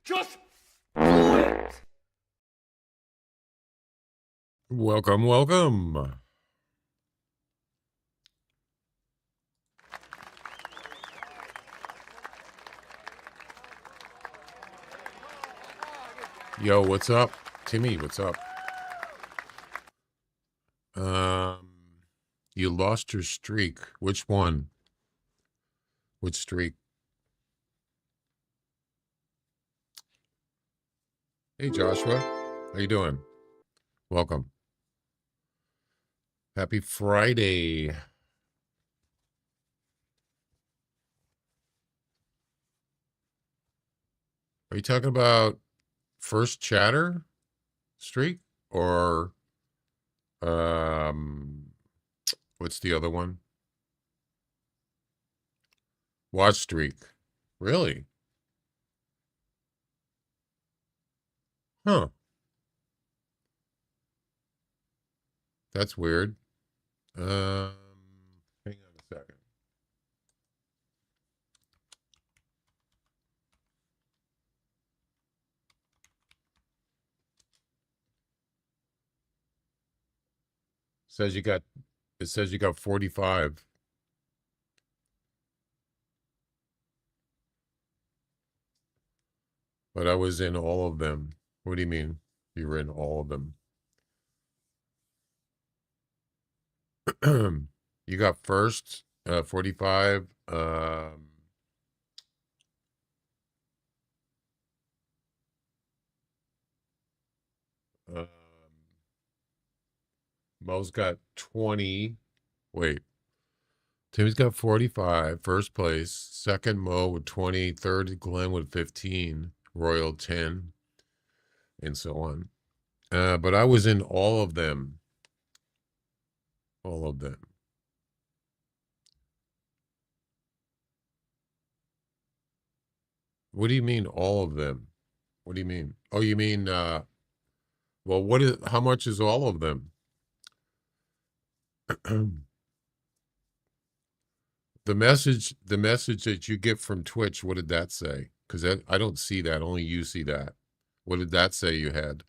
Just do it! Welcome, welcome. Yo, what's up? Timmy, what's up? You lost your streak. Which one? Which streak? Hey, Joshua. How you doing? Welcome. Happy Friday. Are you talking about first chatter streak or what's the other one? Watch streak. Really? Huh. That's weird. Hang on a second. It says you got 45. But I was in all of them. What do you mean? You were in all of them. You got first, 45. Um, Mo's got 20. Wait. Timmy's got 45, first place. Second, Mo with 20. Third, Glenn with 15. Royal 10. And so on. But I was in all of them. All of them. What do you mean, all of them? What do you mean? Oh, you mean, well, how much is all of them? The message that you get from Twitch, what did that say? Because I don't see that. Only you see that. What did that say you had?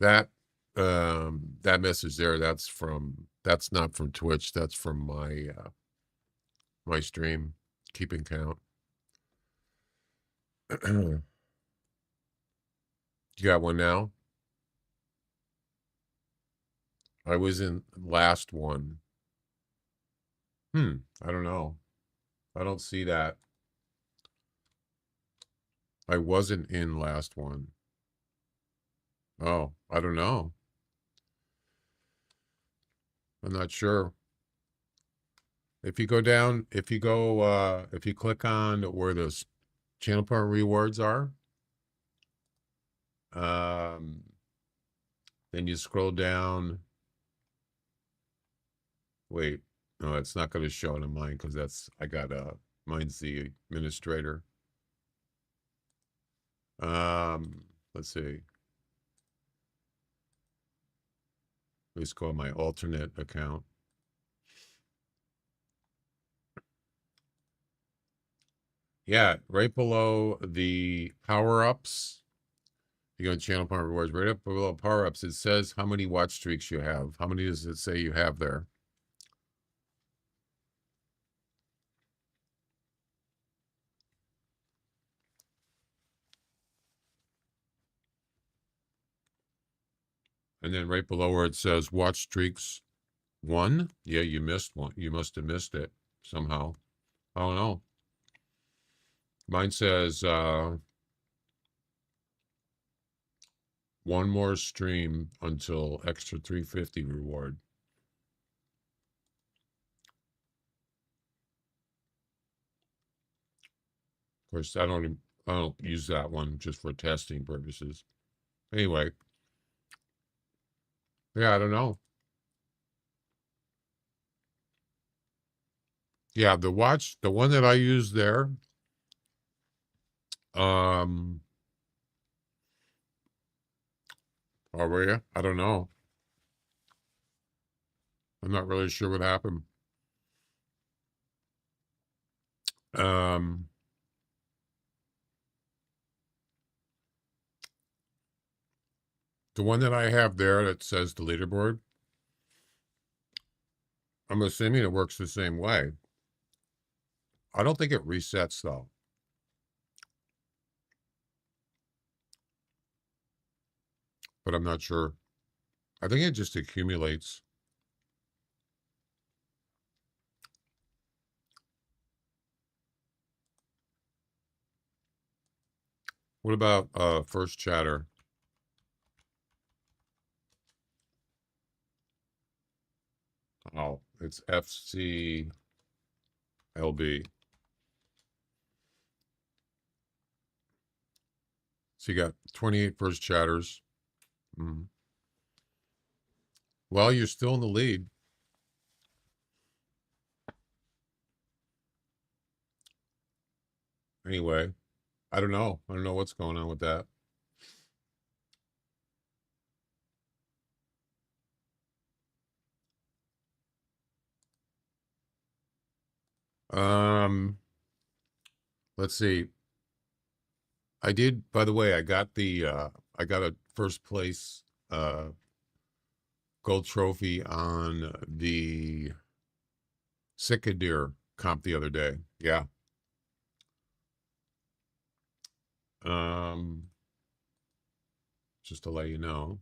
That that message there, that's not from Twitch. That's from my my stream, keeping count. You got one now? I was in last one. I don't know. I don't see that. I wasn't in last one. Oh, I don't know. I'm not sure. If you go down, if you click on where those channel partner rewards are, then you scroll down. Wait, no, it's not going to show it on mine because mine's the administrator. Let's see. Let's go on my alternate account. Yeah, right below the power-ups. You go to channel partner rewards, right up below power-ups, it says how many watch streaks you have. How many does it say you have there? And then right below where it says watch streaks 1, yeah, you missed one. You must have missed it somehow. I don't know. Mine says one more stream until extra 350 reward. Of course, I don't use that one just for testing purposes. Anyway, yeah, I don't know. Yeah, the one that I use there, oh, were you? I don't know. I'm not really sure what happened. Um, the one that I have there that says the leaderboard, I'm assuming it works the same way. I don't think it resets though, but I'm not sure. I think it just accumulates. What about first chatter? Oh, it's FCLB. So you got 28 first chatters. Mm. Well, you're still in the lead. Anyway, I don't know. I don't know what's going on with that. Um, let's see. I did, by the way, I got a first place gold trophy on the Deer comp the other day. Yeah. Um, just to let you know.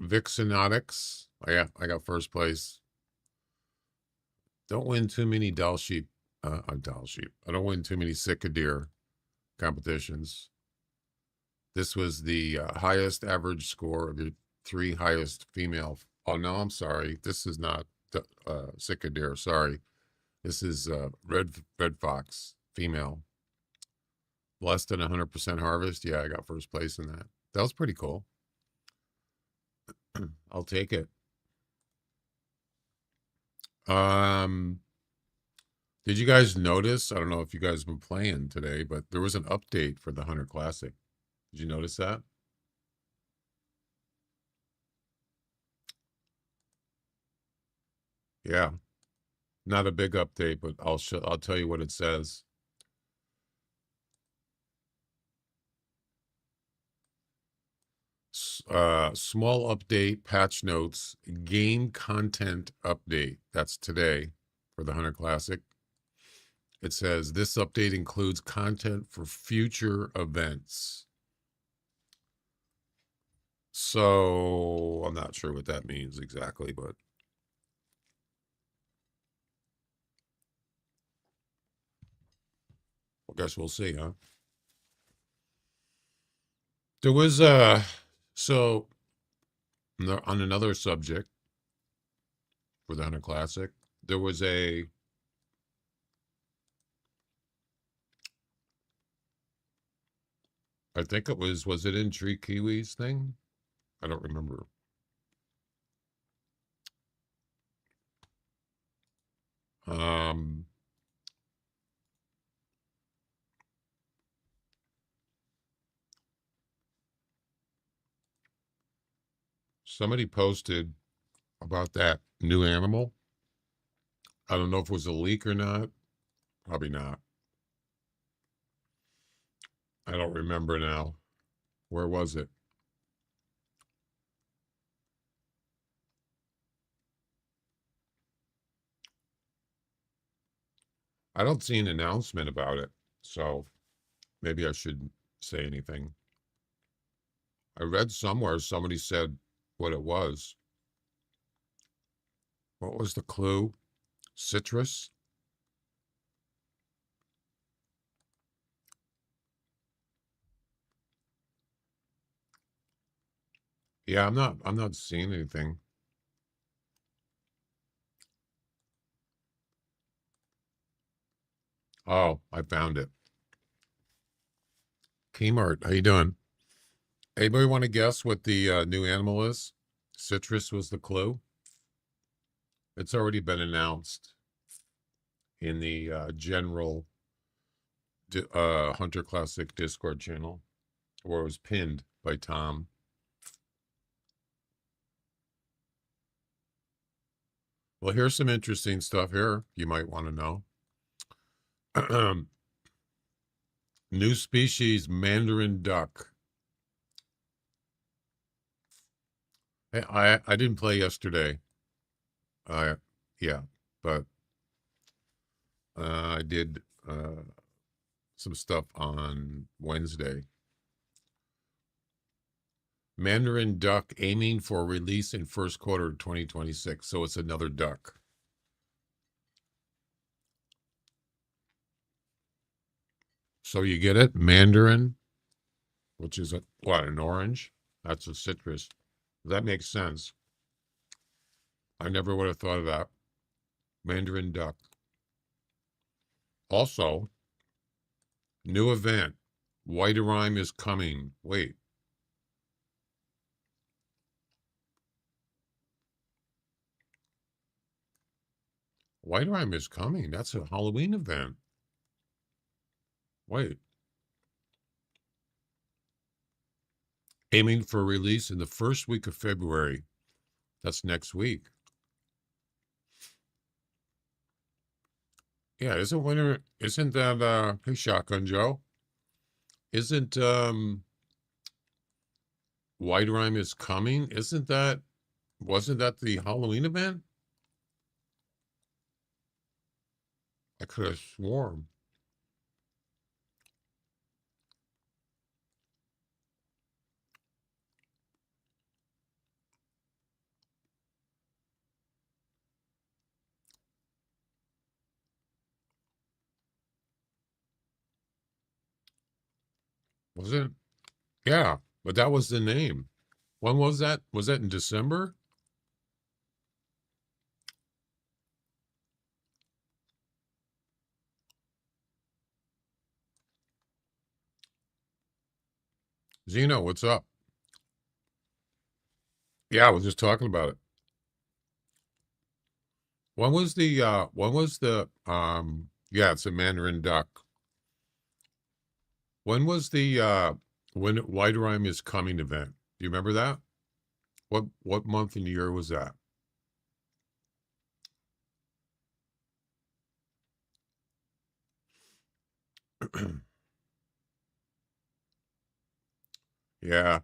Vixenotics. Oh, yeah, I got first place. Don't win too many Dall sheep. Dall sheep. I don't win too many Deer competitions. This was the highest average score of the 3 highest female. Oh no, I'm sorry. This is not Deer. Sorry, this is red fox female. Less than 100% harvest. Yeah, I got first place in that. That was pretty cool. I'll take it. Did you guys notice? I don't know if you guys have been playing today, but there was an update for the Hunter Classic. Did you notice that? Yeah, not a big update, but I'll tell you what it says. Small update, patch notes, game content update. That's today for the Hunter Classic. It says this update includes content for future events. So I'm not sure what that means exactly, but I guess we'll see, huh? There was so on another subject for the Hunter Classic, there was I think it was it in Tree Kiwis thing? I don't remember. Um, Somebody posted about that new animal. I don't know if it was a leak or not. Probably not. I don't remember now. Where was it? I don't see an announcement about it, so maybe I shouldn't say anything. I read somewhere somebody said what it was. What was the clue? Citrus? Yeah, I'm not seeing anything. Oh, I found it. Kmart, how you doing? Anybody want to guess what the new animal is? Citrus was the clue. It's already been announced in the general Hunter Classic Discord channel, or it was pinned by Tom. Well, here's some interesting stuff here you might want to know. New species Mandarin duck. Hey, I didn't play yesterday. Yeah, but I did some stuff on Wednesday. Mandarin duck aiming for release in first quarter of 2026. So it's another duck. So you get it? Mandarin, which is an orange? That's a citrus. That makes sense. I never would have thought of that. Mandarin duck. Also, new event. White rhyme is coming. Wait. White rhyme is coming. That's a Halloween event. Wait. Aiming for release in the first week of February. That's next week. Yeah, isn't that hey Shotgun Joe? Isn't White Rhyme is coming? Wasn't that the Halloween event? I could have sworn. Was it? Yeah, but that was the name. When was that? Was that in December? Zeno, what's up? Yeah, I was just talking about it. Yeah, it's a Mandarin duck. When was the when White Rhyme is coming event? Do you remember that? What month and year was that? Yeah,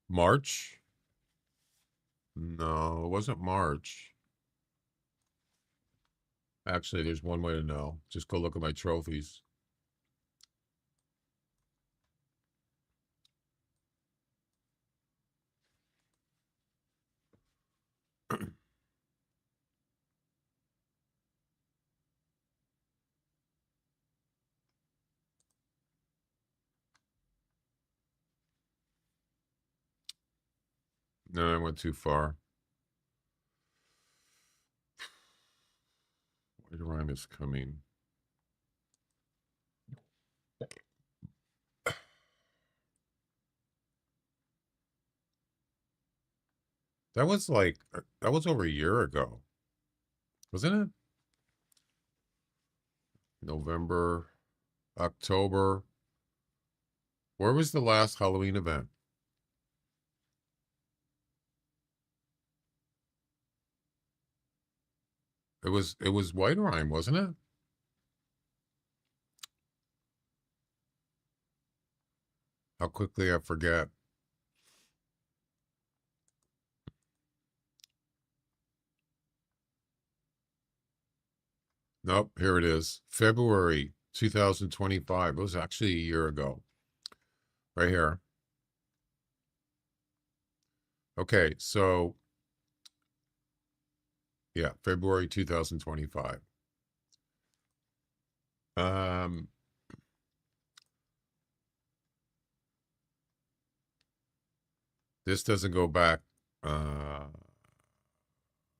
March? No, it wasn't March. Actually, there's one way to know. Just go look at my trophies. No, I went too far. White Rhyme is coming. That was over a year ago, wasn't it? November, October. Where was the last Halloween event? It was White Rhyme, wasn't it? How quickly I forget. Nope, here it is. February 2025. It was actually a year ago. Right here. Okay, so yeah, February 2025. Um, this doesn't go back. Uh,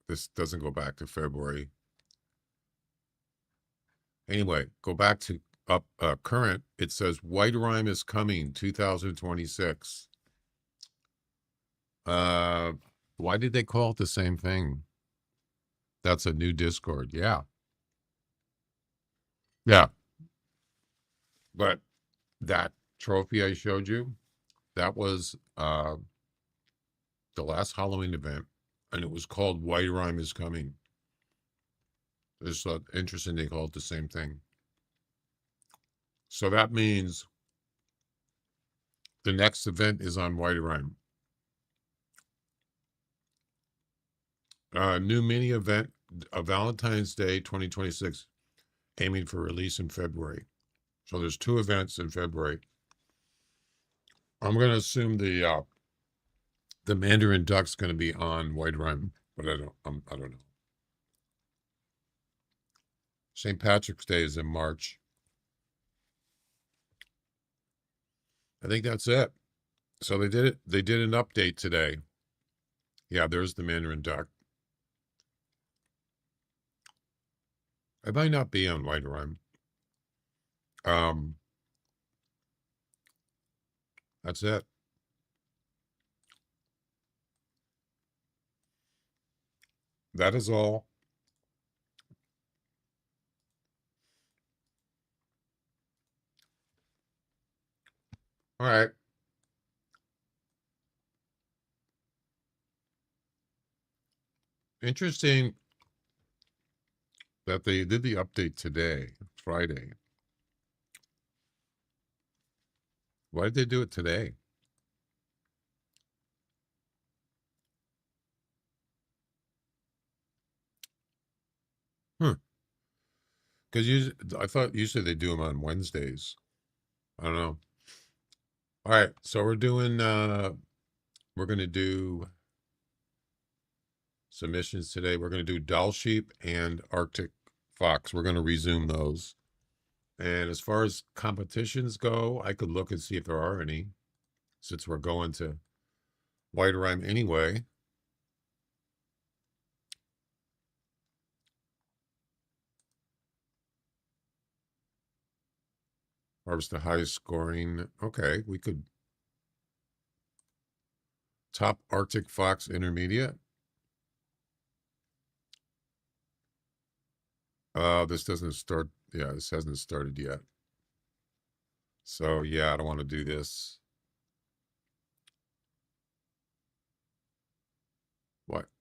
this doesn't go back to February. Anyway, go back to up current. It says White Rhyme is coming 2026. Why did they call it the same thing? That's a new Discord. Yeah. Yeah. But that trophy I showed you, that was the last Halloween event. and it was called White Rhyme is Coming. It's interesting they call it the same thing. So that means the next event is on White Rhyme. New mini event, a Valentine's Day 2026, aiming for release in February. So there's 2 events in February. I'm going to assume the Mandarin Duck's going to be on White Rhyme, but I don't know. St. Patrick's Day is in March. I think that's it. So they did it. They did an update today. Yeah, there's the Mandarin Duck. I might not be on White Rhyme. That's it. That is all. All right. Interesting that they did the update today, Friday. Why did they do it today? Huh. Because I thought usually they do them on Wednesdays. I don't know. All right. So we're going to do submissions today. We're going to do Dall sheep and Arctic fox. We're going to resume those. And as far as competitions go, I could look and see if there are any, since we're going to White Rhyme anyway. Harvest the highest scoring. Okay, we could. Top Arctic fox intermediate. This doesn't start. Yeah, this hasn't started yet. So yeah, I don't want to do this.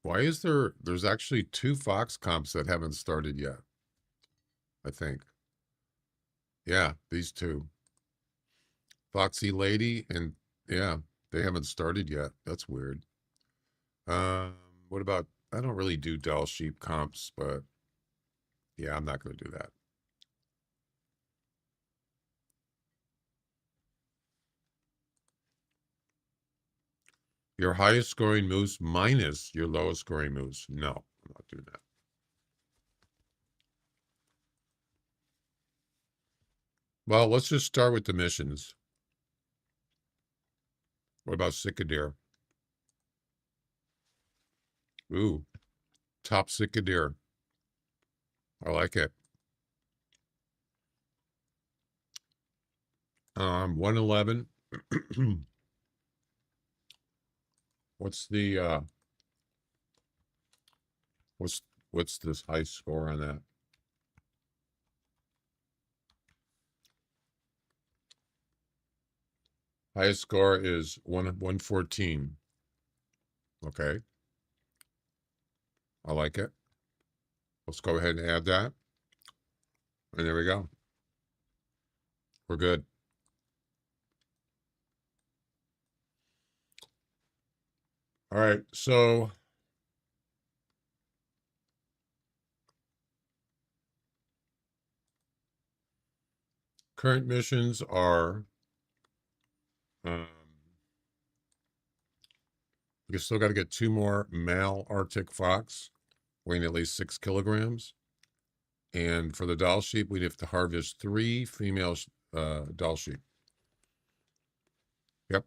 Why is there's actually 2 fox comps that haven't started yet? I think. Yeah, these 2. Foxy Lady and yeah, they haven't started yet. That's weird. What about, I don't really do Dall sheep comps, but yeah, I'm not going to do that. Your highest scoring moose minus your lowest scoring moose. No, I'm not doing that. Well, let's just start with the missions. What about Sickadeer? Ooh, top Sickadeer. I like it. 111. What's the what's this high score on that? Highest score is 114. Okay. I like it. Let's go ahead and add that. And there we go. We're good. All right. So current missions are you still got to get 2 more male Arctic fox weighing at least 6 kilograms. And for the Dall sheep, we'd have to harvest 3 female Dall sheep. Yep.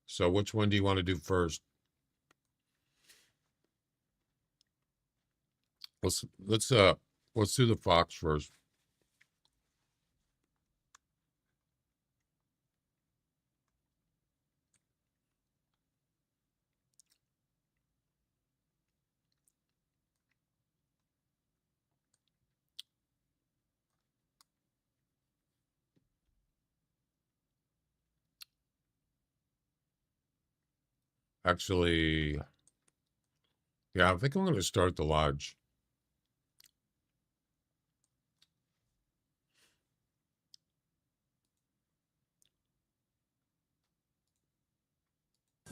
So which one do you want to do first? Let's do the fox first. Actually, yeah, I think I'm going to start the lodge.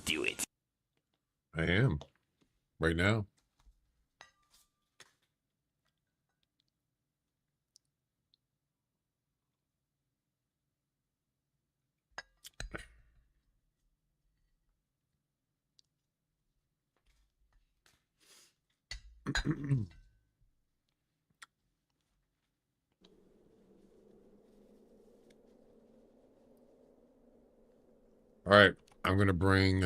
Do it. I am right now. All right, I'm going to bring.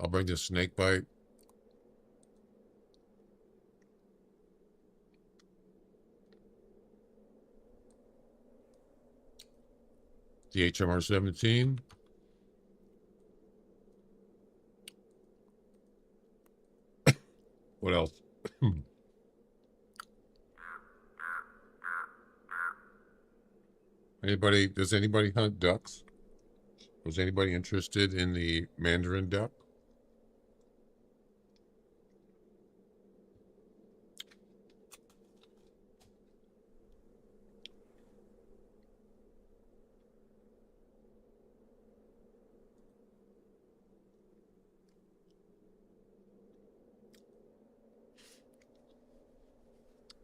I'll bring the snake bite. The HMR 17. What else? Anybody? Does anybody hunt ducks? Was anybody interested in the Mandarin duck?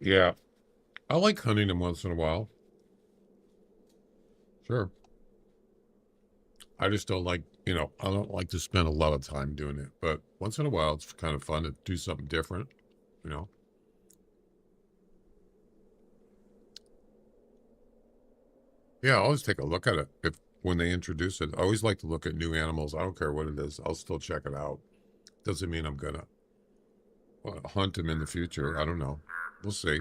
Yeah, I like hunting them once in a while. Sure. I just don't like, I don't like to spend a lot of time doing it. But once in a while, it's kind of fun to do something different, you know. Yeah, I always take a look at it if when they introduce it. I always like to look at new animals. I don't care what it is. I'll still check it out. Doesn't mean I'm gonna hunt them in the future. I don't know. We'll see.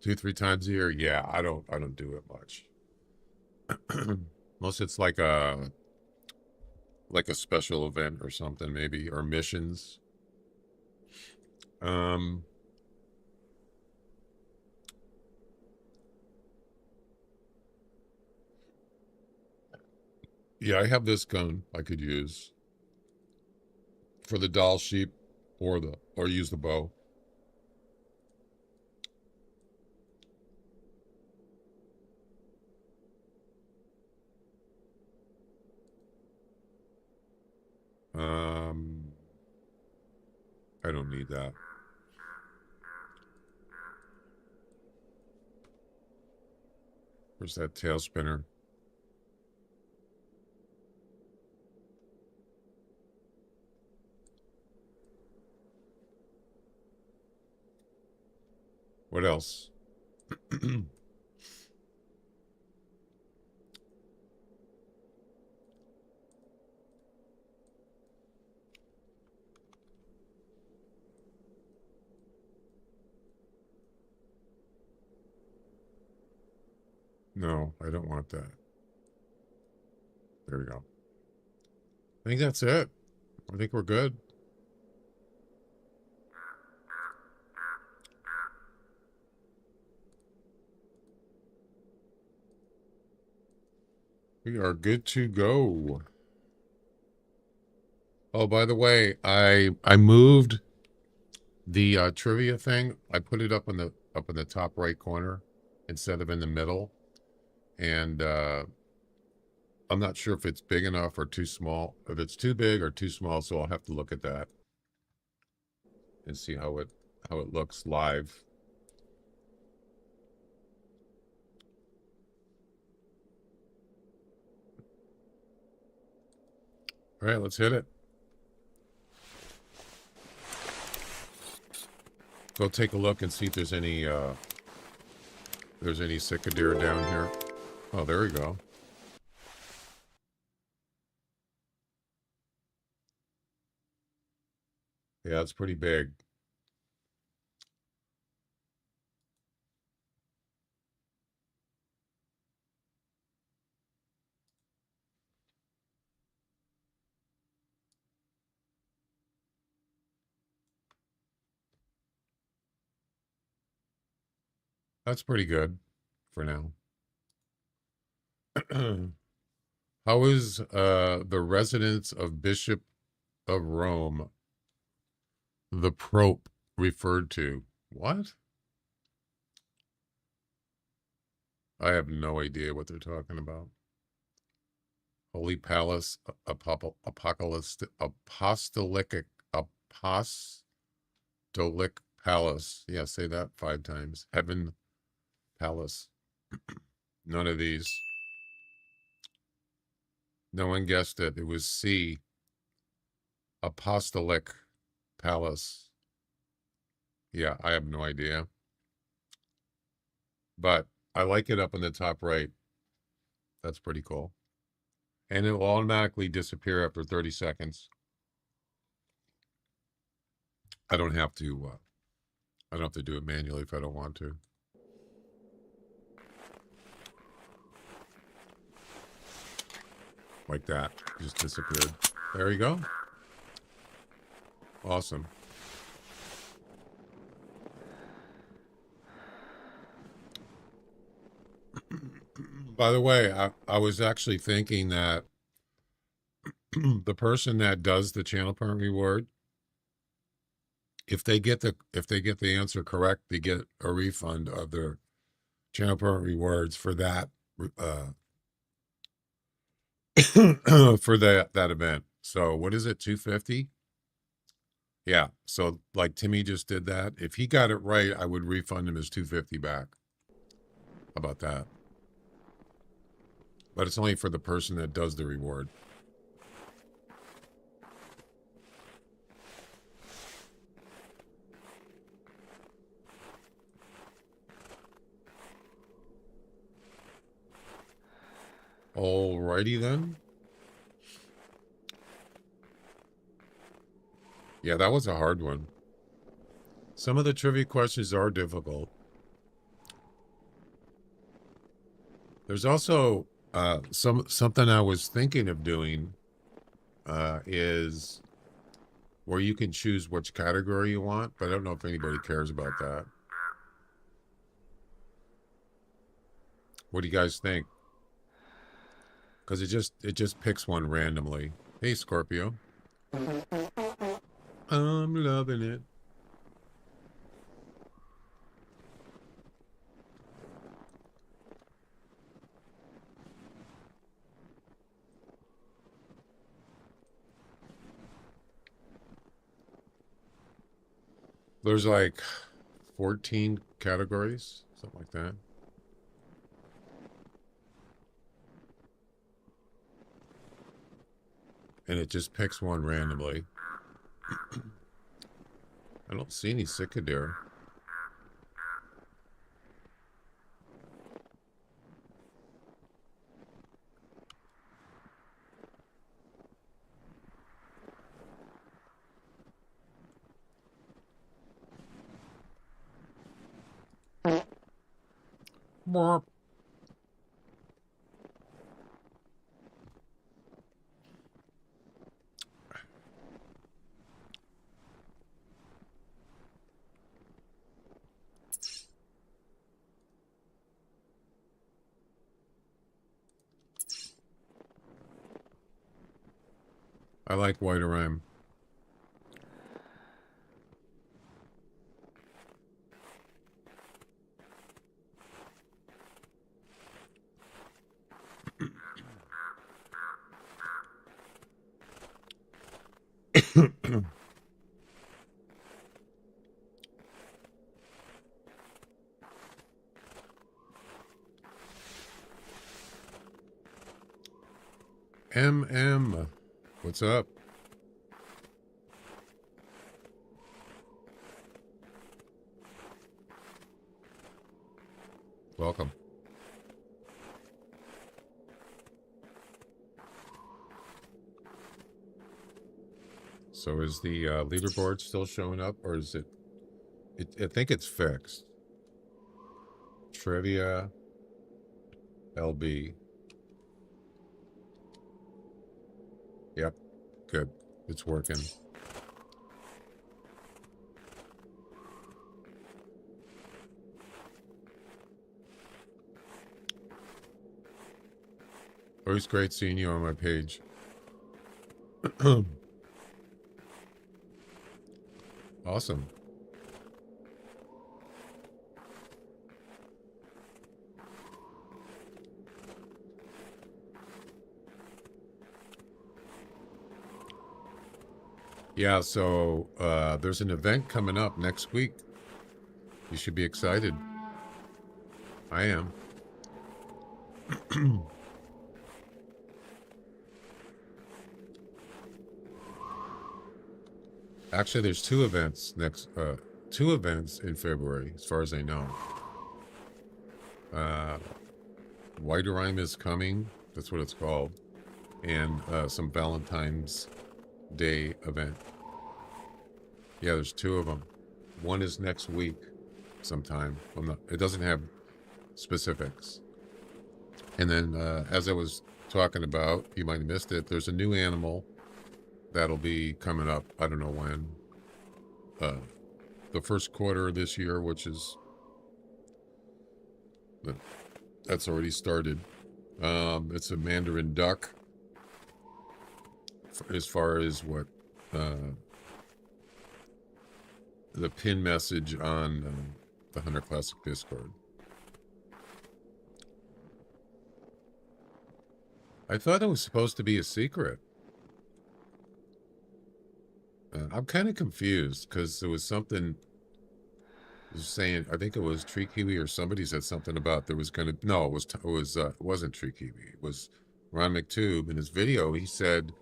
2, 3 times a year. Yeah, I don't do it much. Unless it's like a special event or something, maybe, or missions. Um, yeah, I have this gun I could use for the Dall sheep, or use the bow. Um, I don't need that. Where's that tail spinner? What else? No, I don't want that. There we go. I think that's it. I think we're good. We are good to go. Oh, by the way, I moved the trivia thing. I put it up in the top right corner instead of in the middle, and I'm not sure if it's big enough or too small. If it's too big or too small, so I'll have to look at that and see how it looks live. All right, let's hit it. Go take a look and see if there's any cicadere down here. Oh, there we go. Yeah, it's pretty big. That's pretty good for now. How is the residence of Bishop of Rome, the Pope, referred to? What? I have no idea what they're talking about. Holy Palace, apostolic palace. Yeah, say that 5 times. Heaven Palace. None of these. No one guessed it. It was C. Apostolic Palace. Yeah, I have no idea. But I like it up in the top right. That's pretty cool. And it will automatically disappear after 30 seconds. I don't have to do it manually if I don't want to. Like that. Just disappeared. There you go. Awesome. By the way, I was actually thinking that the person that does the channel point reward, if they get the answer correct, they get a refund of their channel point rewards for that for that event. So what is it, 250? Yeah. So like Timmy just did that. If he got it right, I would refund him his 250 back. How about that? But it's only for the person that does the reward. Alrighty then. Yeah, that was a hard one. Some of the trivia questions are difficult. There's also something I was thinking of doing is where you can choose which category you want, but I don't know if anybody cares about that. What do you guys think? Because it just picks one randomly. Hey, Scorpio. I'm loving it. There's like 14 categories, something like that. And it just picks one randomly. I don't see any cicadere. More. I like white rhyme. MM, what's up? Welcome. So is the leaderboard still showing up, or is it? I think it's fixed. Trivia, LB. Yep, good. It's working. Always great seeing you on my page. Awesome. Yeah, so there's an event coming up next week. You should be excited. I am. Actually, there's two events in February, as far as I know. White Rhyme is coming. That's what it's called. And some Valentine's Day event. Yeah, there's two of them. One is next week sometime. It doesn't have specifics. And then, as I was talking about, you might have missed it, there's a new animal that'll be coming up. I don't know when. The first quarter of this year, which is... That's already started. It's a Mandarin duck. As far as what the pin message on the Hunter Classic Discord. I thought it was supposed to be a secret. I'm kind of confused because there was something saying, I think it was Tree Kiwi or somebody said something about there was going to, no, it wasn't Tree Kiwi. It was Ron McTube. In his video, he said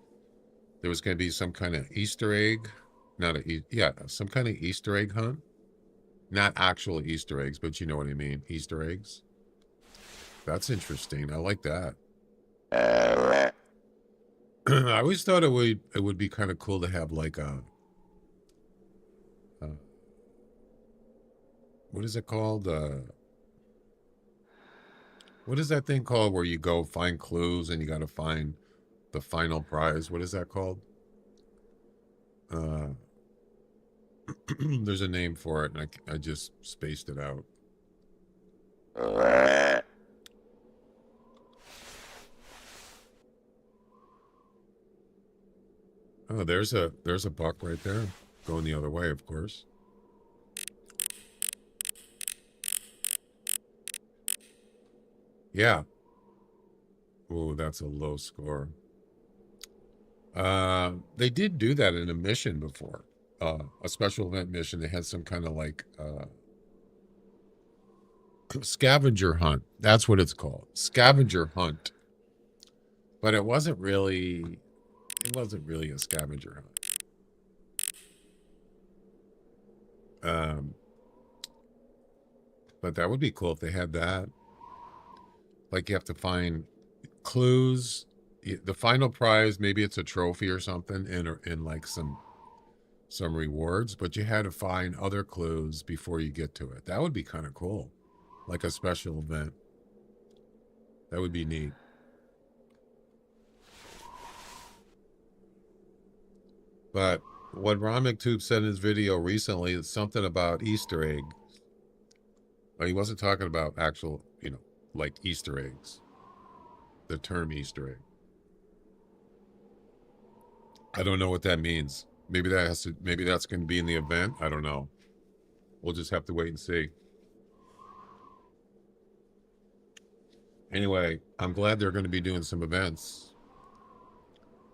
there was going to be some kind of Easter egg, some kind of Easter egg hunt. Not actual Easter eggs, but you know what I mean, Easter eggs. That's interesting. I like that. I always thought it would be kind of cool to have like a what is it called? What is that thing called where you go find clues and you got to find the final prize? What is that called? There's a name for it, and I just spaced it out. Oh, there's a buck right there, going the other way, of course. Yeah. Oh, that's a low score. They did do that in a mission before. A special event mission. They had some kind of like scavenger hunt. That's what it's called. Scavenger hunt. But it wasn't really a scavenger hunt. But that would be cool if they had that. Like you have to find clues. The final prize, maybe it's a trophy or something, and like some rewards, but you had to find other clues before you get to it. That would be kind of cool. Like a special event. That would be neat. But what Ron McTube said in his video recently is something about Easter egg. Well, he wasn't talking about actual, like Easter eggs. The term Easter egg. I don't know what that means. Maybe that's going to be in the event. I don't know. We'll just have to wait and see. Anyway, I'm glad they're going to be doing some events.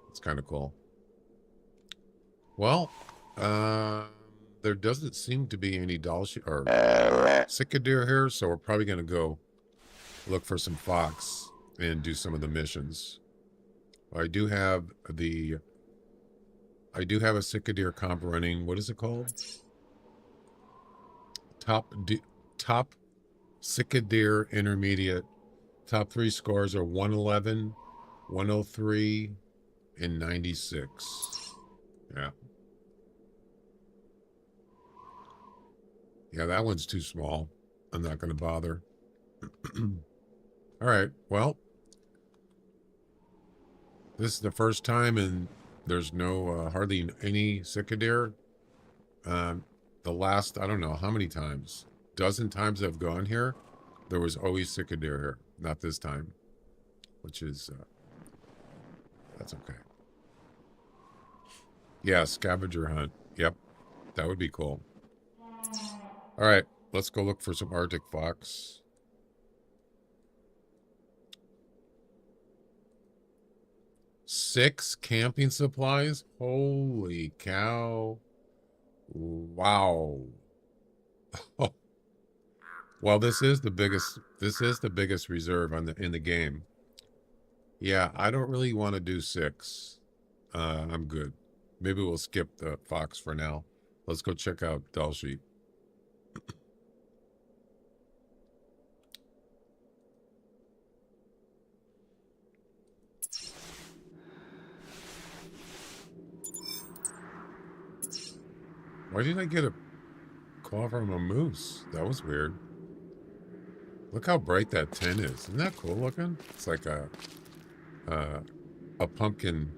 It's kind of cool. Well, there doesn't seem to be any Dall or cicadere here, so we're probably going to go look for some fox and do some of the missions. I do have a cicadere comp running. What is it called? Top cicadere intermediate. Top 3 scores are 111, 103, and 96. Yeah. Yeah, that one's too small. I'm not going to bother. All right. Well, this is the first time, and there's no hardly any cicadere. The last, I don't know how many times, dozen times I've gone here, there was always cicadere here. Not this time, which is That's okay. Yeah, scavenger hunt. Yep, that would be cool. All right, let's go look for some Arctic fox. Six camping supplies? Holy cow. Wow. Well, this is the biggest reserve on in the game. Yeah, I don't really want to do six. I'm good. Maybe we'll skip the fox for now. Let's go check out Dall sheep. Why did I get a call from a moose? That was weird. Look how bright that tin is. Isn't that cool looking? It's like a pumpkin,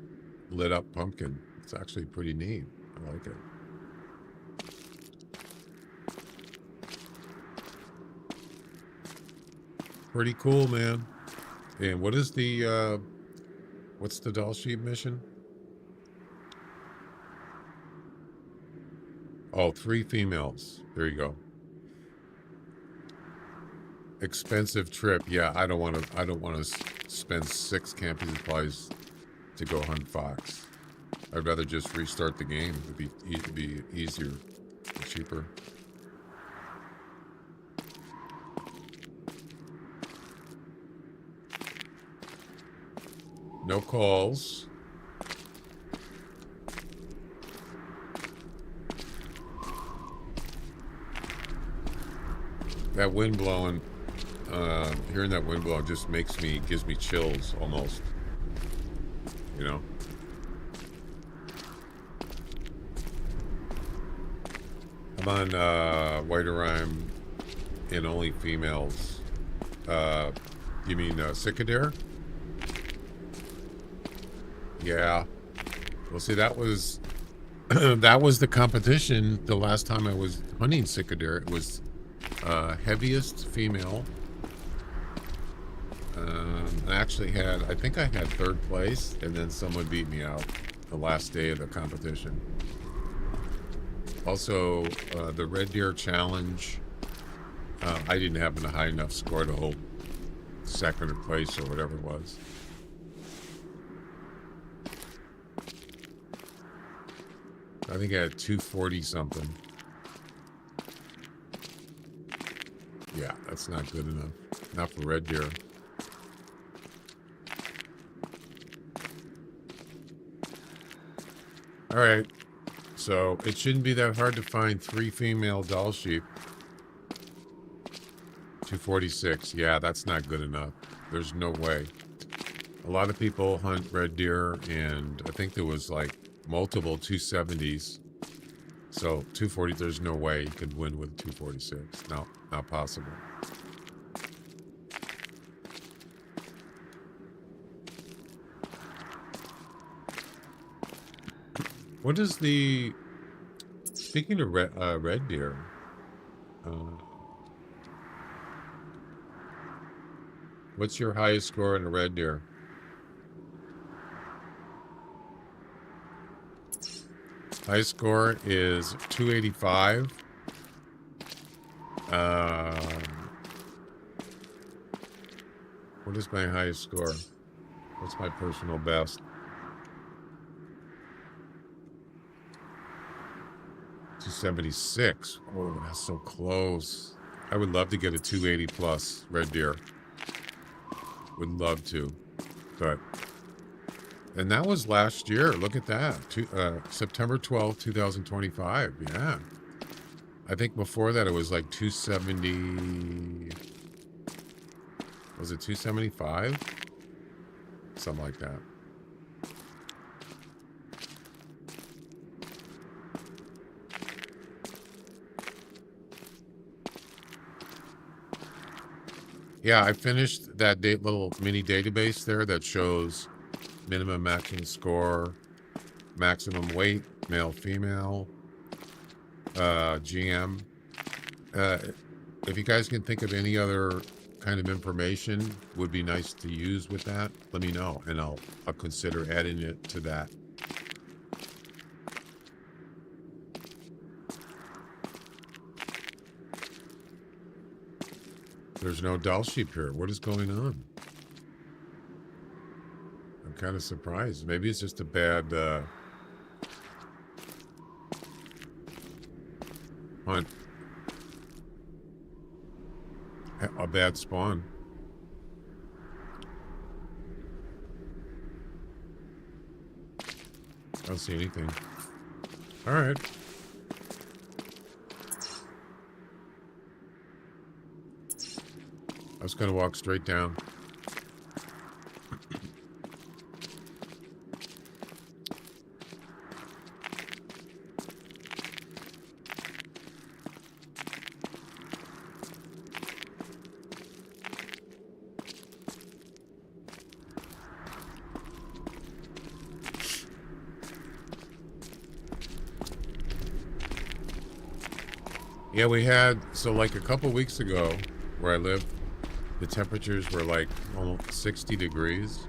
lit up pumpkin. It's actually pretty neat. I like it. Pretty cool, man. And what is the what's the Dall sheep mission? Oh, 3 females. There you go. Expensive trip. Yeah, I don't want to spend 6 camping supplies to go hunt fox. I'd rather just restart the game. It'd be easier and cheaper. No calls. That wind blowing, hearing that wind blow just gives me chills almost. You know? I'm on White Rhyme and only females. You mean Cicadere? Yeah. Well, see, that was that was the competition the last time I was hunting Cicadere. It was heaviest female. I think I had 3rd place, and then someone beat me out the last day of the competition. Also, the Red Deer Challenge, I didn't have a high enough score to hold 2nd place or whatever it was. I think I had 240 something. Yeah, that's not good enough. Not for red deer. All right. So it shouldn't be that hard to find 3 female Dall sheep. 246. Yeah, that's not good enough. There's no way. A lot of people hunt red deer, and I think there was like multiple 270s. So 240, there's no way you could win with 246. No, not possible. What is the... Speaking of red deer, what's your highest score in a red deer? Highest score is 285. What is my highest score? What's my personal best? 276. Oh, that's so close. I would love to get a 280 plus red deer. Would love to, but... And that was last year. Look at that. September 12th, 2025. Yeah. I think before that it was like 270. Was it 275? Something like that. Yeah, I finished that little mini database there that shows minimum, maximum score, maximum weight, male, female, GM. If you guys can think of any other kind of information would be nice to use with that, let me know, and I'll consider adding it to that. There's no Dall sheep here. What is going on? I'm kind of surprised. Maybe it's just a bad hunt. A bad spawn. I don't see anything. All right. I was going to walk straight down. Yeah, we had, so like a couple weeks ago where I live, the temperatures were like almost 60 degrees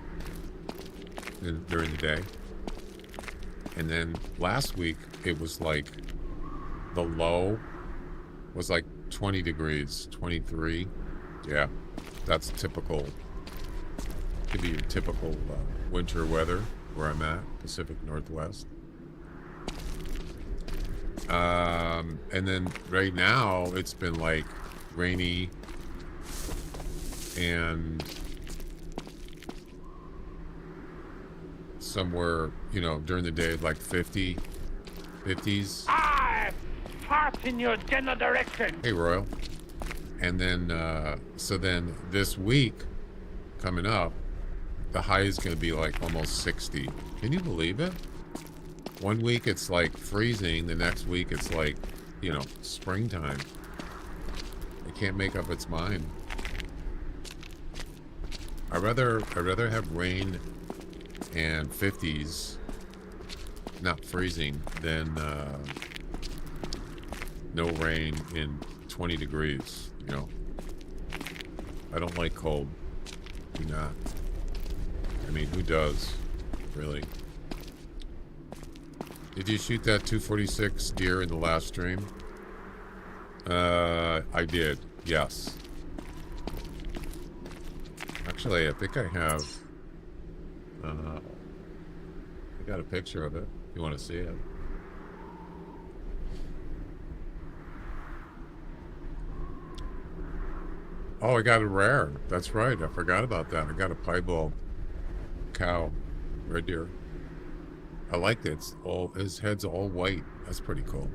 during the day. And then last week, it was like, the low was like 20 degrees, 23. Yeah, that's typical. Could be your typical winter weather where I'm at, Pacific Northwest. And then right now it's been like rainy and somewhere, you know, during the day, like 50, 50s. I fart in your general direction. Hey, Royal. And then, so then this week coming up, the high is going to be like almost 60. Can you believe it? One week it's like freezing, the next week it's like, you know, springtime. It can't make up its mind. I'd rather have rain and 50s, not freezing, than no rain in 20 degrees, you know. I don't like cold. Do not. I mean, who does, really? Did you shoot that 246 deer in the last stream? I did, yes. Actually, I think I have, I got a picture of it, if you want to see it. Oh, I got a rare. That's right, I forgot about that. I got a piebald cow, red deer. I like it. It's all, his head's all white. That's pretty cool.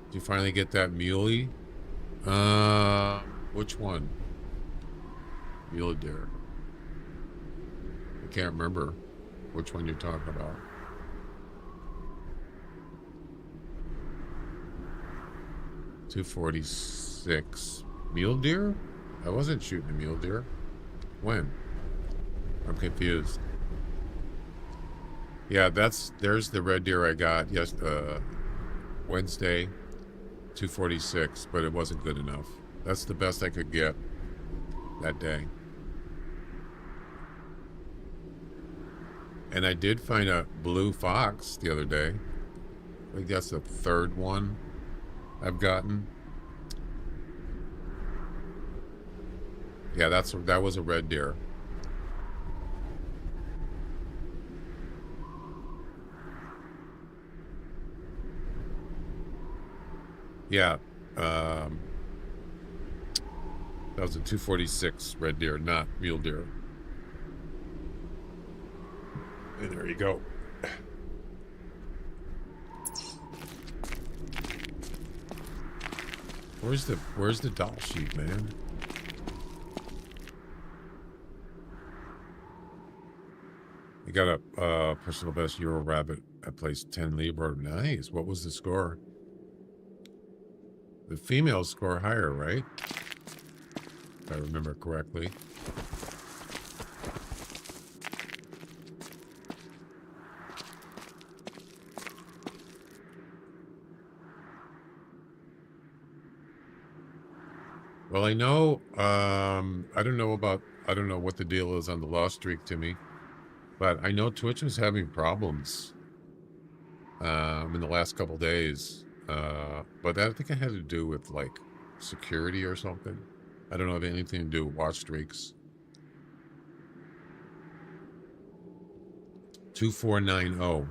Did you finally get that muley? Which one? Mule deer. I can't remember which one you're talking about. .246 mule deer? I wasn't shooting a mule deer. When? I'm confused. Yeah, there's the red deer I got Wednesday, 246, but it wasn't good enough. That's the best I could get that day. And I did find a blue fox the other day. I think that's the third one I've gotten. Yeah, that was a red deer. Yeah, that was a 246 red deer, not mule deer. And there you go. Where's the Dall sheep, man? You got a personal best Euro rabbit. I placed 10 Libra. Nice. What was the score? The females score higher, right? If I remember correctly. Well, I know, I don't know what the deal is on the lost streak, Timmy, but I know Twitch was having problems, in the last couple days. But I think it had to do with, like, security or something. I don't know if it had anything to do with watch streaks. 2490.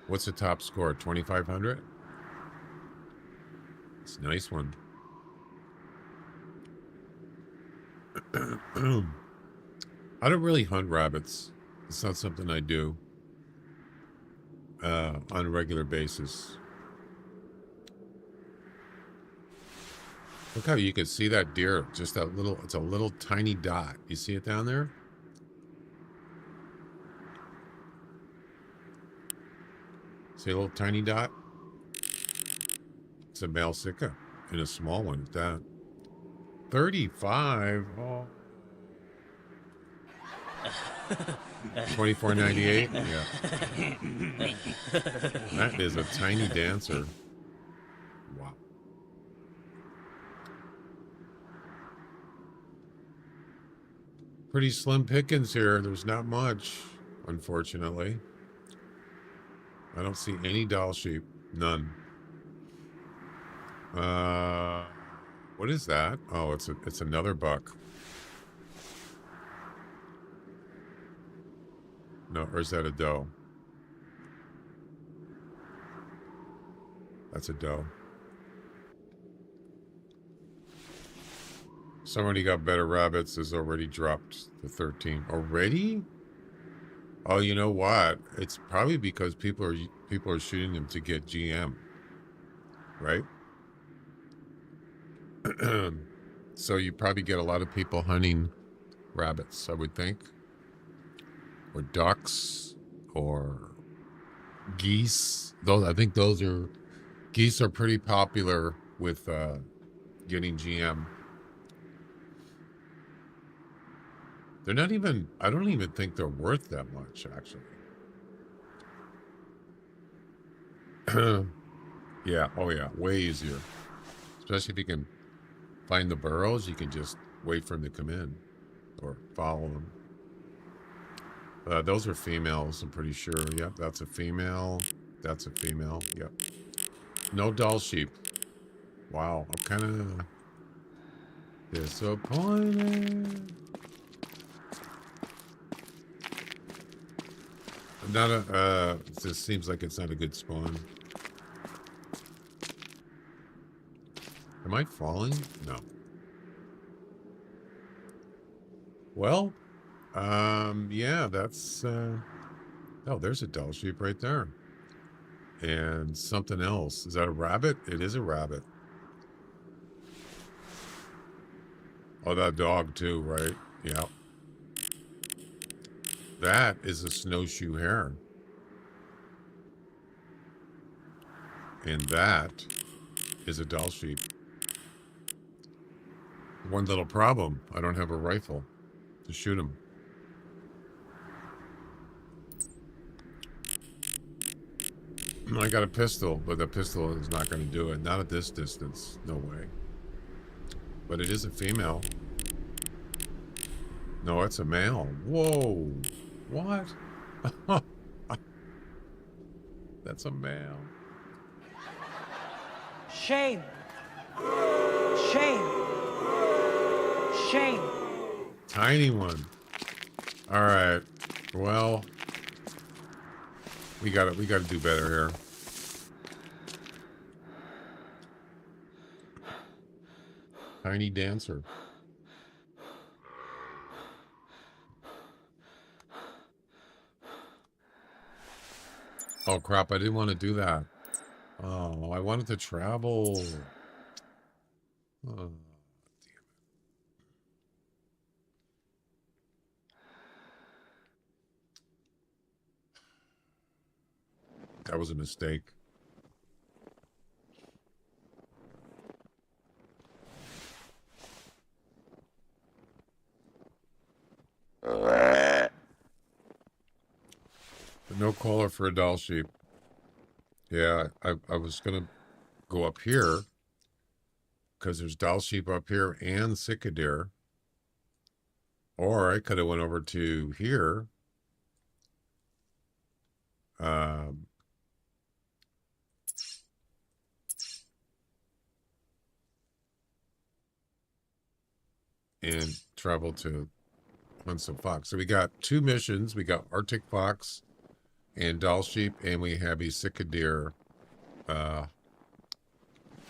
What's the top score? 2,500? It's a nice one. I don't really hunt rabbits. It's not something I do on a regular basis. Look how you can see that deer. Just that little, it's a little tiny dot. You see it down there? See a little tiny dot? It's a male sika and a small one at that. 35. Oh. 24.98. Yeah. That is a tiny dancer. Wow. Pretty slim pickings here. There's not much, unfortunately. I don't see any Dall sheep. None. What is that? Oh, it's another buck. No, or is that a doe? That's a doe. Somebody got better rabbits has already dropped to 13. Already? Oh, you know what? It's probably because people are shooting them to get GM. Right? So you probably get a lot of people hunting rabbits, I would think. Or ducks or geese. I think geese are pretty popular with getting GM. They're not even, I don't even think they're worth that much, actually. Yeah, oh yeah, way easier. Especially if you can find the burrows, you can just wait for them to come in or follow them. Those are females, I'm pretty sure. Yep, that's a female. That's a female. Yep. No Dall sheep. Wow, I'm kind of disappointed. Not a, it just seems like it's not a good spawn. Am I falling? No. Well, yeah, that's, oh, there's a Dall sheep right there. And something else. Is that a rabbit? It is a rabbit. Oh, that dog too, right? Yeah. That is a snowshoe hare. And that is a Dall sheep. One little problem. I don't have a rifle to shoot him. I got a pistol, but the pistol is not going to do it. Not at this distance. No way. But it is a female. No, it's a male. Whoa. What? That's a male. Shame. Shame. Shame. Tiny one. All right. Well, we gotta do better here. Tiny dancer. Oh crap! I didn't want to do that. Oh, I wanted to travel. Oh, damn it. That was a mistake. But no caller for a Dall sheep. Yeah, I was gonna go up here because there's Dall sheep up here and Cicadere. Or I could have went over to here. Um, and traveled to hunt some fox. So we got 2 missions. We got Arctic fox and Dall sheep, and we have a Cicadere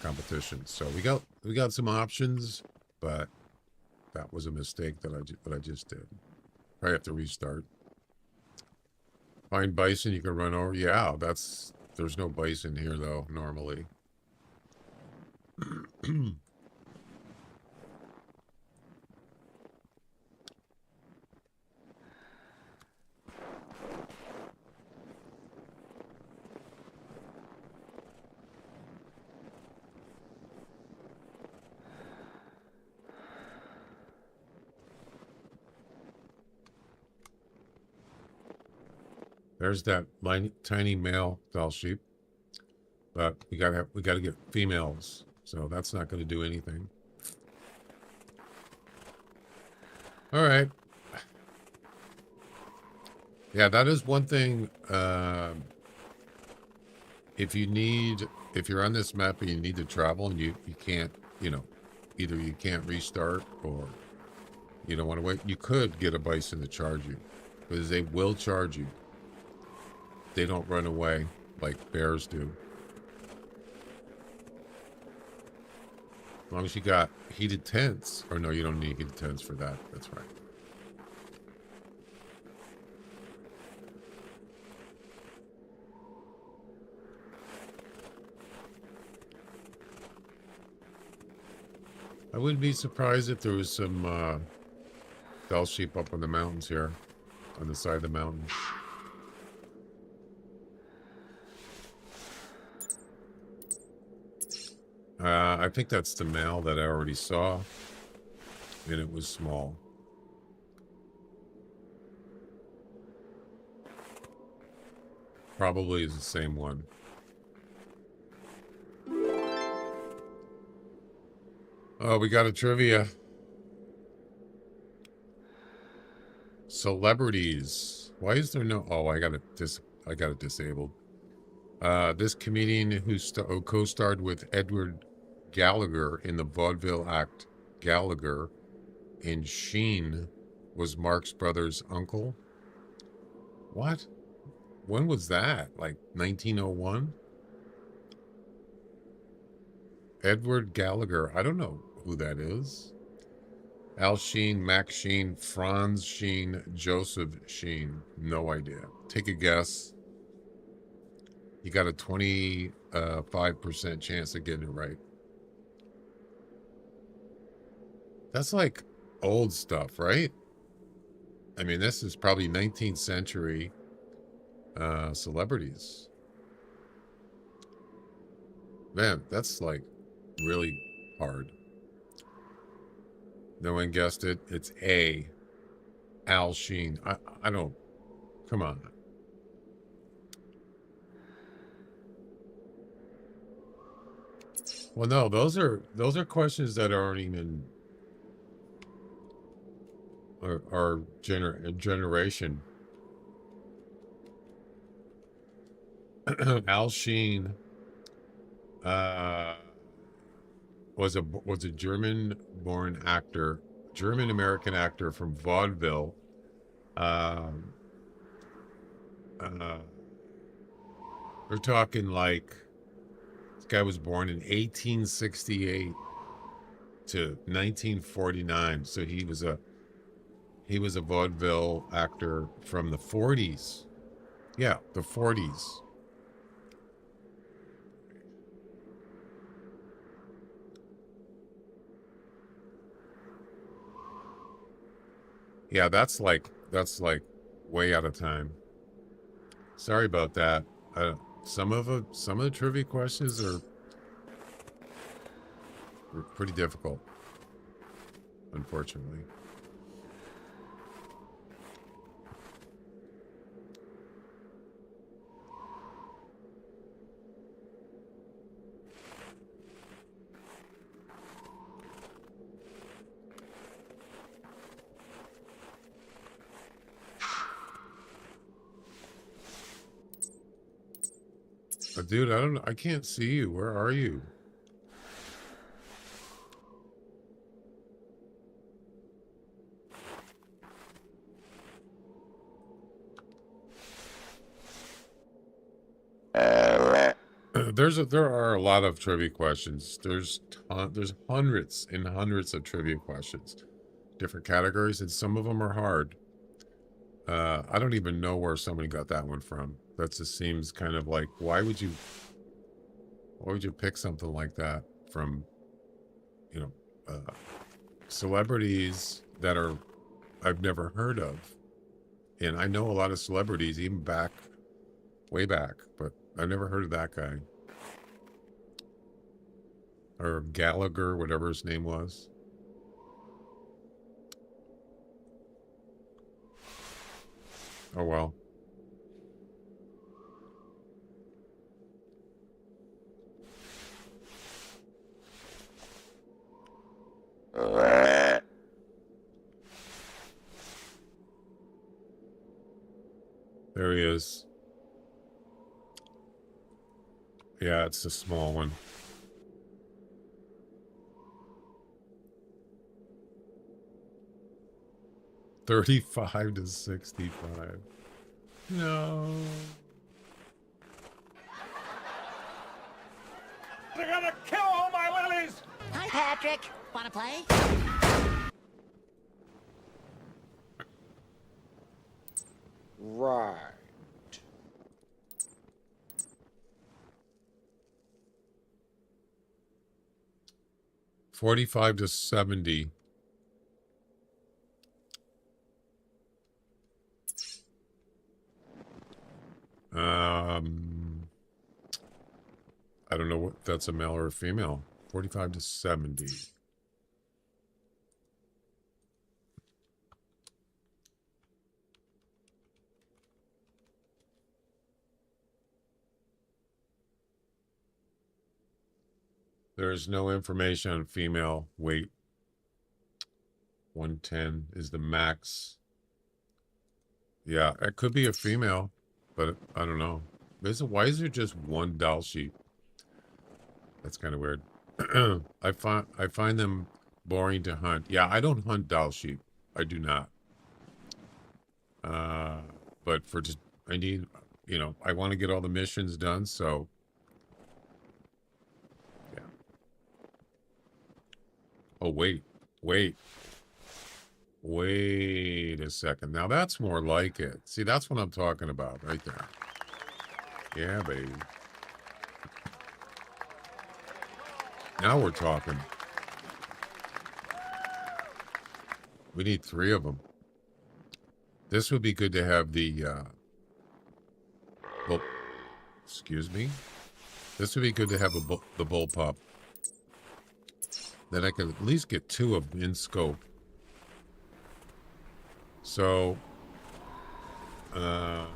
competition. So we got some options, but that was a mistake that I just did. I have to restart. Find bison you can run over. Yeah, there's no bison here though normally. There's that tiny male Dall sheep, but we gotta get females, so that's not going to do anything. All right. Yeah, that is one thing. If you're on this map and you need to travel and you can't, either you can't restart or you don't want to wait, you could get a bison to charge you, because they will charge you. They don't run away like bears do. As long as you got heated tents. Or no, you don't need heated tents for that. That's right. I wouldn't be surprised if there was some Dall sheep up on the mountains here. On the side of the mountain. I think that's the male that I already saw. And it was small. Probably is the same one. Oh, we got a trivia. Celebrities. Why is there no... Oh, I got it disabled. This comedian who co-starred with Edward Gallagher in the vaudeville act Gallagher in Sheen was Marx Brothers' uncle. What? When was that? Like 1901? Edward Gallagher. I don't know who that is. Al Sheen, Max Sheen, Franz Sheen, Joseph Sheen. No idea. Take a guess. You got a 25% chance of getting it right. That's like old stuff, right? I mean, this is probably 19th century celebrities. Man, that's like really hard. No one guessed it. It's A. Al Sheen. I don't... Come on. Well, no, those are questions that aren't even our generation. Al Sheen was a German-born actor, German-American actor from vaudeville. We're talking like this guy was born in 1868 to 1949, so he was a vaudeville actor from the 40s. Yeah, the 40s. Yeah, that's like way out of time. Sorry about that. Some of the trivia questions are pretty difficult, unfortunately. Dude, I can't see you. Where are you? There are a lot of trivia questions. There's hundreds and hundreds of trivia questions, different categories, and some of them are hard. I don't even know where somebody got that one from. That just seems kind of like, why would you pick something like that from, you know, celebrities that I've never heard of. And I know a lot of celebrities, even way back, but I've never heard of that guy. Or Gallagher, whatever his name was. Oh, well. There he is. Yeah, it's a small one. $35 to $65. No. They're gonna kill all my lilies! Hi, Patrick. Wanna play? Right. $45 to $70. I don't know what that's, a male or a female. 45 to 70. There is no information on female weight. 110 is the max. Yeah, it could be a female, but I don't know. Why is there just one Dall sheep? That's kind of weird. I find them boring to hunt. Yeah, I don't hunt Dall sheep. I do not. But for just, I need, I want to get all the missions done, so yeah. Oh, wait a second. Now that's more like it. See, that's what I'm talking about right there. Yeah, baby. Now we're talking. We need 3 of them. This would be good to have the, well, excuse me. This would be good to have the bullpup. Then I could at least get 2 of them in scope. So, I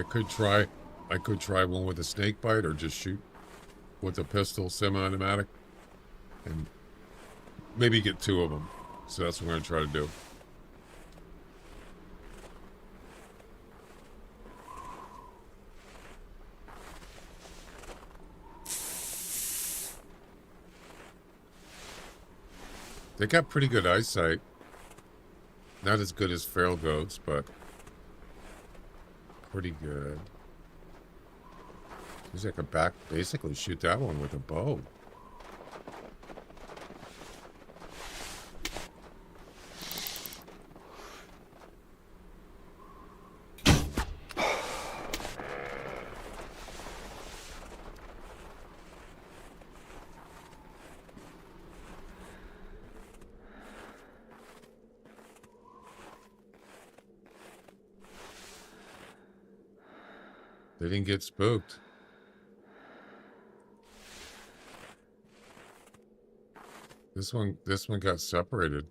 could try one with a snake bite, or just shoot with a pistol, semi-automatic, and maybe get 2 of them. So that's what we're going to try to do. They got pretty good eyesight. Not as good as feral goats, but pretty good. Seems like I could basically shoot that one with a bow. They didn't get spooked. This one got separated.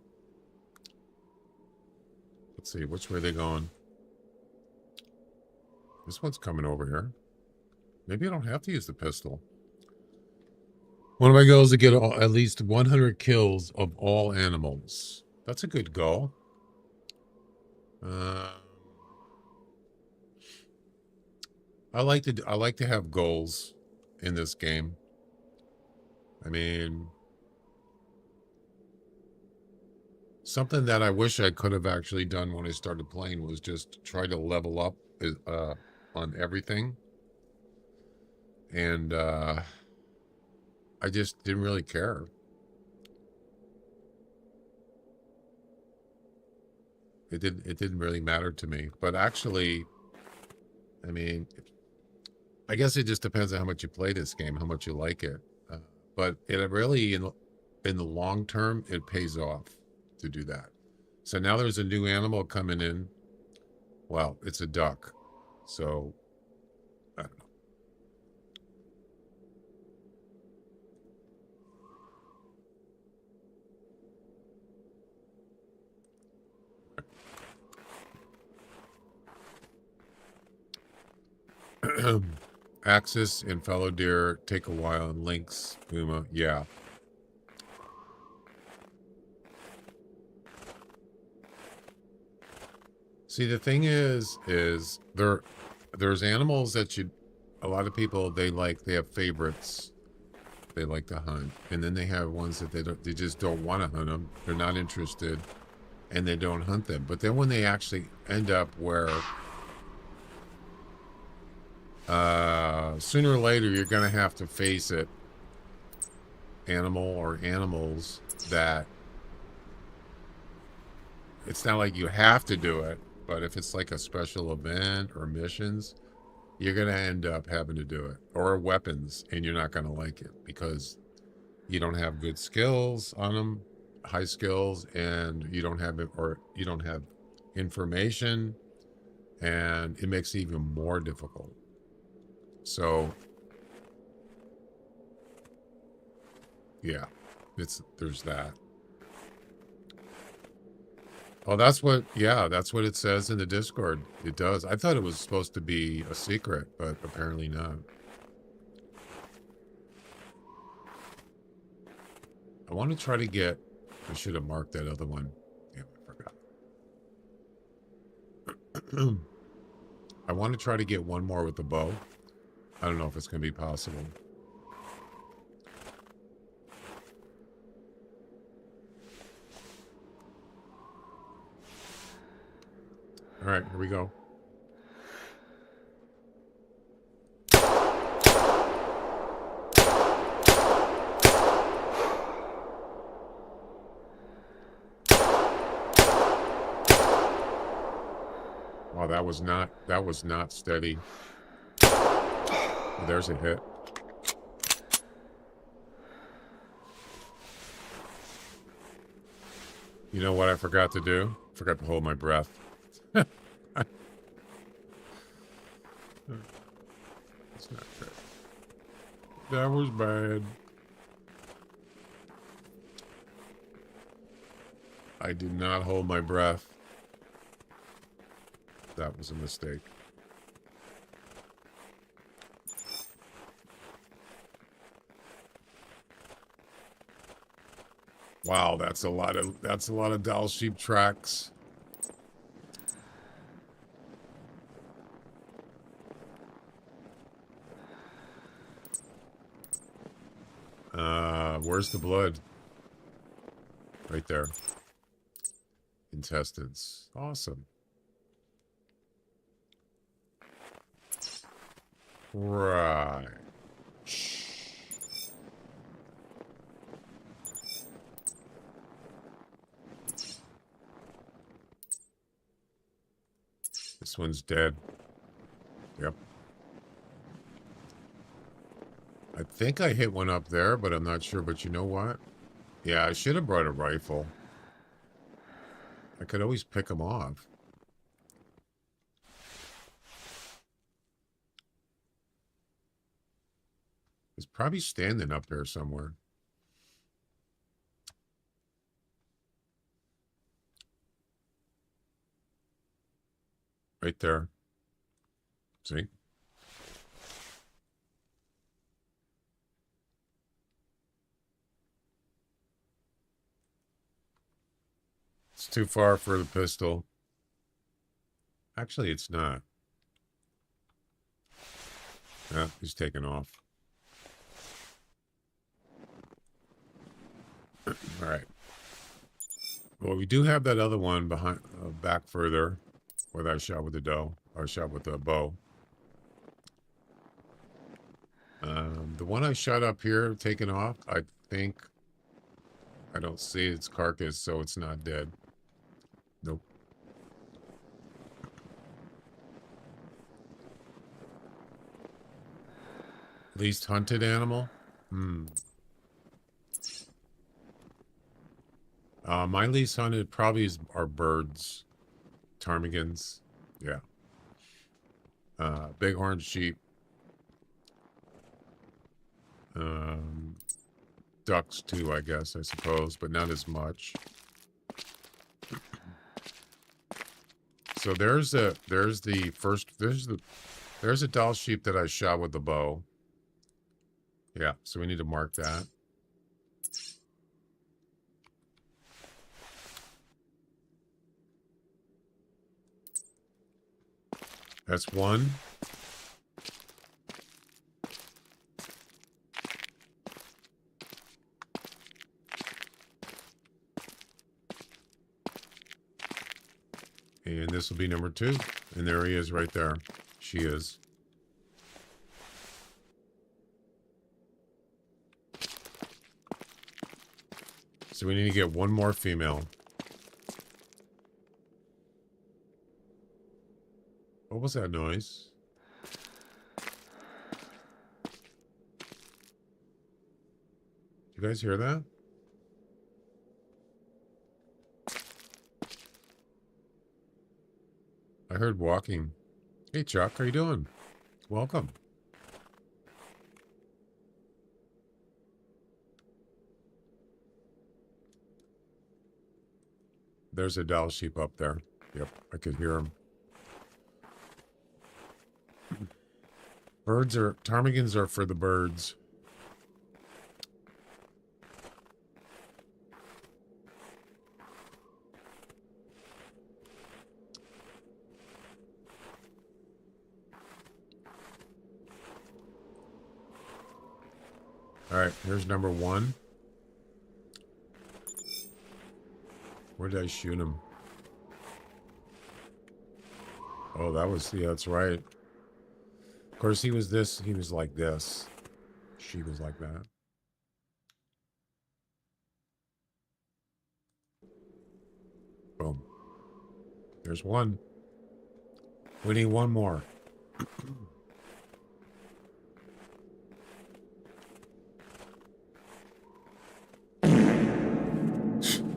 Let's see, which way are they going? This one's coming over here. Maybe I don't have to use the pistol. One of my goals is to get at least 100 kills of all animals. That's a good goal. Um, I like to have goals in this game. I mean, something that I wish I could have actually done when I started playing was just try to level up on everything. And I just didn't really care. It didn't really matter to me. But actually, I mean, I guess it just depends on how much you play this game, how much you like it. But it really, in the long term, it pays off to do that. So now there's a new animal coming in. Well, it's a duck. So I don't know. Axis and fellow deer take a while, and lynx, puma, yeah. See, the thing is there's animals that a lot of people they have favorites they like to hunt, and then they have ones that they just don't want to hunt them. They're not interested, and they don't hunt them. But then when they actually end up where sooner or later you're gonna have to face it, animal or animals that it's not like you have to do it, but if it's like a special event or missions, you're going to end up having to do it, or weapons, and you're not going to like it because you don't have good skills on them, high skills, and you don't have it, or you don't have information, and it makes it even more difficult. So yeah, there's that. Oh, that's what it says in the Discord. It does. I thought it was supposed to be a secret, but apparently not. I want to try to get, I should have marked that other one. Damn, I forgot. I want to try to get one more with the bow. I don't know if it's going to be possible. All right, here we go. Wow, that was not steady. Oh, there's a hit. You know what I forgot to do? I forgot to hold my breath. That's not good. That was bad. I did not hold my breath. That was a mistake. Wow, that's a lot of Dall sheep tracks. Where's the blood? Right there. Intestines. Awesome. Right. This one's dead. Yep. I think I hit one up there, but I'm not sure. But you know what? Yeah, I should have brought a rifle. I could always pick them off. It's probably standing up there somewhere. Right there. See? It's too far for the pistol. Actually, it's not. Yeah, he's taken off. All right. Well, we do have that other one behind, back further, where I shot with the doe, or shot with the bow. The one I shot up here, taken off, I think I don't see its carcass, so it's not dead. Nope. Least hunted animal? My least hunted probably are birds. Ptarmigans. Yeah. Bighorn sheep. Ducks too, I guess, I suppose, but not as much. So there's a Dall sheep that I shot with the bow. Yeah, so we need to mark that. That's one. And this will be number 2. And there he is right there. She is. So we need to get one more female. What was that noise? You guys hear that? I heard walking. Hey, Chuck, how you doing? Welcome. There's a Dall sheep up there. Yep, I could hear him. Ptarmigans are for the birds. All right, here's number 1. Where did I shoot him? Oh, yeah, that's right. Of course, he was like this. She was like that. Boom. There's one. We need one more.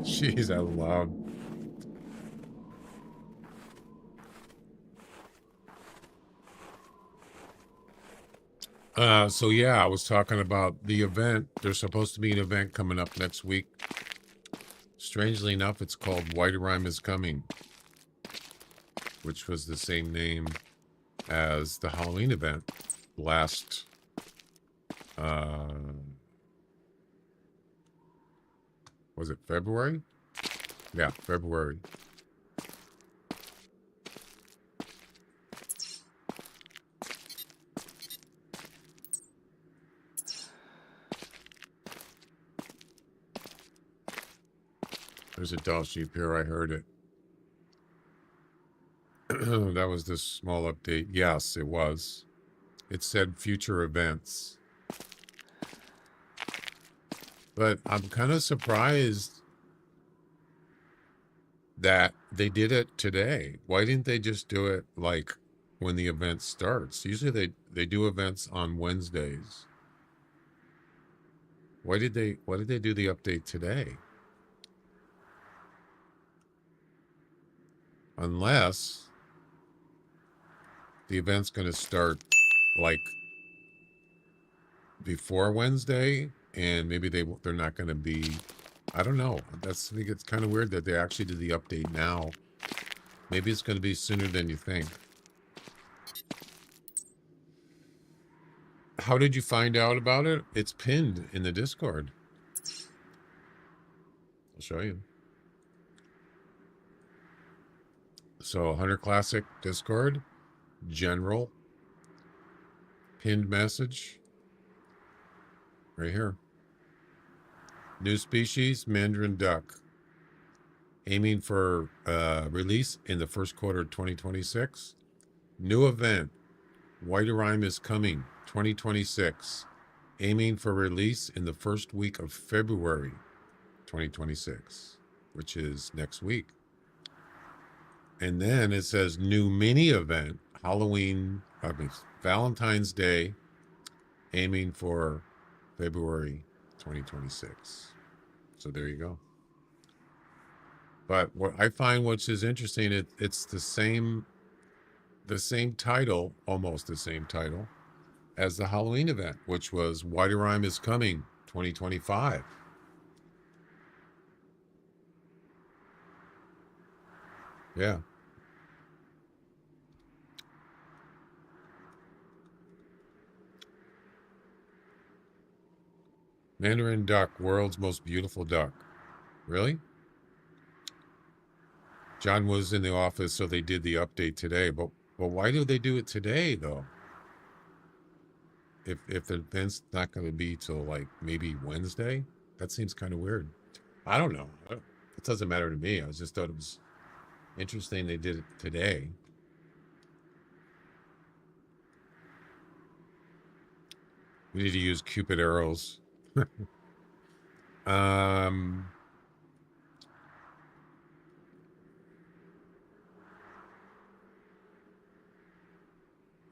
Jeez, that was loud. So yeah, I was talking about the event. There's supposed to be an event coming up next week. Strangely enough, it's called White Rhyme is Coming, which was the same name as the Halloween event last was it February? Yeah, February. There's a Dall sheep here. I heard it. That was this small update. Yes, it was. It said future events. But I'm kind of surprised that they did it today. Why didn't they just do it like when the event starts? Usually they do events on Wednesdays. Why did they do the update today? Unless the event's going to start like before Wednesday, and maybe they're not going to be. I don't know. I think it's kind of weird that they actually did the update now. Maybe it's going to be sooner than you think. How did you find out about it? It's pinned in the Discord. I'll show you. So Hunter Classic Discord, general, pinned message, right here. New species, Mandarin duck. Aiming for release in the first quarter of 2026. New event, White Rime is coming, 2026. Aiming for release in the first week of February 2026, which is next week. And then it says new mini event, Valentine's Day, aiming for February 2026. So there you go. But what I find, which is interesting, it's the same title, almost the same title, as the Halloween event, which was White Rime is Coming 2025. Yeah. Mandarin duck, world's most beautiful duck. Really? John was in the office, so they did the update today. But why do they do it today, though? If the event's not going to be till like maybe Wednesday, that seems kind of weird. I don't know. It doesn't matter to me. I just thought it was interesting they did it today. We need to use Cupid arrows. Oh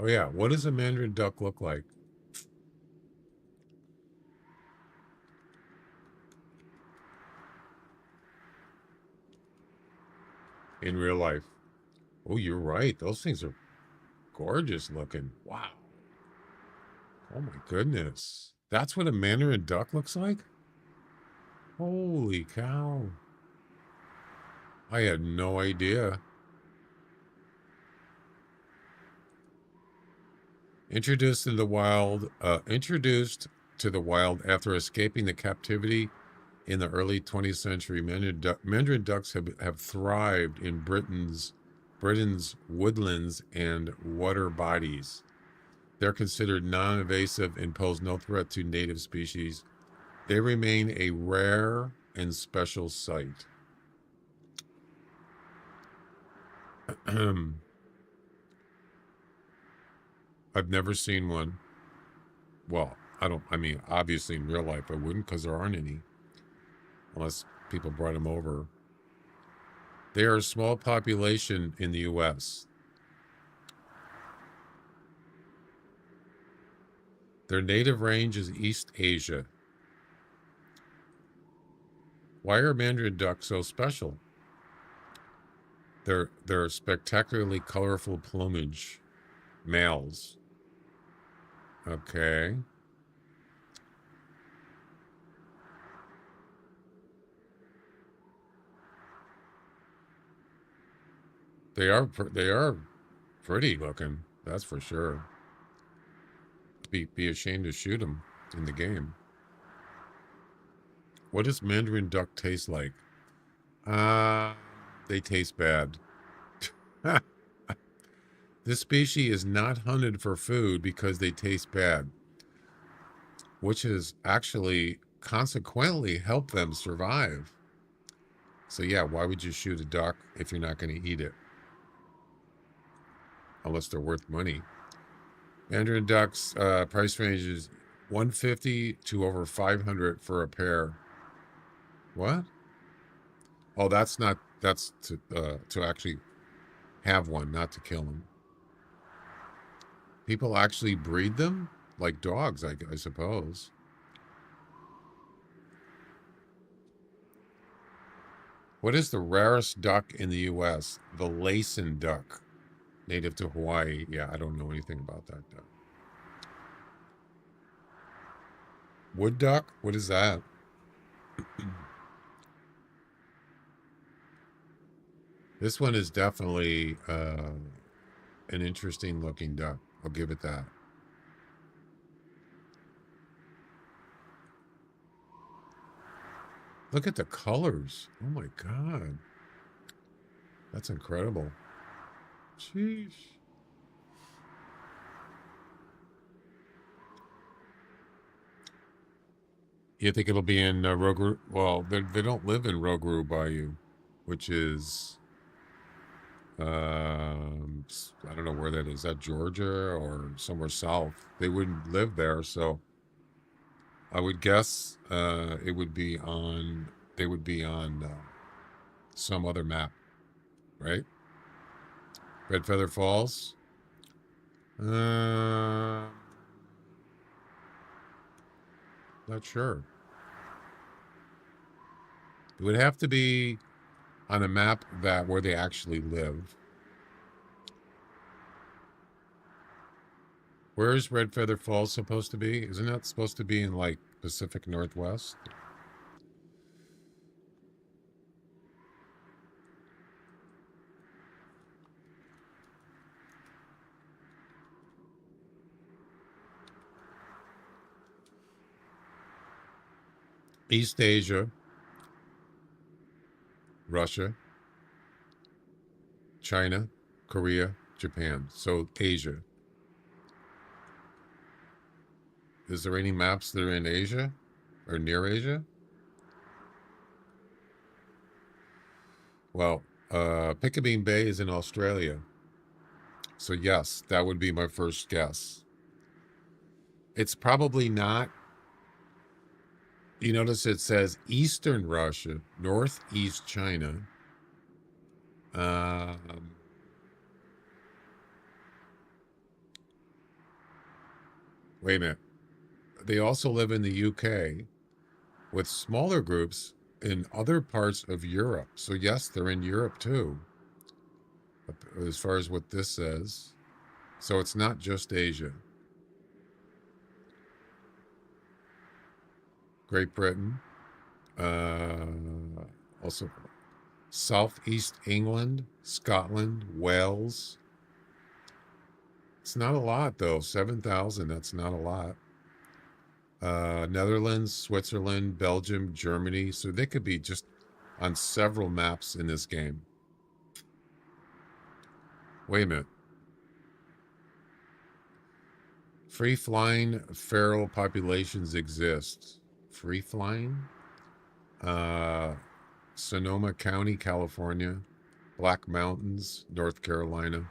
yeah, what does a Mandarin duck look like? In real life? Oh, you're right. Those things are gorgeous looking. Wow. Oh my goodness. That's what a Mandarin duck looks like? Holy cow. I had no idea. Introduced to the wild after escaping the captivity in the early 20th century, Mandarin ducks have thrived in Britain's woodlands and water bodies. They're considered non-invasive and pose no threat to native species. They remain a rare and special sight. I've never seen one. Well, I mean, obviously in real life I wouldn't, because there aren't any. Unless people brought them over. They are a small population in the U.S. Their native range is East Asia. Why are Mandarin ducks so special? They're spectacularly colorful plumage. Males. Okay. They are pretty looking. That's for sure. Be ashamed to shoot them in the game. What does Mandarin duck taste like? They taste bad. This species is not hunted for food because they taste bad, which has actually consequently helped them survive. So yeah, why would you shoot a duck if you're not going to eat it? Unless they're worth money. Mandarin ducks price range is $150 to over $500 for a pair. What? Oh, that's to actually have one, not to kill them. People actually breed them like dogs, I suppose. What is the rarest duck in the U.S.? The Laysan duck, native to Hawaii. Yeah, I don't know anything about that duck. Wood duck? What is that? This one is definitely an interesting looking duck. I'll give it that. Look at the colors. Oh my God. That's incredible. Sheesh. You think it'll be in Rogue? Well, they don't live in Rogue Bayou, which is I don't know where that is. That Georgia or somewhere south? They wouldn't live there, so I would guess it would be on. They would be on some other map, right? Red Feather Falls. Not sure. It would have to be on a map that where they actually live. Where is Red Feather Falls supposed to be? Isn't that supposed to be in like Pacific Northwest? East Asia, Russia, China, Korea, Japan. So Asia. Is there any maps that are in Asia or near Asia? Well, Piccabeen Bay is in Australia. So yes, that would be my first guess. It's probably not. You notice it says Eastern Russia, Northeast China. Wait a minute. They also live in the UK with smaller groups in other parts of Europe. So yes, they're in Europe too, as far as what this says. So it's not just Asia. Great Britain. Also Southeast England, Scotland, Wales. It's not a lot though. 7,000, that's not a lot. Netherlands, Switzerland, Belgium, Germany. So they could be just on several maps in this game. Wait a minute. Free-flying feral populations exist. Free-flying? Sonoma County, California. Black Mountains, North Carolina.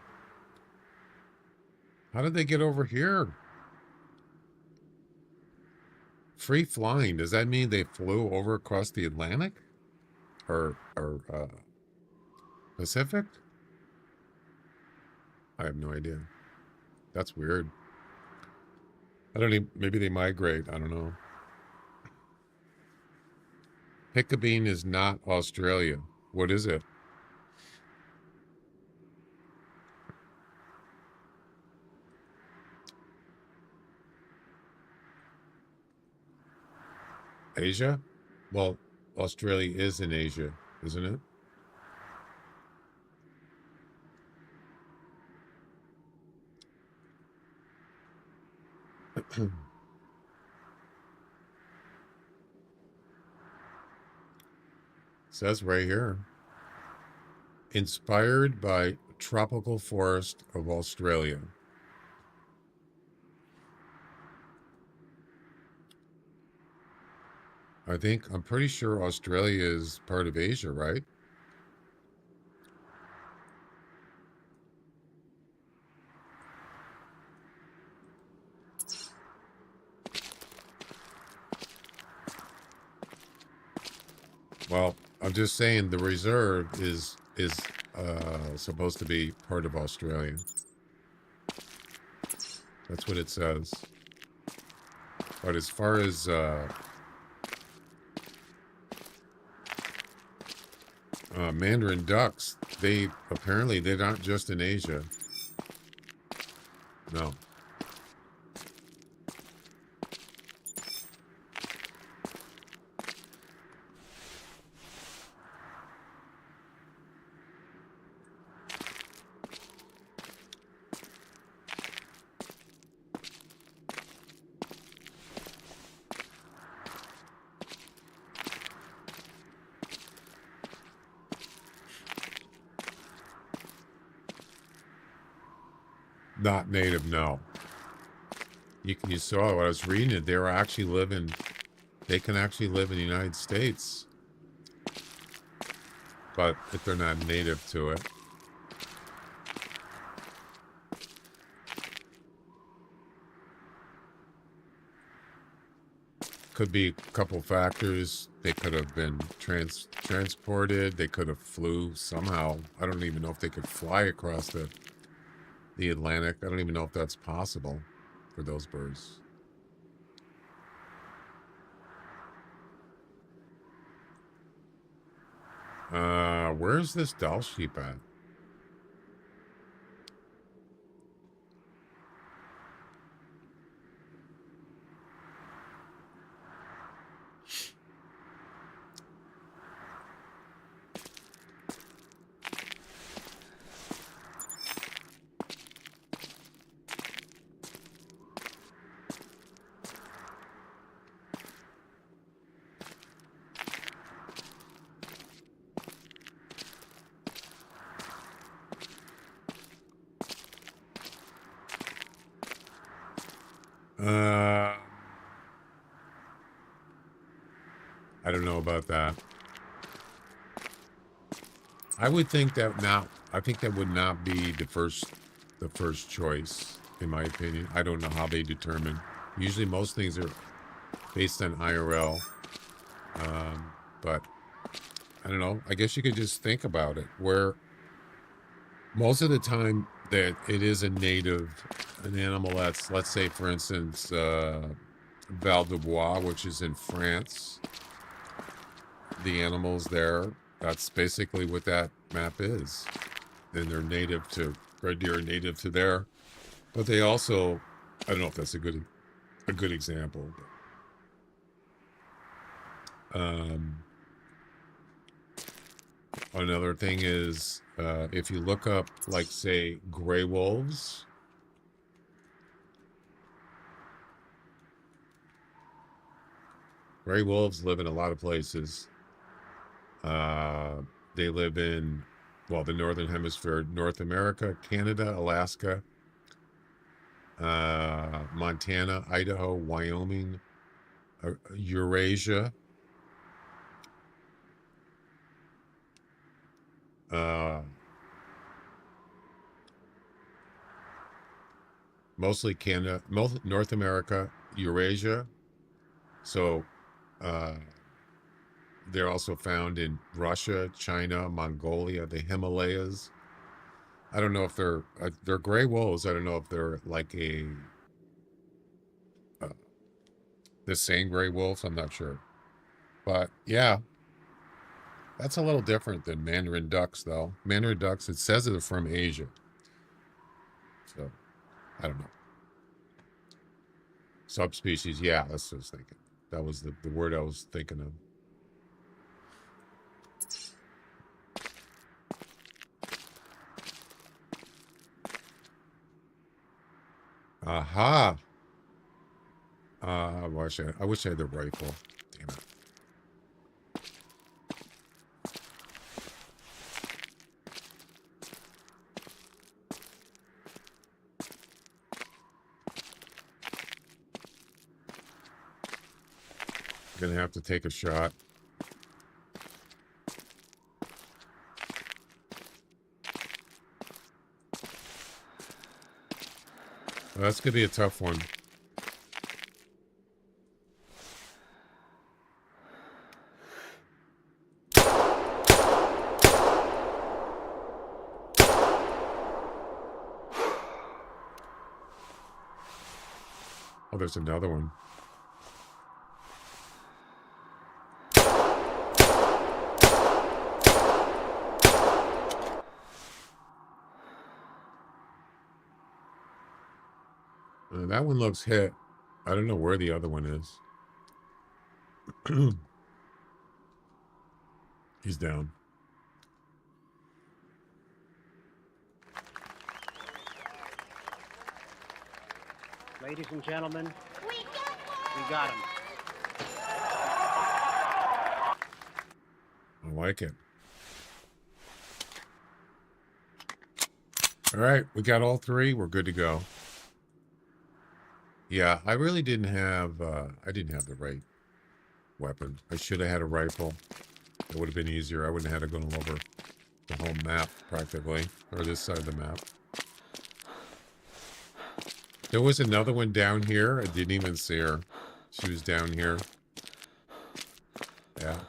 How did they get over here? Free flying, does that mean they flew over across the Atlantic? Or Pacific? I have no idea. That's weird. I don't even, maybe they migrate, I don't know. Piccabeen is not Australia. What is it? Asia? Well, Australia is in Asia, isn't it? Says right here. Inspired by tropical forest of Australia. I'm pretty sure Australia is part of Asia, right? Well, I'm just saying the reserve is supposed to be part of Australia. That's what it says. But as far as Mandarin ducks, they're not just in Asia. No. not native, no. You saw what I was reading it. They were actually living. They can actually live in the United States, but if they're not native to it. Could be a couple factors. They could have been transported. They could have flew somehow. I don't even know if they could fly across the Atlantic. I don't even know if that's possible for those birds. Where's this Dall sheep at? I don't know about that. I would think that not. I think that would not be the first choice, in my opinion. I don't know how they determine. Usually, most things are based on IRL, but I don't know. I guess you could just think about it. Where most of the time that it is an animal that's, let's say, for instance, Val de Bois, which is in France. The animals there, that's basically what that map is. And they're native to, red deer are native to there. But they also, I don't know if that's a good example. But, another thing is, if you look up, like, say, gray wolves. Gray wolves live in a lot of places. They live in, well, the Northern Hemisphere, North America, Canada, Alaska, Montana, Idaho, Wyoming, Eurasia, mostly Canada, North America, Eurasia. So, they're also found in Russia, China, Mongolia, the Himalayas. I don't know if they're gray wolves. I don't know if they're like the same gray wolves. I'm not sure. But yeah, that's a little different than Mandarin ducks, though. Mandarin ducks, it says they're from Asia. So, I don't know. Subspecies, yeah, that's what I was thinking. That was the word I was thinking of. Aha. I wish I had the rifle. Damn it. Gonna have to take a shot. Well, that's gonna be a tough one. Oh, there's another one. That one looks hit. I don't know where the other one is. He's down. Ladies and gentlemen, we got him. I like it. All right, we got all three. We're good to go. Yeah, I really didn't have, I didn't have the right weapon. I should have had a rifle. It would have been easier. I wouldn't have had to go over the whole map, practically. Or this side of the map. There was another one down here. I didn't even see her. She was down here. Yeah.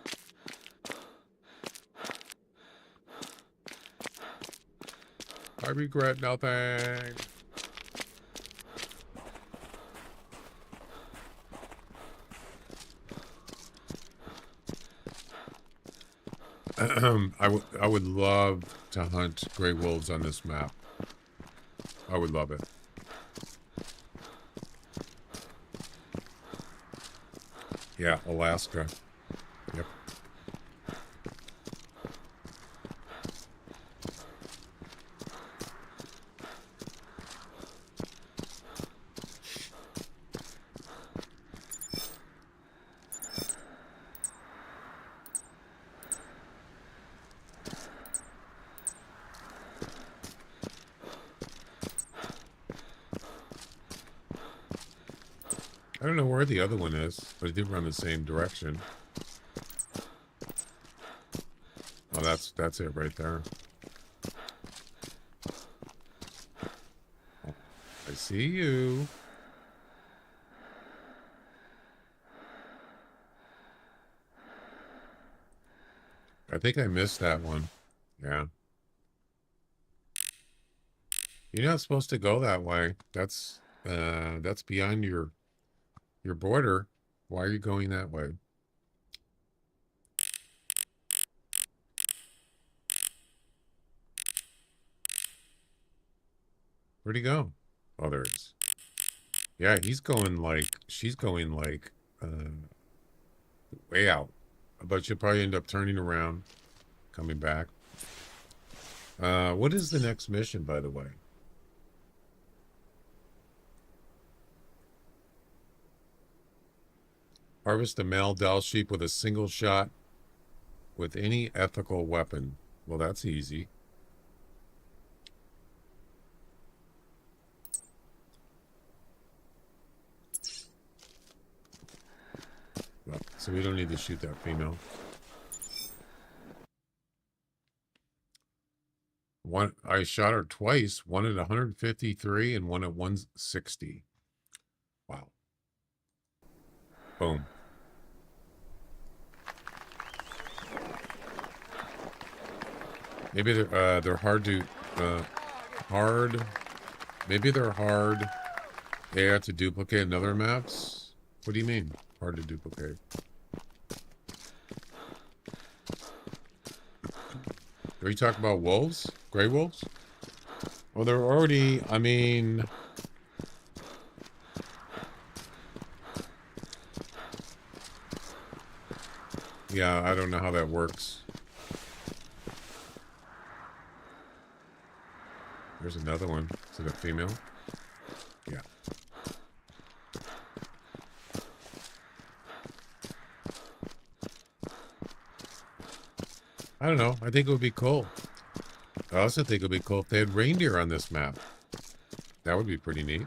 I regret nothing. I would love to hunt gray wolves on this map. I would love it. Yeah, Alaska. Yep. I don't know where the other one is, but it did run the same direction. Oh, that's it right there. Oh, I see you. I think I missed that one. Yeah. You're not supposed to go that way. That's beyond your border. Why are you going that way? Where'd he go? Oh, there he is. Yeah, he's going like, she's going like, way out. But you'll probably end up turning around, coming back. What is the next mission, by the way? Harvest a male Dall sheep with a single shot with any ethical weapon. Well, that's easy. Well, so we don't need to shoot that female. One, I shot her twice, one at 153 and one at 160. Wow. Boom. Maybe they're hard to maybe they're hard to duplicate in other maps. What do you mean hard to duplicate? Are you talking about wolves? Gray wolves? Well, they're already, I mean, yeah, I don't know how that works. There's another one. Is it a female? Yeah. I don't know. I think it would be cool. I also think it would be cool if they had reindeer on this map. That would be pretty neat.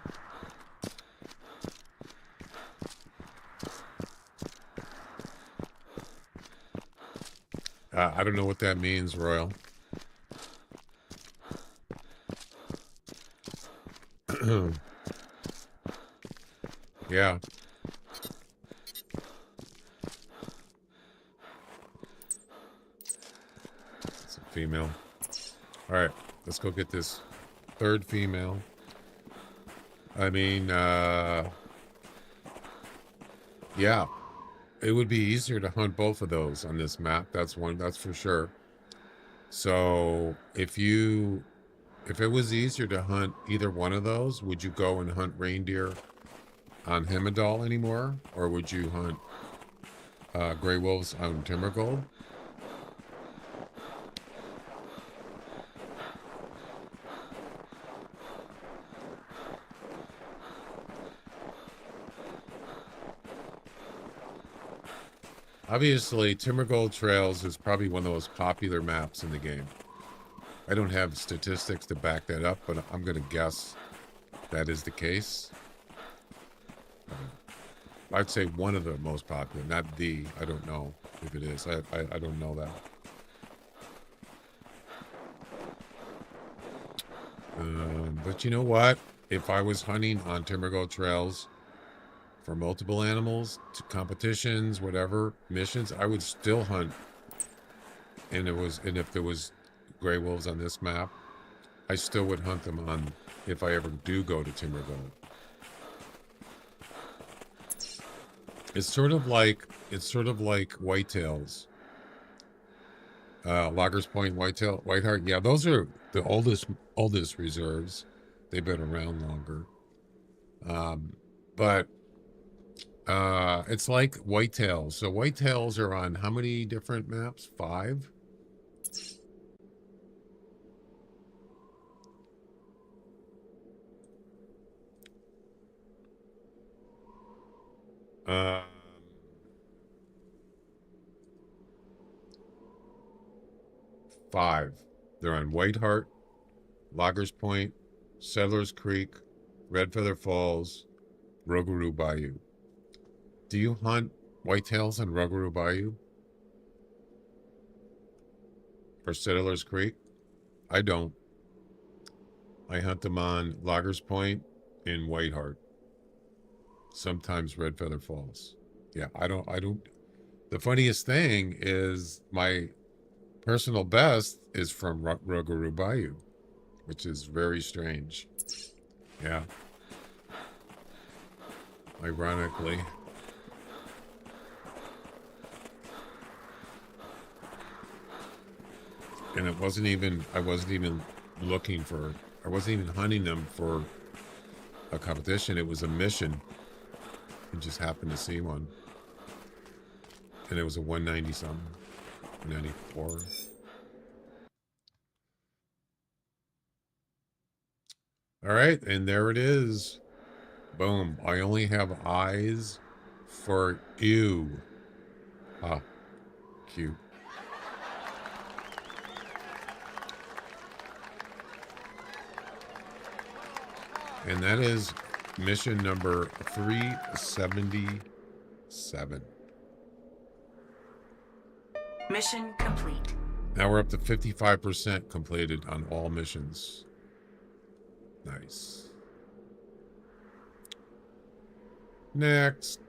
I don't know what that means, Royal. Yeah. It's a female. All right, let's go get this third female. I mean, yeah, it would be easier to hunt both of those on this map. That's for sure. So if it was easier to hunt either one of those, would you go and hunt reindeer on Hemedal anymore? Or would you hunt gray wolves on Timbergold? Obviously, Timbergold Trails is probably one of the most popular maps in the game. I don't have statistics to back that up, but I'm going to guess that is the case. I'd say one of the most popular, not the. I don't know if it is. I don't know that. But you know what? If I was hunting on Timbergo trails for multiple animals, to competitions, whatever, missions, I would still hunt. And if there was gray wolves on this map, I still would hunt them on if I ever do go to Timbergo. It's sort of like whitetails. Loggers Point, Whiteheart. Yeah, those are the oldest reserves. They've been around longer. But it's like whitetails. So whitetails are on how many different maps? 5? Um, 5. They're on Whiteheart, Loggers Point, Settlers Creek, Red Feather Falls, Rougarou Bayou. Do you hunt whitetails on Rougarou Bayou? Or Settlers Creek? I don't. I hunt them on Loggers Point and Whiteheart. Sometimes Red Feather Falls. Yeah, I don't. The funniest thing is my personal best is from Rougarou Bayou, which is very strange. Yeah. Ironically. And I wasn't even looking for, I wasn't even hunting them for a competition. It was a mission. I just happened to see one. And it was a 190 something, 94. All right, and there it is. Boom. I only have eyes for you. Ah, cute. And that is mission number 377. Mission complete. Now we're up to 55% completed on all missions. Nice. Next.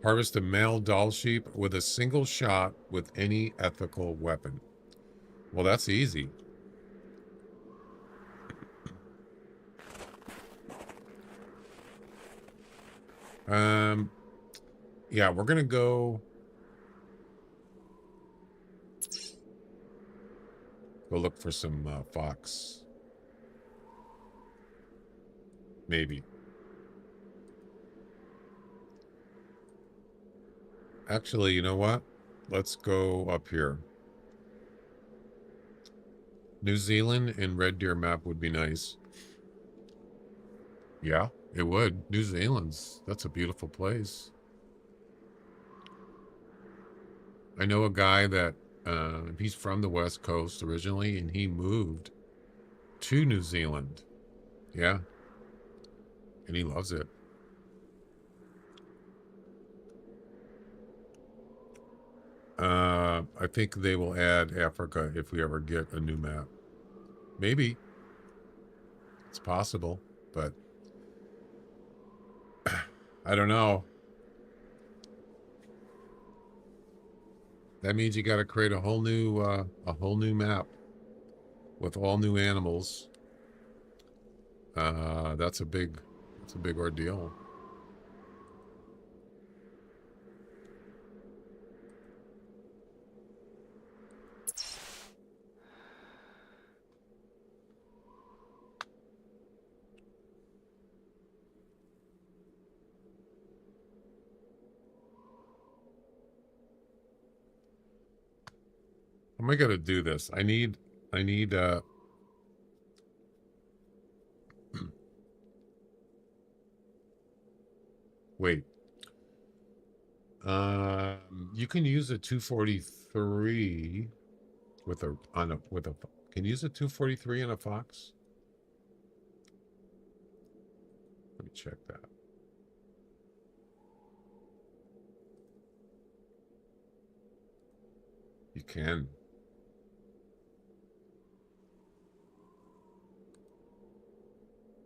Harvest a male Dall sheep with a single shot with any ethical weapon. Well, that's easy. Yeah, we're gonna go look for some fox. Maybe. Actually, you know what? Let's go up here. New Zealand and Red Deer map would be nice. Yeah, it would. New Zealand's, that's a beautiful place. I know a guy that he's from the West Coast originally, and he moved to New Zealand. Yeah. And he loves it. I think they will add Africa if we ever get a new map. Maybe. It's possible, but I don't know. That means you got to create a whole new map with all new animals. That's a big ordeal. How am I gonna do this? I need wait. You can use a 243 with a can you use a 243 on a Fox? Let me check that. You can.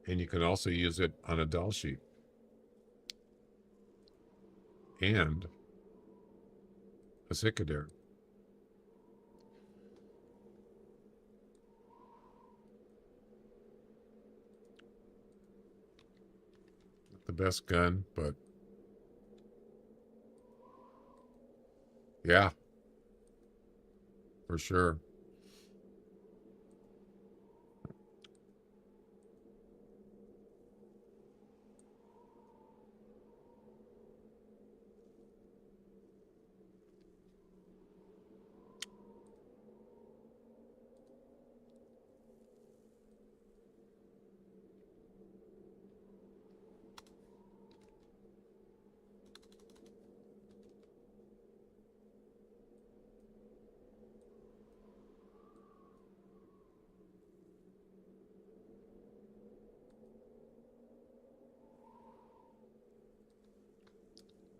And you can also use it on a Dall sheet. And a Cicadere. Not the best gun, but yeah, for sure.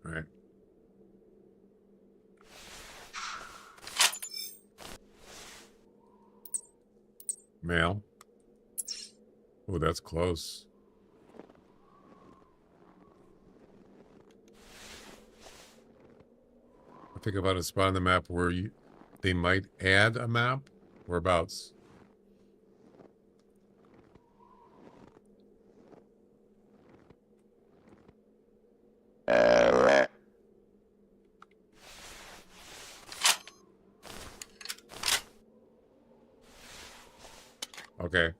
All right. Mail. Oh, that's close. I think about a spot on the map where they might add a map. Whereabouts? Okay.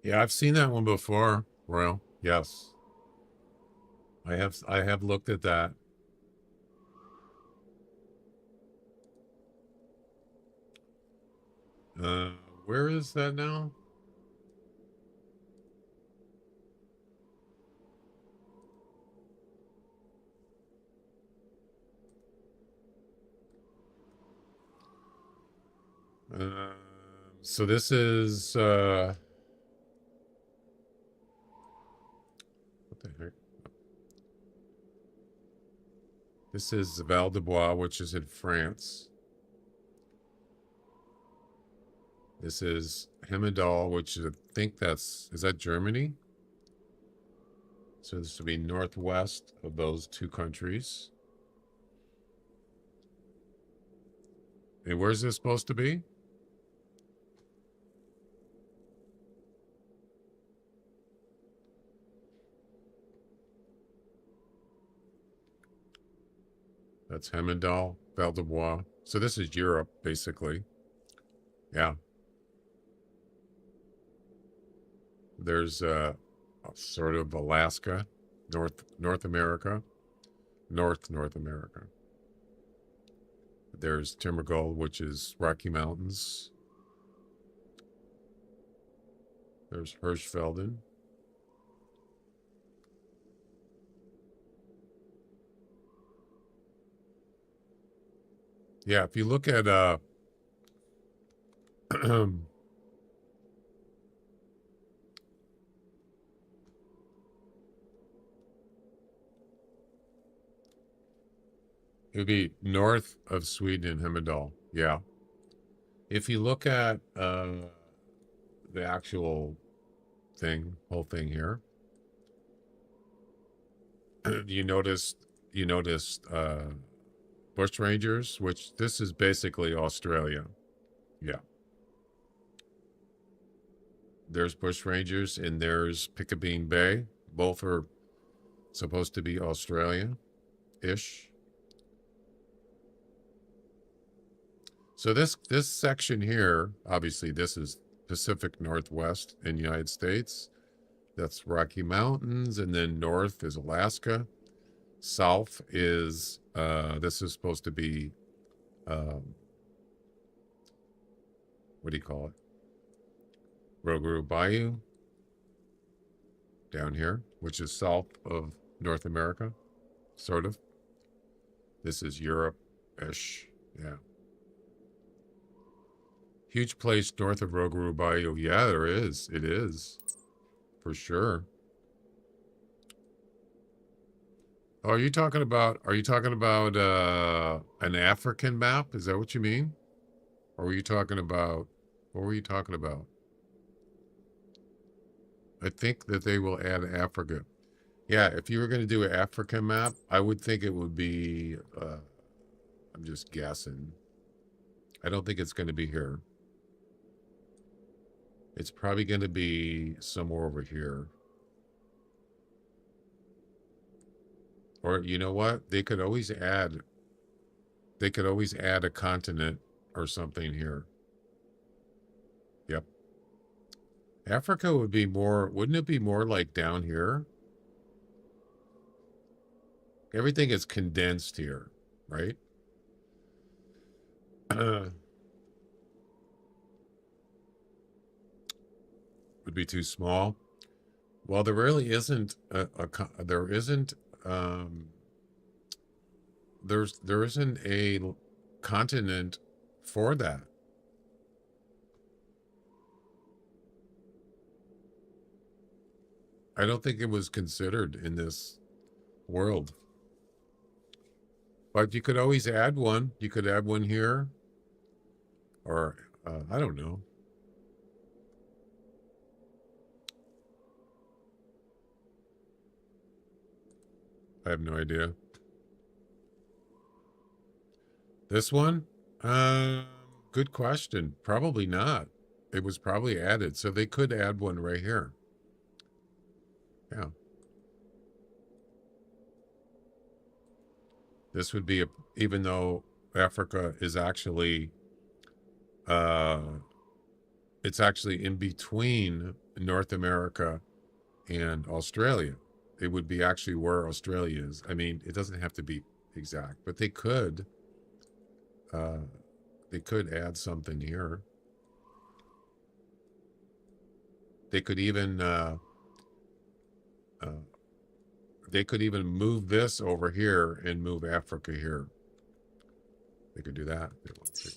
Yeah, I've seen that one before, Royal. Yes. I have looked at that. Where is that now? So this is what the heck? This is Val de Bois, which is in France. This is Hemedal, which I think is that Germany? So this would be northwest of those two countries. And where's this supposed to be? That's Hemedal, Val de Bois. So this is Europe, basically. Yeah. There's sort of Alaska, North America, North America. There's Timbergold, which is Rocky Mountains. There's Hirschfelden. Yeah, if you look at it would be north of Sweden, Hemedal. Yeah. If you look at the actual whole thing here, you noticed bush rangers, which this is basically Australia. Yeah. There's bush rangers and there's Piccabeen Bay. Both are supposed to be Australia-ish. So this section here, obviously this is Pacific Northwest in the United States. That's Rocky Mountains, and then north is Alaska. South is this is supposed to be what do you call it? Rougarou Bayou down here, which is south of North America, sort of. This is Europe-ish, yeah. Huge place north of Rougarou Bayou. Yeah, there is. It is, for sure. Oh, are you talking about an African map? Is that what you mean? Or were you talking about, what were you talking about? I think that they will add Africa. Yeah, if you were going to do an African map, I would think it would be, I'm just guessing. I don't think it's going to be here. It's probably going to be somewhere over here. Or you know what? They could always add a continent or something here. Yep. Africa would be more, wouldn't it be more like down here? Everything is condensed here, right? Would be too small. Well, there really isn't there isn't a continent for that. I don't think it was considered in this world. But you could always add one. You could add one here. Or, I don't know. I have no idea. This one? Good question. Probably not. It was probably added. So they could add one right here. Yeah. This would be, even though Africa is actually, it's actually in between North America and Australia. It would be actually where Australia is. I mean, it doesn't have to be exact, but they could add something here. They could even move this over here and move Africa here. They could do that.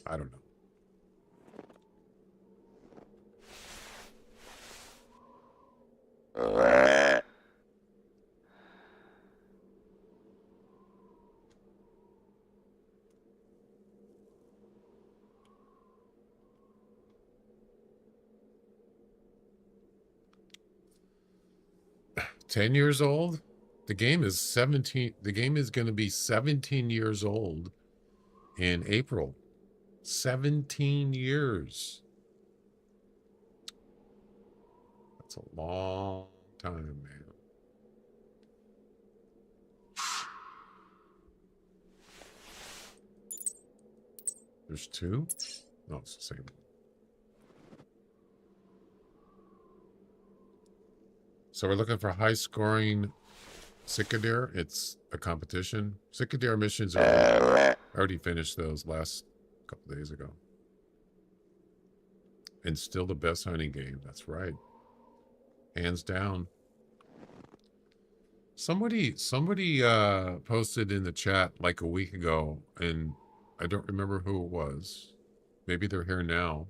I don't know. Uh. 10 years old? The game is 17. The game is going to be 17 years old in April. 17 years. That's a long time, man. There's two? No, it's the same. So we're looking for high-scoring Cicadere. It's a competition. Cicadere missions are already finished those last couple days ago. And still the best hunting game. That's right. Hands down. Somebody posted in the chat like a week ago, and I don't remember who it was. Maybe they're here now.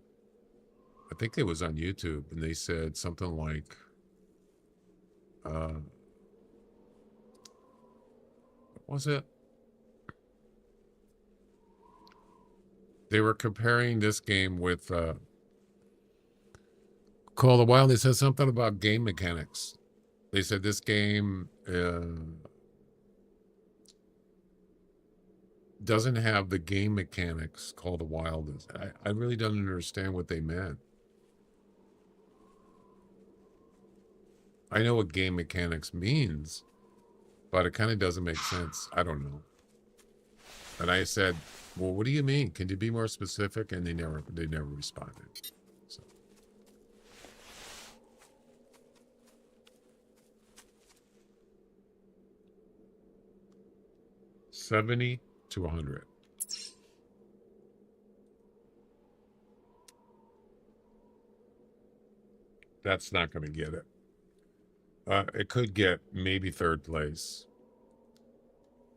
I think it was on YouTube, and they said something like, what was it? They were comparing this game with Call of the Wild. They said something about game mechanics. They said this game doesn't have the game mechanics called the wildest. I really don't understand what they meant. I know what game mechanics means, but it kind of doesn't make sense. I don't know. And I said, well, what do you mean? Can you be more specific? And they never responded. So. $70 to $100. That's not going to get it. It could get maybe third place.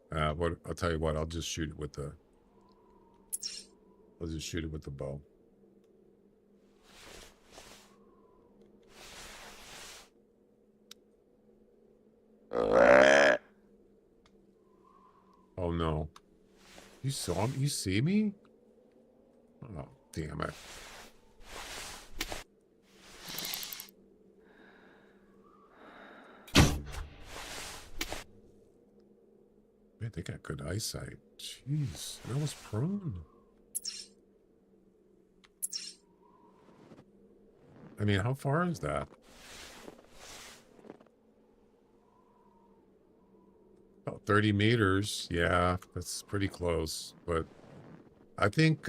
What I'll tell you what, I'll just shoot it with the bow. Oh no. You saw me? You see me? Oh, damn it. Man, they got good eyesight. Jeez, I was prone. I mean, how far is that? About 30 meters. Yeah, that's pretty close. But I think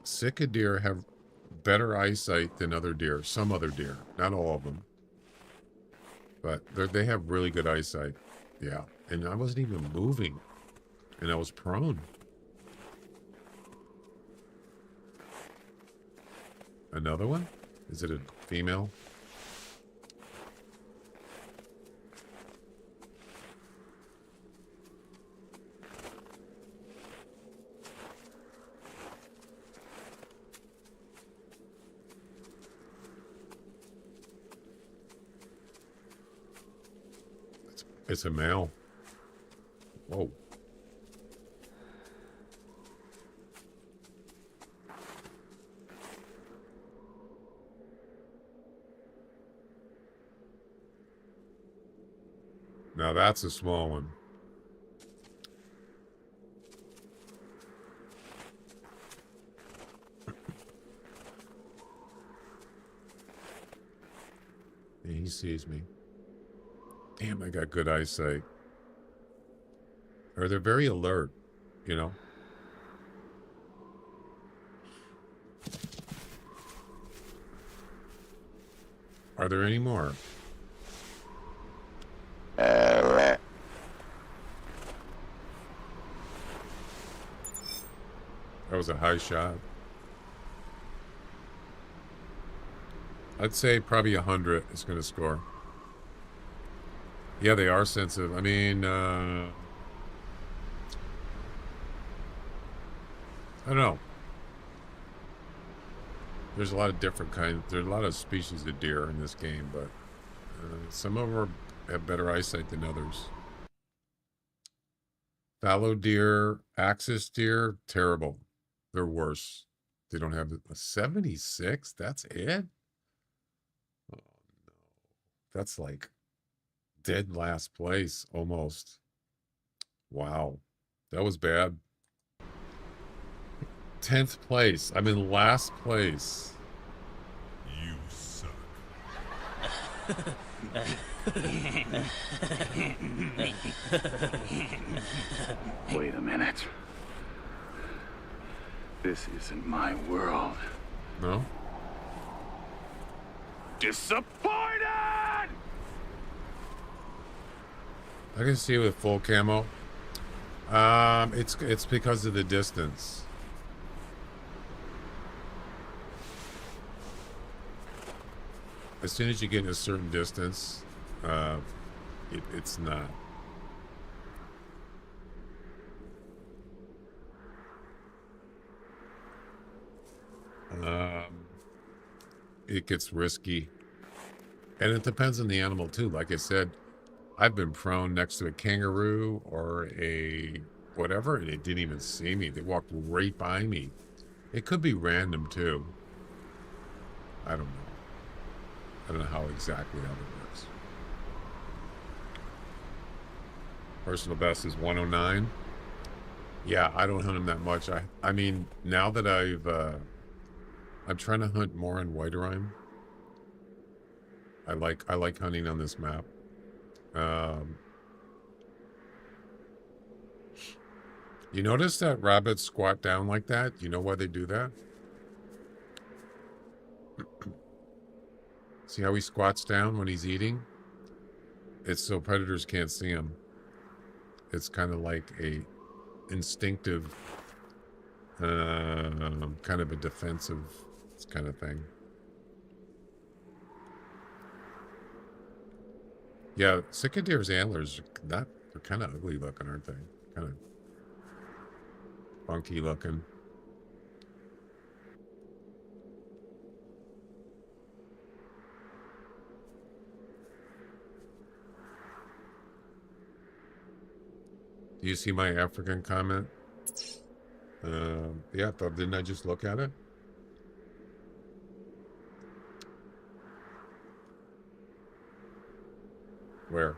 Sika deer have better eyesight than other deer. Some other deer, not all of them, but they have really good eyesight. Yeah, and I wasn't even moving, and I was prone. Another one? Is it a female? It's a male. Whoa. Now that's a small one. Yeah, he sees me. Damn, I got good eyesight. Or they're very alert, you know? Are there any more? That was a high shot. I'd say probably 100 is going to score. Yeah, they are sensitive. I mean, I don't know. There's a lot of different kinds. There's a lot of species of deer in this game, but some of them have better eyesight than others. Fallow deer, axis deer, terrible. They're worse. They don't have a 76. That's it? Oh, no. That's like dead last place, almost. Wow. That was bad. 10th place. I'm in last place. You suck. Wait a minute. This isn't my world. No? Disappointed! I can see it with full camo. It's because of the distance. As soon as you get in a certain distance, it's not. It gets risky. And it depends on the animal too. Like I said, I've been prone next to a kangaroo or a whatever, and it didn't even see me. They walked right by me. It could be random too. I don't know. I don't know how exactly how it works. Personal best is 109. Yeah, I don't hunt them that much. I mean, now that I'm trying to hunt more in Whiterime. I like hunting on this map. You notice that rabbits squat down like that? You know why they do that? See how he squats down when he's eating? It's so predators can't see him. It's kind of like a instinctive, kind of a defensive kind of thing. Yeah, Cicadeer's antlers, they're kind of ugly looking, aren't they? Kind of funky looking. Do you see my African comment? Yeah, didn't I just look at it? Where?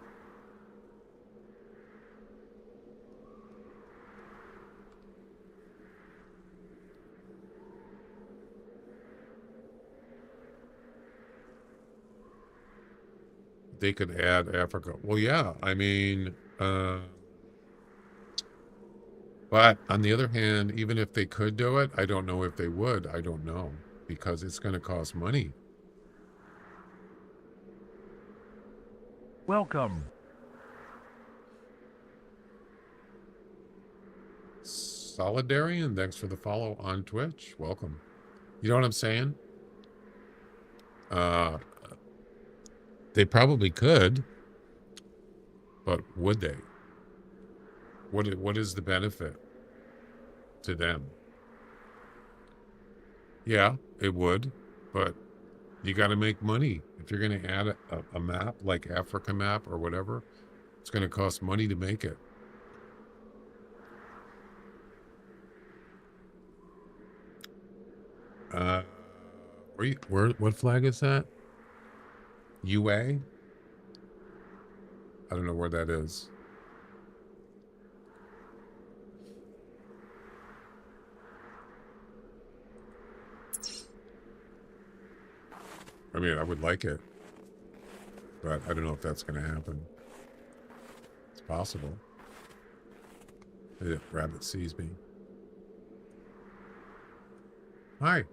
They could add Africa. Well, yeah, I mean, but on the other hand, even if they could do it, I don't know if they would. I don't know, because it's going to cost money. Welcome. Solidarian, thanks for the follow on Twitch. Welcome. You know what I'm saying? They probably could, but would they? What is the benefit to them? Yeah, it would, but you got to make money. If you're going to add a map like Africa map or whatever, it's going to cost money to make it. What flag is that? UA? I don't know where that is. I mean, I would like it, but I don't know if that's going to happen. It's possible. The rabbit sees me. Hi.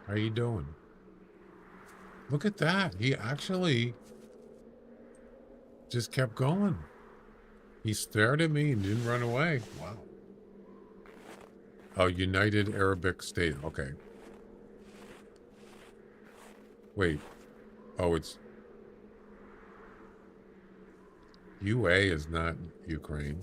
How you doing? Look at that. He actually just kept going. He stared at me and didn't run away. Wow. Oh, United Arabic State. Okay. Wait. Oh, it's... UA is not Ukraine.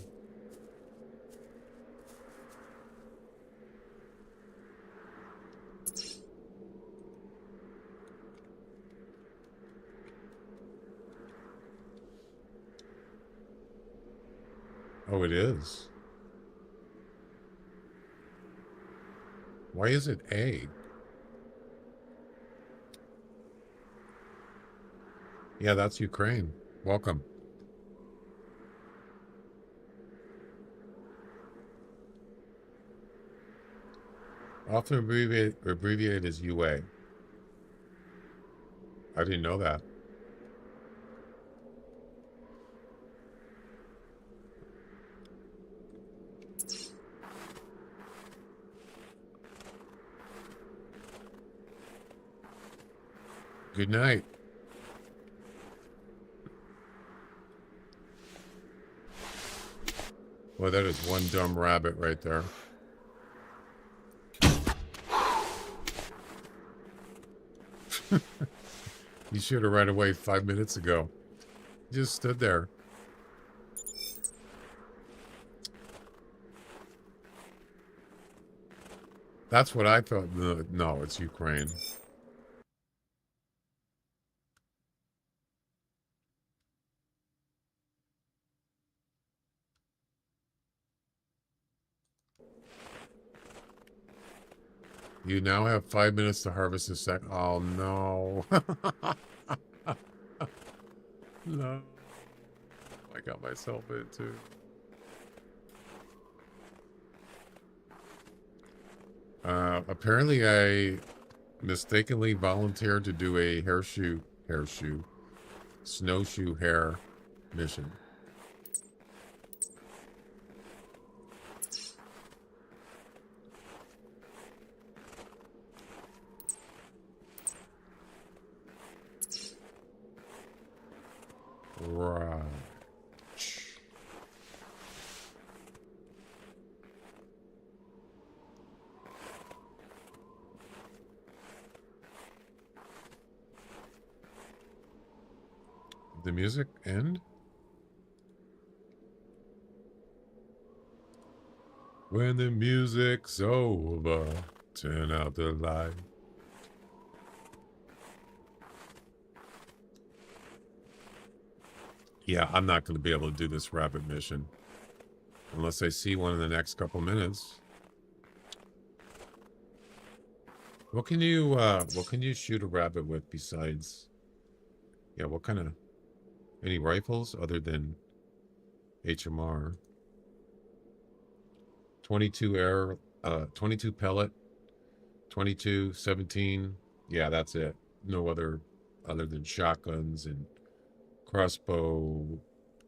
Oh, it is. Why is it A? Yeah, that's Ukraine. Welcome. Often abbreviated as UA. I didn't know that. Good night. Well, that is one dumb rabbit right there. You should have right away 5 minutes ago. You just stood there. That's what I thought. No, it's Ukraine. You now have 5 minutes to harvest a sec. Oh, no. No. I got myself into. Apparently I mistakenly volunteered to do a snowshoe hare mission. Right. The music end? When the music's over, turn out the light. Yeah, I'm not going to be able to do this rabbit mission unless I see one in the next couple minutes. What can you shoot a rabbit with besides? Yeah, what kind of any rifles other than HMR? 22 air, 22 pellet, 22, 17. Yeah, that's it. No other than shotguns and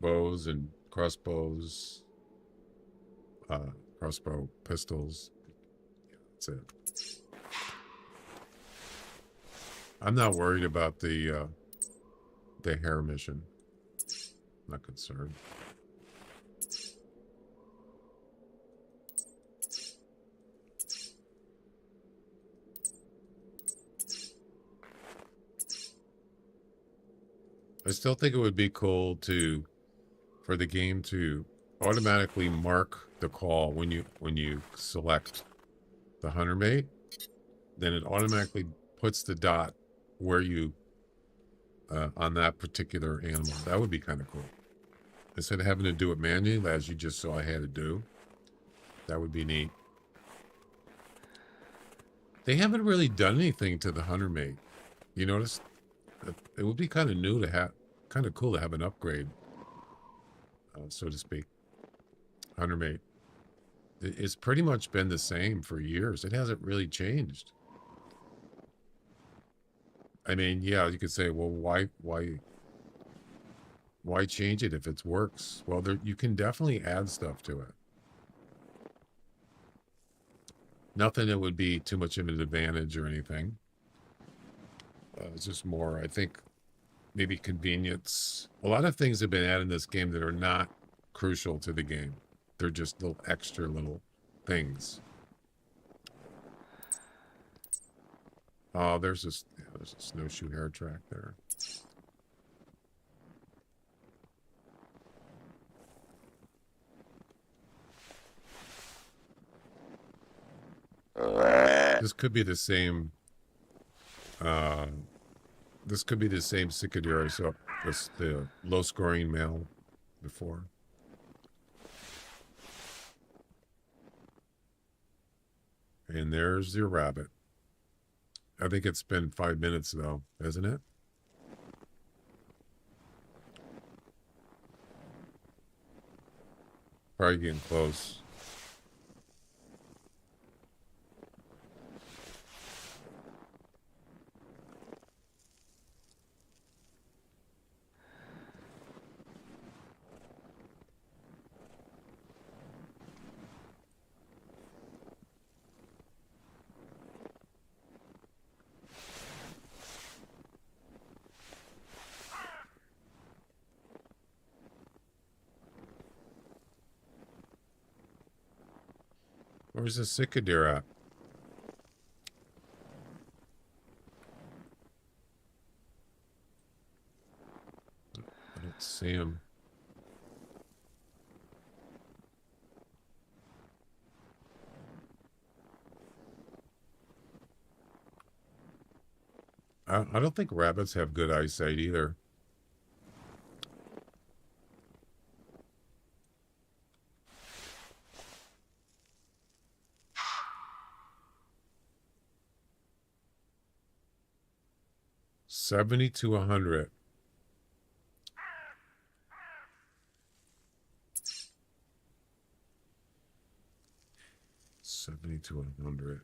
bows and crossbows, crossbow pistols. Yeah, that's it. I'm not worried about the hare mission. I'm not concerned. I still think it would be cool for the game to automatically mark the call when you select the hunter mate. Then it automatically puts the dot where you on that particular animal. That would be kind of cool. Instead of having to do it manually, as you just saw I had to do. That would be neat. They haven't really done anything to the hunter mate. You notice? It would be kind of new to have, kind of cool to have an upgrade, so to speak. Hunter mate. It's pretty much been the same for years. It hasn't really changed. I mean, yeah, you could say, well, why change it if it works? Well, you can definitely add stuff to it. Nothing that would be too much of an advantage or anything. It's just more, I think, maybe convenience. A lot of things have been added in this game that are not crucial to the game. They're just little extra little things. Oh, there's a snowshoe hare track there. This could be the same. This could be the same cicadere I saw the low-scoring male before. And there's your rabbit. I think it's been 5 minutes though, hasn't it? Probably getting close. Where's the cicadere at? I don't see him. I don't think rabbits have good eyesight either. $70 to $100. 70 to 100.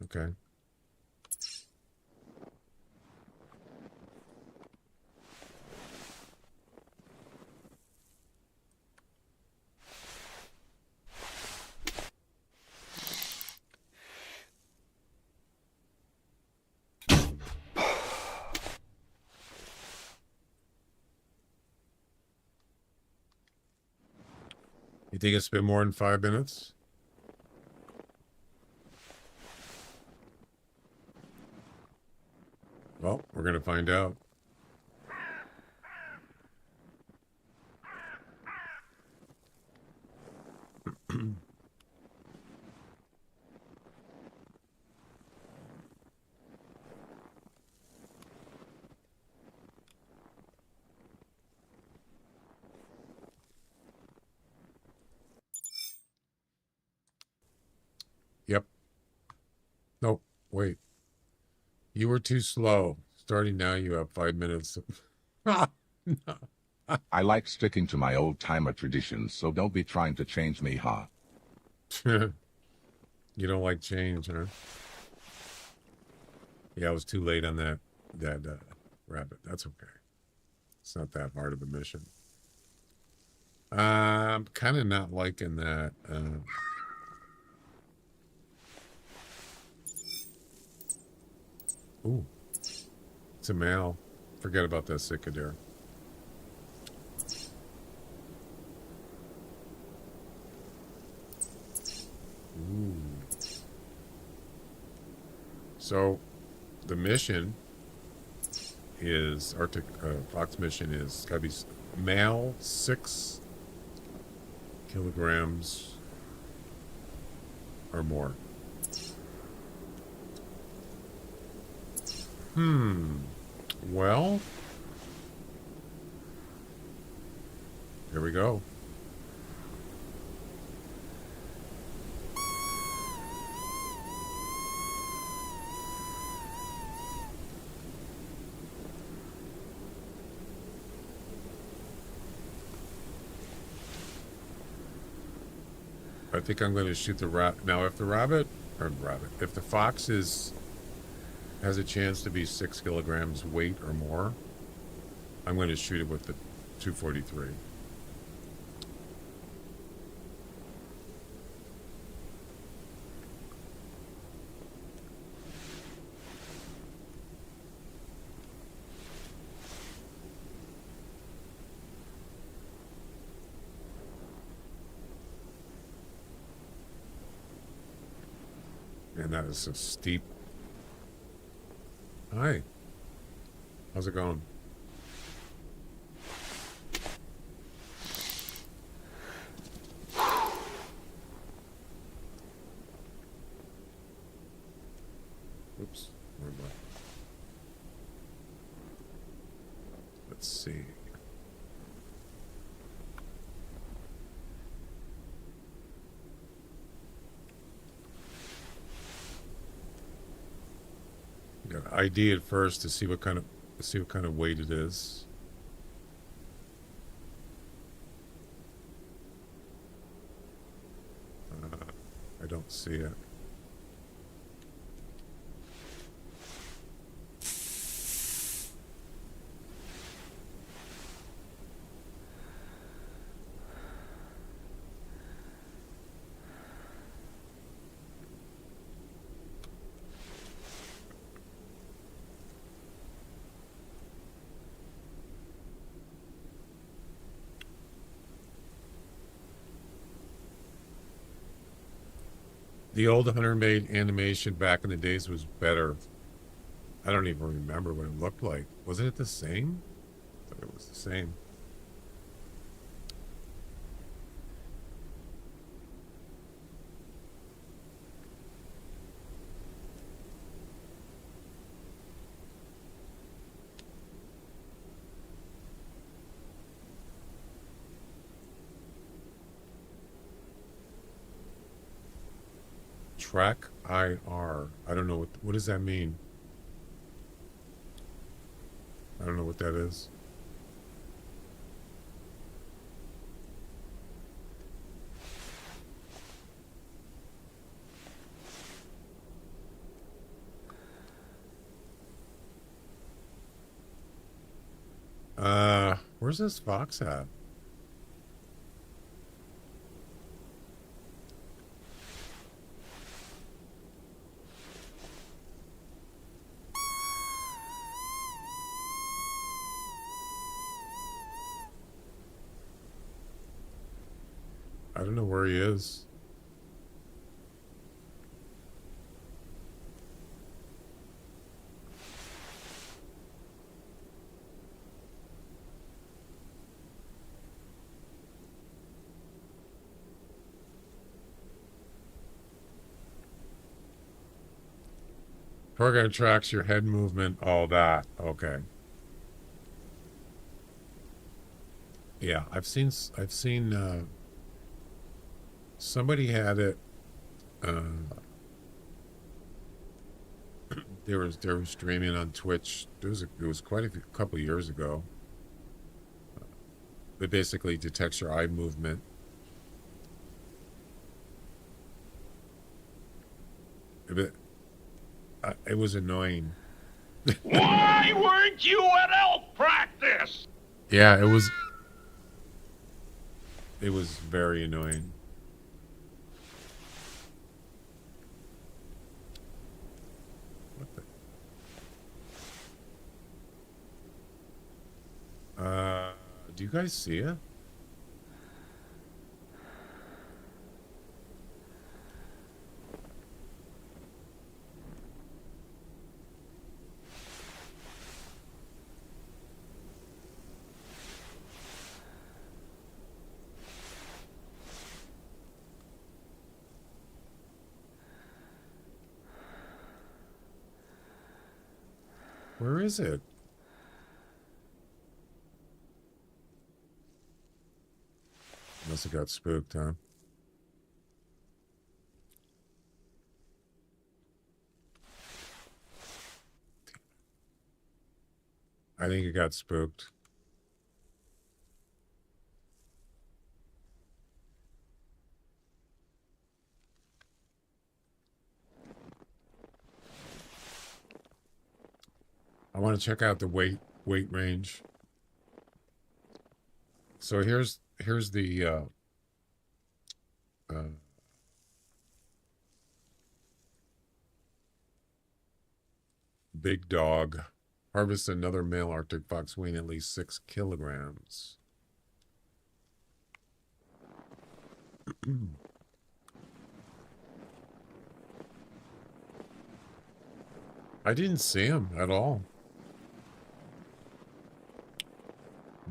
Okay. You think it's been more than 5 minutes? Well, we're going to find out. Yep. Nope. Wait. You were too slow. Starting now, you have 5 minutes. I like sticking to my old-timer traditions, so don't be trying to change me, huh? You don't like change, huh? Yeah, I was too late on that rabbit. That's okay. It's not that hard of a mission. I'm kind of not liking that. Ooh, it's a male. Forget about that cicadere. Ooh. So, the mission is Arctic Fox mission is gotta be male, 6 kilograms or more. Well, here we go. I think I'm going to shoot the rabbit. Now, if the if the fox has a chance to be 6 kilograms weight or more, I'm going to shoot it with the 243. And that is so steep. Hi. How's it going? Oops. Let's see. ID it first to see what kind of weight it is. I don't see it. The old Hunter made animation back in the days was better. I don't even remember what it looked like. Wasn't it the same? I thought it was the same. Track IR. I don't know what does that mean? I don't know what that is. Where's this fox at? I don't know where he is. Program tracks your head movement, all that. Okay. Yeah, I've seen somebody had it. They were streaming on Twitch. It was quite a couple years ago. It basically detects your eye movement. It was annoying. Why weren't you at elk practice? Yeah, it was. It was very annoying. What the? Do you guys see it? Where is it? Must have got spooked, huh? I think it got spooked. I want to check out the weight range. So here's the big dog. Harvest another male Arctic fox weighing at least 6 kilograms. I didn't see him at all.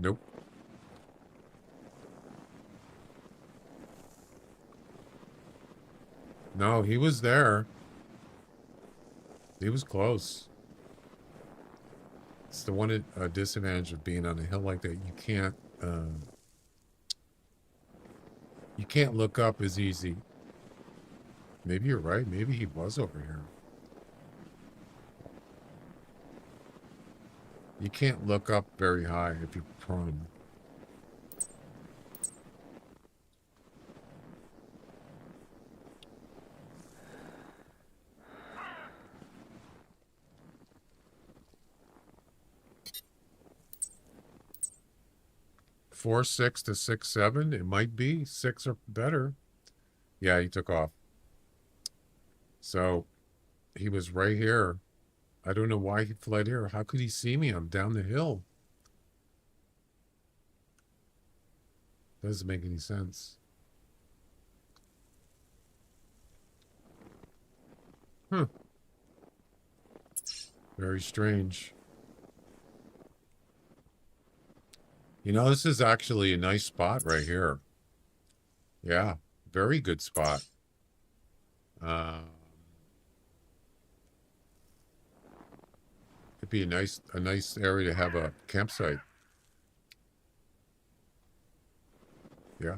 Nope. No, he was there. He was close. It's the one disadvantage of being on a hill like that. You can't look up as easy. Maybe you're right. Maybe he was over here. You can't look up very high if you're prone. Four, 6 to 6, 7. It might be 6 or better. Yeah, he took off. So he was right here. I don't know why he fled here. How could he see me? I'm down the hill. Doesn't make any sense. Huh. Very strange. You know, this is actually a nice spot right here. Yeah, very good spot. It'd be a nice area to have a campsite. Yeah.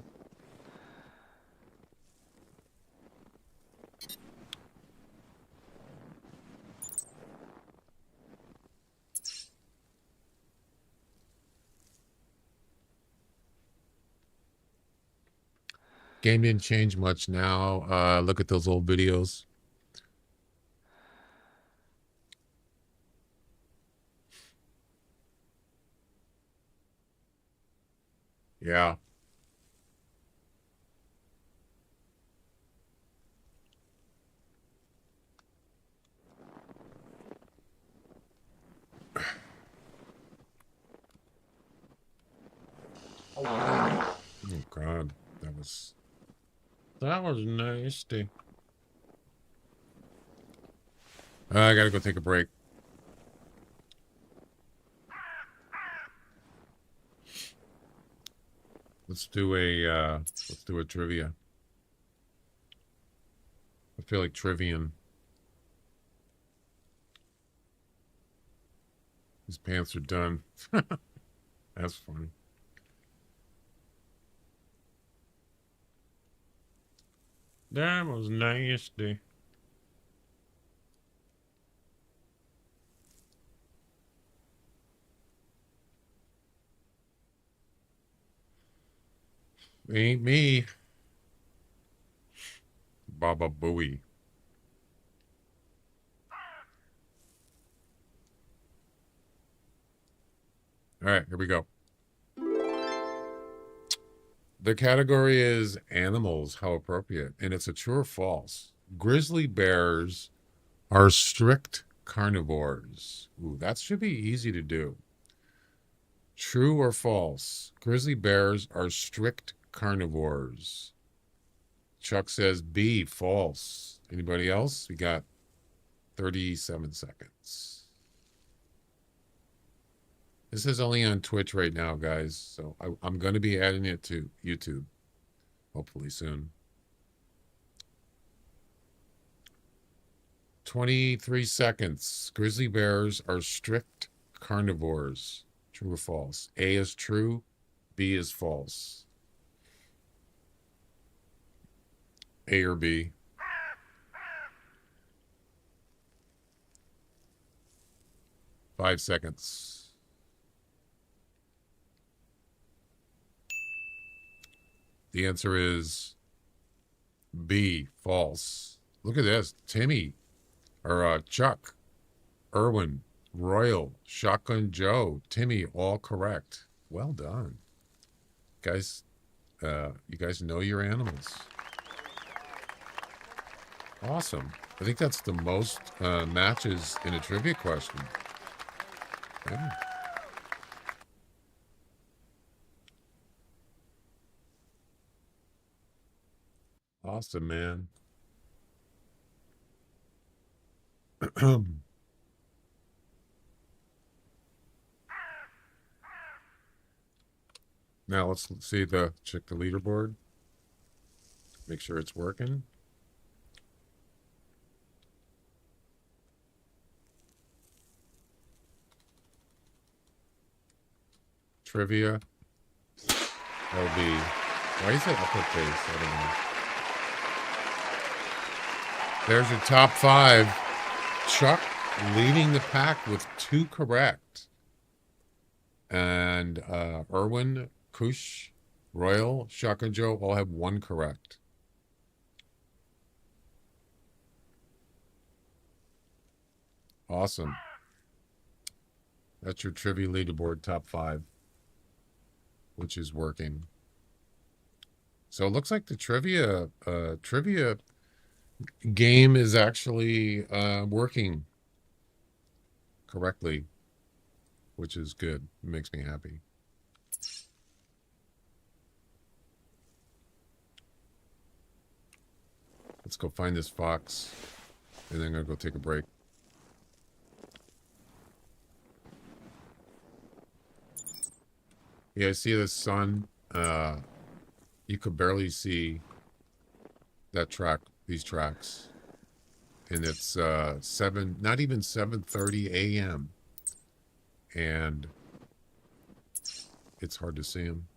Game didn't change much now. Look at those old videos. Yeah. Oh God, that was nasty. I gotta go take a break. Let's do a trivia. I feel like trivian. His pants are done. That's funny. That was nasty. Ain't me. Baba Booey. All right, here we go. The category is animals. How appropriate. And it's a true or false. Grizzly bears are strict carnivores. Ooh, that should be easy to do. True or false? Grizzly bears are strict carnivores. Chuck says B, false. Anybody else? We got 37 seconds. This is only on Twitch right now, guys. So I'm going to be adding it to YouTube, hopefully soon. 23 seconds. Grizzly bears are strict carnivores. True or false? A is true. B is false. A or B? Five seconds. The answer is B, false. Look at this. Timmy, or Chuck, Irwin, Royal, Shotgun Joe, Timmy, all correct. Well done. Guys, you guys know your animals. Awesome. I think that's the most matches in a trivia question. Yeah. Awesome, man. Now let's check the leaderboard. Make sure it's working. Trivia. LB. Why is it uppercase? I don't know. There's your top five. Chuck leading the pack with 2 correct. And Irwin, Kush, Royal, Shotgun Joe all have 1 correct. Awesome. That's your trivia leaderboard top 5, which is working. So it looks like the trivia game is actually working correctly, which is good. It makes me happy. Let's go find this fox, and then I'm going to go take a break. Yeah, I see the sun. You could barely see that track, these tracks. And it's not even 7:30 a.m. And it's hard to see them.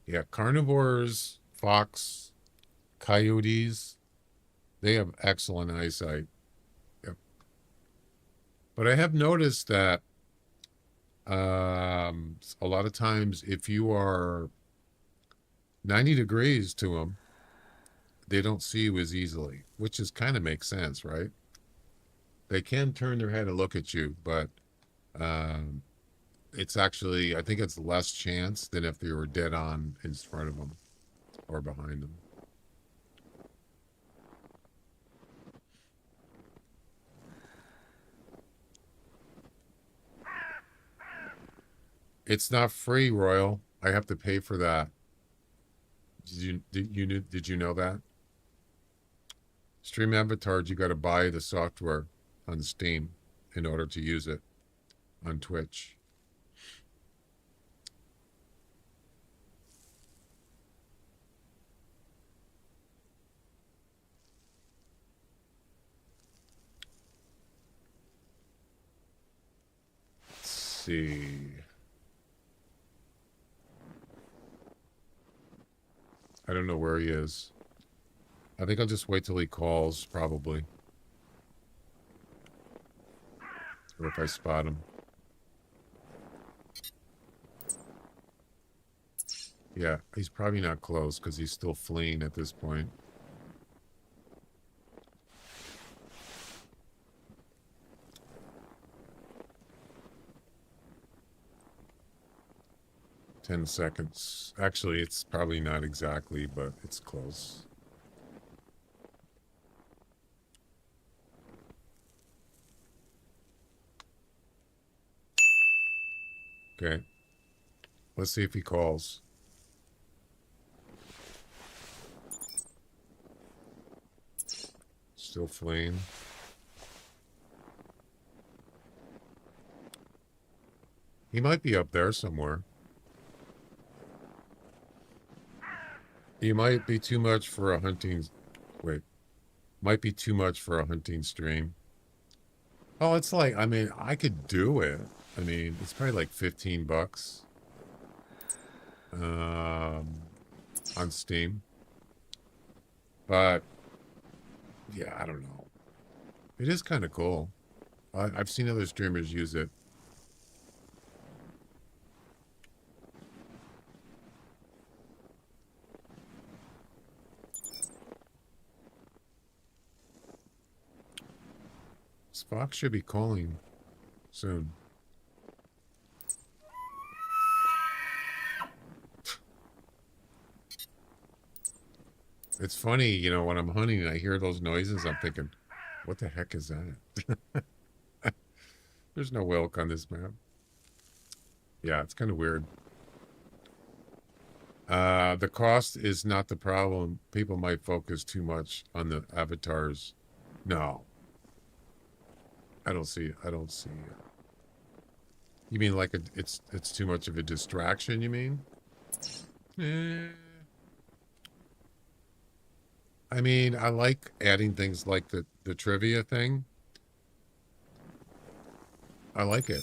Yeah, carnivores, fox, coyotes, They have excellent eyesight. Yep. But I have noticed that a lot of times if you are 90 degrees to them, they don't see you as easily, which is kind of makes sense, right? They can turn their head and look at you, but it's actually, I think it's less chance than if they were dead on in front of them or behind them. It's not free, Royal. I have to pay for that. Did you know that? Stream avatars, you got to buy the software on Steam in order to use it on Twitch. Let's see. I don't know where he is. I think I'll just wait till he calls, probably. Or if I spot him. Yeah, he's probably not close because he's still fleeing at this point. Ten seconds. Actually, it's probably not exactly, but it's close. Okay. Let's see if he calls. Still fleeing. He might be up there somewhere. He might be too much for a hunting... Wait. Might be too much for a hunting stream. Oh, it's like... I mean, I could do it. I mean, it's probably like $15 on Steam. But, yeah, I don't know. It is kind of cool. I've seen other streamers use it. Fox should be calling soon. It's funny, you know, when I'm hunting and I hear those noises, I'm thinking, what the heck is that? There's no elk on this map. Yeah, it's kind of weird. The cost is not the problem. People might focus too much on the avatars. No. I don't see it. You mean like it's too much of a distraction, you mean? I mean, I like adding things like the trivia thing. I like it.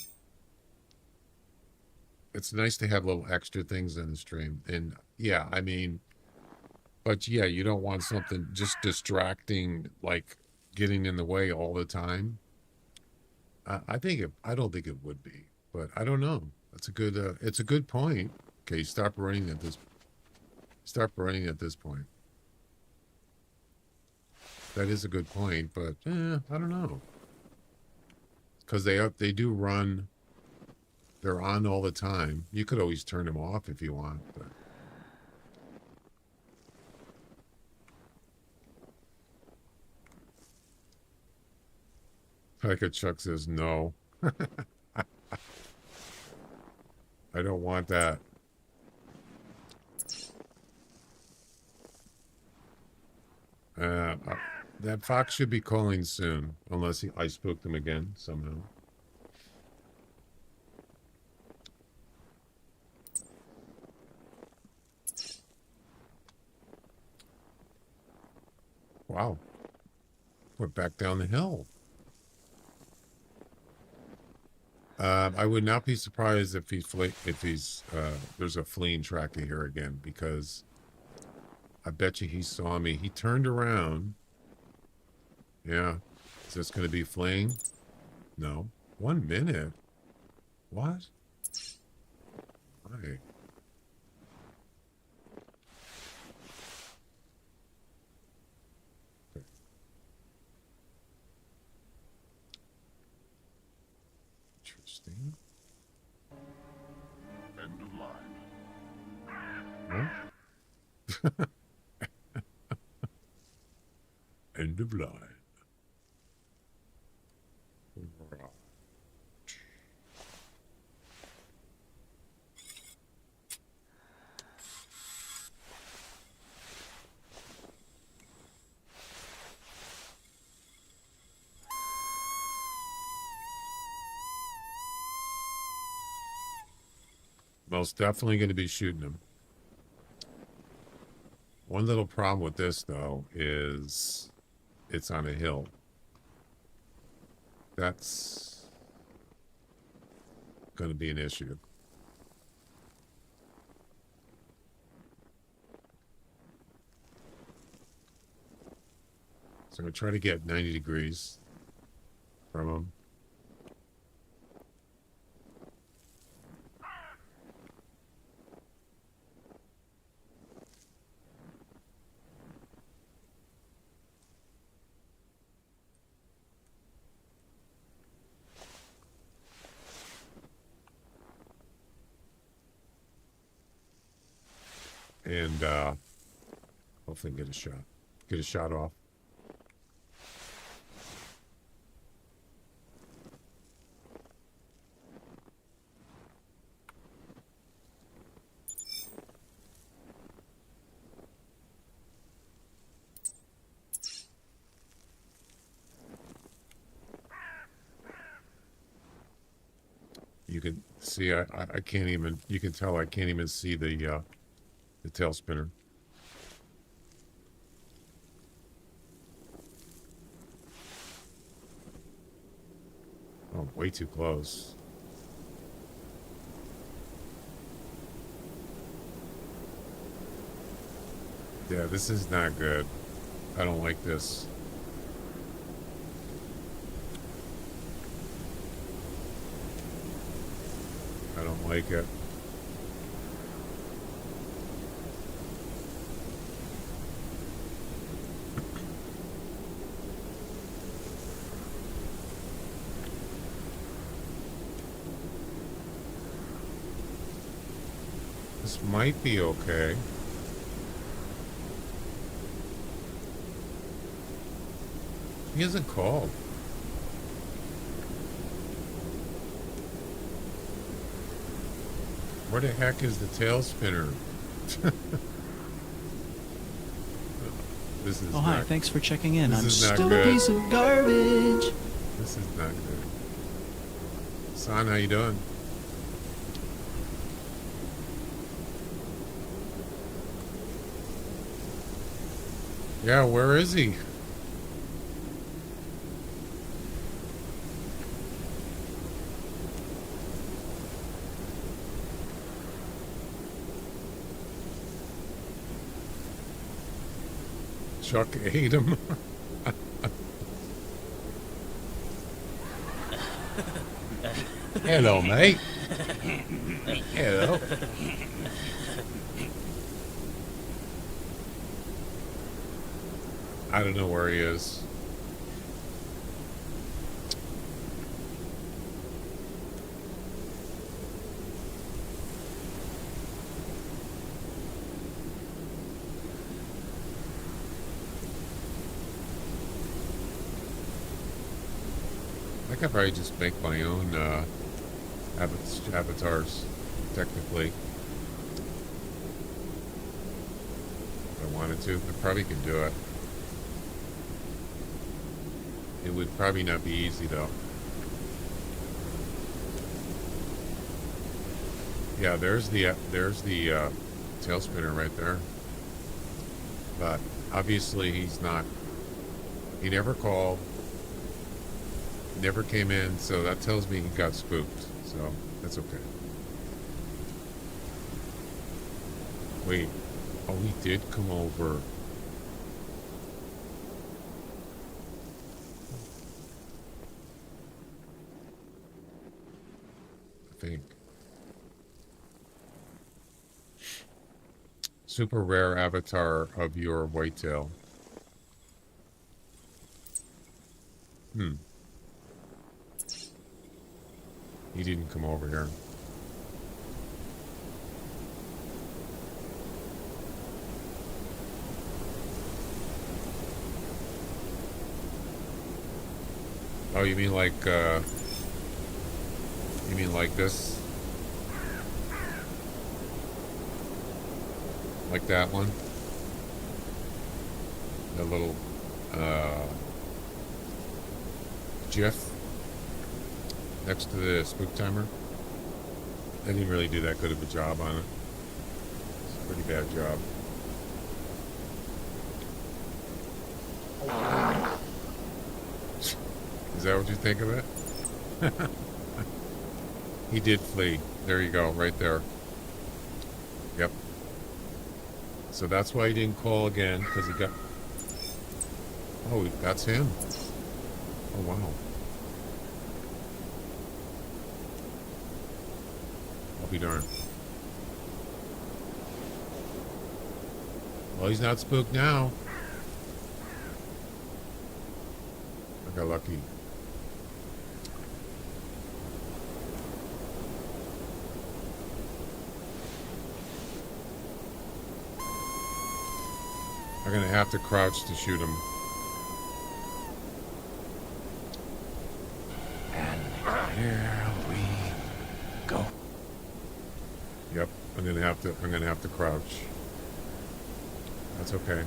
It's nice to have little extra things in the stream. And yeah, I mean, but yeah, you don't want something just distracting, like getting in the way all the time. I don't think it would be, but I don't know. That's a good, it's a good point. Okay, stop running at this point. That is a good point, but I don't know. Because they do run, they're on all the time. You could always turn them off if you want, but. Like a Chuck says, no. I don't want that. That fox should be calling soon, unless I spooked him again somehow. Wow. Went back down the hill. I would not be surprised if there's a fleeing tracker here again, because I bet you he saw me. He turned around Yeah. Is this going to be fling? No. 1 minute? What? Why? Interesting. End of line. Huh? End of line. Most definitely going to be shooting him. One little problem with this, though, is it's on a hill. That's going to be an issue. So I'm going to try to get 90 degrees from him. And hopefully get a shot off. You can see I can't even, you can tell I can't even see the tail spinner. Oh, way too close. Yeah, this is not good. I don't like this. I don't like it. This might be okay. He hasn't called. Where the heck is the tail spinner? This is hi, not, thanks for checking in. this I'm is not still good. a piece of garbage. This is not good. Son, how you doing? Yeah, where is he? Chuck ate him. Hello, mate. Hello. I don't know where he is. I could probably just make my own avatars, technically. If I wanted to, I probably could do it. It would probably not be easy, though. Yeah, there's the tail spinner right there. But obviously he's not. He never called. Never came in, so that tells me he got spooked. So that's okay. Wait. Oh, he did come over. Super rare avatar of your whitetail. He didn't come over here. Oh, you mean like this? Like that one? That little GIF next to the spook timer. I didn't really do that good of a job on it. It's a pretty bad job. Is that what you think of it? He did flee. There you go, right there. Yep. So that's why he didn't call again, because he got... Oh, that's him. Oh, wow. I'll be darned. Well, he's not spooked now. I got lucky. I'm gonna have to crouch to shoot him. And here we go. Yep, I'm gonna have to crouch. That's okay.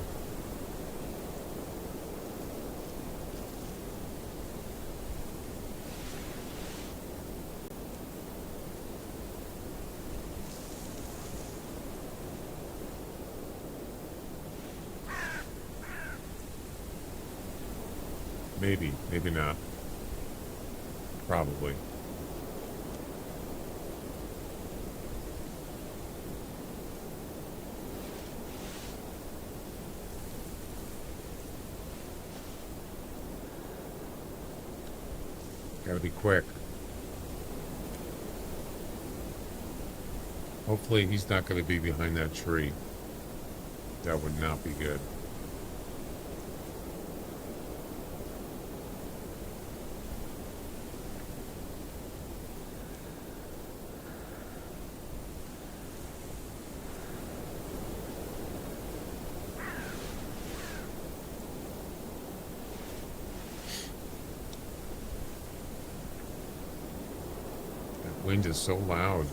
Maybe, maybe not. Probably. Gotta be quick. Hopefully he's not gonna be behind that tree. That would not be good. Wind is so loud.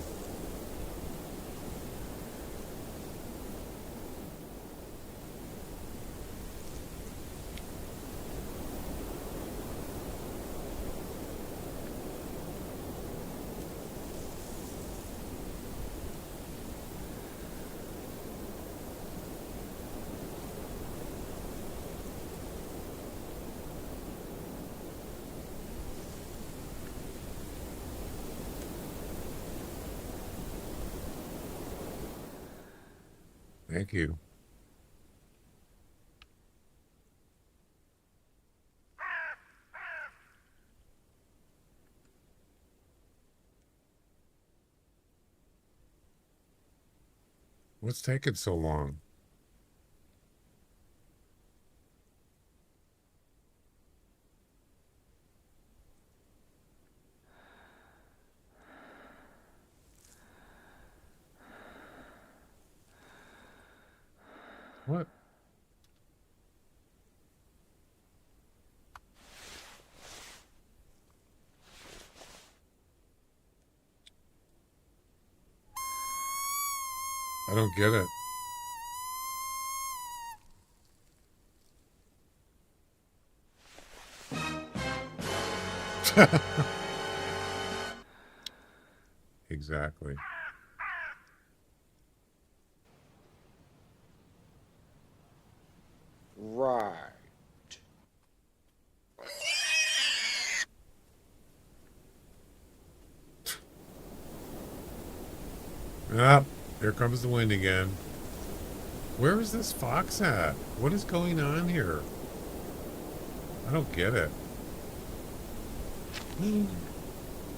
Thank you. What's taking so long? What? I don't get it. Exactly. Right. Ah, here comes the wind again. Where is this fox at? What is going on here? I don't get it.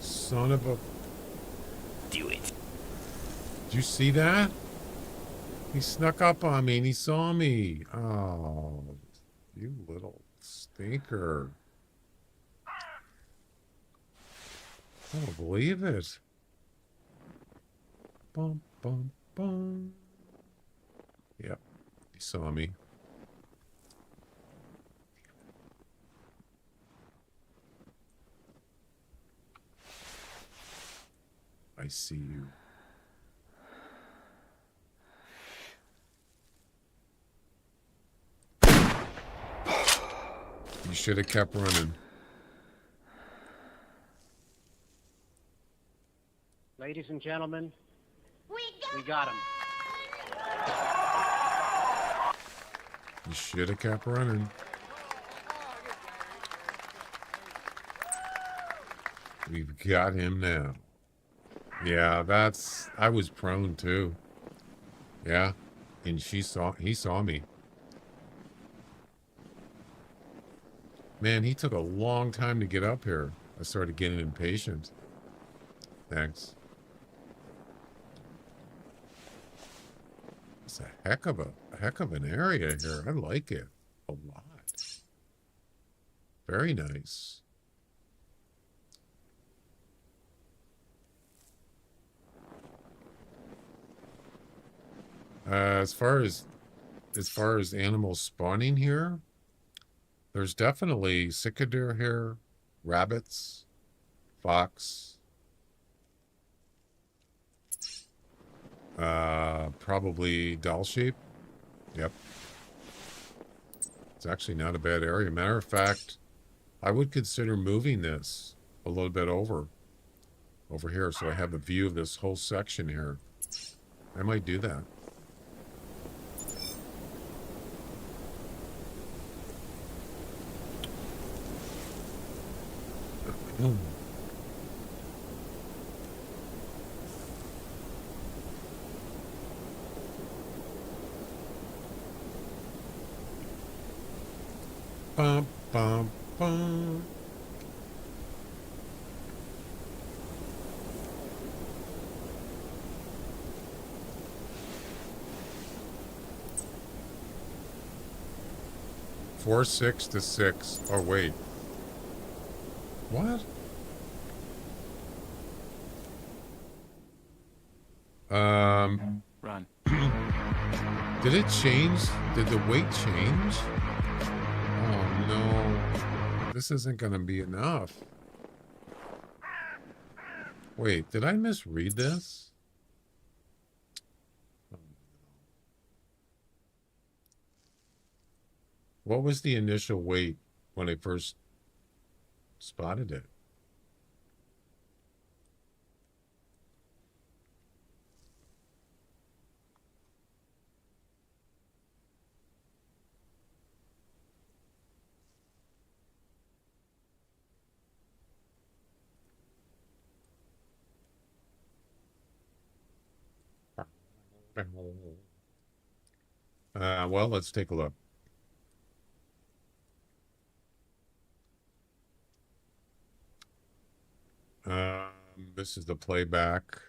Son of a... Do it. Did you see that? He snuck up on me and he saw me. Oh, you little stinker. I don't believe it. Bum, bum, bum. Yep, he saw me. I see you. You should have kept running. Ladies and gentlemen, we got him. You should have kept running. We've got him now. Yeah, I was prone too. Yeah, and he saw me. Man, he took a long time to get up here. I started getting impatient. Thanks. It's a heck of an area here. I like it a lot. Very nice. As far as animals spawning here, there's definitely cicador here, rabbits, fox, probably Dall sheep. Yep. It's actually not a bad area. Matter of fact, I would consider moving this a little bit over here so I have a view of this whole section here. I might do that. Bum, bum, bum. Four, 6 to 6. Oh, wait. What? Run. Did it change? Did the weight change? Oh no. This isn't gonna be enough. Wait, did I misread this? What was the initial weight when I first spotted it? Well, let's take a look. This is the playback.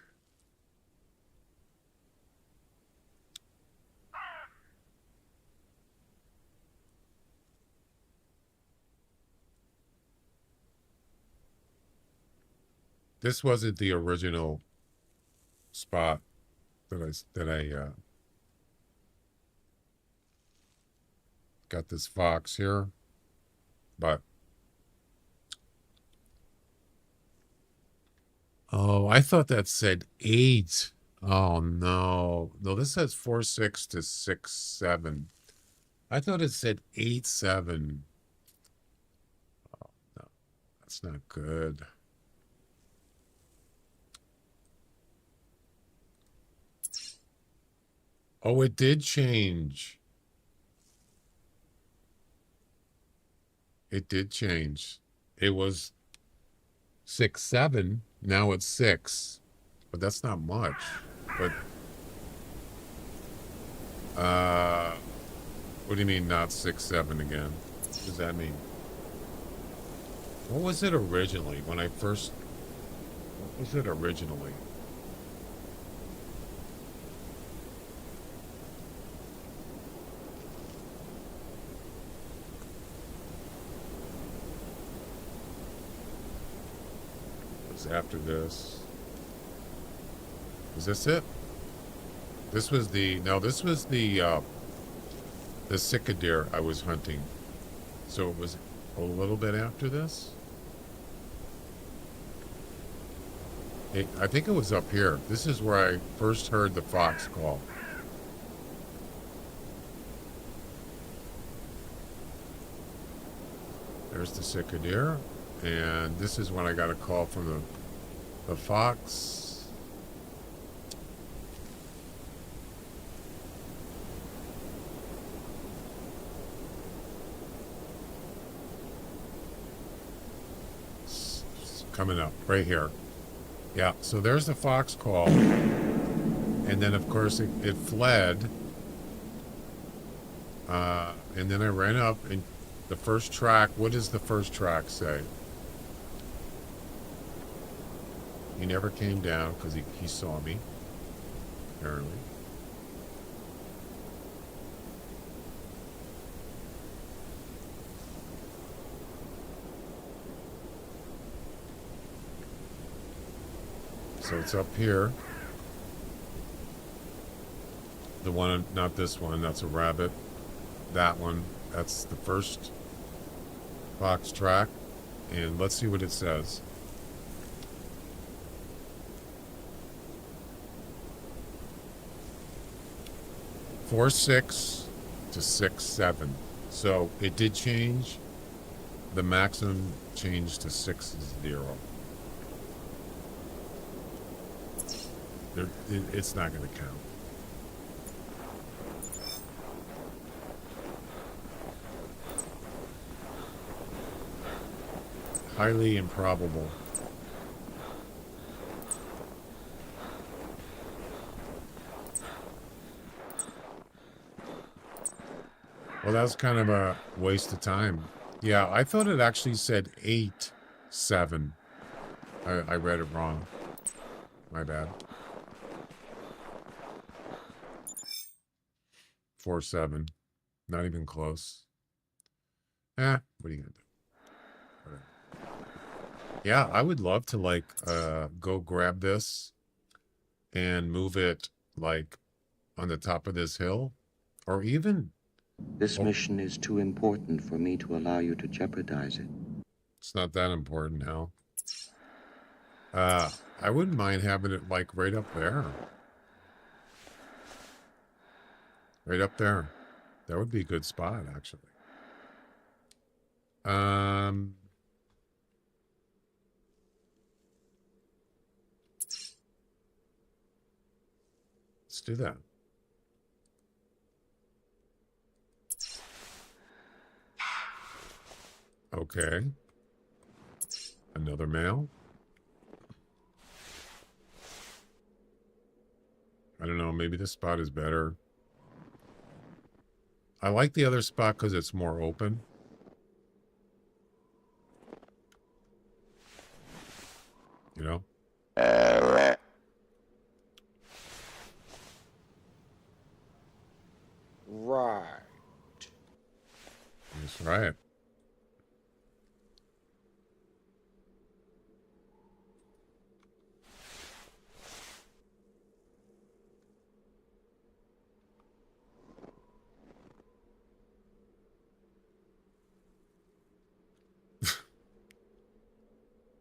This wasn't the original spot that I got this fox here, but oh, I thought that said 8. Oh no, this says 4, 6 to 6, 7. I thought it said 8, 7. Oh no, that's not good. Oh, it did change. It did change. It was 6, 7. Now it's 6. But that's not much. But what do you mean not 6, 7 again? What does that mean? What was it originally when I first... What was it originally? after this. Is this it? This was the, no, this was the cicadere I was hunting. So it was a little bit after this. I think it was up here. This is where I first heard the fox call. There's the cicadere. And this is when I got a call from the fox. It's coming up right here. Yeah, so there's the fox call. And then, of course, it fled. And then I ran up, and the first track, what does the first track say? He never came down because he saw me, apparently. So it's up here. The one, not this one, that's a rabbit. That one, that's the first fox track. And let's see what it says. Four 6 to 6 7. So it did change. The maximum changed to 6 0. It's not going to count. Highly improbable. Well, that's kind of a waste of time. Yeah, I thought it actually said 8 7. I read it wrong. My bad. 4 7. Not even close. What are you gonna do? Whatever. Yeah, I would love to like go grab this and move it like on the top of this hill, or even. This mission is too important for me to allow you to jeopardize it. It's not that important now. I wouldn't mind having it like right up there. Right up there. That would be a good spot, actually. Let's do that. Okay. Another male. I don't know. Maybe this spot is better. I like the other spot because it's more open. You know? Right. That's right.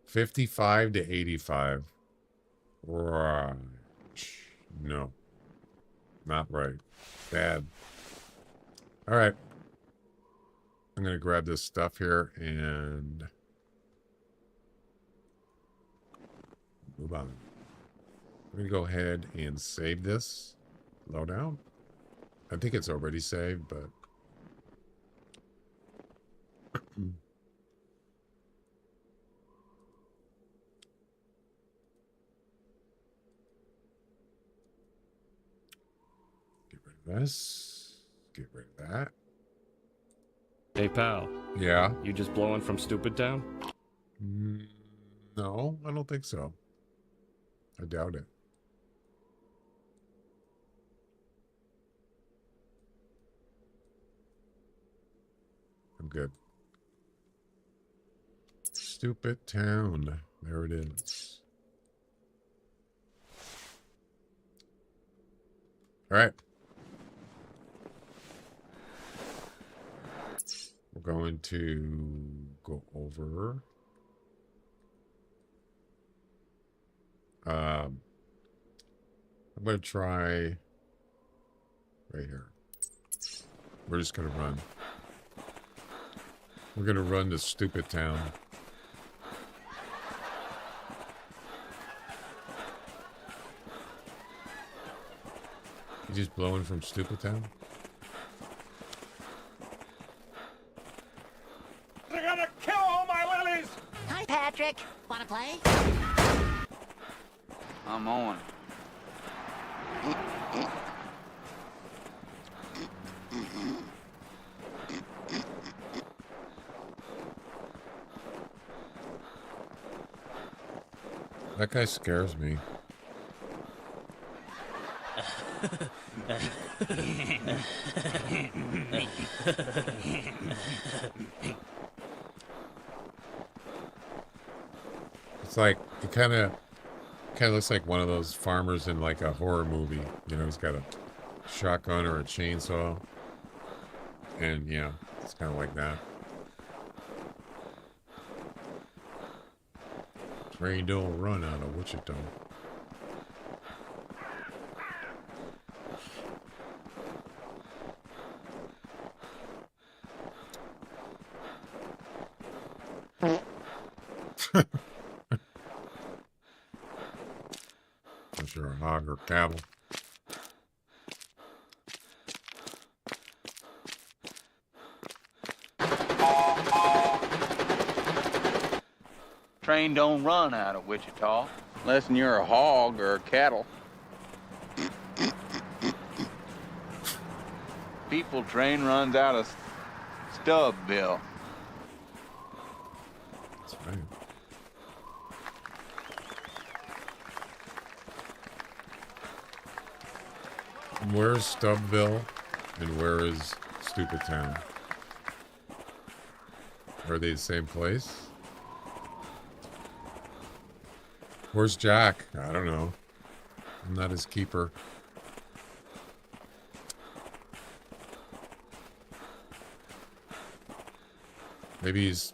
$55 to $85. Right. No. Not right. Bad. All right. I'm going to grab this stuff here and move on. I'm going to go ahead and save this loadout. I think it's already saved, but get rid of this. Get rid of that. Hey, pal. Yeah? You just blowing from Stupid Town? No, I don't think so. I doubt it. I'm good. Stupid Town. There it is. All right. We're going to go over. I'm going to try right here. We're just going to run. We're going to run to Stupid Town. You just blowing from Stupid Town? They're gonna kill all my lilies! Hi, Patrick. Wanna play? I'm on. That guy scares me. It's like it kind of looks like one of those farmers in like a horror movie. You know, he's got a shotgun or a chainsaw, and yeah, it's kind of like that. Train don't run out of Wichita. Unless you're a hog or cattle. Train don't run out of Wichita, unless you're a hog or a cattle. People train runs out of Stubbville. That's right. Where's Stubbville and where is Stupid Town? Are they the same place? Where's Jack? I don't know. I'm not his keeper. Maybe he's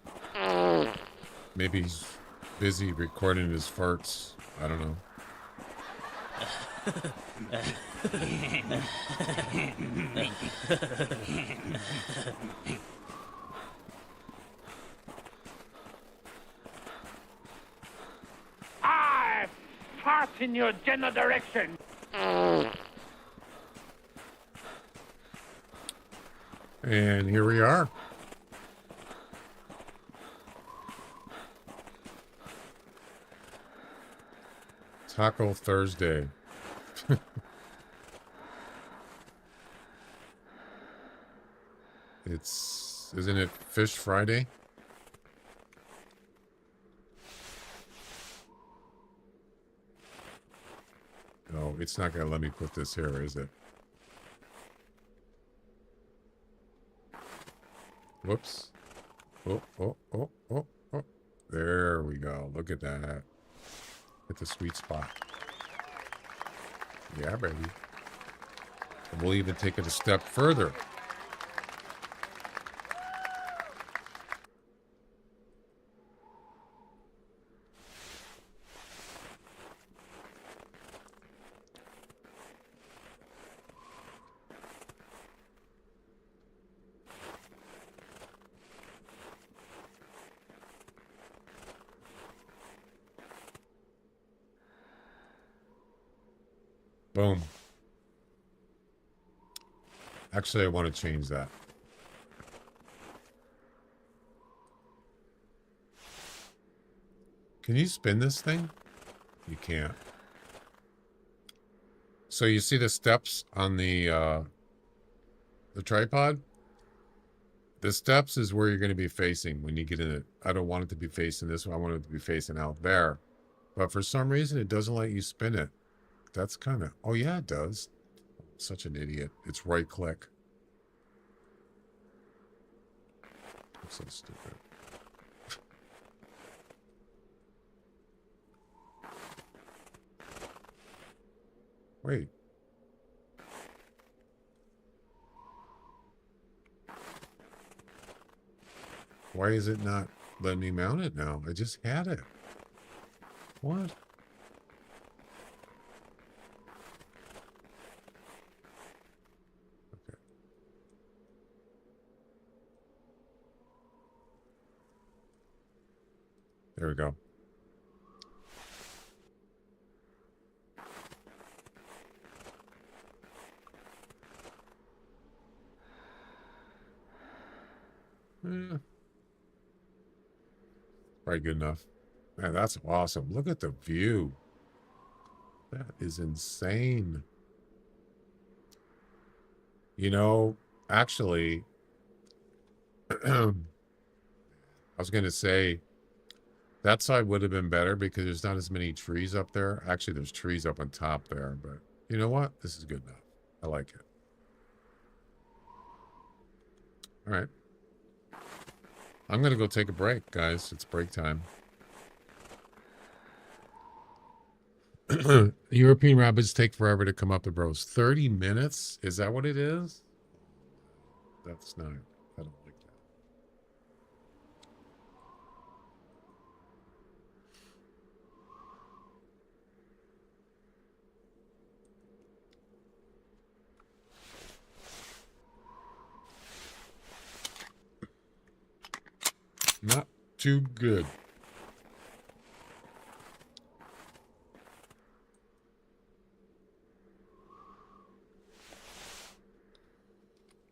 busy recording his farts. I don't know. I fart in your general direction. And here we are. Taco Thursday. Isn't it Fish Friday? No, it's not going to let me put this here, is it? Whoops. Oh. There we go. Look at that. Hit the sweet spot. Yeah, baby. And we'll even take it a step further. Boom. Actually, I want to change that. Can you spin this thing? You can't. So you see the steps on the tripod? The steps is where you're going to be facing when you get in it. I don't want it to be facing this one. I want it to be facing out there. But for some reason, it doesn't let you spin it. That's kind of... Oh, yeah, it does. Such an idiot. It's right click. I'm so stupid. Wait. Why is it not letting me mount it now? I just had it. What? Okay. There we go. Probably good enough. Man, that's awesome. Look at the view. That is insane. You know, actually, I was going to say that side would have been better because there's not as many trees up there. Actually, there's trees up on top there, but you know what? This is good enough. I like it. All right. I'm going to go take a break, guys. It's break time. European rabbits take forever to come up the bros. 30 minutes? Is that what it is? That's not. I don't like that. Not too good.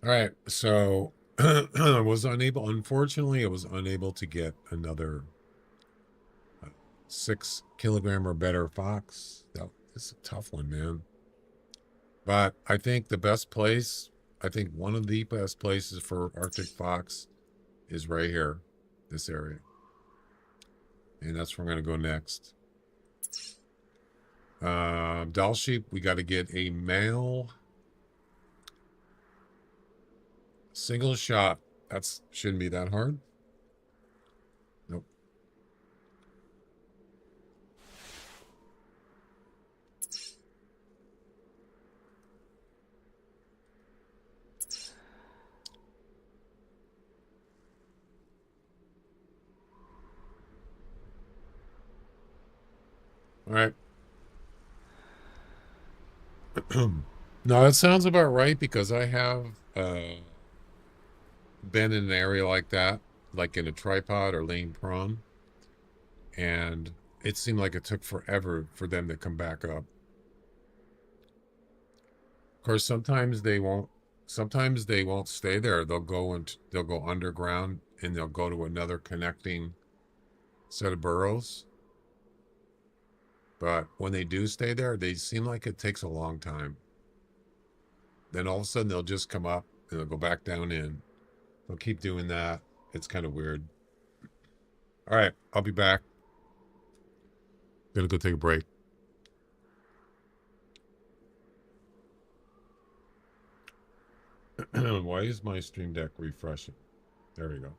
All right, so I was unable, unfortunately, I was unable to get another 6 kilogram or better fox. That is a tough one, man. But I think the best place, I think one of the best places for Arctic fox is right here, this area. And that's where I'm going to go next. Dall sheep, we got to get a male single shot. That's shouldn't be that hard. Nope. All right. No, that sounds about right because I have been in an area like that, like in a tripod or laying prone, and it seemed like it took forever for them to come back up. Of course, sometimes they won't stay there. They'll go underground and they'll go to another connecting set of burrows. But when they do stay there, they seem like it takes a long time. Then all of a sudden they'll just come up and they'll go back down in. They'll keep doing that. It's kind of weird. All right, I'll be back. Gonna go take a break. Why is my Stream Deck refreshing? There we go.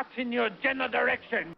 ass in your general direction.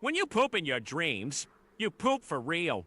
When you poop in your dreams, you poop for real.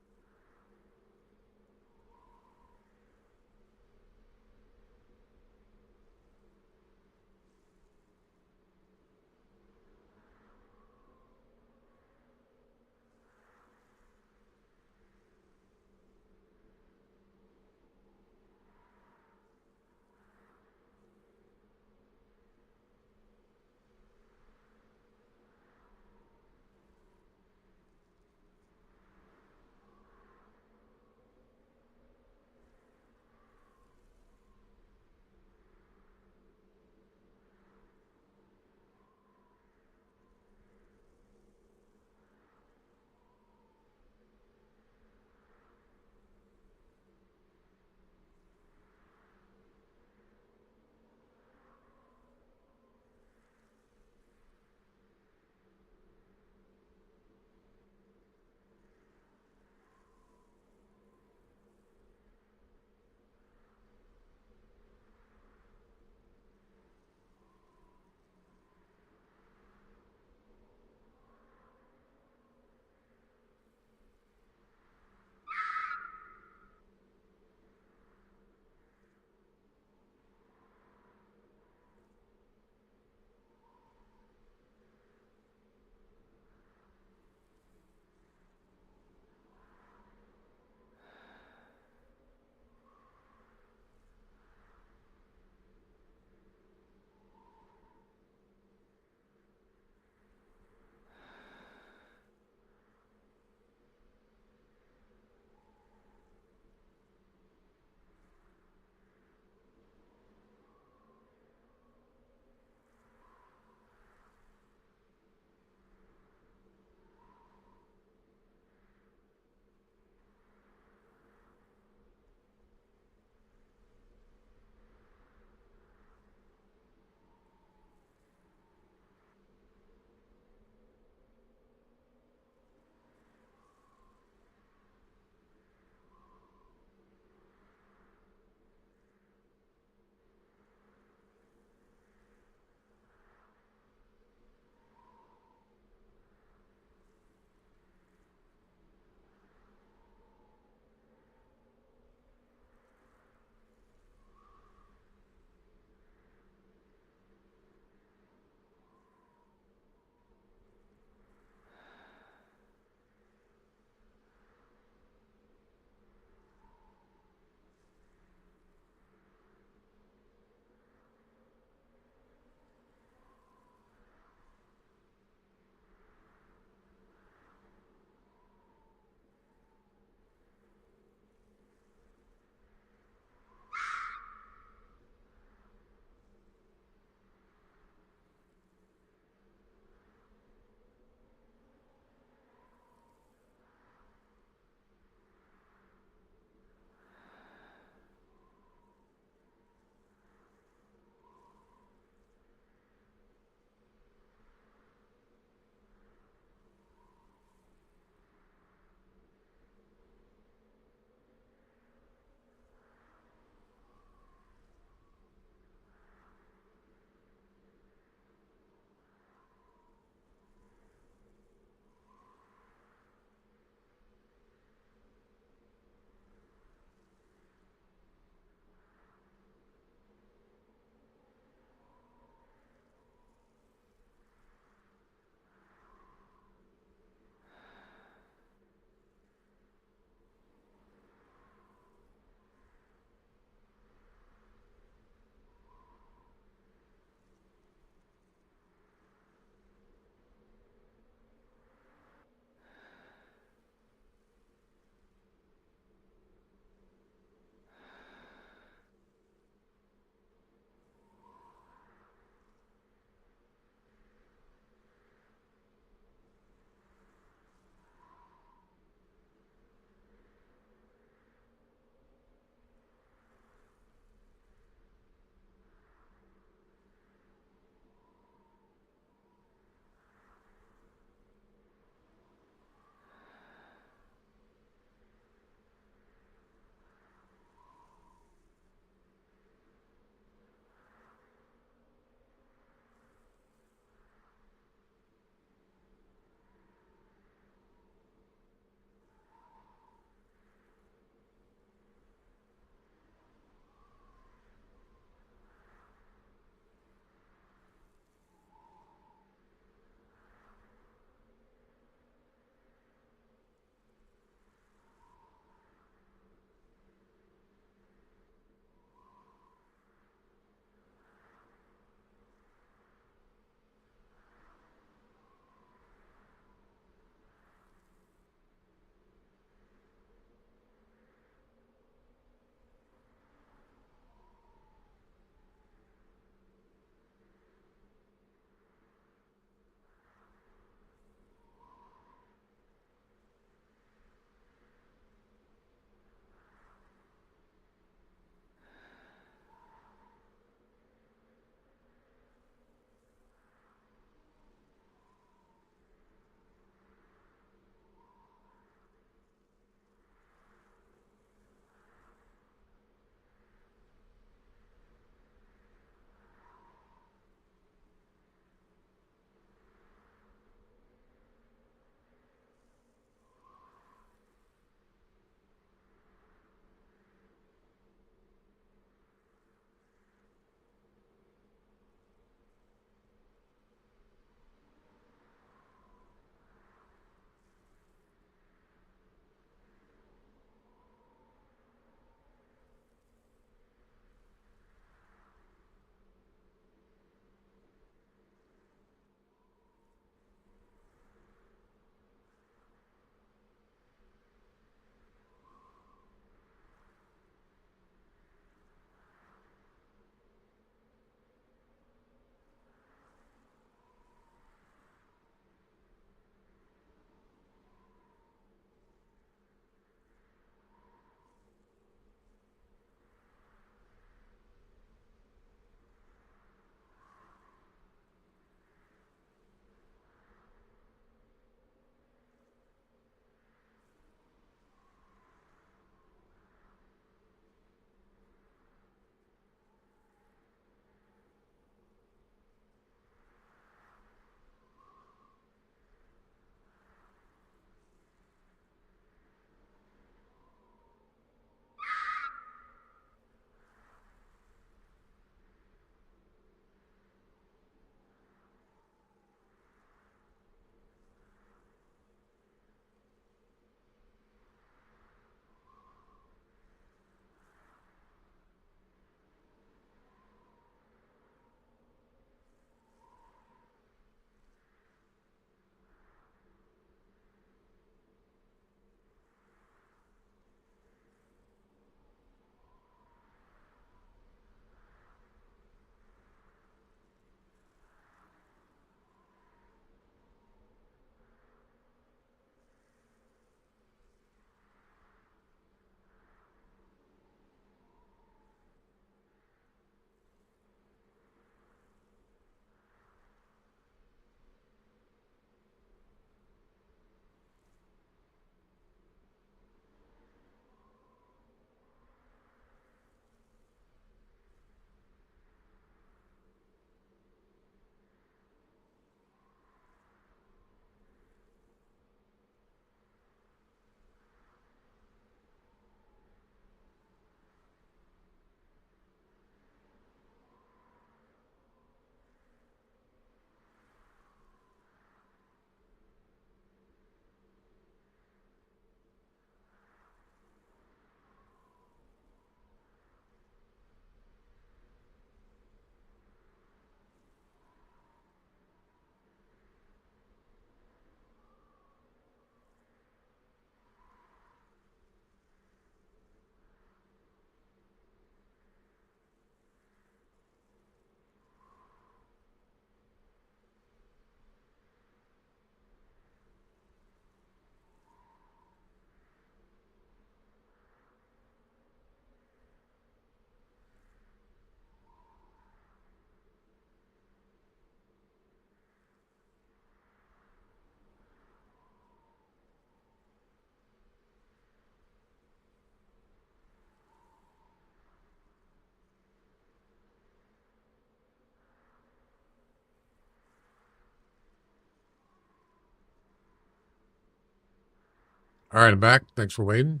All right, I'm back. Thanks for waiting.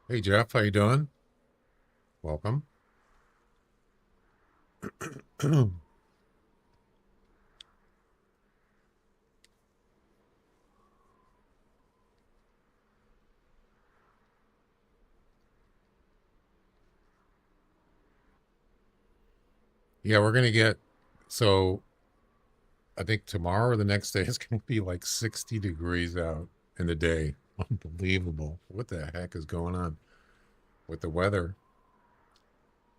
Hey, Jeff, how you doing? Welcome. Yeah, we're going to get, so I think tomorrow or the next day it's going to be like 60 degrees out in the day. Unbelievable. What the heck is going on with the weather?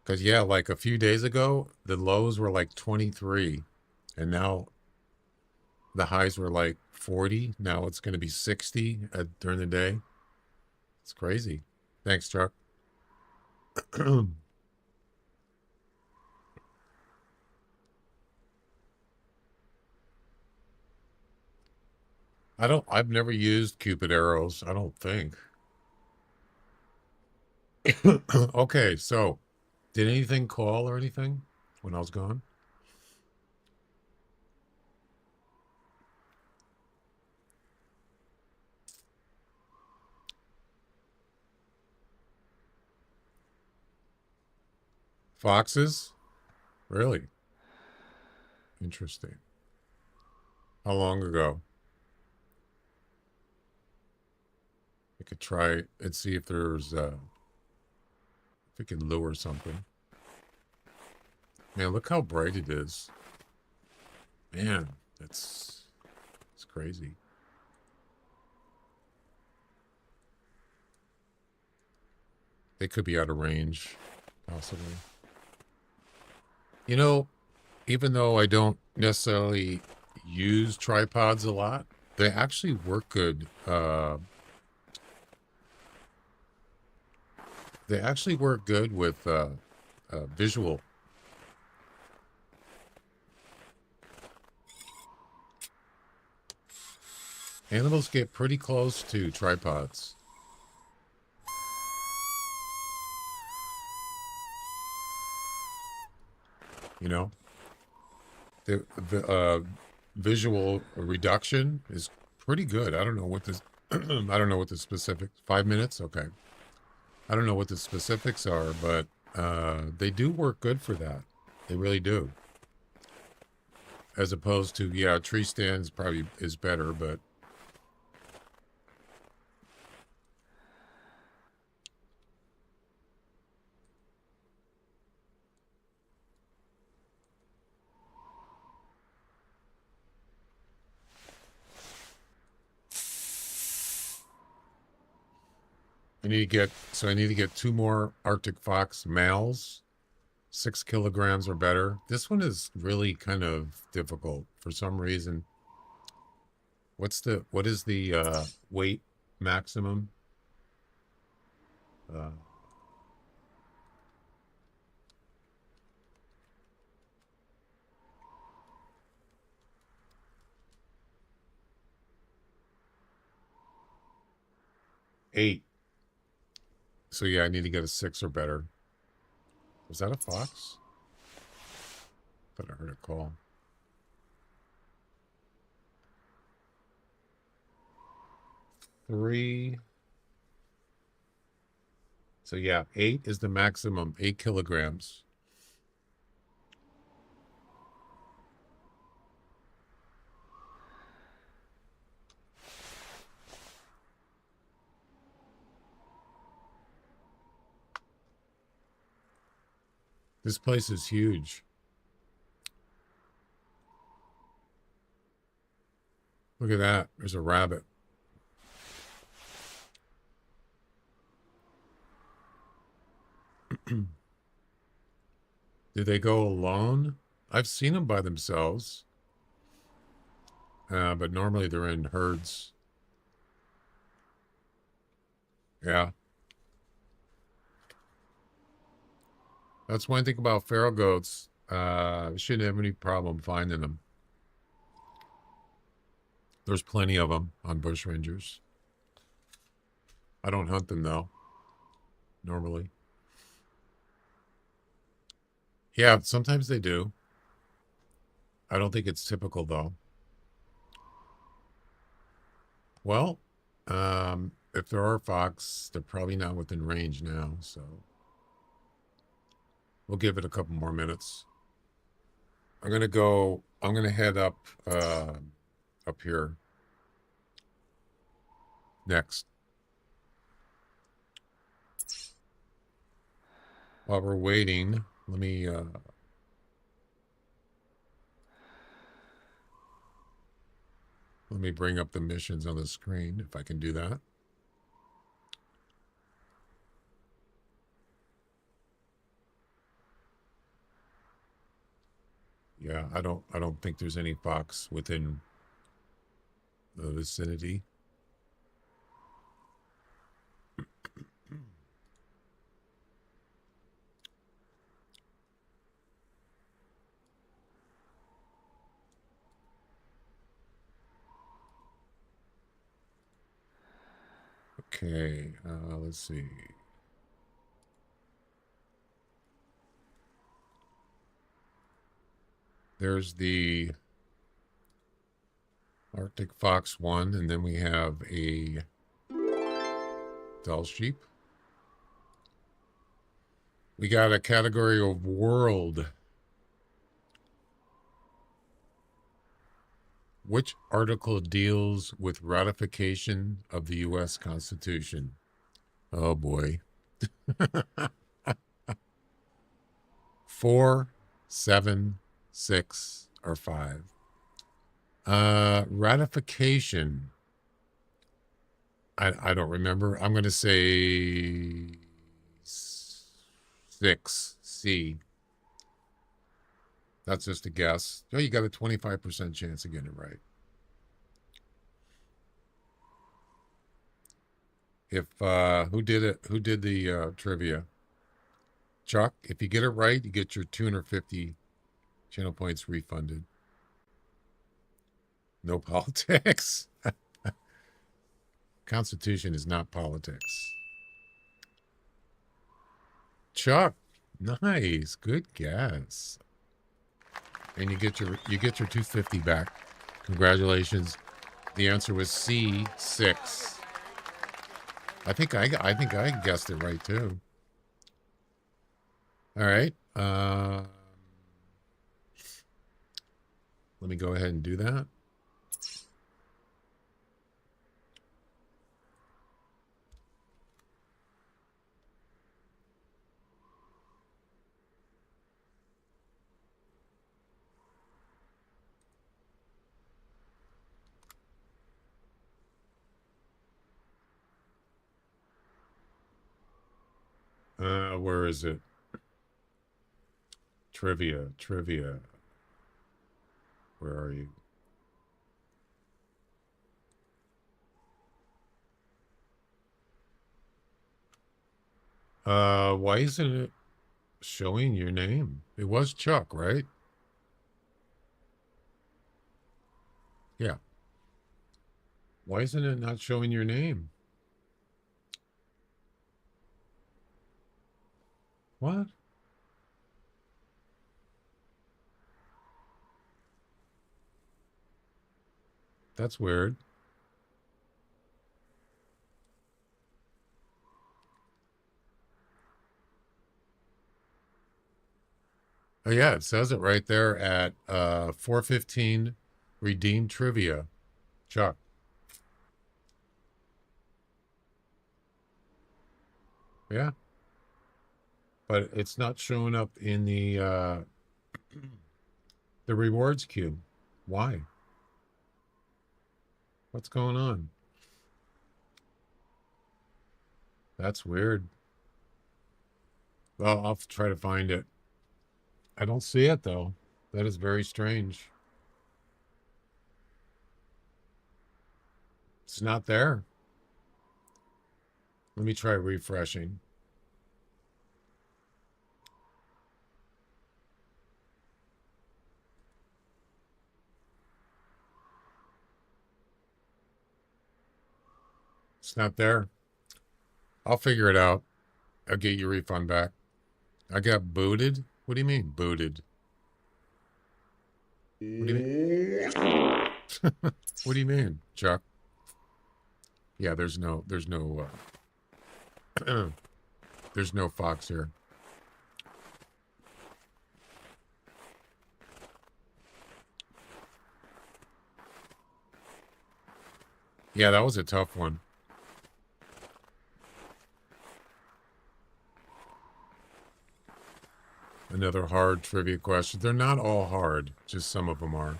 Because, yeah, like a few days ago, the lows were like 23, and now the highs were like 40. Now it's going to be 60 during the day. It's crazy. Thanks, Chuck. I've never used Cupid arrows, I don't think. Okay, so did anything call or anything when I was gone? Foxes? Really? Interesting. How long ago? I could try and see if there's if we can lure something. Man, look how bright it is. Man, it's crazy. They could be out of range, possibly. You know, even though I don't necessarily use tripods a lot, they actually work good. They actually work good with visual. Animals get pretty close to tripods. You know, the visual reduction is pretty good. I don't know what this. I don't know what the specific 5 minutes. Okay, I don't know what the specifics are, but they do work good for that. They really do. As opposed to, yeah, tree stands probably is better, but I need to get 2 more Arctic fox males, 6 kilograms or better. This one is really kind of difficult for some reason. What is the weight maximum? 8. So yeah, I need to get a 6 or better. Was that a fox? Thought I heard a call. Three. So yeah, 8 is the maximum, 8 kilograms. This place is huge. Look at that. There's a rabbit. Do they go alone? I've seen them by themselves. But normally they're in herds. Yeah. That's one thing about feral goats. Shouldn't have any problem finding them. There's plenty of them on bush rangers. I don't hunt them though, normally. Yeah, sometimes they do. I don't think it's typical though. Well, if there are fox, they're probably not within range now, so we'll give it a couple more minutes. I'm gonna head up here next. While we're waiting, let me bring up the missions on the screen if I can do that. Yeah, I don't think there's any fox within the vicinity. Okay, let's see. There's the Arctic Fox 1, and then we have a Dall sheep. We got a category of world. Which article deals with ratification of the U.S. Constitution? Oh boy. 4, 7, 6, or 5. Ratification. I don't remember. I'm going to say 6, C. That's just a guess. Oh, you got a 25% chance of getting it right. If who did it? Who did the trivia? Chuck. If you get it right, you get your 250 channel points refunded. No politics. Constitution is not politics. Chuck, nice, good guess. And you get your 250 back. Congratulations. The answer was C, 6. I think I guessed it right too. All right. Let me go ahead and do that. Where is it? Trivia. Where are you? Why isn't it showing your name? It was Chuck, right? Yeah. Why isn't it not showing your name? What? That's weird. Oh yeah, it says it right there at 4:15 redeemed trivia. Chuck. Yeah. But it's not showing up in the rewards queue. Why? What's going on? That's weird. Well, I'll try to find it. I don't see it though. That is very strange. It's not there. Let me try refreshing. It's not there. I'll figure it out. I'll get your refund back. I got booted. What do you mean booted? What do you mean? What do you mean, Chuck? Yeah, there's no there's no fox here. Yeah, that was a tough one. Another hard trivia question. They're not all hard, just some of them are.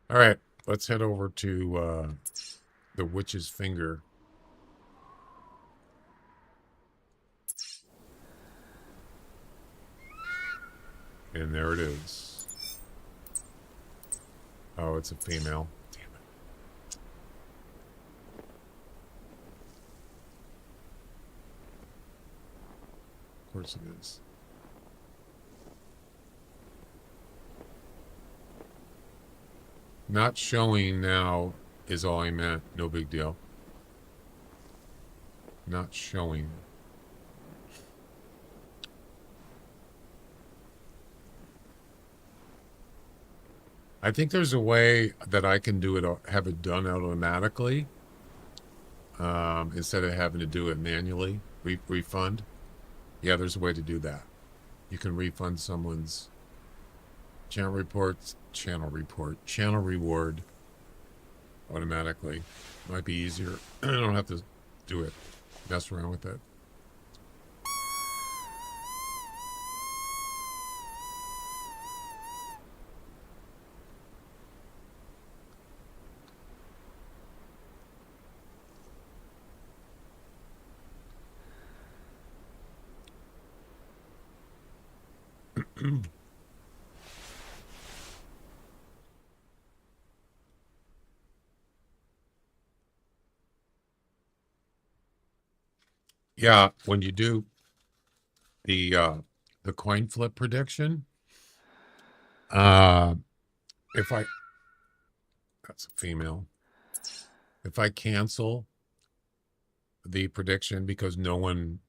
All right, let's head over to the witch's finger. And there it is. Oh, it's a female. Damn it. Of course it is. Not showing now is all I meant. No big deal. Not showing. I think there's a way that I can do it, have it done automatically, instead of having to do it manually. Refund. Yeah, there's a way to do that. You can refund someone's channel reward automatically. Might be easier. I don't have to do it. Mess around with it. Yeah, when you do the coin flip prediction, if I that's a female. If I cancel the prediction because nobody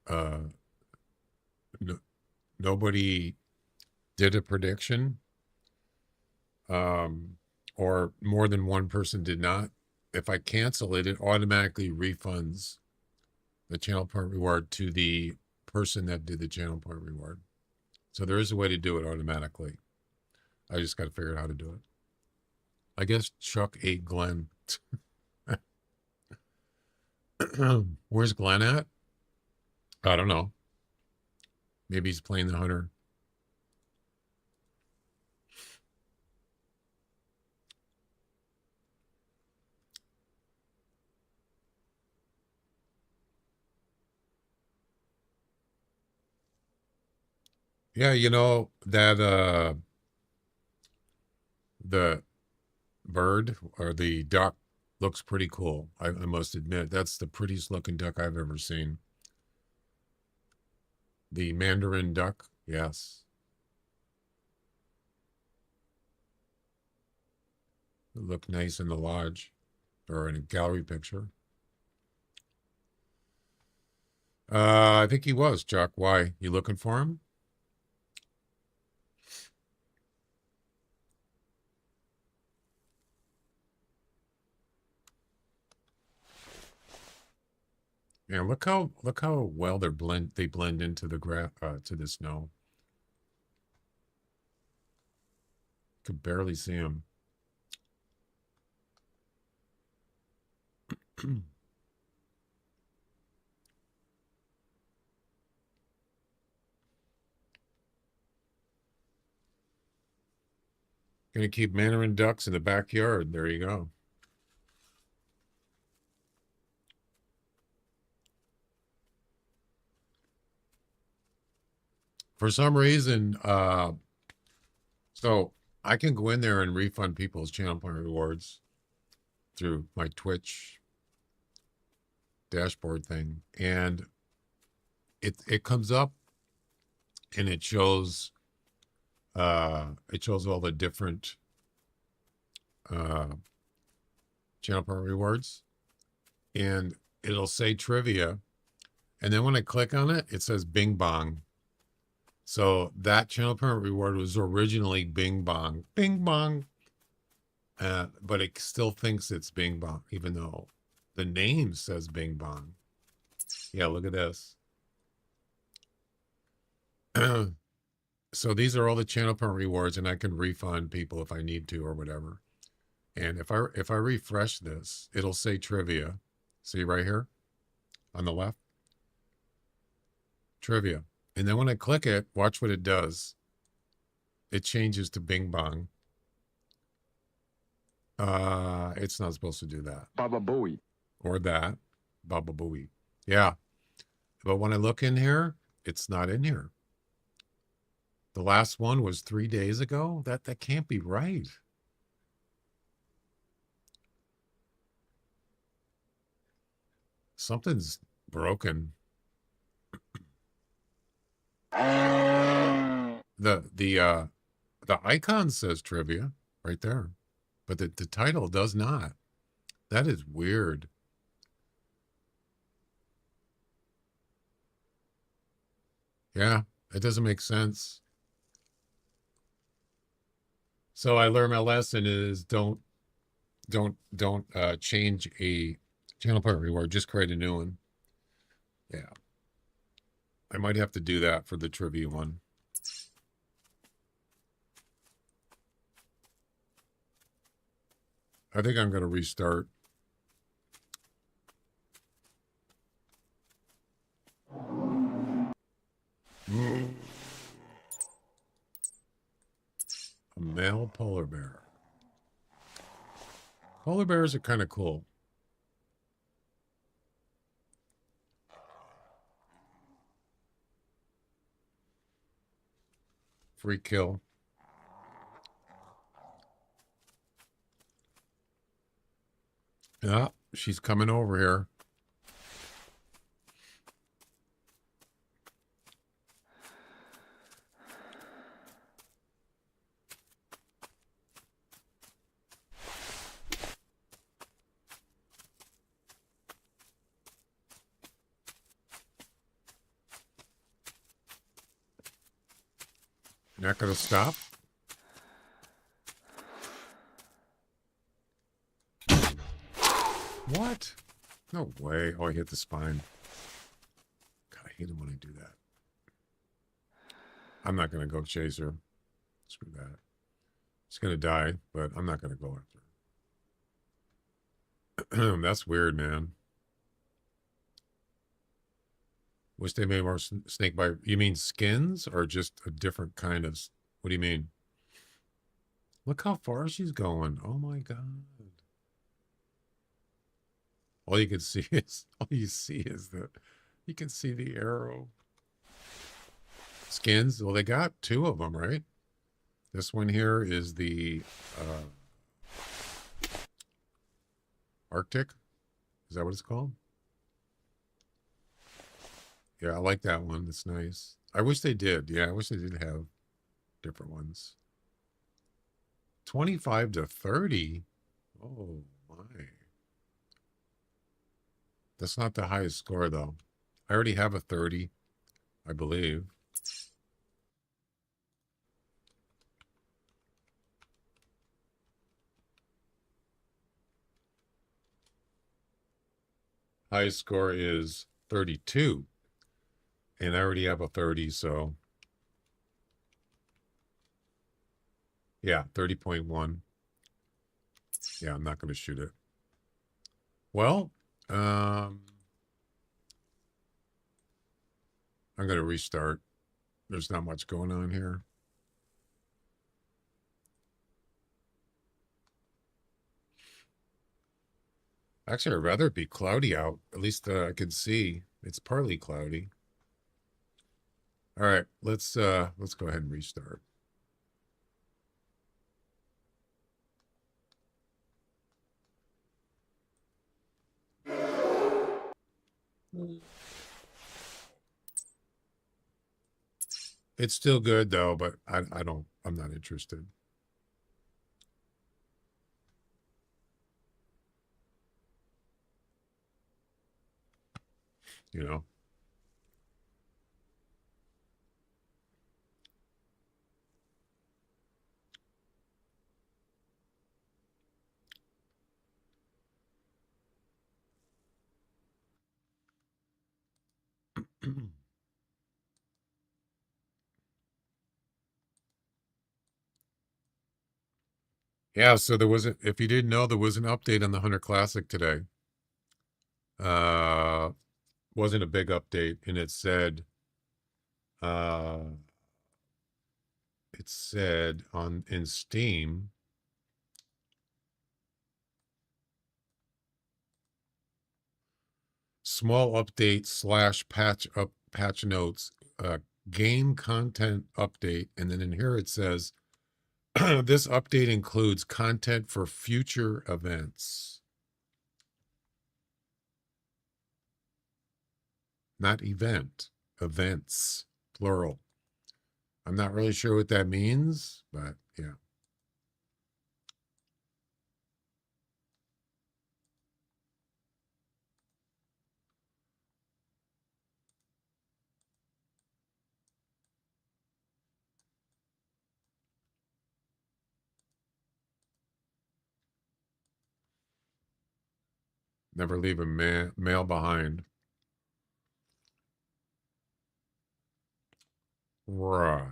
did a prediction, or more than one person did not, if I cancel it, it automatically refunds the channel point reward to the person that did the channel point reward. So there is a way to do it automatically. I just got to figure out how to do it. I guess Chuck ate Glenn. Where's Glenn at? I don't know. Maybe he's playing the hunter. Yeah, you know that the bird or the duck looks pretty cool. I must admit, that's the prettiest looking duck I've ever seen. The Mandarin duck, yes. It looked nice in the lodge or in a gallery picture. I think he was, Chuck. Why? You looking for him? Yeah, look how well they blend into the to the snow. Could barely see them. Gonna keep Mandarin ducks in the backyard. There you go. For some reason, so I can go in there and refund people's channel point rewards through my Twitch dashboard thing, and it comes up and it shows all the different channel point rewards, and it'll say trivia, And then when I click on it, it says Bing Bong. So that channel parent reward was originally Bing Bong. Bing Bong. But it still thinks it's Bing Bong, even though the name says Bing Bong. Yeah, look at this. So these are all the channel parent rewards, and I can refund people if I need to or whatever. And if I refresh this, it'll say trivia. See right here on the left? Trivia. And then when I click it, watch what it does. It changes to Bing Bong. It's not supposed to do that. Baba Booey. Or that. Baba Booey. Yeah. But when I look in here, it's not in here. The last one was 3 days ago. That can't be right. Something's broken. The icon says trivia right there, but the title does not. That is weird. Yeah, it doesn't make sense. So I learned my lesson is don't change a channel parent reward. Just create a new one. Yeah. I might have to do that for the trivia one. I think I'm going to restart. A male polar bear. Polar bears are kind of cool. Free kill. Yeah, she's coming over here. Not going to stop. What? No way. Oh, I hit the spine. God, I hate it when I do that. I'm not going to go chase her. Screw that. She's going to die, but I'm not going to go after her. That's weird, man. Wish they made more snake bite. You mean skins or just a different kind of... What do you mean? Look how far she's going. Oh, my God. All you can see is... All you see is the... You can see the arrow. Skins. Well, they got 2 of them, right? This one here is the... Arctic. Is that what it's called? Yeah, I like that one. It's nice. I wish they did. Yeah, I wish they did have different ones. 25 to 30. Oh, my. That's not the highest score, though. I already have a 30, I believe. Highest score is 32. And I already have a 30, so... Yeah, 30.1. Yeah, I'm not going to shoot it. Well, I'm going to restart. There's not much going on here. Actually, I'd rather it be cloudy out. At least I can see. It's partly cloudy. All right, let's go ahead and restart. It's still good though, but I'm not interested. You know. Yeah, so there was if you didn't know, there was an update on the Hunter Classic today. Wasn't a big update, and it said on in Steam, small update / patch notes, game content update, and then in here it says this update includes content for future events. Not event, events, plural. I'm not really sure what that means, but yeah. Never leave a mail behind. Right.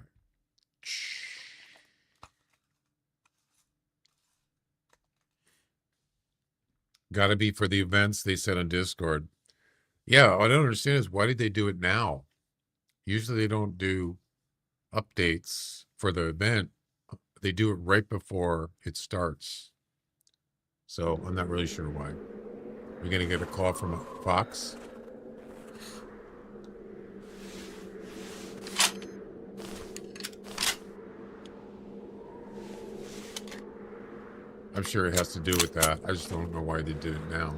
Got to be for the events, they said on Discord. Yeah, what I don't understand is why did they do it now? Usually they don't do updates for the event. They do it right before it starts. So I'm not really sure why. We're going to get a call from Fox. I'm sure it has to do with that. I just don't know why they did it now.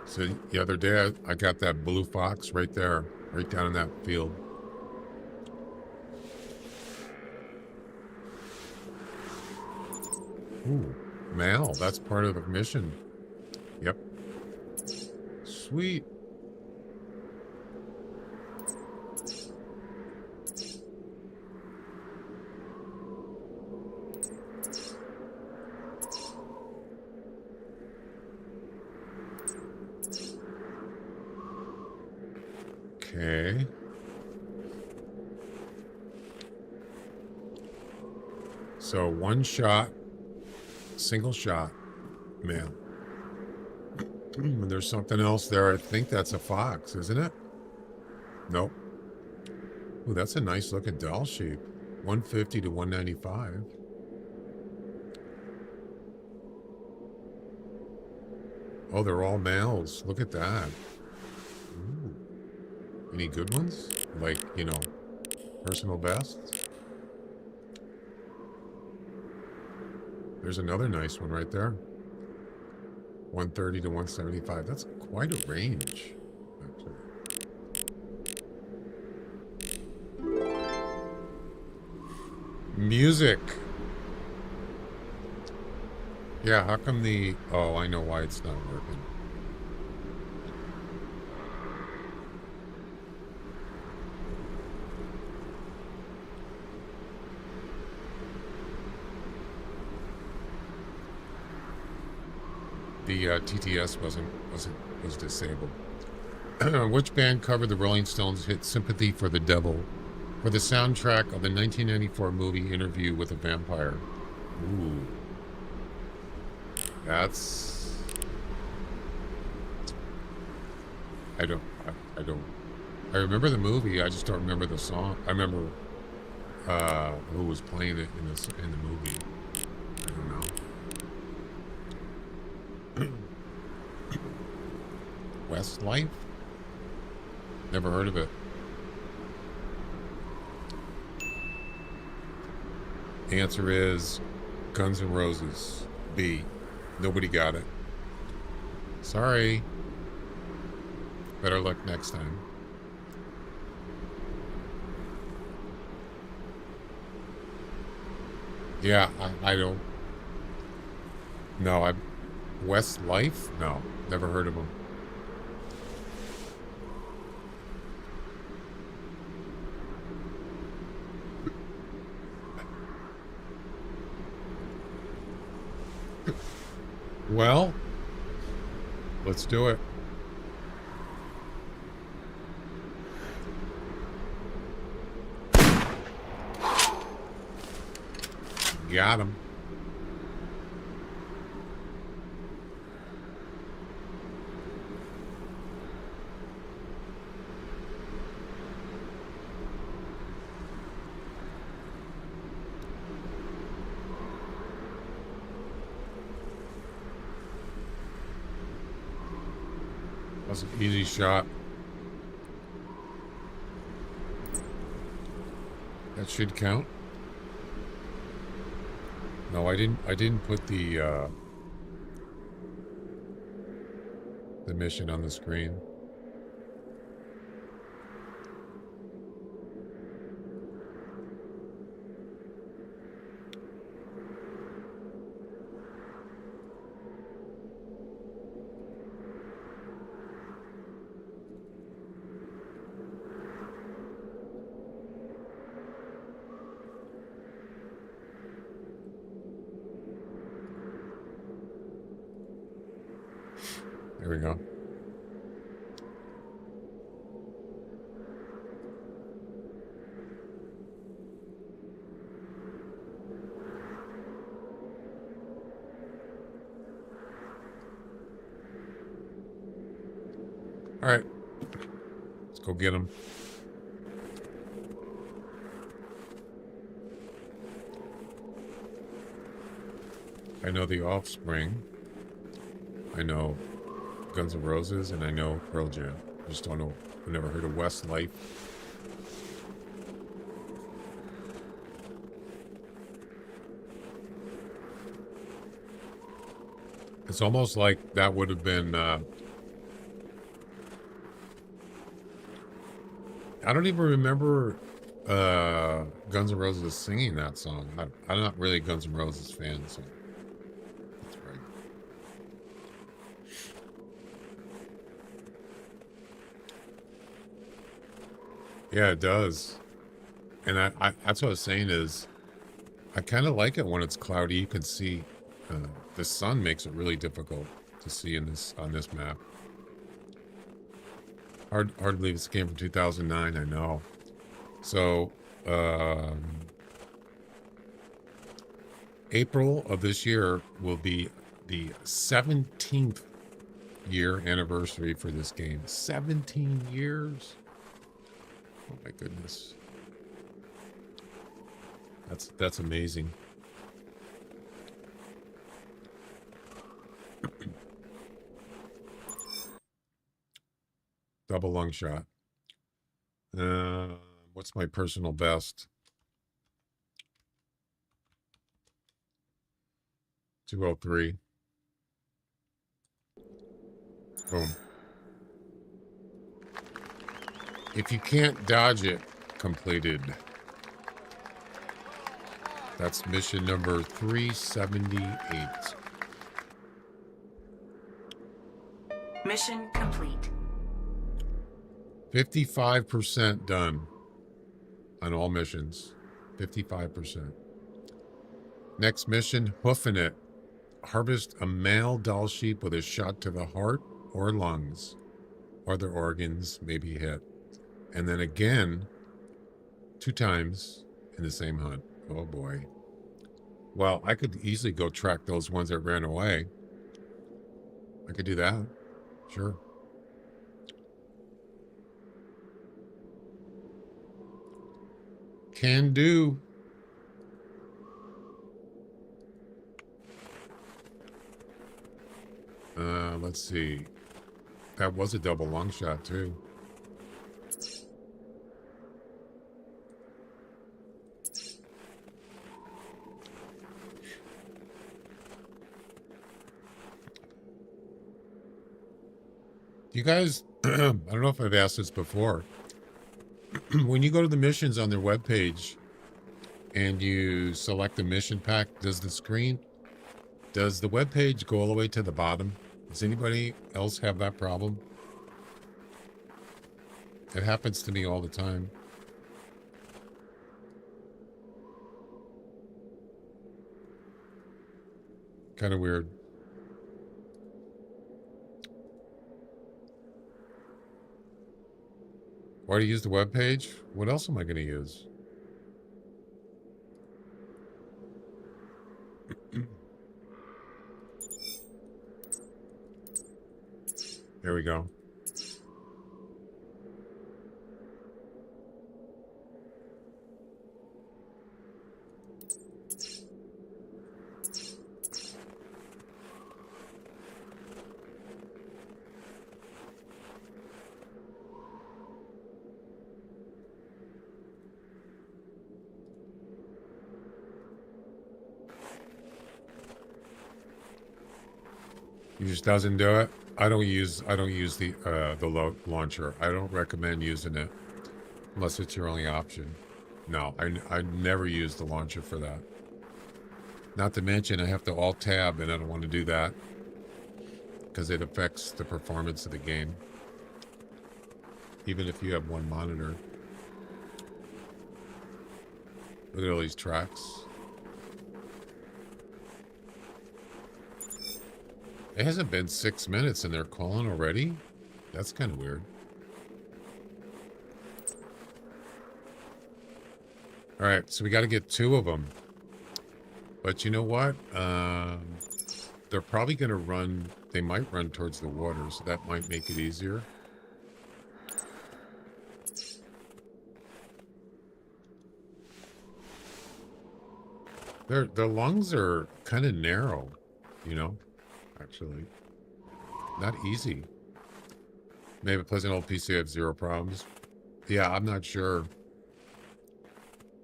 So the other day, I got that blue fox right there, right down in that field. Ooh, mail. That's part of the mission. Yep. Sweet. Okay. So one shot, single shot, man. There's something else there. I think that's a fox, isn't it? Nope. Ooh, that's a nice looking Dall sheep. 150 to 195. Oh, they're all males. Look at that. Ooh. Any good ones? Like, you know, personal bests? There's another nice one right there. 130 to 175. That's quite a range, actually. Music. Yeah, how come the... Oh, I know why it's not working. The TTS was disabled. Which band covered the Rolling Stones' hit "Sympathy for the Devil" for the soundtrack of the 1994 movie Interview with a Vampire? Ooh, that's... I don't. I remember the movie. I just don't remember the song. I remember who was playing it in the movie. I don't know. Westlife? Never heard of it. The answer is Guns N' Roses. B. Nobody got it. Sorry. Better luck next time. Yeah, I don't... No, Westlife? No, never heard of him. Well, let's do it. Got him. That's an easy shot. That should count. No, I didn't put the mission on the screen. There we go. All right. Let's go get him. I know The Offspring. I know Guns N' Roses, and I know Pearl Jam. I just don't know. I've never heard of Westlife. It's almost like that would have been. I don't even remember Guns N' Roses singing that song. I'm not really a Guns N' Roses fan, so that's right. Yeah, it does. And I that's what I was saying is, I kind of like it when it's cloudy. You can see the sun makes it really difficult to see in on this map. Hard to believe it's a game from 2009. I know. So April of this year will be the 17th year anniversary for this game. 17 years. Oh my goodness. That's amazing. Double lung shot. What's my personal best? 203. Boom. If you can't dodge it, completed. That's mission number 378. Mission complete. 55% done on all missions. 55%. Next mission, hoofing it. Harvest a male Dall sheep with a shot to the heart or lungs. Other organs may be hit. And then again, 2 times in the same hunt. Oh boy. Well, I could easily go track those ones that ran away. I could do that. Sure. Can do. Let's see. That was a double long shot too. You guys, I don't know if I've asked this before. When you go to the missions on their webpage and you select the mission pack, does the screen Does the web page go all the way to the bottom? Does anybody else have that problem? It happens to me all the time. Kind of weird. Why do you use the web page? What else am I going to use? There we go. He just doesn't do it. I don't use the launcher. I don't recommend using it unless it's your only option. No, I never use the launcher for that. Not to mention I have to alt tab, and I don't want to do that because it affects the performance of the game. Even if you have one monitor. Look at all these tracks. It hasn't been 6 minutes and they're calling already? That's kind of weird. All right, so we got to get 2 of them. But you know what? They're probably going to run, they might run towards the water, so that might make it easier. Their lungs are kind of narrow, you know? Actually, not easy. Maybe Pleasant Old PC have 0 problems. Yeah, I'm not sure.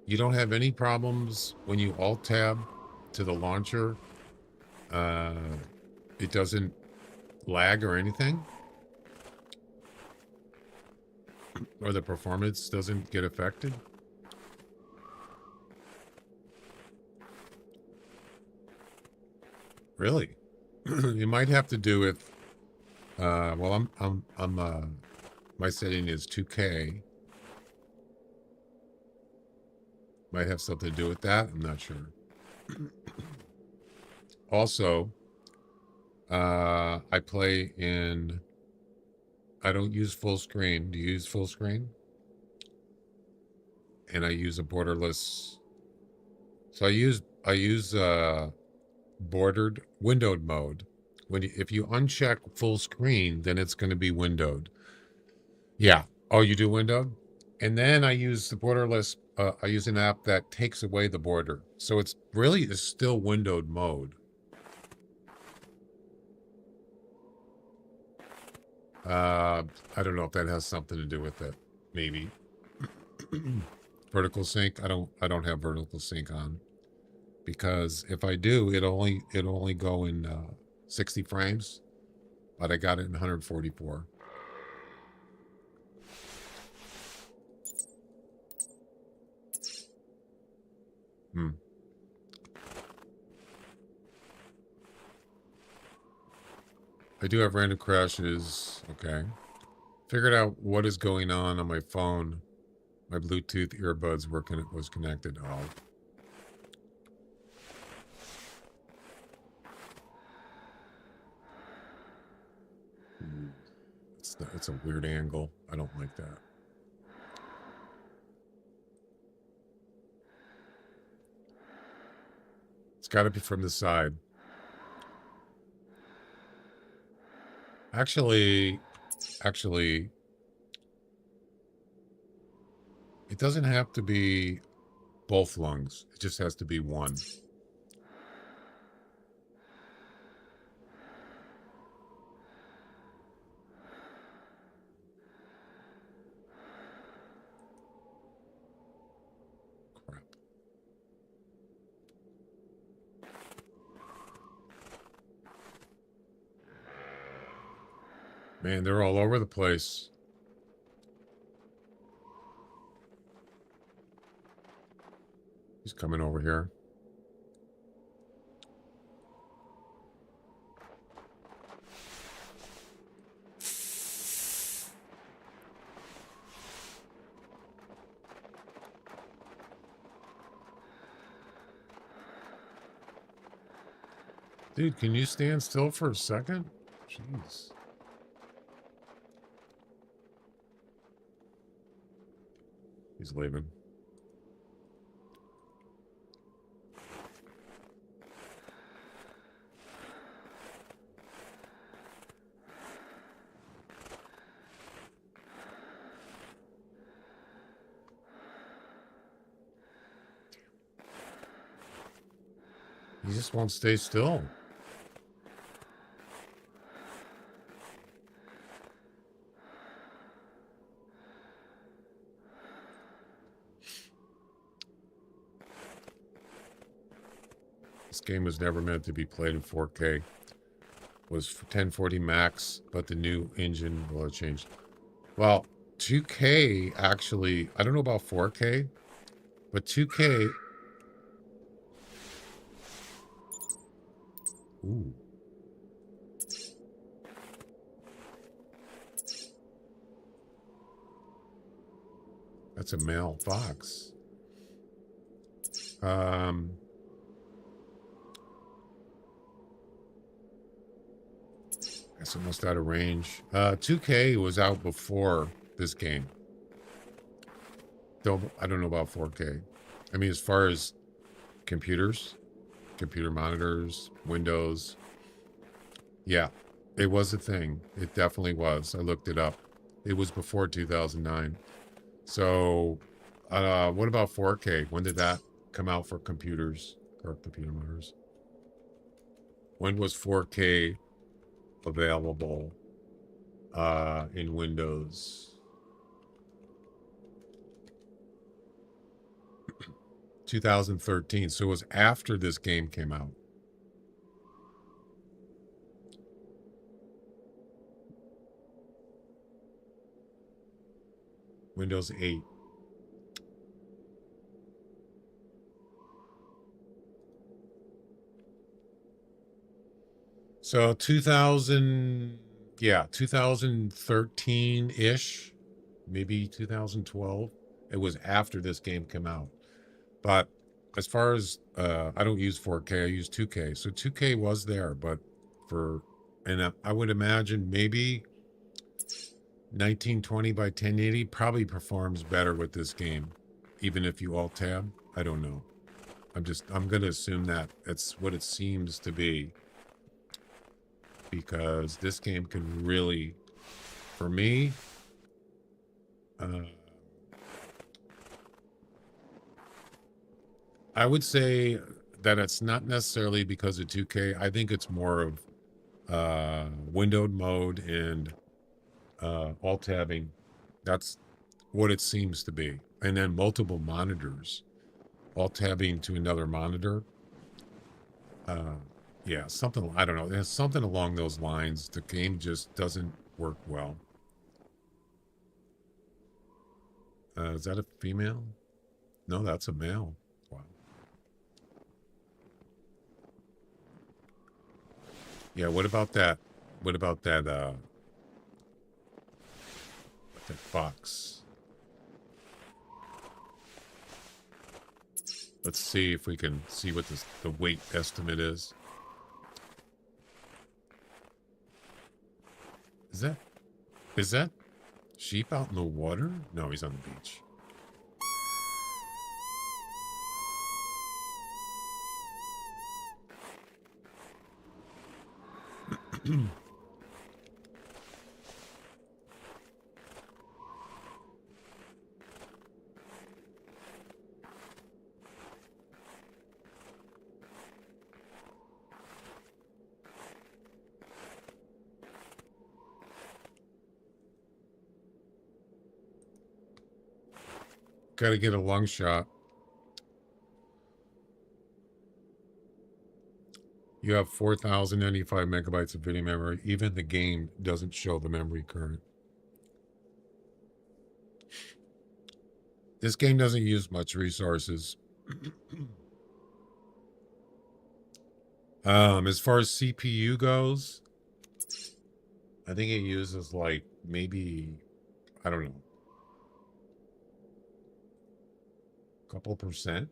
You don't have any problems when you alt tab to the launcher? It doesn't lag or anything? Or the performance doesn't get affected? Really? You might have to do with well, my setting is 2K. Might have something to do with that. I'm not sure. Also, I play in, I don't use full screen. Do you use full screen? And I use a borderless. So I use bordered windowed mode. If you uncheck full screen, then it's going to be windowed. Yeah. Oh, you do windowed? And then I use the borderless. I use an app that takes away the border, so it's really is still windowed mode. I don't know if that has something to do with it. Maybe. Vertical sync. I don't have vertical sync on. Because if I do, it'll only go in 60 frames, but I got it in 144. I do have random crashes. Okay. Figured out what is going on my phone. My Bluetooth earbuds was connected. Oh. It's a weird angle. I don't like that. It's got to be from the side. Actually, it doesn't have to be both lungs. It just has to be one. Man, they're all over the place. He's coming over here. Dude, can you stand still for a second? Jeez. He's leaving. He just won't stay still. This game was never meant to be played in 4K. It was 1040 max, but the new engine, well, it changed. Well, 2K actually, I don't know about 4K, but 2K. Ooh. That's a male fox. It's almost out of range. 2K was out before this game. I don't know about 4K. I mean, as far as computers, computer monitors, Windows. Yeah, it was a thing. It definitely was. I looked it up. It was before 2009. So, what about 4K? When did that come out for computers or computer monitors? When was 4K available in Windows? 2013. So it was after this game came out. Windows 8. So 2000, yeah, 2013-ish, maybe 2012. It was after this game came out. But as far as, I don't use 4K, I use 2K. So 2K was there, but and I would imagine maybe 1920 by 1080 probably performs better with this game, even if you alt tab. I don't know. I'm going to assume that it's what it seems to be, because this game can really, for me, I would say that it's not necessarily because of 2K. I think it's more of windowed mode and alt tabbing. That's what it seems to be. And then multiple monitors, alt tabbing to another monitor. Yeah, something, I don't know. There's something along those lines. The game just doesn't work well. Is that a female? No, that's a male. Wow. Yeah, what about that? What about that, that fox? Let's see if we can see what the weight estimate is. Is that sheep out in the water? No, he's on the beach. Got to get a lung shot. You have 4,095 megabytes of video memory. Even the game doesn't show the memory current. This game doesn't use much resources. As far as CPU goes, I think it uses like maybe, I don't know, a couple percent.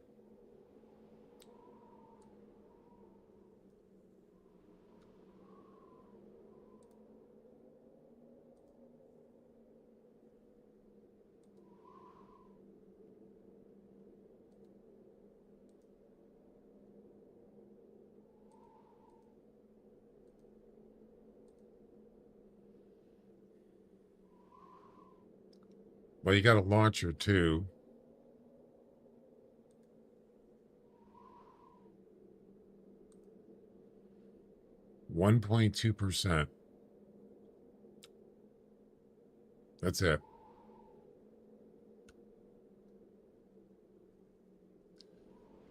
Well, you got a launcher too. %1.2%. That's it.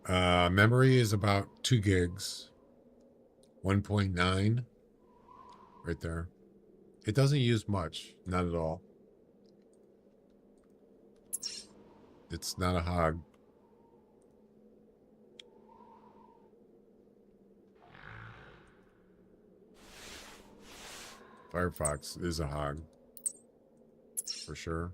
Memory is about 2 gigs. 1.9 right there. It doesn't use much, not at all. It's not a hog. Firefox is a hog, for sure.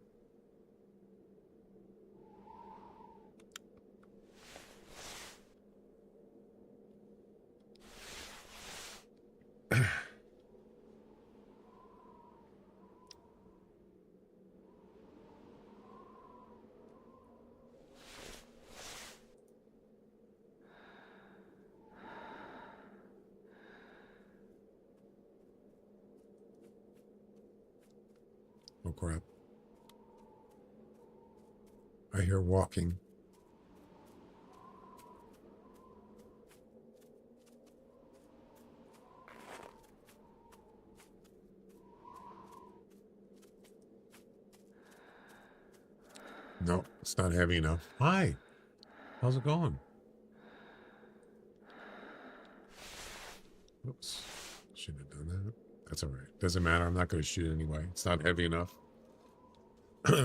Oh, crap. I hear walking. No, it's not heavy enough. Hi. How's it going? Oops. Shouldn't have done that. That's all right. Doesn't matter. I'm not going to shoot anyway. It's not heavy enough.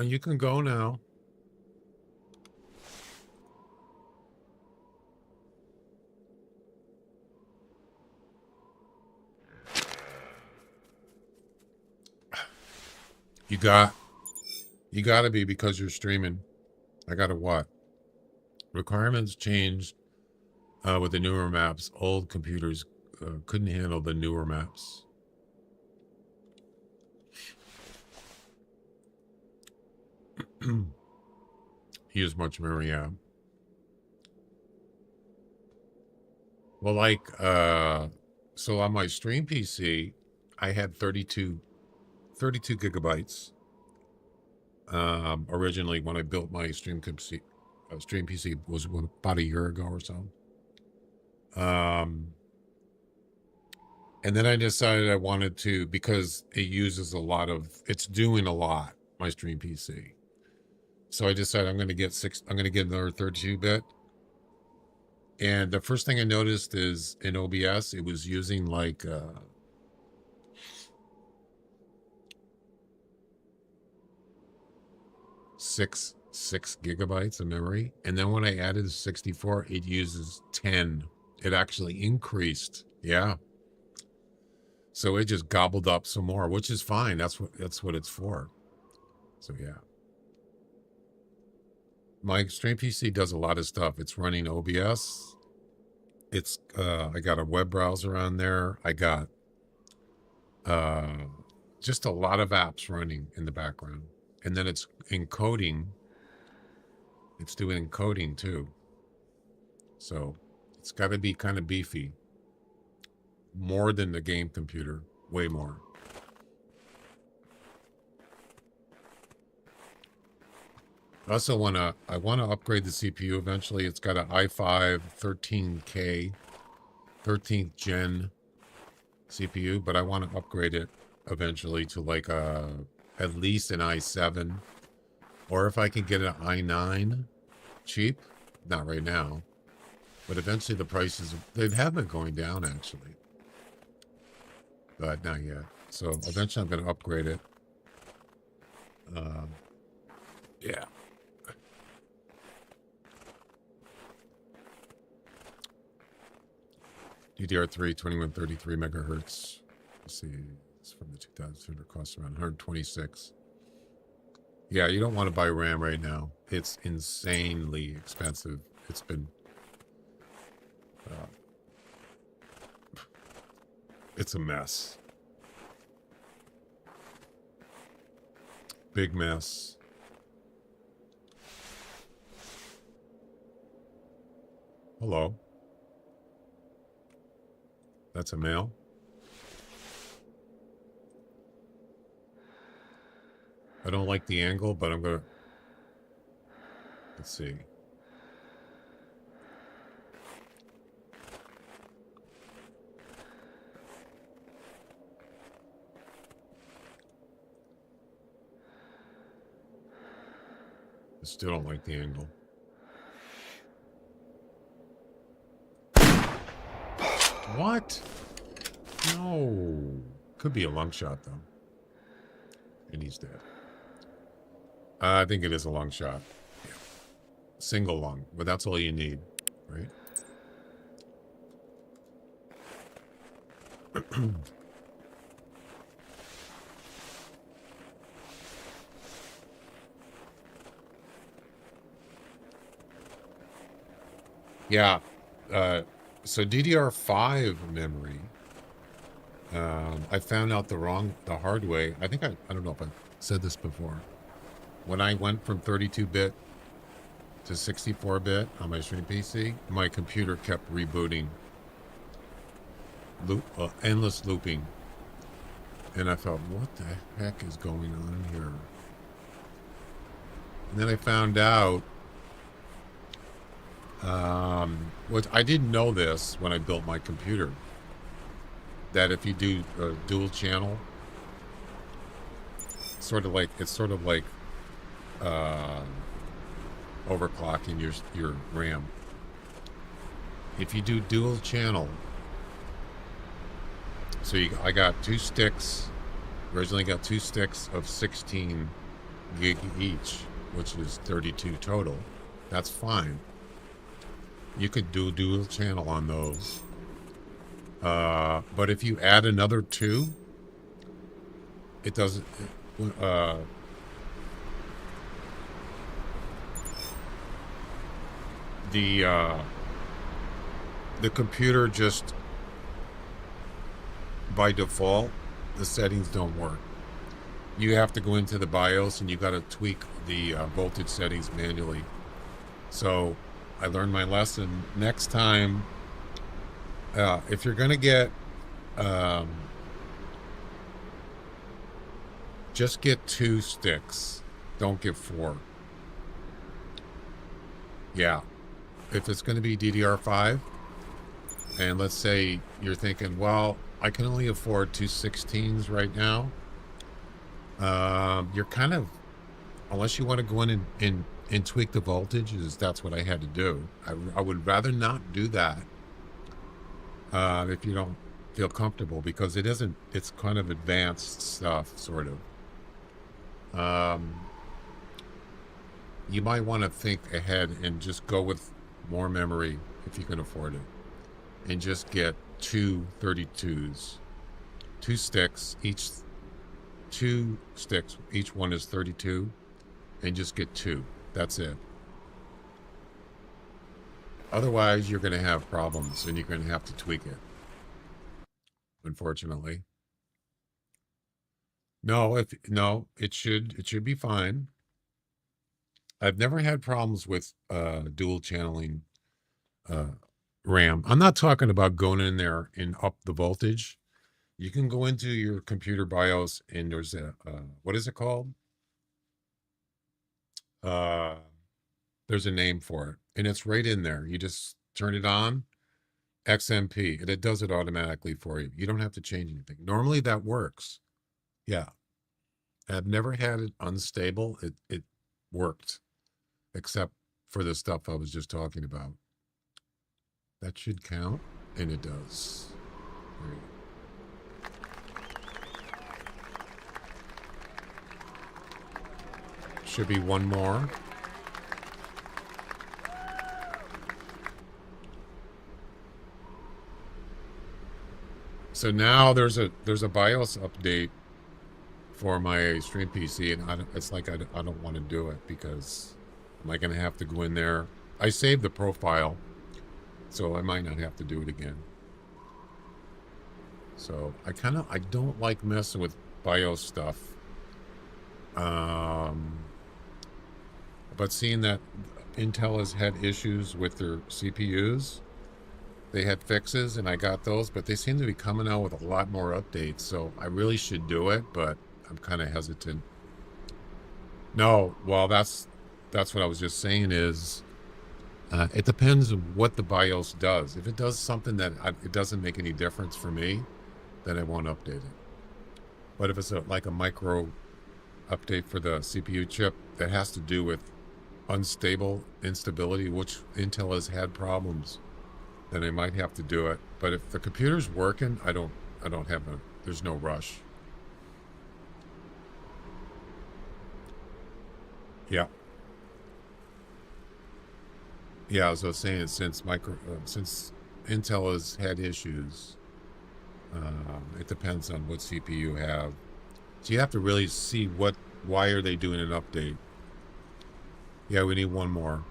You can go now. You got to be, because you're streaming. I got to what? Requirements changed with the newer maps. Old computers couldn't handle the newer maps. Use much memory, yeah. Well, like, so on my stream PC, I had 32 gigabytes. Originally, when I built my stream PC was about a year ago or so. And then I decided I wanted to, because it uses a lot of, it's doing a lot, my stream PC. So I decided I'm going to get another 32-bit. And the first thing I noticed is in OBS, it was using like 6 gigabytes of memory. And then when I added 64, it uses 10. It actually increased. Yeah. So it just gobbled up some more, which is fine. That's what it's for. So yeah. My stream PC does a lot of stuff. It's running OBS. It's I got a web browser on there. I got just a lot of apps running in the background. And then it's encoding. It's doing encoding too. So it's got to be kind of beefy. More than the game computer. Way more. I also want to upgrade the CPU eventually. It's got an i5 13K 13th gen CPU, but I want to upgrade it eventually to like at least an i7, or if I can get an i9 cheap, not right now, but eventually the prices, they have been going down actually, but not yet. So eventually I'm going to upgrade it. Yeah. DDR3 2133 megahertz. Let's see, it's from the 2000. It costs around 126. Yeah, you don't want to buy RAM right now. It's insanely expensive. It's been it's a mess. Big mess. Hello. That's a male. I don't like the angle, but I'm gonna, let's see. I still don't like the angle. What? No. Could be a long shot, though. And he's dead. I think it is a long shot. Yeah. Single long, but that's all you need, right? Yeah. So DDR5 memory, I found out the hard way. I think I don't know if I said this before. When I went from 32-bit to 64-bit on my stream PC, my computer kept rebooting, endless looping. And I thought, what the heck is going on here? And then I found out, I didn't know this when I built my computer, that if you do a dual channel, it's sort of like overclocking your RAM. If you do dual channel, so I got 2 sticks, originally got 2 sticks of 16 gig each, which is 32 total. That's fine. You could do dual channel on those. But if you add another 2, it doesn't, the computer just, by default, the settings don't work. You have to go into the BIOS and you got to tweak the voltage settings manually. So I learned my lesson. Next time, if you're going to get, just get 2 sticks. Don't get 4. Yeah. If it's going to be DDR5, and let's say you're thinking, well, I can only afford 2 16s right now. You're kind of, unless you want to go in and tweak the voltages, that's what I had to do. I would rather not do that if you don't feel comfortable, because it's kind of advanced stuff, sort of. You might want to think ahead and just go with more memory if you can afford it, and just get 2 32s, 2 sticks, each 2 sticks, each one is 32, and just get 2. That's it. Otherwise, you're going to have problems, and you're going to have to tweak it, unfortunately. No, it should be fine. I've never had problems with dual channeling RAM. I'm not talking about going in there and up the voltage. You can go into your computer BIOS, and there's a what is it called? There's a name for it, and it's right in there. You just turn it on, XMP, and it does it automatically for you. You don't have to change anything. Normally that works. Yeah. I've never had it unstable. It worked, except for the stuff I was just talking about. That should count, and it does. There you go. Should be one more. So now there's a BIOS update for my stream PC, and it's like I don't want to do it, because am I going to have to go in there? I saved the profile, so I might not have to do it again. So I don't like messing with BIOS stuff. But seeing that Intel has had issues with their CPUs, they had fixes, and I got those, but they seem to be coming out with a lot more updates, so I really should do it, but I'm kind of hesitant. No, well, that's what I was just saying is it depends on what the BIOS does. If it does something that it doesn't make any difference for me, then I won't update it. But if it's like a micro update for the CPU chip that has to do with unstable instability, which Intel has had problems, then I might have to do it. But if the computer's working, I don't have there's no rush. Yeah. Yeah, as I was saying, since Intel has had issues, it depends on what CPU you have. So you have to really see why are they doing an update. Yeah, we need one more.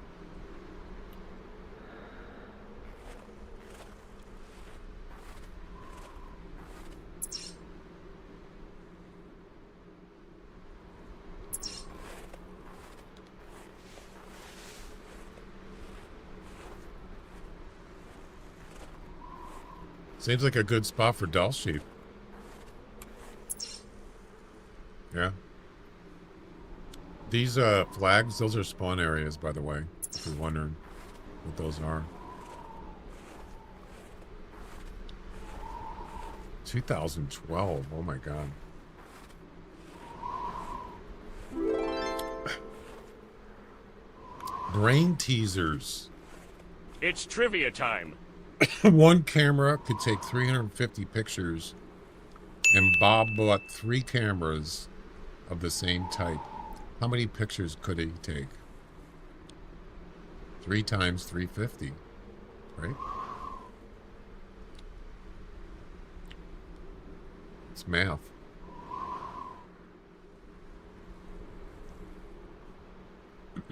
Seems like a good spot for Dall sheep. Yeah. These flags, those are spawn areas, by the way, if you're wondering what those are. 2012, oh my god. Brain teasers. It's trivia time. One camera could take 350 pictures, and Bob bought 3 cameras of the same type. How many pictures could he take? 3 times 350, right? It's math.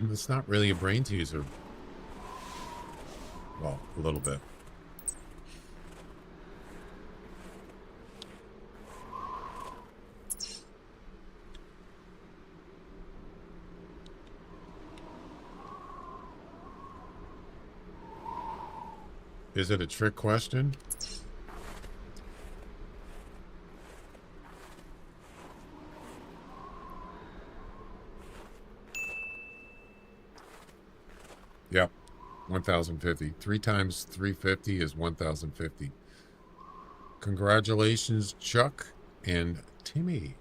It's not really a brain teaser. Well, a little bit. Is it a trick question? Yep, 1,050. 3 times 350 is 1,050. Congratulations, Chuck and Timmy.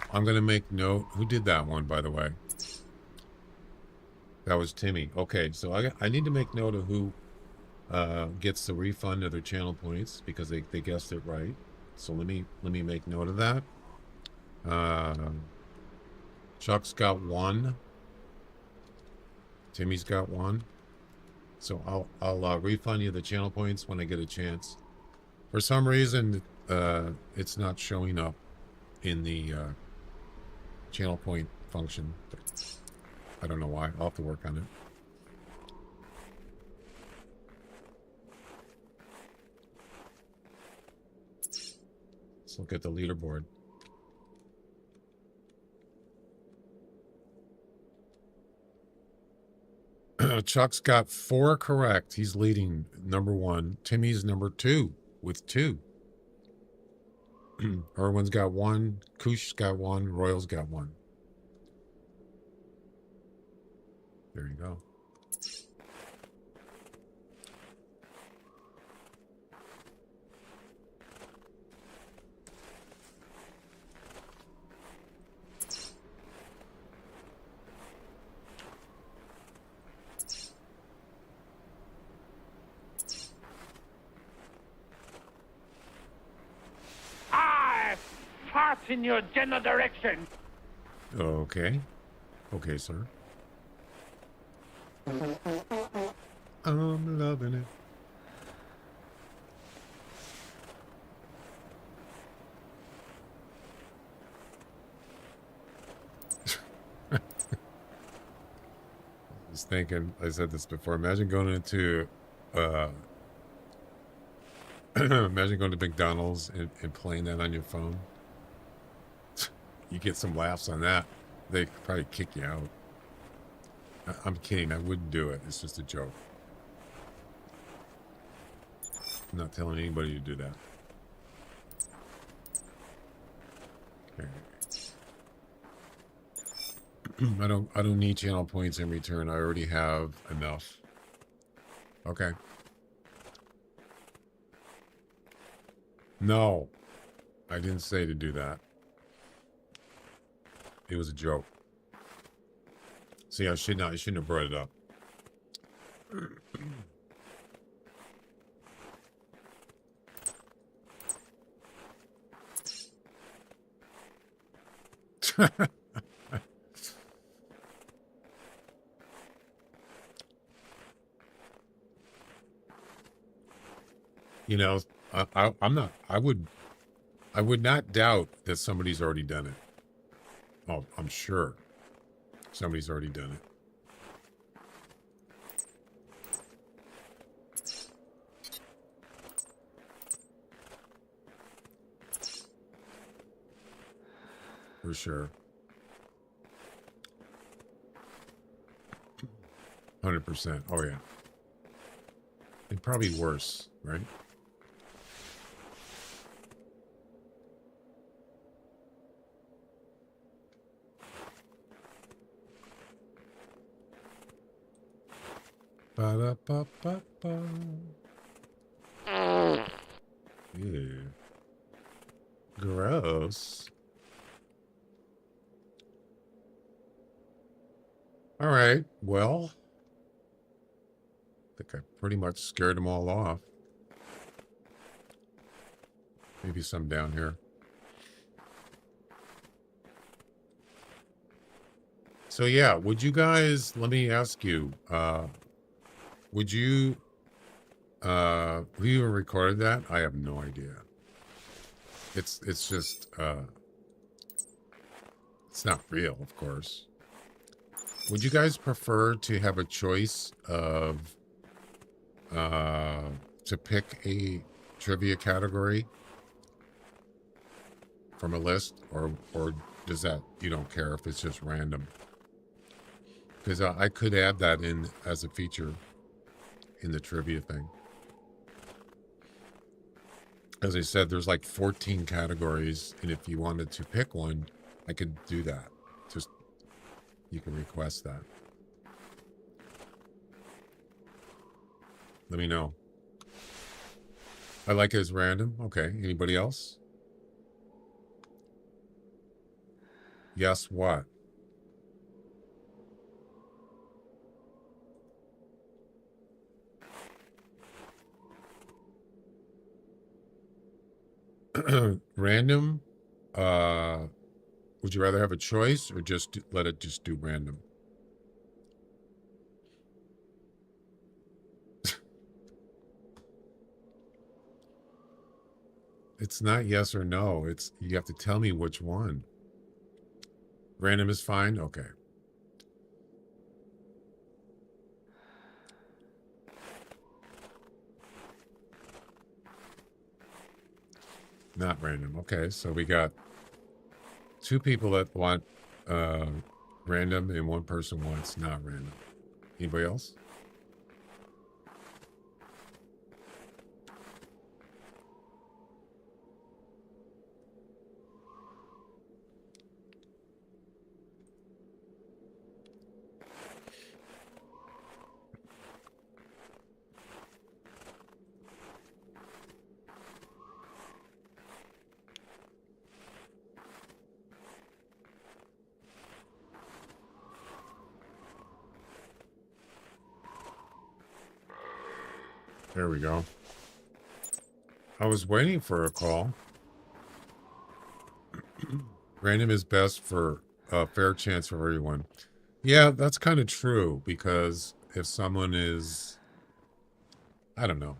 I'm going to make note. Who did that one, by the way? That was Timmy. Okay, so I need to make note of who gets the refund of their channel points because they guessed it right. So let me make note of that. Chuck's got 1. Timmy's got 1. So I'll refund you the channel points when I get a chance. For some reason, it's not showing up in the channel point function. I don't know why. I'll have to work on it. Let's look at the leaderboard. Chuck's got 4 correct. He's leading number 1. Timmy's number 2 with 2. Erwin's got 1. Kush's got 1. Royal's got 1. There you go. In your general direction. Okay. Okay, sir. I'm loving it. I was thinking, I said this before, imagine going into imagine going to McDonald's and playing that on your phone. You get some laughs on that. They could probably kick you out. I'm kidding. I wouldn't do it. It's just a joke. I'm not telling anybody to do that. Okay. I don't need channel points in return. I already have enough. Okay. No. I didn't say to do that. It was a joke. See, I shouldn't have brought it up. You know, I'm not. I would not doubt that somebody's already done it. Oh, I'm sure somebody's already done it. For sure. 100%. Oh, yeah. And probably worse, right? Ba-da-ba-ba-ba. Ew. Gross. All right. Well, I think I pretty much scared them all off. Maybe some down here. So yeah, would you guys, let me ask you, would you, have you even recorded that? I have no idea. It's just, it's not real, of course. Would you guys prefer to have a choice of, to pick a trivia category from a list, or does that, you don't care if it's just random? Because I could add that in as a feature in the trivia thing. As I said, there's like 14 categories, and if you wanted to pick one, I could do that. Just, you can request that. Let me know. I like it as random. Okay, anybody else? Yes, what? Random? Would you rather have a choice or just let it just do random? It's not yes or no. It's, you have to tell me which one. Random is fine? Okay. Not random. Okay, so we got 2 people that want random and 1 person wants not random. Anybody else? There we go. I was waiting for a call. Random is best for a fair chance for everyone. Yeah, that's kind of true, because if someone is, I don't know.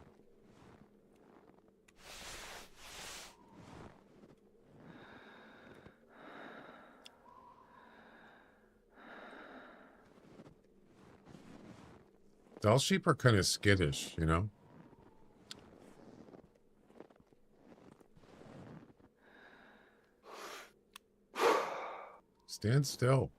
Dall sheep are kind of skittish, you know? Stand still.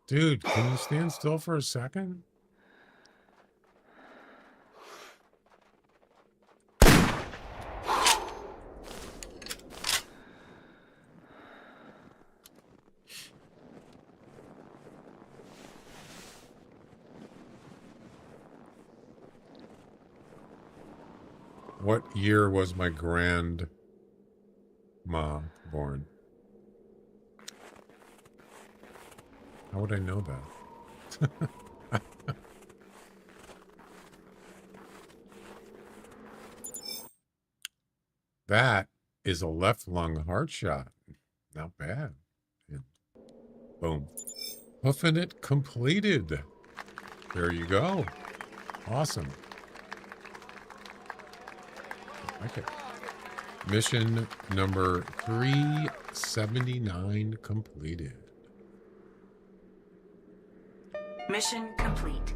Dude, can you stand still for a second? What year was my grandma born? How would I know that? That is a left lung heart shot. Not bad. Yeah. Boom. Hoofing it completed. There you go. Awesome. Okay. Mission number 379 completed. Mission complete.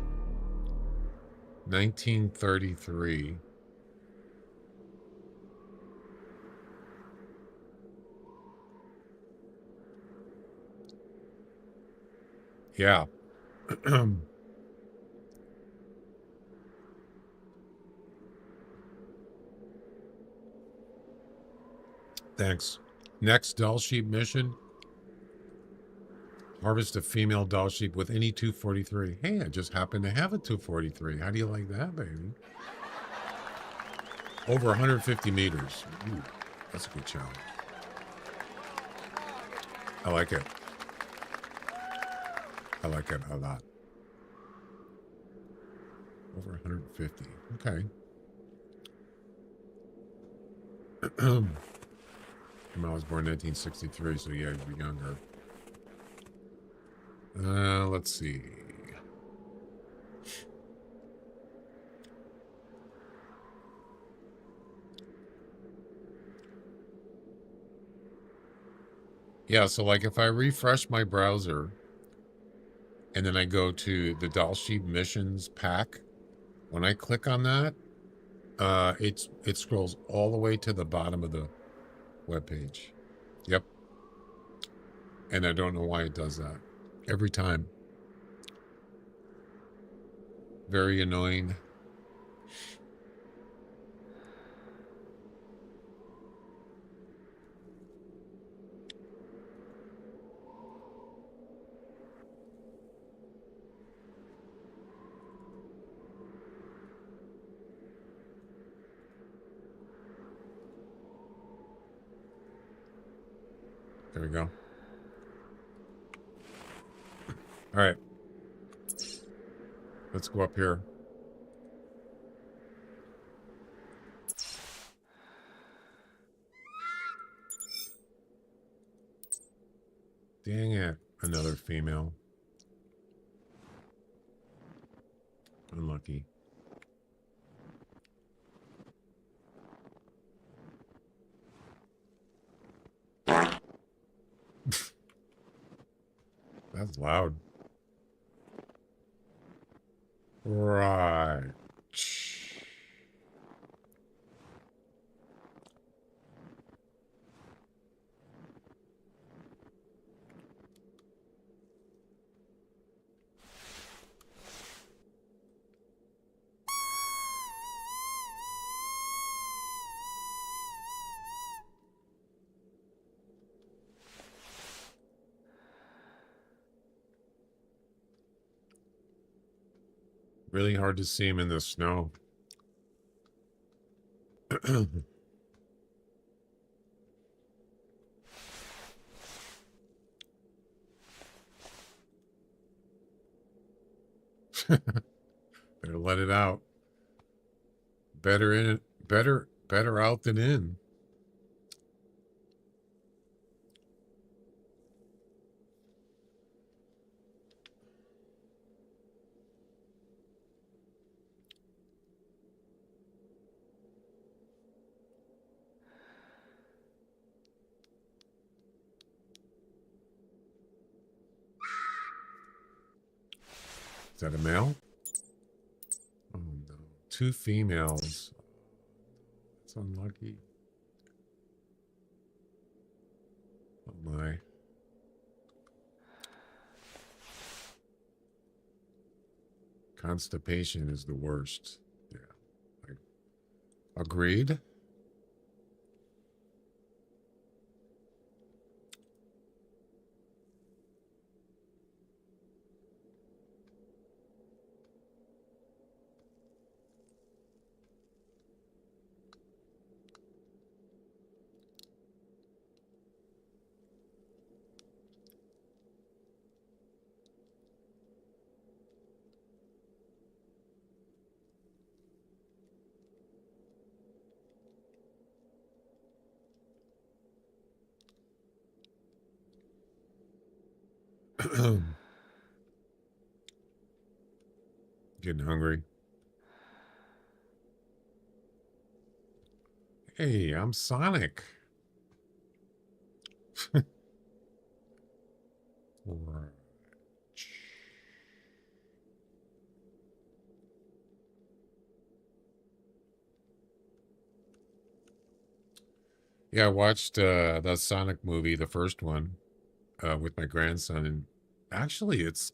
1933. Yeah. Thanks. Next Dall sheep mission. Harvest a female Dall sheep with any 243. Hey, I just happen to have a 243. How do you like that, baby? Over 150 meters. Ooh, that's a good challenge. I like it. I like it a lot. Over 150. Okay. I was born 1963, so yeah, you're younger. Let's see. Yeah, so like if I refresh my browser and then I go to the Dall sheep missions pack, when I click on that, it scrolls all the way to the bottom of the webpage. Yep. And I don't know why it does that. Every time. Very annoying. There we go. All right. Let's go up here. Dang it. Another female. Unlucky. That's loud. Right. Really hard to see him in the snow. Better let it out. Better in, better out than in. Is that a male? Oh no. 2 females. That's unlucky. Oh my. Constipation is the worst. Yeah. Agreed. Getting hungry. Hey, I'm Sonic. Right. Yeah, I watched the Sonic movie, the first one, with my grandson, and actually, it's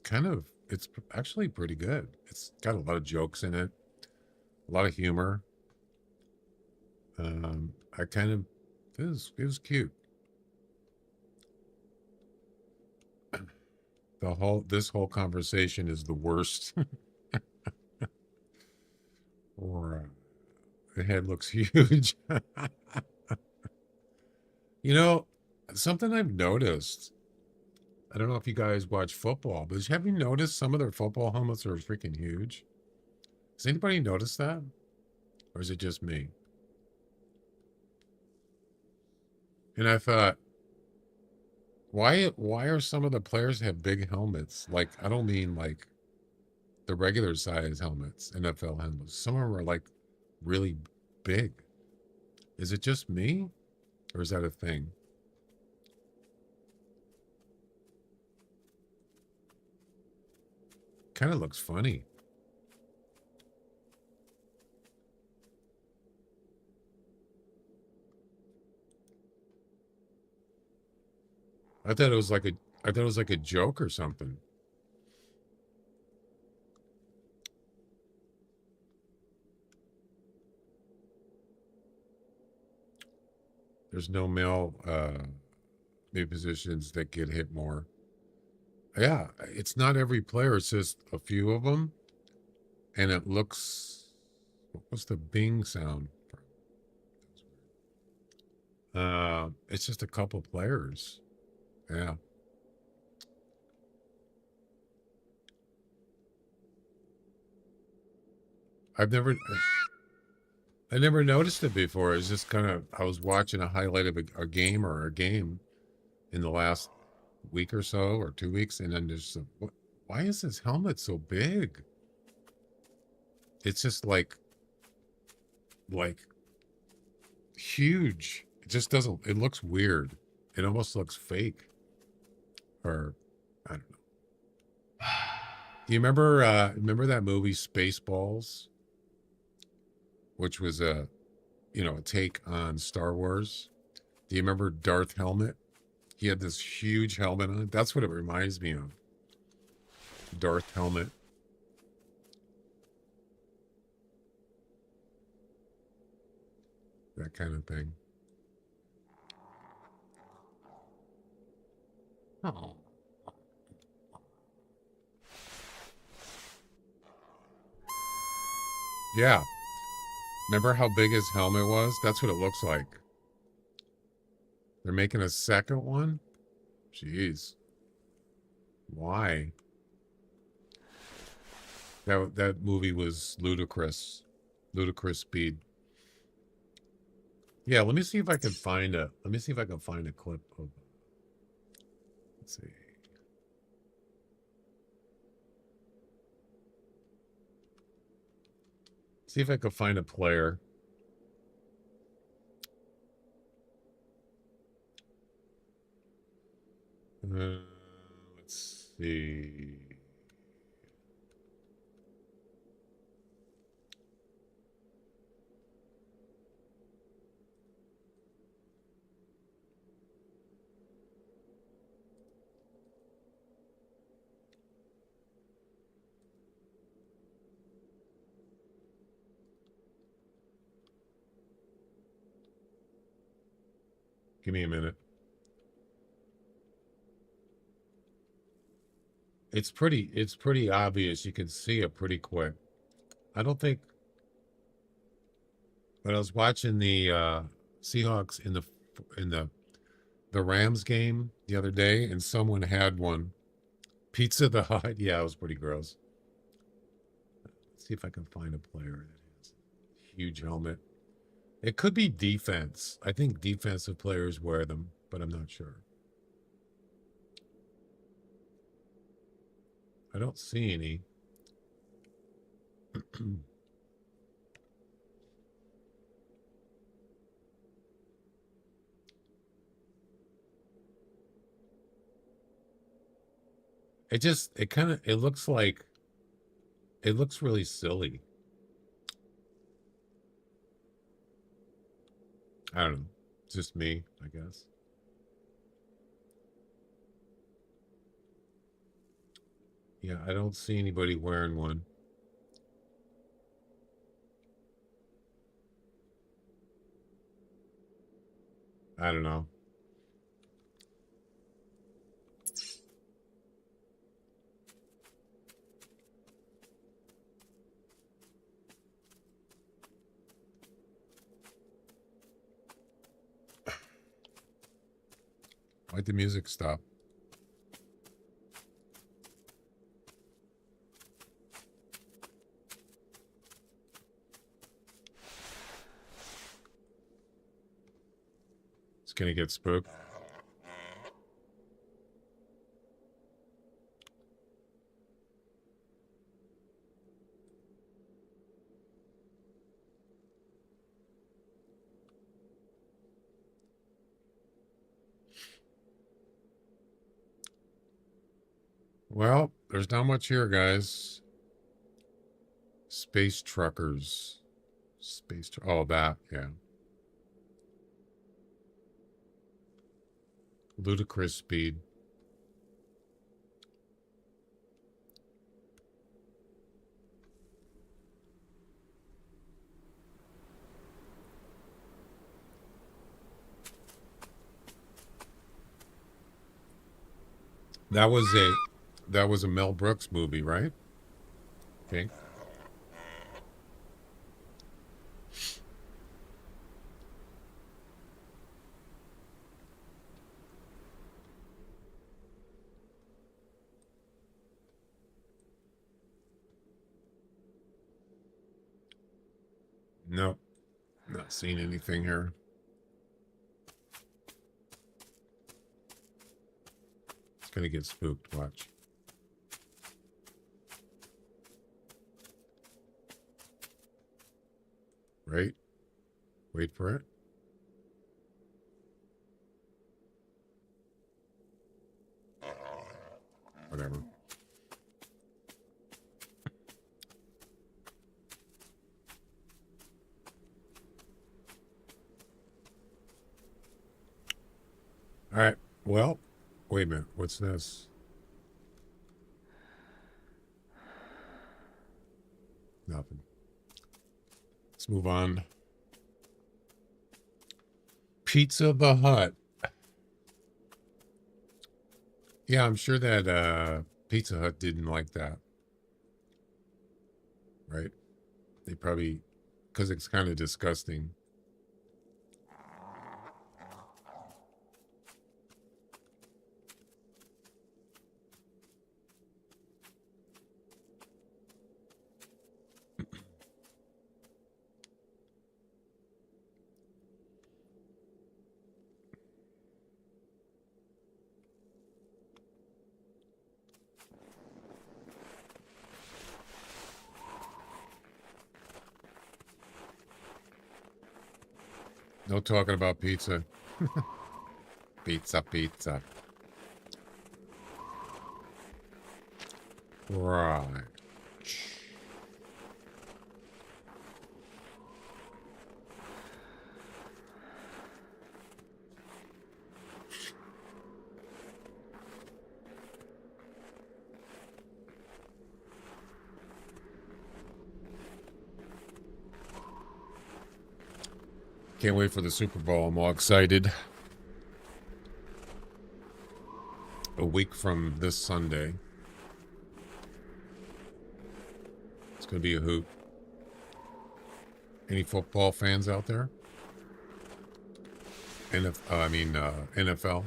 actually pretty good. It's got a lot of jokes in it, a lot of humor. I kind of it was cute. This whole conversation is the worst. Or the head looks huge. You know, something I've noticed. I don't know if you guys watch football, but have you noticed some of their football helmets are freaking huge? Has anybody noticed that? Or is it just me? And I thought, why are some of the players have big helmets? Like, I don't mean like the regular size helmets, NFL helmets. Some of them are like really big. Is it just me? Or is that a thing? Kind of looks funny. I thought it was like a joke or something. There's no male positions that get hit more. Yeah, it's not every player. It's just a few of them, and it looks. What was the Bing sound? It's just a couple players. Yeah. I never noticed it before. It's just I was watching a highlight of a game or a game in the last week or so, or 2 weeks, and then why is this helmet so big? It's just like huge. It just doesn't, it looks weird. It almost looks fake. Or I don't know. Do you remember that movie Spaceballs? Which was a take on Star Wars. Do you remember Darth Helmet? He had this huge helmet on. That's what it reminds me of. Darth Helmet. That kind of thing. Oh. Yeah. Remember how big his helmet was? That's what it looks like. They're making a second one? Jeez. Why? That movie was ludicrous. Ludicrous speed. Yeah, let me see if I can find a clip of, let's see. See if I can find a player. Let's see. Give me a minute. It's pretty obvious. You can see it pretty quick. I don't think, but I was watching the Seahawks in the Rams game the other day, and someone had one. Pizza the Hut. Yeah, it was pretty gross. Let's see if I can find a player that has a huge helmet. It could be defense. I think defensive players wear them, but I'm not sure. I don't see any. It looks like, it looks really silly. I don't know. It's just me, I guess. Yeah, I don't see anybody wearing one. I don't know. Why'd the music stop? It's gonna get spooked. Well, there's not much here, guys. Space truckers. Oh, that, yeah. Ludicrous speed. That was a Mel Brooks movie, right? Okay. Nope. Not seeing anything here. It's gonna get spooked, watch. Right? Wait for it. Whatever. All right. Well, wait a minute. What's this? Nothing. Let's move on. Pizza the Hut. Yeah, I'm sure that Pizza Hut didn't like that. Right? They probably, because it's kind of disgusting. No talking about pizza. Pizza. Right. Can't wait for the Super Bowl. I'm all excited. a week from this Sunday. It's going to be a hoot. Any football fans out there? NFL.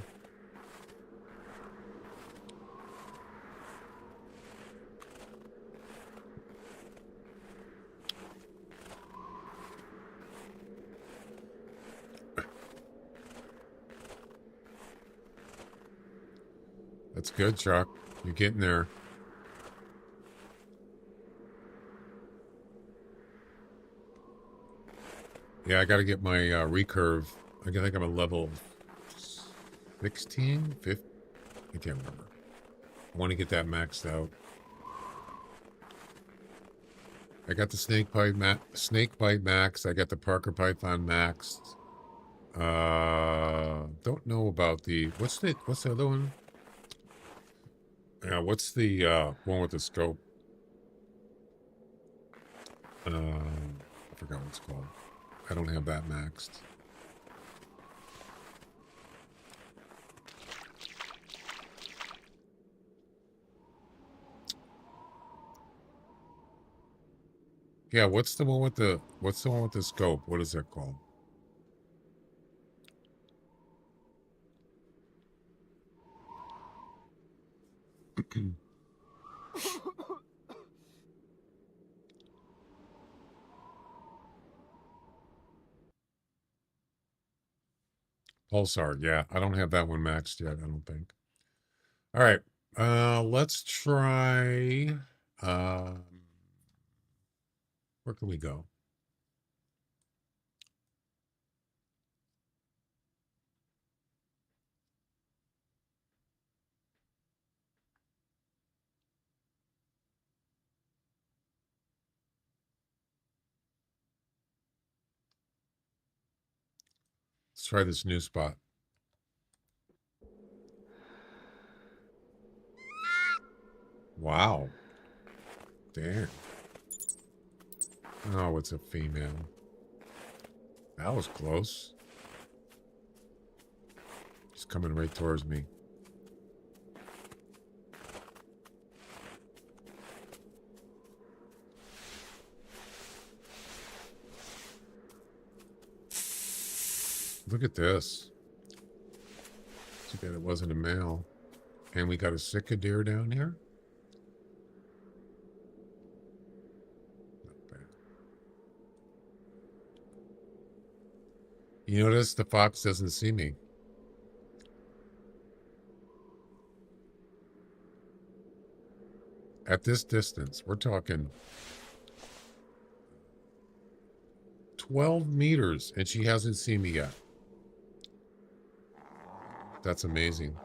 That's good, Chuck. You're getting there. Yeah, I got to get my recurve. I think I'm a level 16, 15. I can't remember. I want to get that maxed out. I got the snake bite max. I got the Parker Python maxed. Don't know about the what's the other one? What's the one with the scope? I forgot what it's called. I don't have that maxed. Yeah, what's the one with the scope? What is that called? Pulsar, yeah. I don't have that one maxed yet, I don't think. All right. Let's try where can we go? Let's try this new spot. Wow. Damn. Oh, it's a female. That was close. She's coming right towards me. Look at this. Too bad it wasn't a male. And we got a cicadere down here. Not bad. You notice the fox doesn't see me. At this distance, we're talking 12 meters, and she hasn't seen me yet. That's amazing.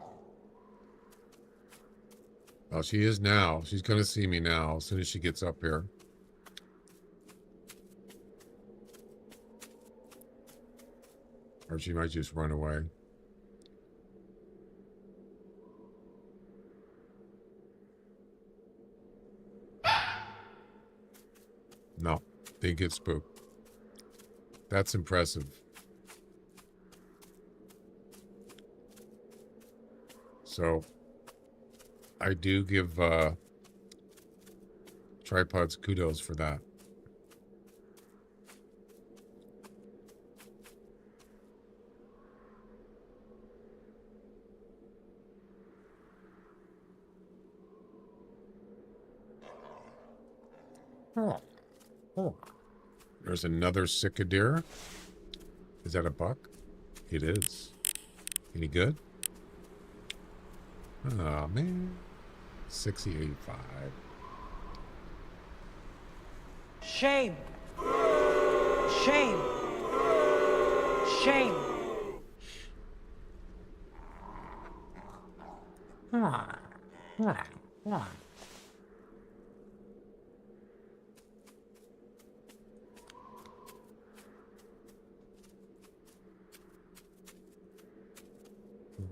Oh, she is now. She's going to see me now as soon as she gets up here. Or she might just run away. No, they get spooked. That's impressive. So, I do give tripods kudos for that. Oh. There's another cicadere. Is that a buck? It is. Any good? Oh, man. 6085. Shame. Shame. Shame.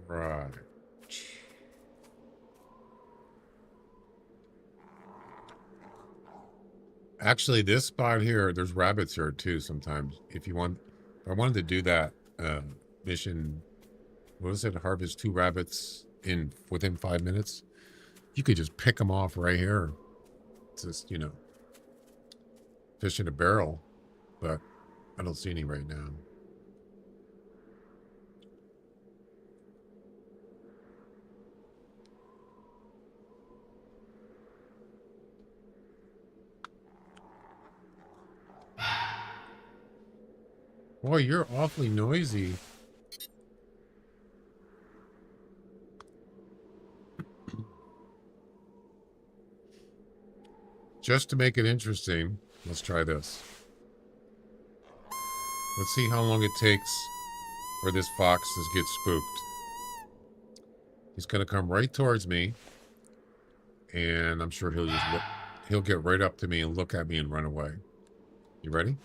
Right. Actually, this spot here, there's rabbits here too sometimes. If you want, I wanted to do that mission, what is it? Harvest 2 rabbits within 5 minutes. You could just pick them off right here. It's just, fish in a barrel, but I don't see any right now. Boy, you're awfully noisy. Just to make it interesting, let's try this. Let's see how long it takes for this fox to get spooked. He's going to come right towards me, and I'm sure he'll get right up to me and look at me and run away. You ready?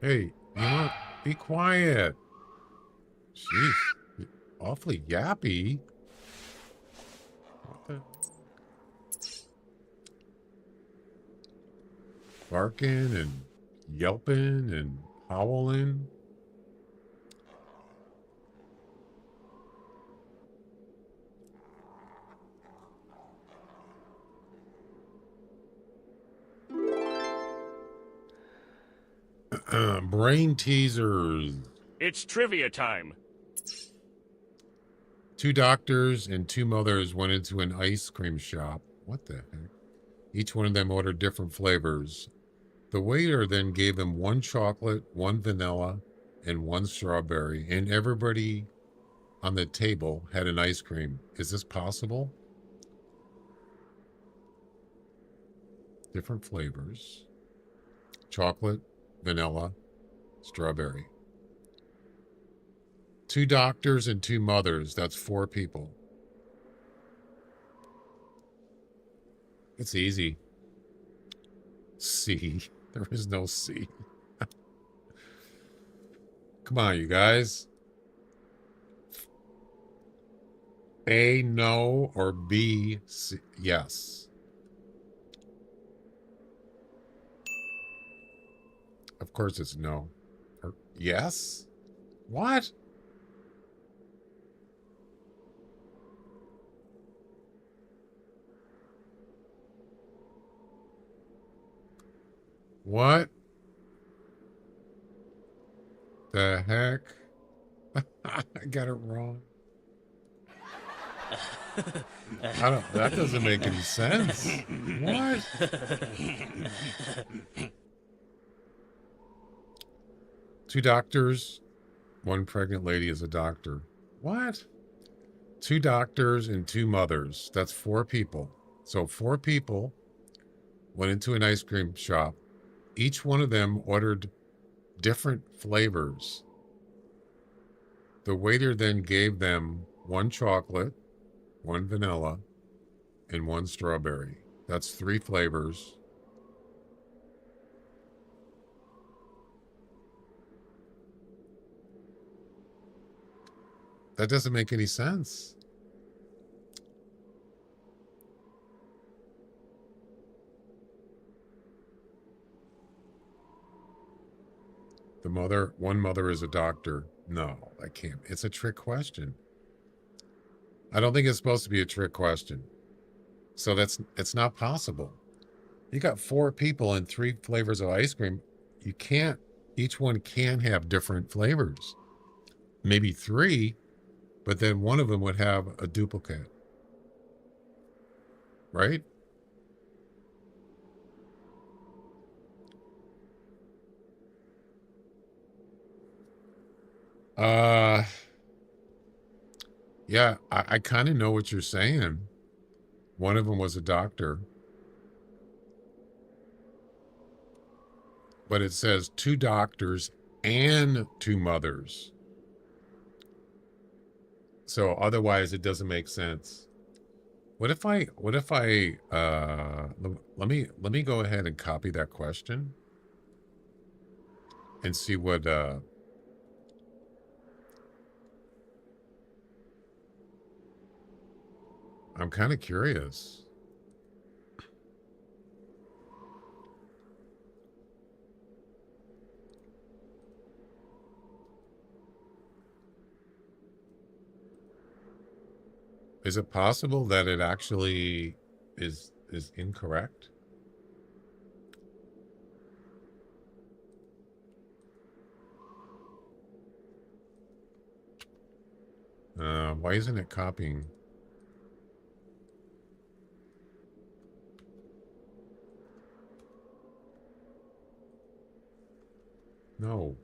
Hey, you know what? Be quiet. Jeez, you're awfully yappy. What the? Barking and yelping and howling. Brain teasers. It's trivia time. 2 doctors and 2 mothers went into an ice cream shop. What the heck? Each one of them ordered different flavors. The waiter then gave them 1 chocolate, 1 vanilla, and 1 strawberry, and everybody on the table had an ice cream. Is this possible? Different flavors. Chocolate, vanilla, strawberry. 2 doctors and 2 mothers. That's 4 people. It's easy. C. There is no C. Come on, you guys. A, no, or B, C, yes. Of course it's no. Or yes? What? What the heck? I got it wrong. That doesn't make any sense. What? Two doctors, 1 pregnant lady is a doctor. What? 2 doctors and 2 mothers. That's 4 people. So 4 people went into an ice cream shop. Each one of them ordered different flavors. The waiter then gave them 1 chocolate, 1 vanilla, and 1 strawberry. That's 3 flavors. That doesn't make any sense. One mother is a doctor. No, I can't. It's a trick question. I don't think it's supposed to be a trick question. So it's not possible. You got 4 people and 3 flavors of ice cream. You can't, each one can have different flavors. Maybe 3, but then one of them would have a duplicate. Right? Yeah, I kind of know what you're saying. One of them was a doctor. But it says 2 doctors and 2 mothers. So otherwise it doesn't make sense. What if I let me go ahead and copy that question and see what I'm kind of curious. Is it possible that it actually is incorrect? Why isn't it copying? No.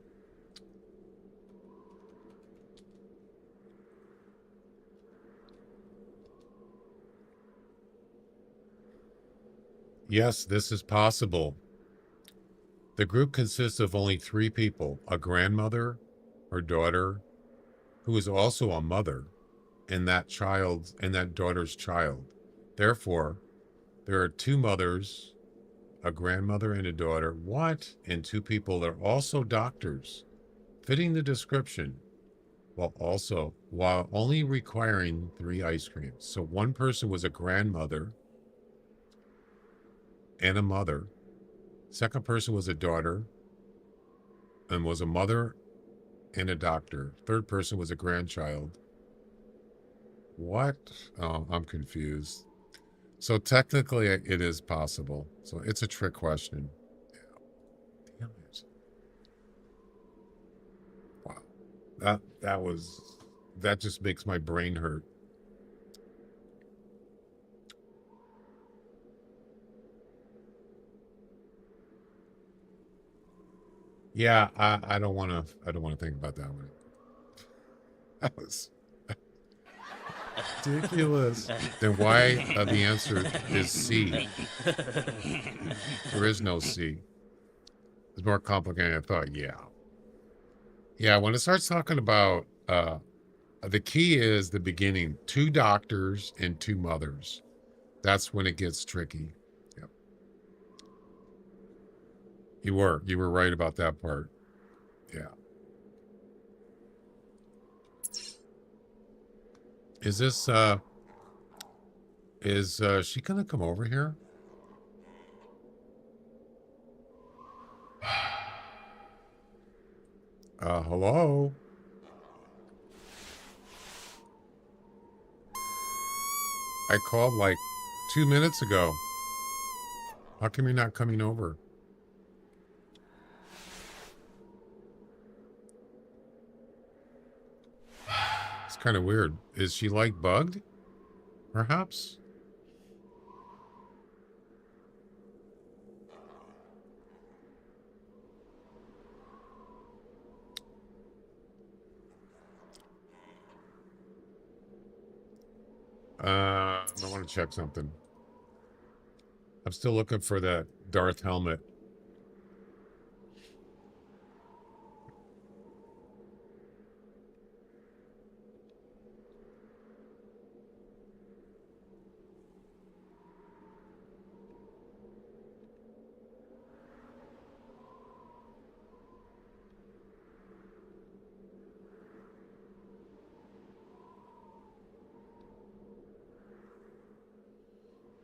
Yes, this is possible. The group consists of only 3 people, a grandmother, her daughter, who is also a mother, and that daughter's child. Therefore, there are 2 mothers, a grandmother and a daughter. What? And 2 people that are also doctors, fitting the description, while only requiring 3 ice creams. So one person was a grandmother and a mother. Second person was a daughter and was a mother and a doctor. Third person was a grandchild. What? Oh, I'm confused. So technically it is possible. So it's a trick question. Yeah. Damn it. Wow. That just makes my brain hurt. Yeah, I don't want to think about that one. That was ridiculous. Then why the answer is C? There is no C. It's more complicated than I thought. Yeah, when it starts talking about the key is the beginning, 2 doctors and 2 mothers. That's when it gets tricky. Yep. You were right about that part. Yeah. Is this is she gonna come over here? Hello? I called like 2 minutes ago. How come you're not coming over? It's kind of weird. Is she like bugged? Perhaps? I want to check something. I'm still looking for that Darth helmet.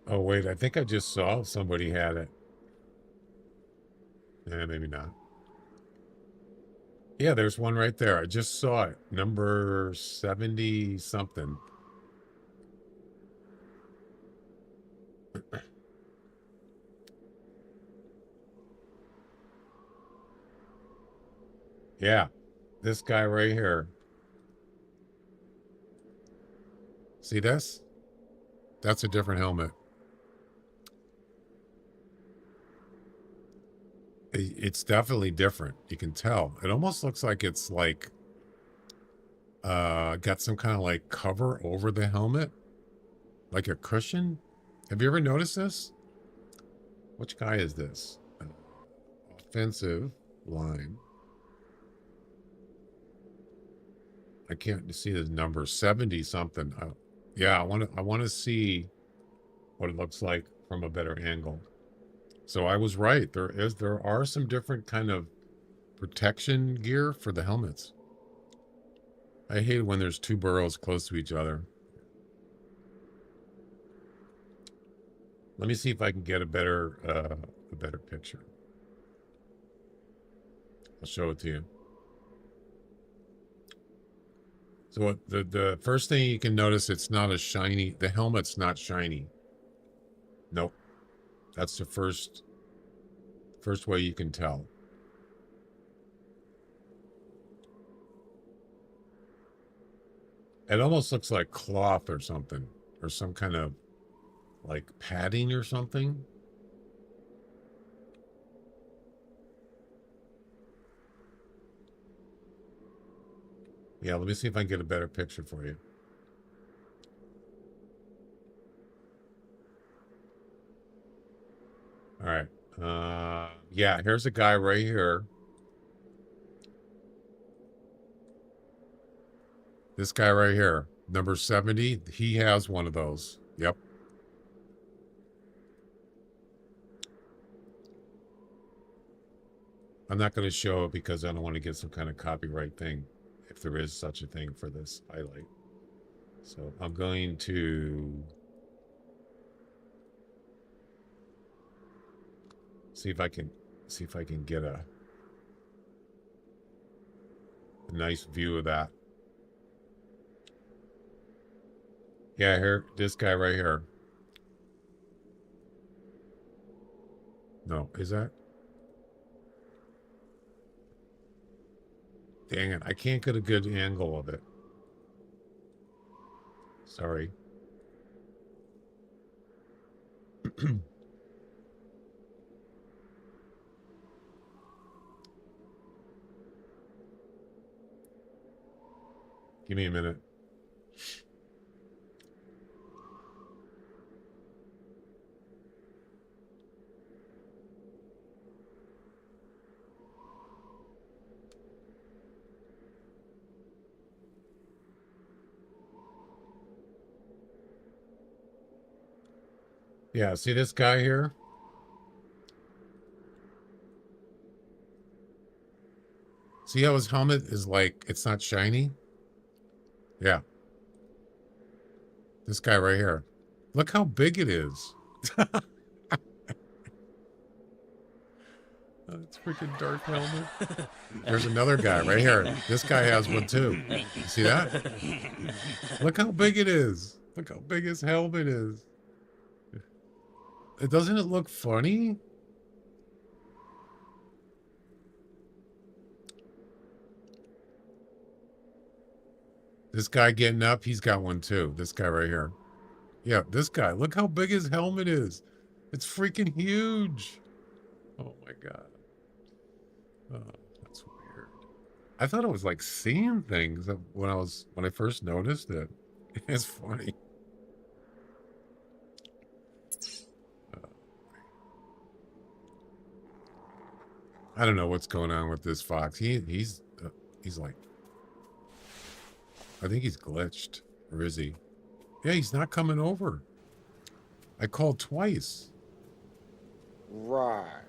Oh, wait, I think I just saw somebody had it. Maybe not. Yeah, there's one right there. I just saw it. Number 70 something. Yeah, this guy right here. See this? That's a different helmet. It's definitely different. You can tell. It almost looks like it's like got some kind of like cover over the helmet, like a cushion. Have you ever noticed this? Which guy is this? Offensive line. I can't see the number. 70 something. Yeah, I want to see what it looks like from a better angle. So I was right. There are some different kind of protection gear for the helmets. I hate when there's 2 burrows close to each other. Let me see if I can get a better picture. I'll show it to you. So what, the first thing you can notice, it's not a shiny, the helmet's not shiny. Nope. That's the first way you can tell. It almost looks like cloth or something, or some kind of like padding or something. Yeah, let me see if I can get a better picture for you. All right. Yeah, here's a guy right here. This guy right here, number 70, he has one of those. Yep. I'm not going to show it because I don't want to get some kind of copyright thing, if there is such a thing for this highlight. So I'm going to see if I can get a nice view of that. Yeah, here, this guy right here. No, is that? Dang it, I can't get a good angle of it. Sorry. Give me a minute. Yeah, see this guy here? See how his helmet is like, it's not shiny? Yeah. This guy right here. Look how big it is. It's freaking dark helmet. There's another guy right here. This guy has one too. You see that? Look how big it is. Look how big his helmet is. Doesn't it look funny? This guy getting up, he's got one too. This guy right here. Yeah, this guy. Look how big his helmet is. It's freaking huge. Oh my God. Oh, that's weird. I thought I was like seeing things when I first noticed it. It's funny. I don't know what's going on with this fox. He's like, I think he's glitched, or is he? Yeah, he's not coming over. I called twice. Right.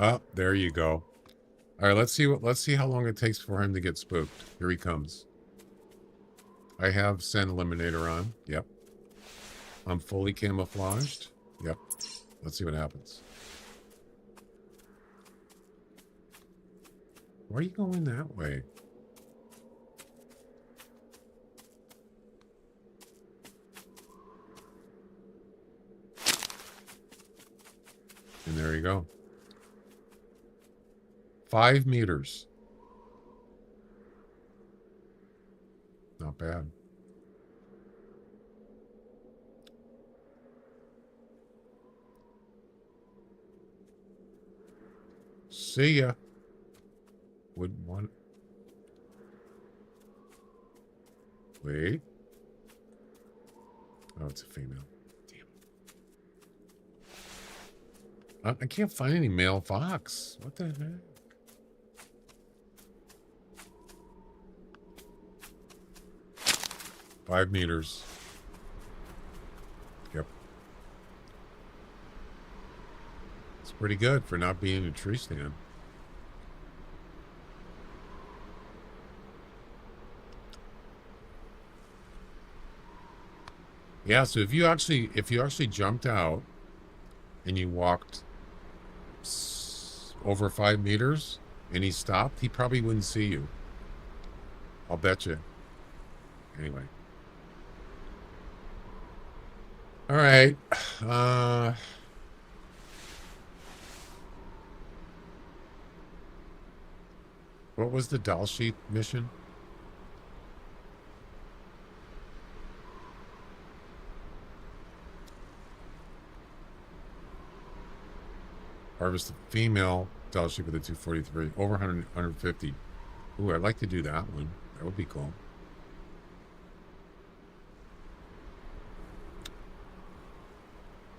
Oh, there you go. All right, let's see how long it takes for him to get spooked. Here he comes. I have Scent Eliminator on. Yep. I'm fully camouflaged. Yep. Let's see what happens. Why are you going that way? And there you go. 5 meters. Not bad. See ya. Wouldn't want. Wait. Oh, it's a female. Damn. I can't find any male fox. What the heck? Five meters. Yep. It's pretty good for not being a tree stand. Yeah, so if you actually jumped out and you walked over 5 meters and he stopped, he probably wouldn't see you. I'll bet you. Anyway. All right. What was the Dall sheet mission? Harvest a female Dall sheep with a 243. Over 100, 150. Ooh, I'd like to do that one. That would be cool.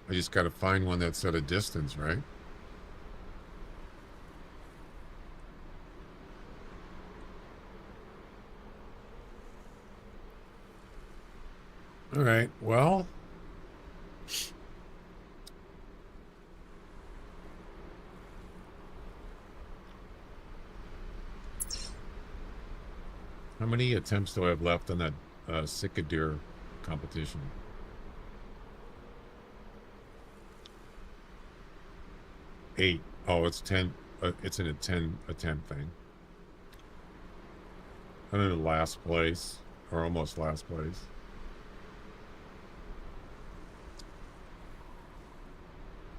I just got to find one that's at a distance, right? All right, well. How many attempts do I have left on that Cicadere competition? Eight. Oh, it's 10. It's in a 10 attempt thing. I'm in last place, or almost last place.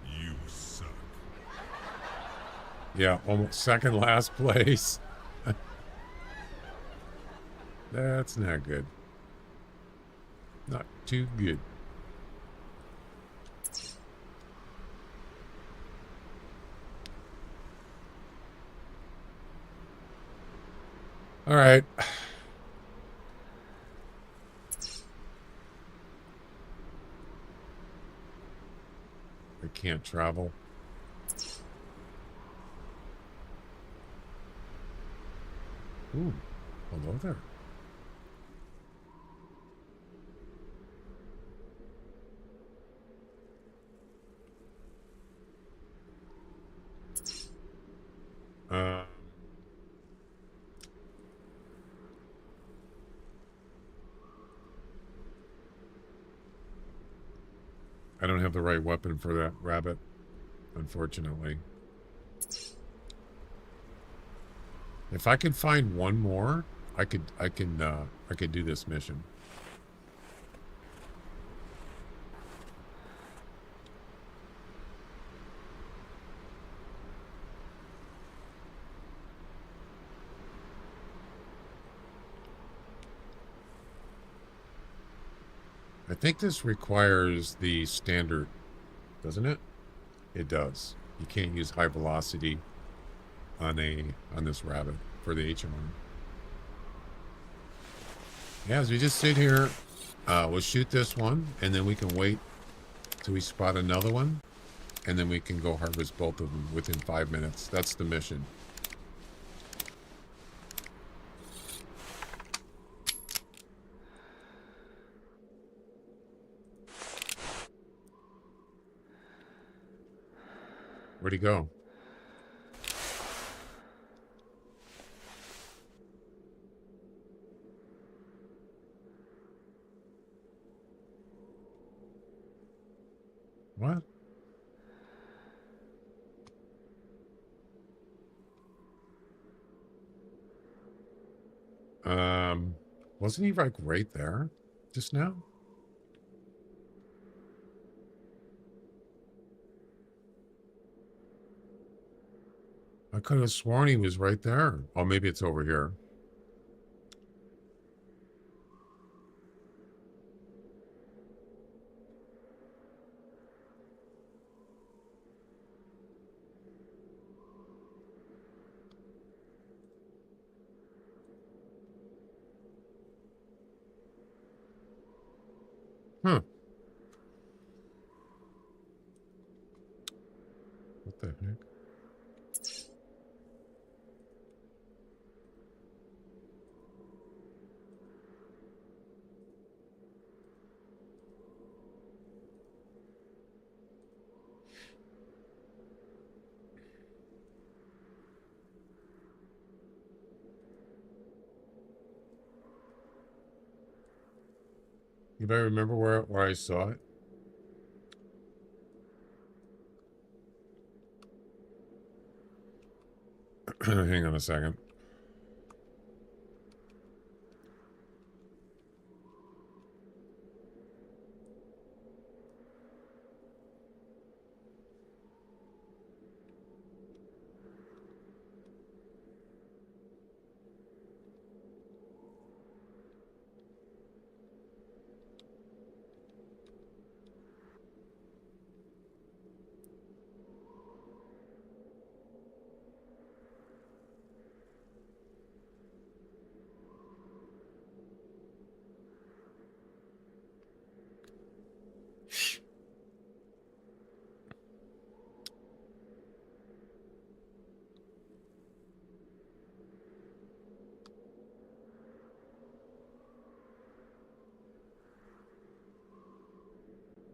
You suck. Yeah, almost second last place. That's not good. Not too good. All right. I can't travel. Ooh, hello there. I don't have the right weapon for that rabbit, unfortunately. If I could find one more, I could do this mission. I think this requires the standard, doesn't it? It does. You can't use high velocity on this rabbit for the HMR. Yeah, as we just sit here, we'll shoot this one, and then we can wait till we spot another one, and then we can go harvest both of them within 5 minutes. That's the mission. Where'd he go? What? Wasn't he like right there just now? I could have sworn he was right there. Oh, maybe it's over here. Huh. What the heck? Anybody remember where I saw it? Hang on a second.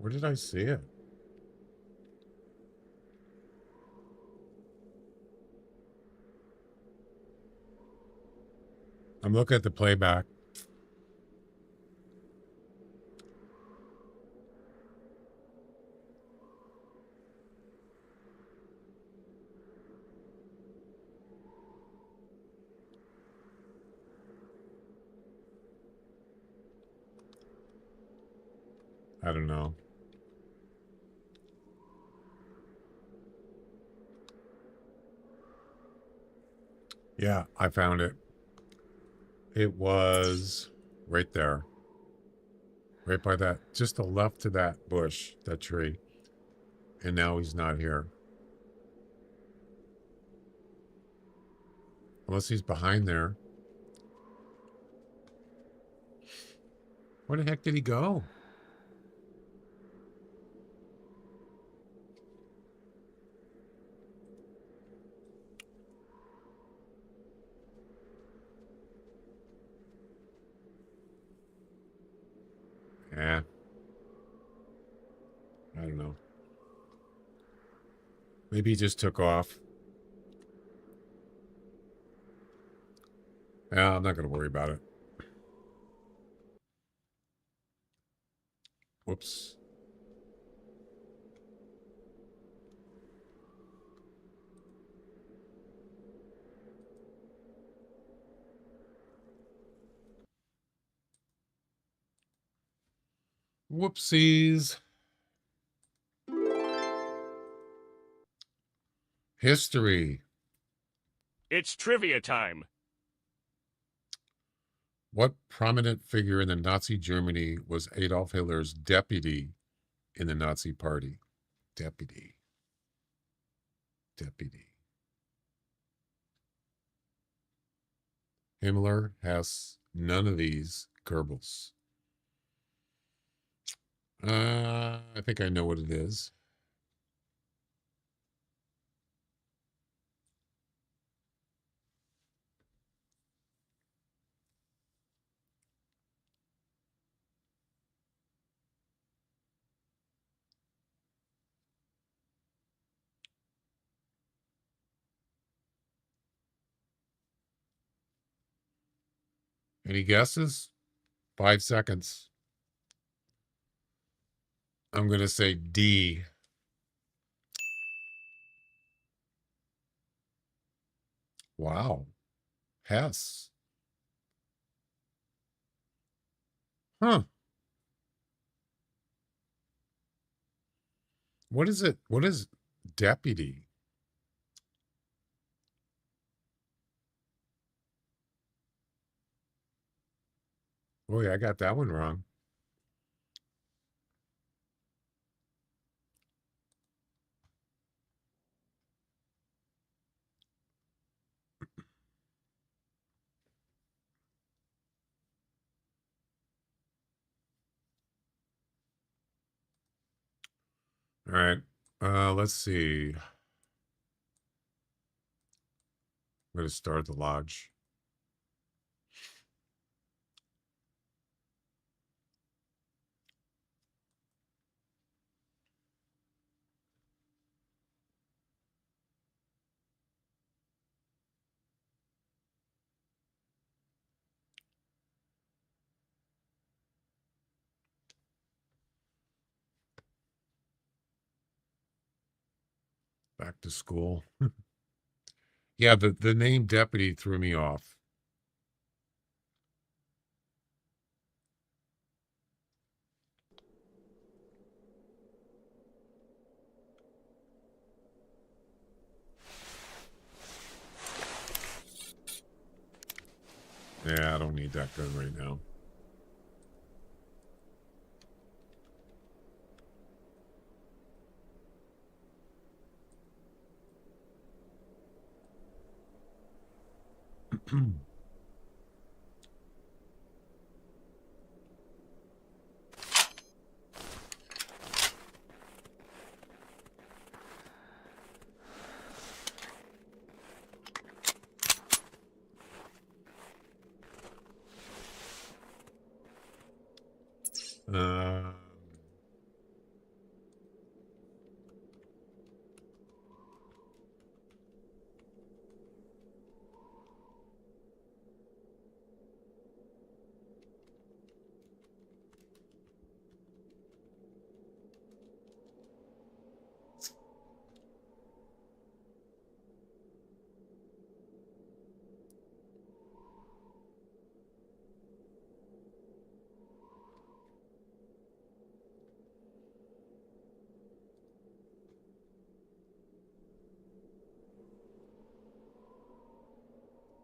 Where did I see it? I'm looking at the playback. I don't know. Yeah, I found it. It was right there. Right by that, just the left of that bush, that tree. And now he's not here. Unless he's behind there. Where the heck did he go? Yeah. I don't know. Maybe he just took off. Yeah, I'm not going to worry about it. Whoops. Whoopsies. History. It's trivia time. What prominent figure in the Nazi Germany was Adolf Hitler's deputy in the Nazi Party? Deputy. Himmler has none of these. Goebbels. I think I know what it is. Any guesses? 5 seconds. I'm going to say D. Wow. Hess. Huh. What is it? What is deputy? Boy, I got that one wrong. All right. Let's see. I'm going to start the lodge. Back to school. Yeah, the name deputy threw me off. Yeah, I don't need that gun right now.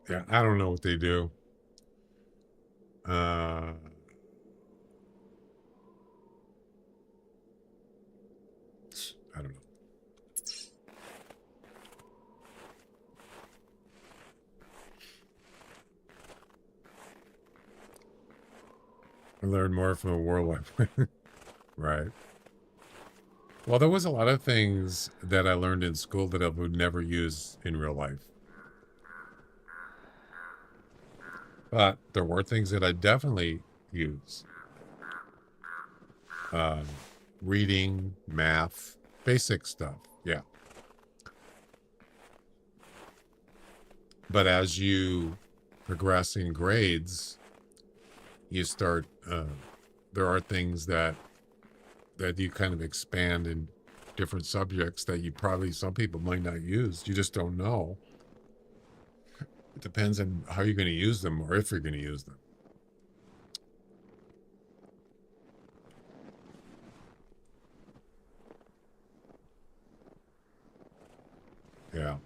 Yeah, I don't know what they do. I don't know. I learned more from a world like right. Well, there was a lot of things that I learned in school that I would never use in real life. But there were things that I definitely use. Reading, math, basic stuff. Yeah. But as you progress in grades, you start, there are things that you kind of expand in different subjects that you probably, some people might not use. You just don't know. It depends on how you're going to use them or if you're going to use them. Yeah.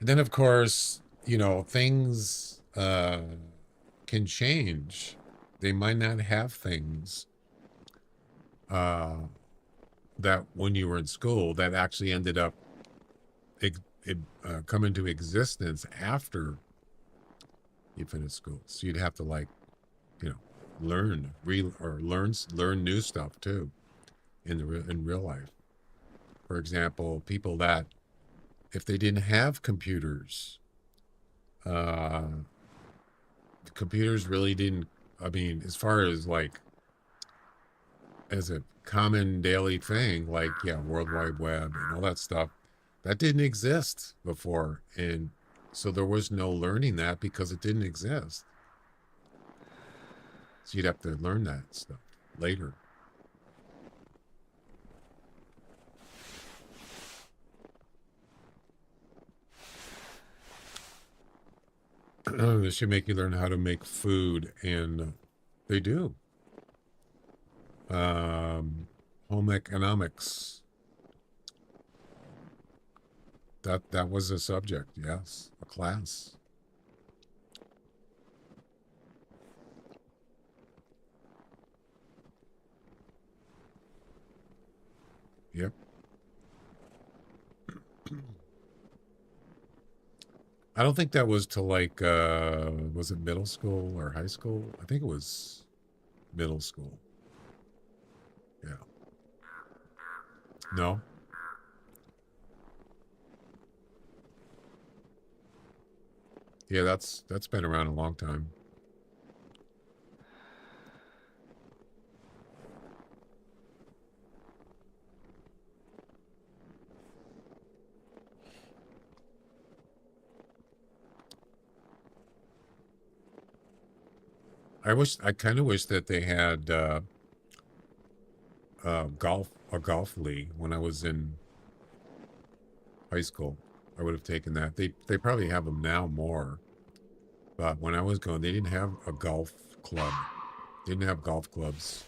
And then, of course, things can change. They might not have things that when you were in school that actually ended up come into existence after you finish school. So you'd have to learn, learn new stuff too in real life. For example, people that if they didn't have computers, computers really didn't. I mean, as far as as a common daily thing, World Wide Web and all that stuff, that didn't exist before, and so there was no learning that because it didn't exist. So you'd have to learn that stuff later. This should make you learn how to make food, and they do. Home economics. That was a subject, yes, a class. Yep. I don't think that was to was it middle school or high school? I think it was middle school. Yeah. No? Yeah, that's been around a long time. I kind of wish that they had a golf league when I was in high school. I would have taken that. They probably have them now more. But when I was going, they didn't have a golf club. They didn't have golf clubs.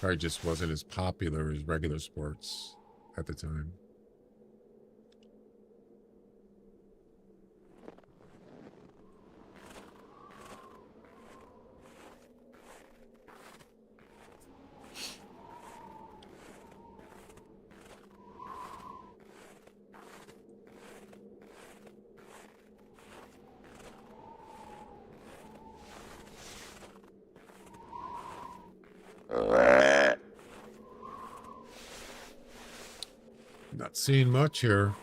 Probably just wasn't as popular as regular sports at the time. Not seeing much here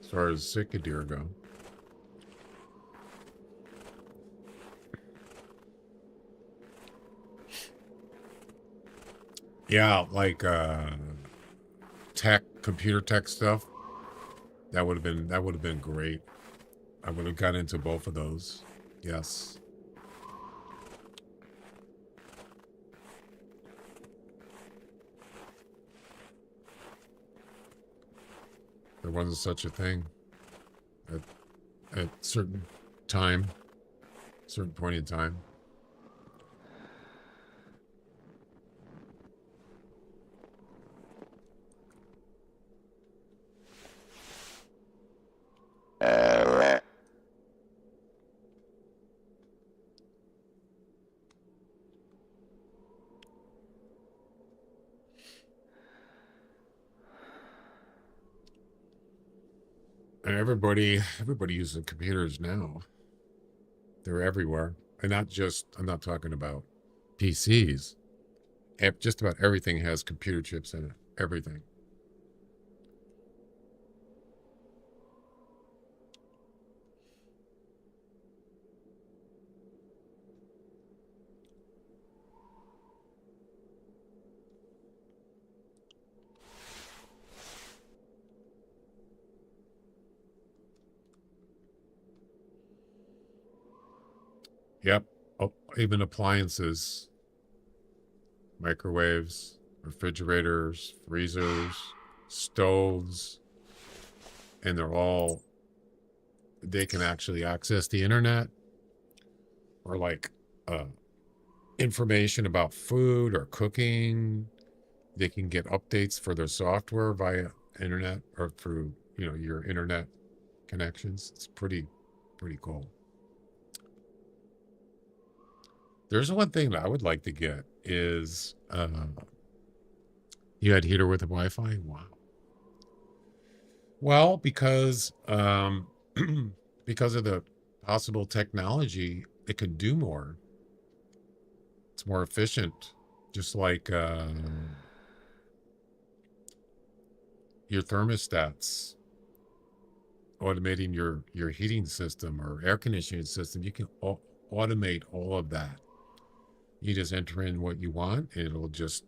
as far as sick deer go. Yeah, computer tech stuff. That would have been great. I would have got into both of those. Yes. There wasn't such a thing at certain time, certain point in time. And everybody uses computers now. They're everywhere. And I'm not talking about PCs. Just about everything has computer chips in it. Everything. Yep. Oh, even appliances, microwaves, refrigerators, freezers, stoves, and they can actually access the internet or like information about food or cooking. They can get updates for their software via internet or through, your internet connections. It's pretty cool. There's one thing that I would like to get is you had heater with a Wi-Fi? Wow. Well, because because of the possible technology, it could do more. It's more efficient, just like your thermostats, automating your heating system or air conditioning system. You can automate all of that. You just enter in what you want, and it'll just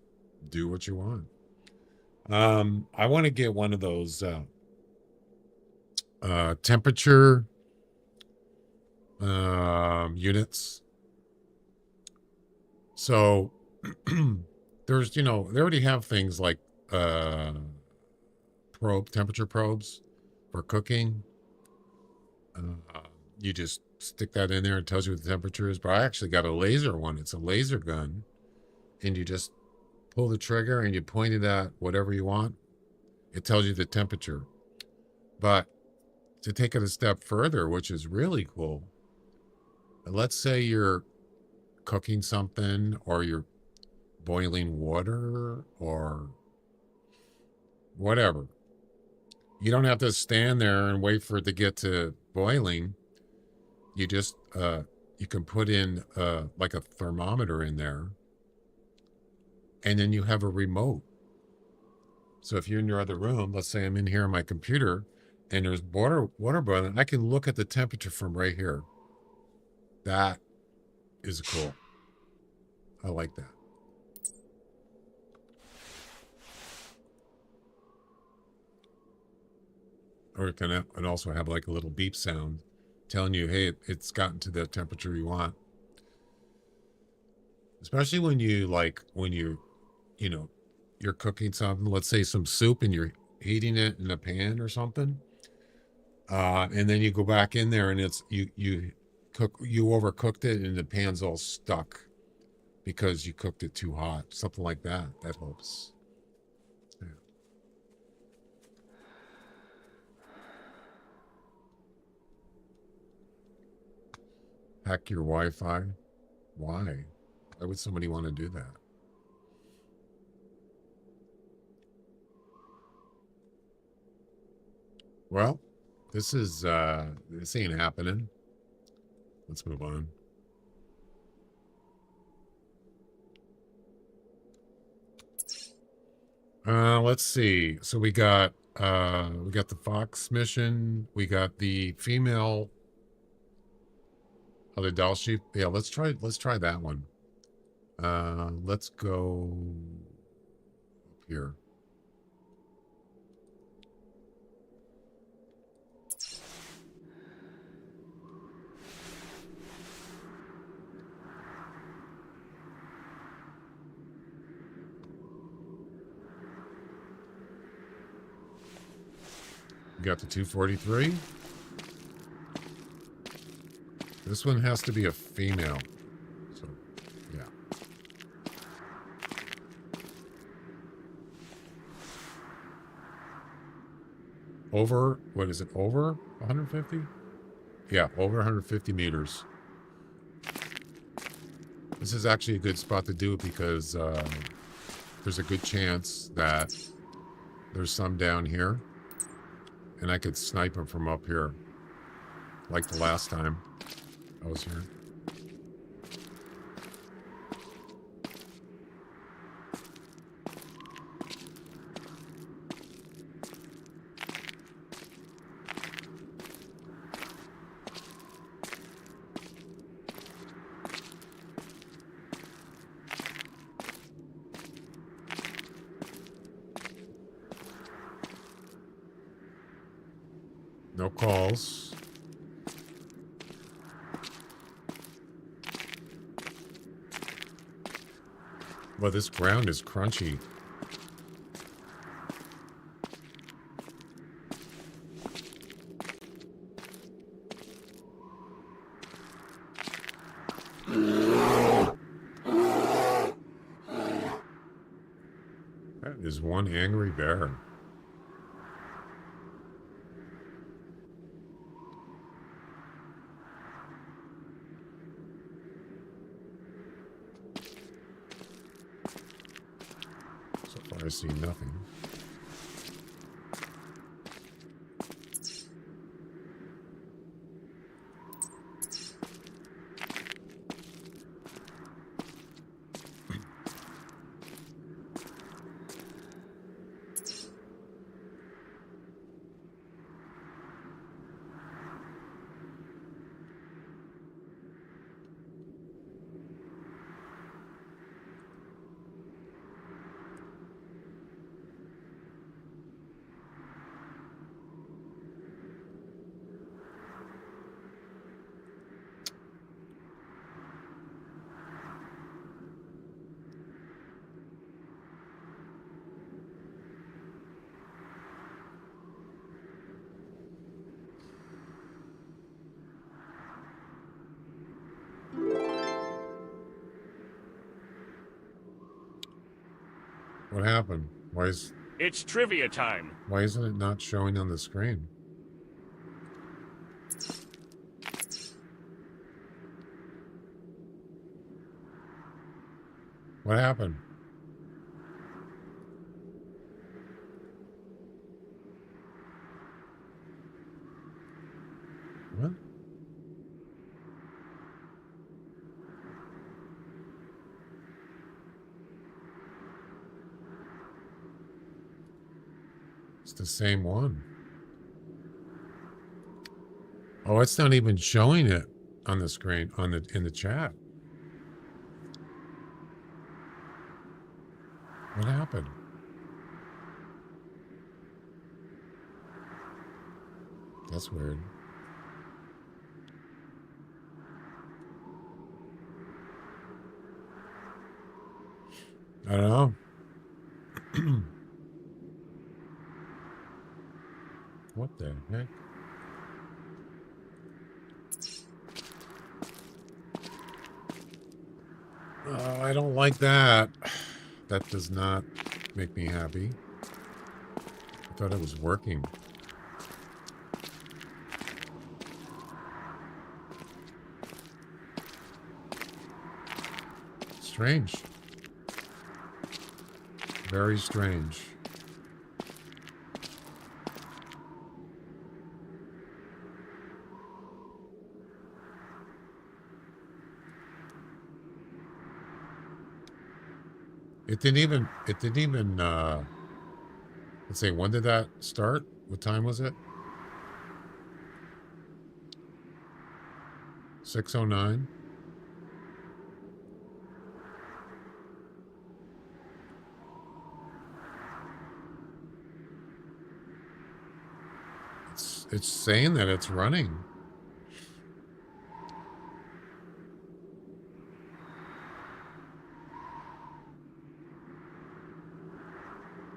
do what you want. I want to get one of those temperature units. So there's, they already have things like temperature probes for cooking. You just stick that in there and it tells you what the temperature is. But I actually got a laser one. It's a laser gun, and you just pull the trigger and you point it at whatever you want. It tells you the temperature. But to take it a step further, which is really cool, let's say you're cooking something or you're boiling water or whatever. You don't have to stand there and wait for it to get to boiling. You just you can put in like a thermometer in there, and then you have a remote. So if you're in your other room, let's say I'm in here on my computer and there's water boiling, I can look at the temperature from right here. That is cool. I like that. Or it can also have like a little beep sound telling you, hey, it's gotten to the temperature you want. Especially when you're cooking something, let's say some soup, and you're heating it in a pan or something. And then you go back in there and you overcooked it and the pan's all stuck because you cooked it too hot. Something like that. That helps. Yeah. Hack your Wi-Fi. Why? Why would somebody want to do that? Well, this ain't happening. Let's move on. Let's see. So we got the Fox mission. We got the female. Oh, the Dall sheep. Yeah, let's try that one. Let's go up here. We got the 243. This one has to be a female. So, yeah. Over, what is it? Over 150? Yeah, over 150 meters. This is actually a good spot to do it because there's a good chance that there's some down here. And I could snipe them from up here. Like the last time I was here. No calls. Well, this ground is crunchy. That is one angry bear. I see nothing. What happened? It's trivia time. Why isn't it not showing on the screen? What happened? What? It's the same one. Oh, it's not even showing it on the screen, in the chat. What happened? That's weird. I don't know. What the heck? Oh, I don't like that. That does not make me happy. I thought it was working. Strange. Very strange. It didn't even, let's see, when did that start? What time was it? 6:09. It's saying that it's running.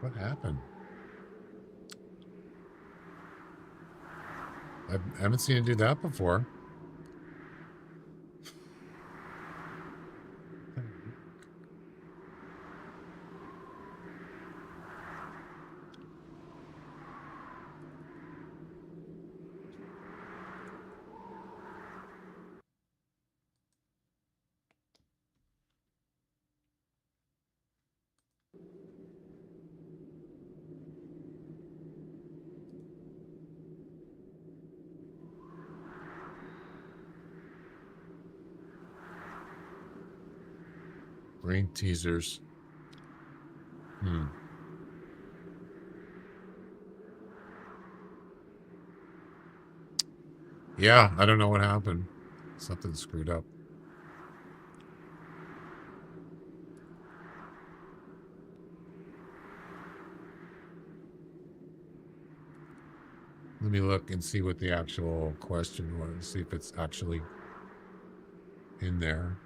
What happened? I haven't seen it do that before. Brain teasers. Yeah, I don't know what happened. Something screwed up. Let me look and see what the actual question was. See if it's actually in there.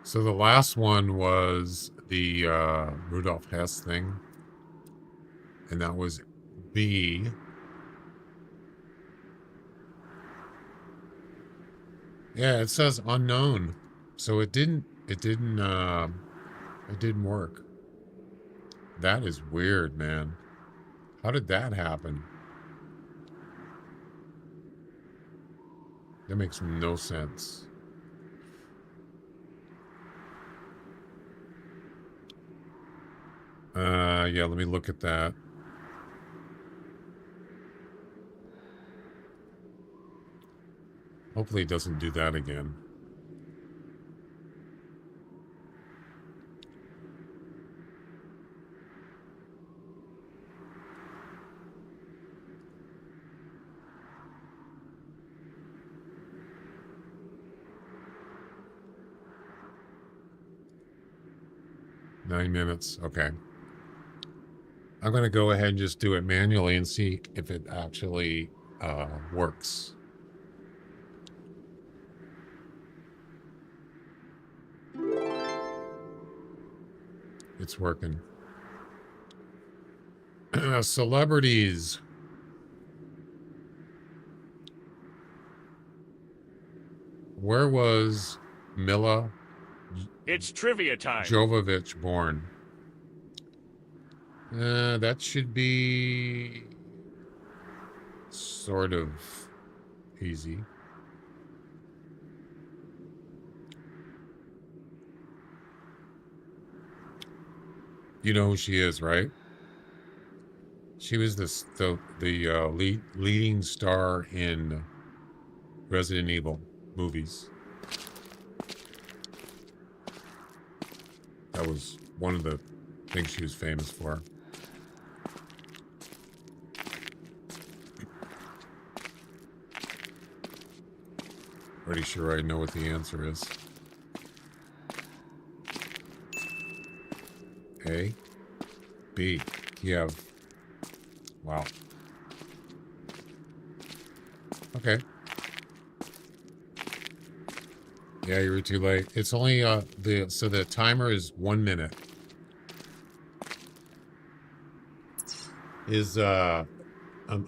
So the last one was the Rudolf Hess thing. And that was B. Yeah, it says unknown. So it didn't work. That is weird, man. How did that happen? That makes no sense. Yeah, let me look at that. Hopefully it doesn't do that again. Nine minutes. Okay. I'm going to go ahead and just do it manually and see if it actually works. It's working. Celebrities. Where was Mila It's trivia time. Jovovich born? That should be sort of easy. You know who she is, right? She was the leading star in Resident Evil movies. That was one of the things she was famous for. Pretty sure I know what the answer is. A, B, Kiev. Wow. Okay. Yeah, you were too late. It's only so the timer is 1 minute. Is I'm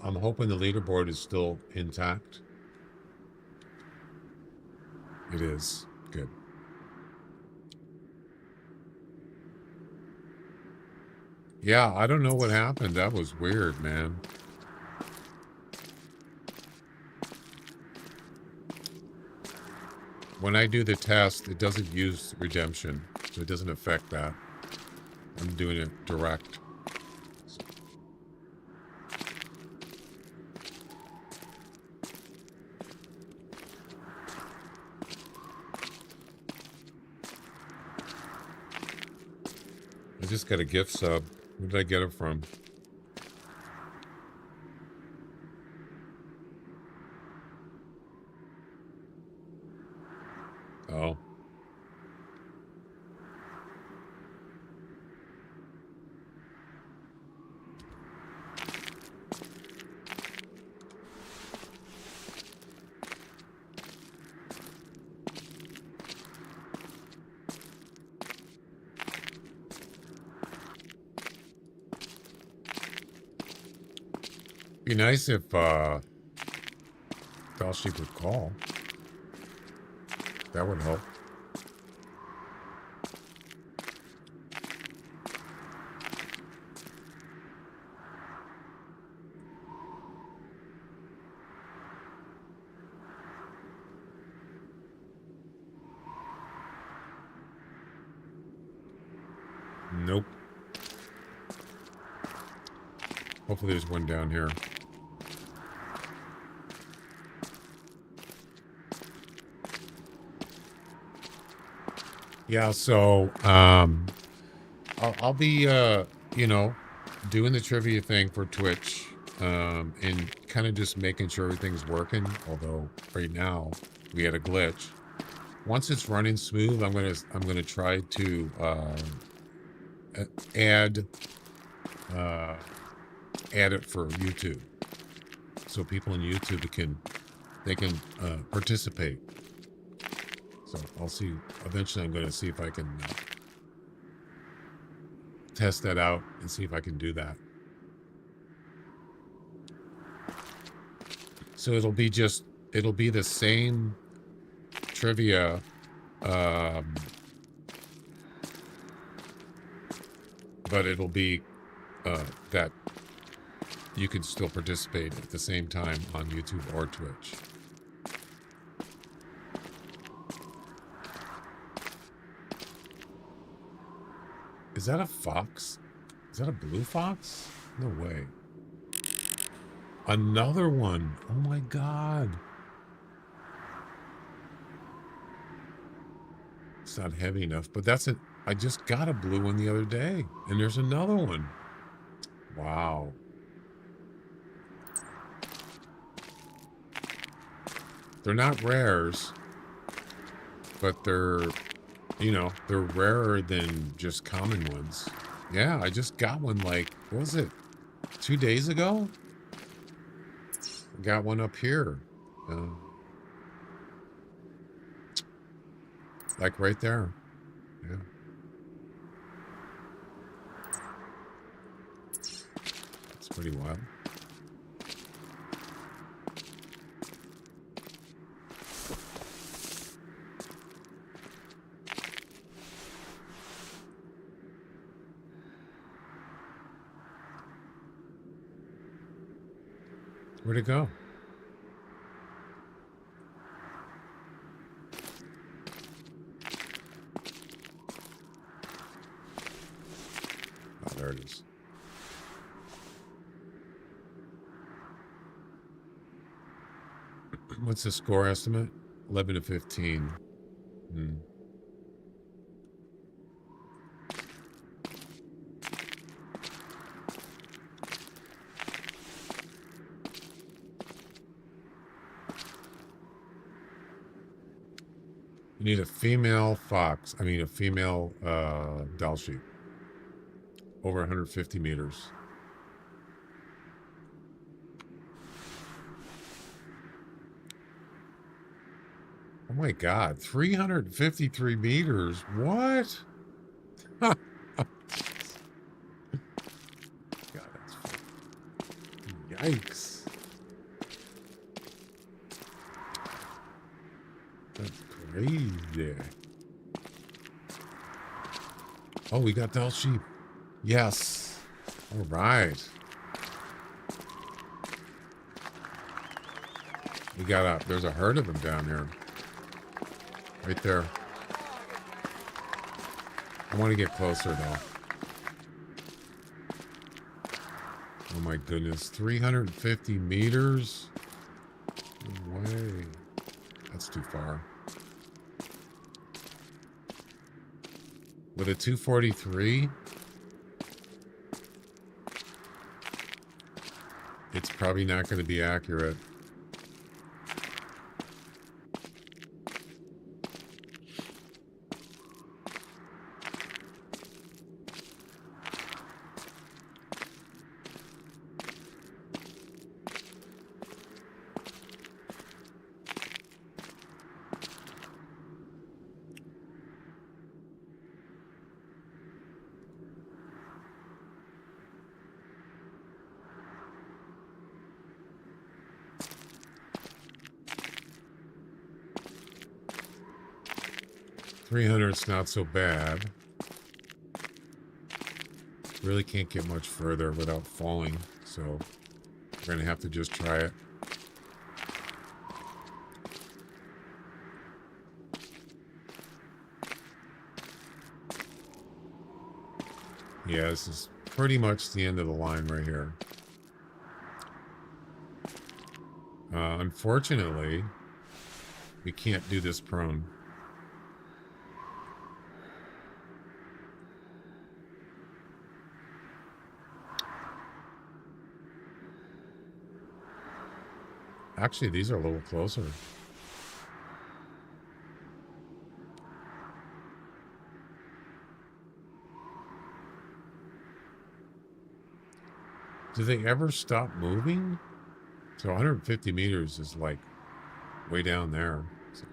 hoping the leaderboard is still intact. It is. Good. Yeah, I don't know what happened. That was weird, man. When I do the test, it doesn't use redemption, so it doesn't affect that. I'm doing it direct. I just got a gift sub. Where did I get it from? Oh. Be nice if Dall Sheep would call. That would help. Nope. Hopefully there's one down here. Yeah, so I'll be you know, doing the trivia thing for Twitch, and kind of just making sure everything's working, although right now we had a glitch. Once it's running smooth, I'm gonna try to add it for YouTube, so people in YouTube can participate. So I'll see. Eventually, I'm going to see if I can test that out and see if I can do that. So it'll be the same trivia, but it'll be that you can still participate at the same time on YouTube or Twitch. Is that a fox? Is that a blue fox? No way. Another one. Oh my God. It's not heavy enough, but that's it. I just got a blue one the other day, and there's another one. Wow. They're not rares, but they're, you know, they're rarer than just common ones. Yeah, I just got one like, what was it, 2 days ago? I got one up here. Like right there. Yeah. It's pretty wild. Where'd it go? Oh, there it is. What's the score estimate? 11 to 15. You need a female fox. I mean, a female Dall sheep. Over 150 meters. Oh my God, 353 meters. What? God, that's yikes. That's crazy. Oh, we got Dall sheep. Yes. All right. We got there's a herd of them down here. Right there. I want to get closer though. Oh my goodness. 350 meters? No way. That's too far. With a 243, it's probably not going to be accurate. 300's not so bad. Really can't get much further without falling, so we're going to have to just try it. Yeah, this is pretty much the end of the line right here. Unfortunately, we can't do this prone. Actually, these are a little closer. Do they ever stop moving? So 150 meters is like way down there. So.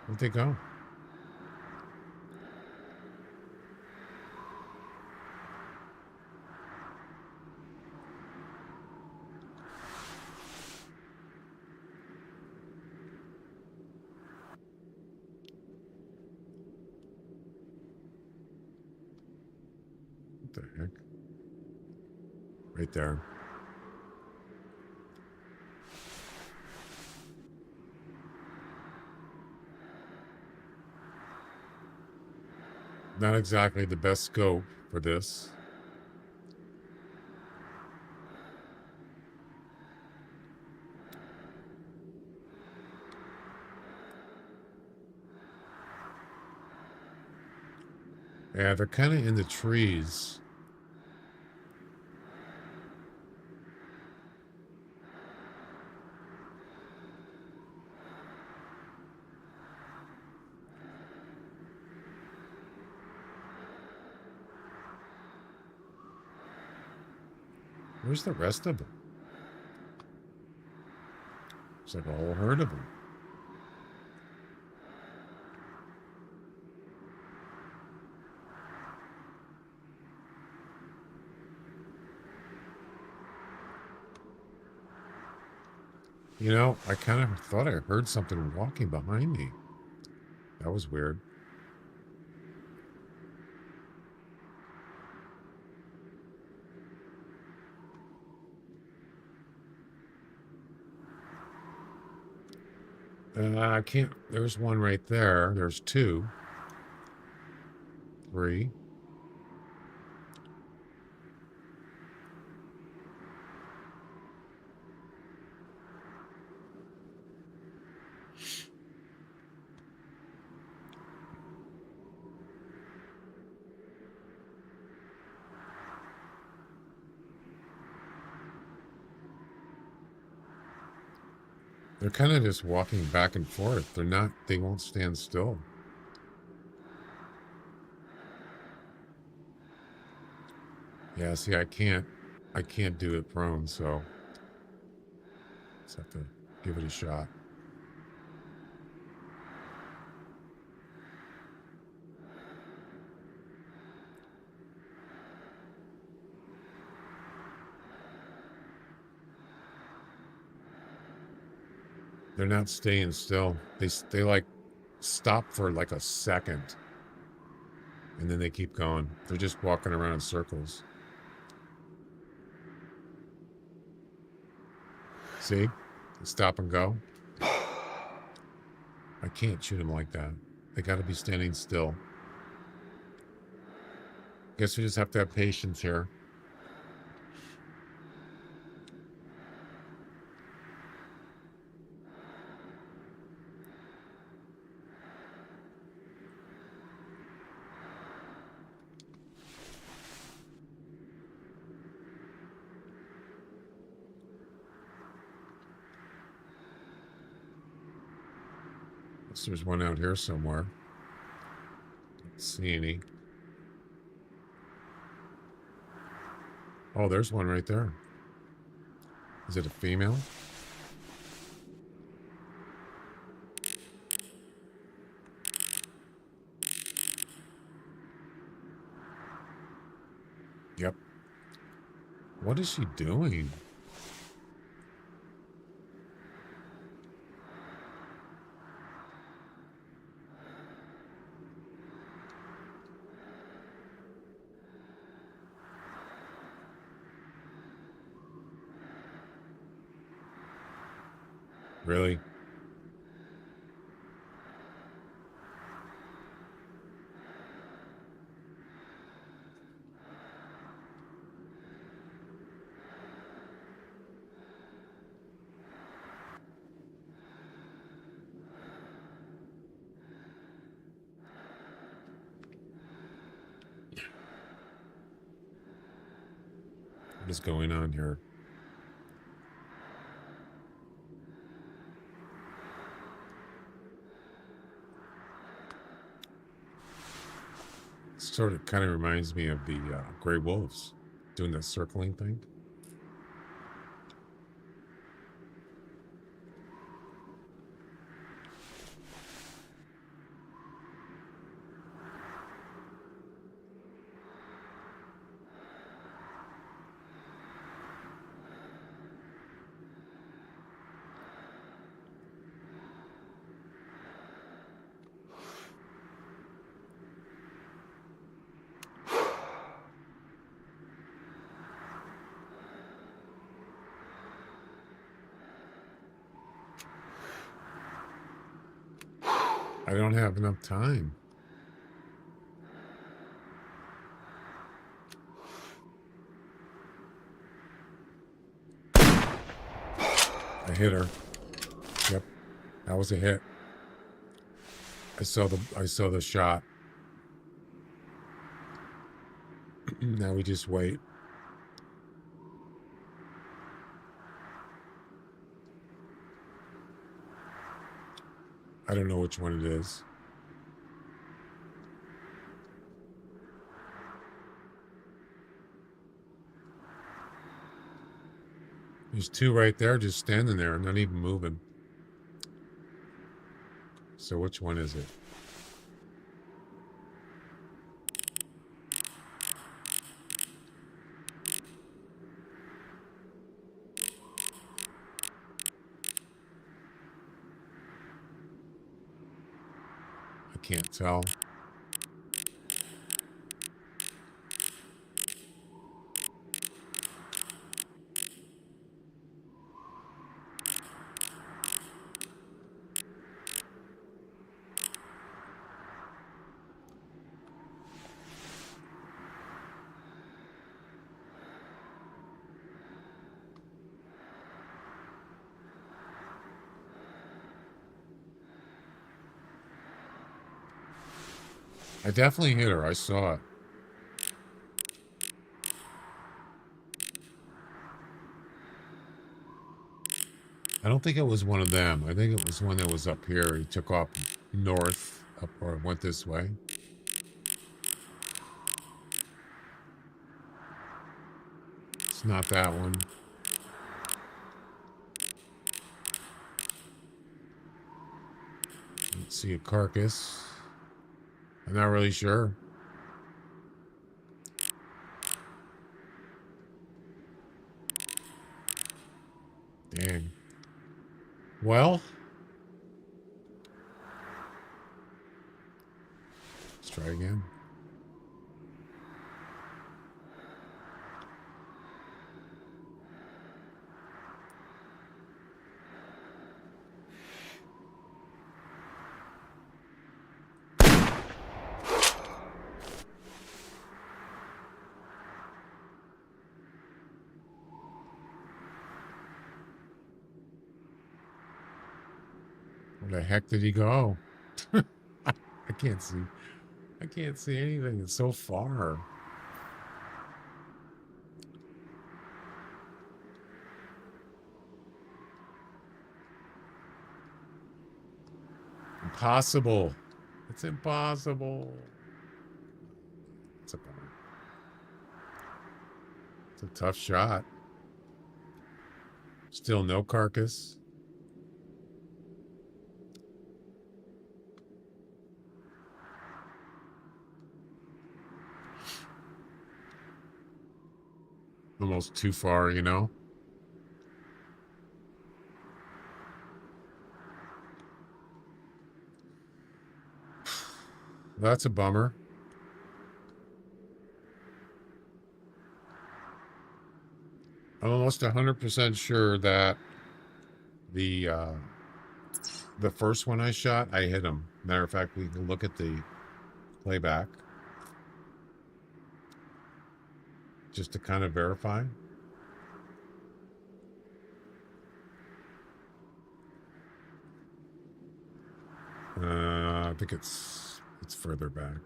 Where'd they go? What the heck? Right there. Not exactly the best scope for this. Yeah, they're kind of in the trees. Where's the rest of them? It's like a whole herd of them. You know, I kind of thought I heard something walking behind me. That was weird. I can't. There's one right there. There's two. Three. They're kind of just walking back and forth. They're not, they won't stand still. Yeah, see, I can't do it prone, so just have to give it a shot. They're not staying still. They like stop for like a second and then they keep going. They're just walking around in circles. See? They stop and go. I can't shoot them like that. They got to be standing still. Guess we just have to have patience here. There's one out here somewhere. Don't see any. Oh, there's one right there. Is it a female? Yep. What is she doing? Really? What is going on here? Sort of kind of reminds me of the Gray Wolves doing that circling thing. I don't have enough time. I hit her. Yep. That was a hit. I saw the shot. Now we just wait. I don't know which one it is. There's two right there just standing there, not even moving. So which one is it? I can't tell. I definitely hit her. I saw it. I don't think it was one of them. I think it was one that was up here. He took off north, up or went this way. It's not that one. Let's see a carcass. I'm not really sure. Dang. Well, let's try again. Where the heck did he go? I can't see. I can't see anything. It's so far. Impossible. It's impossible. It's a bummer. It's a tough shot. Still no carcass. almost too far, you know? That's a bummer. I'm almost 100% sure that the first one I shot, I hit him. Matter of fact, we can look at the playback just to kind of verify. I think it's further back.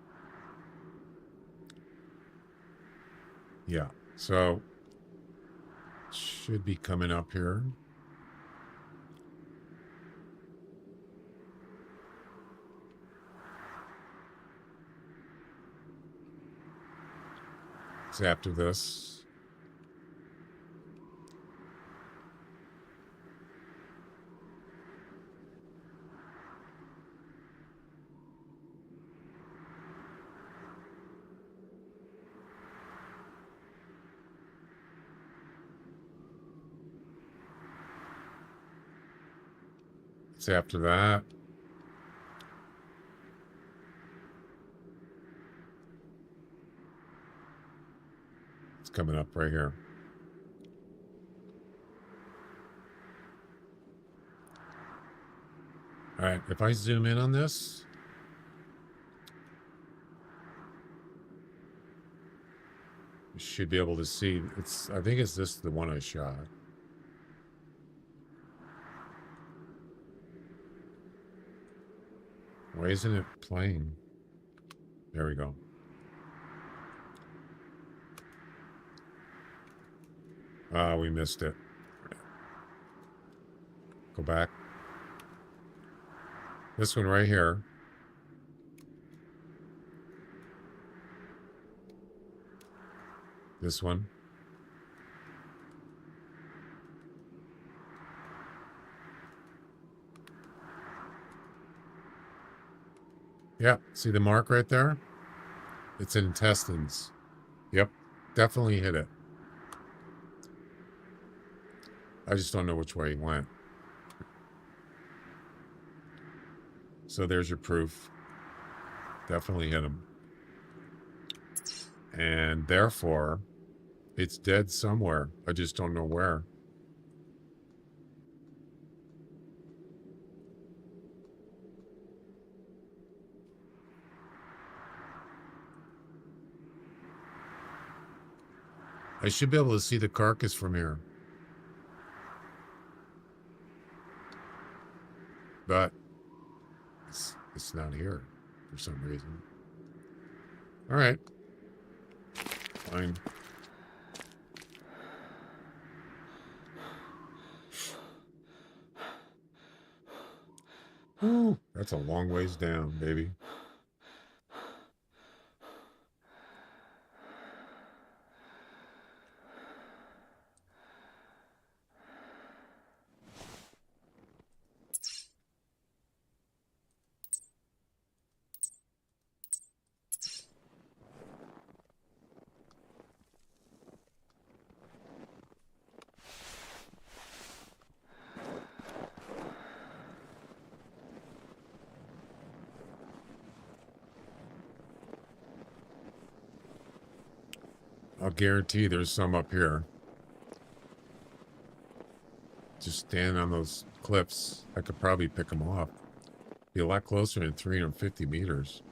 Yeah, so should be coming up here. It's after this. It's after that. It's coming up right here. All right, if I zoom in on this, you should be able to see. I think it's this, the one I shot. Why isn't it playing? There we go. We missed it. Go back. This one right here. This one. Yeah, see the mark right there? It's intestines. Yep, definitely hit it. I just don't know which way he went. So there's your proof. Definitely hit him. And therefore, it's dead somewhere. I just don't know where. I should be able to see the carcass from here. But it's not here for some reason. All right. Fine. Ooh, that's a long ways down, baby. I'll guarantee there's some up here. Just stand on those cliffs. I could probably pick them off. Be a lot closer than 350 meters.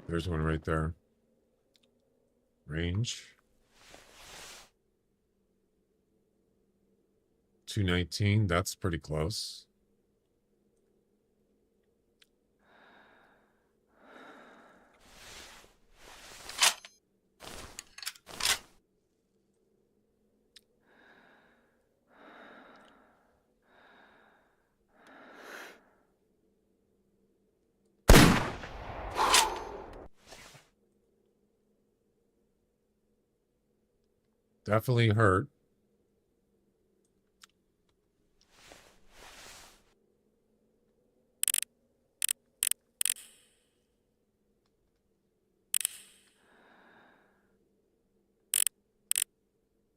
There's one right there. Range. 219, that's pretty close. Definitely hurt.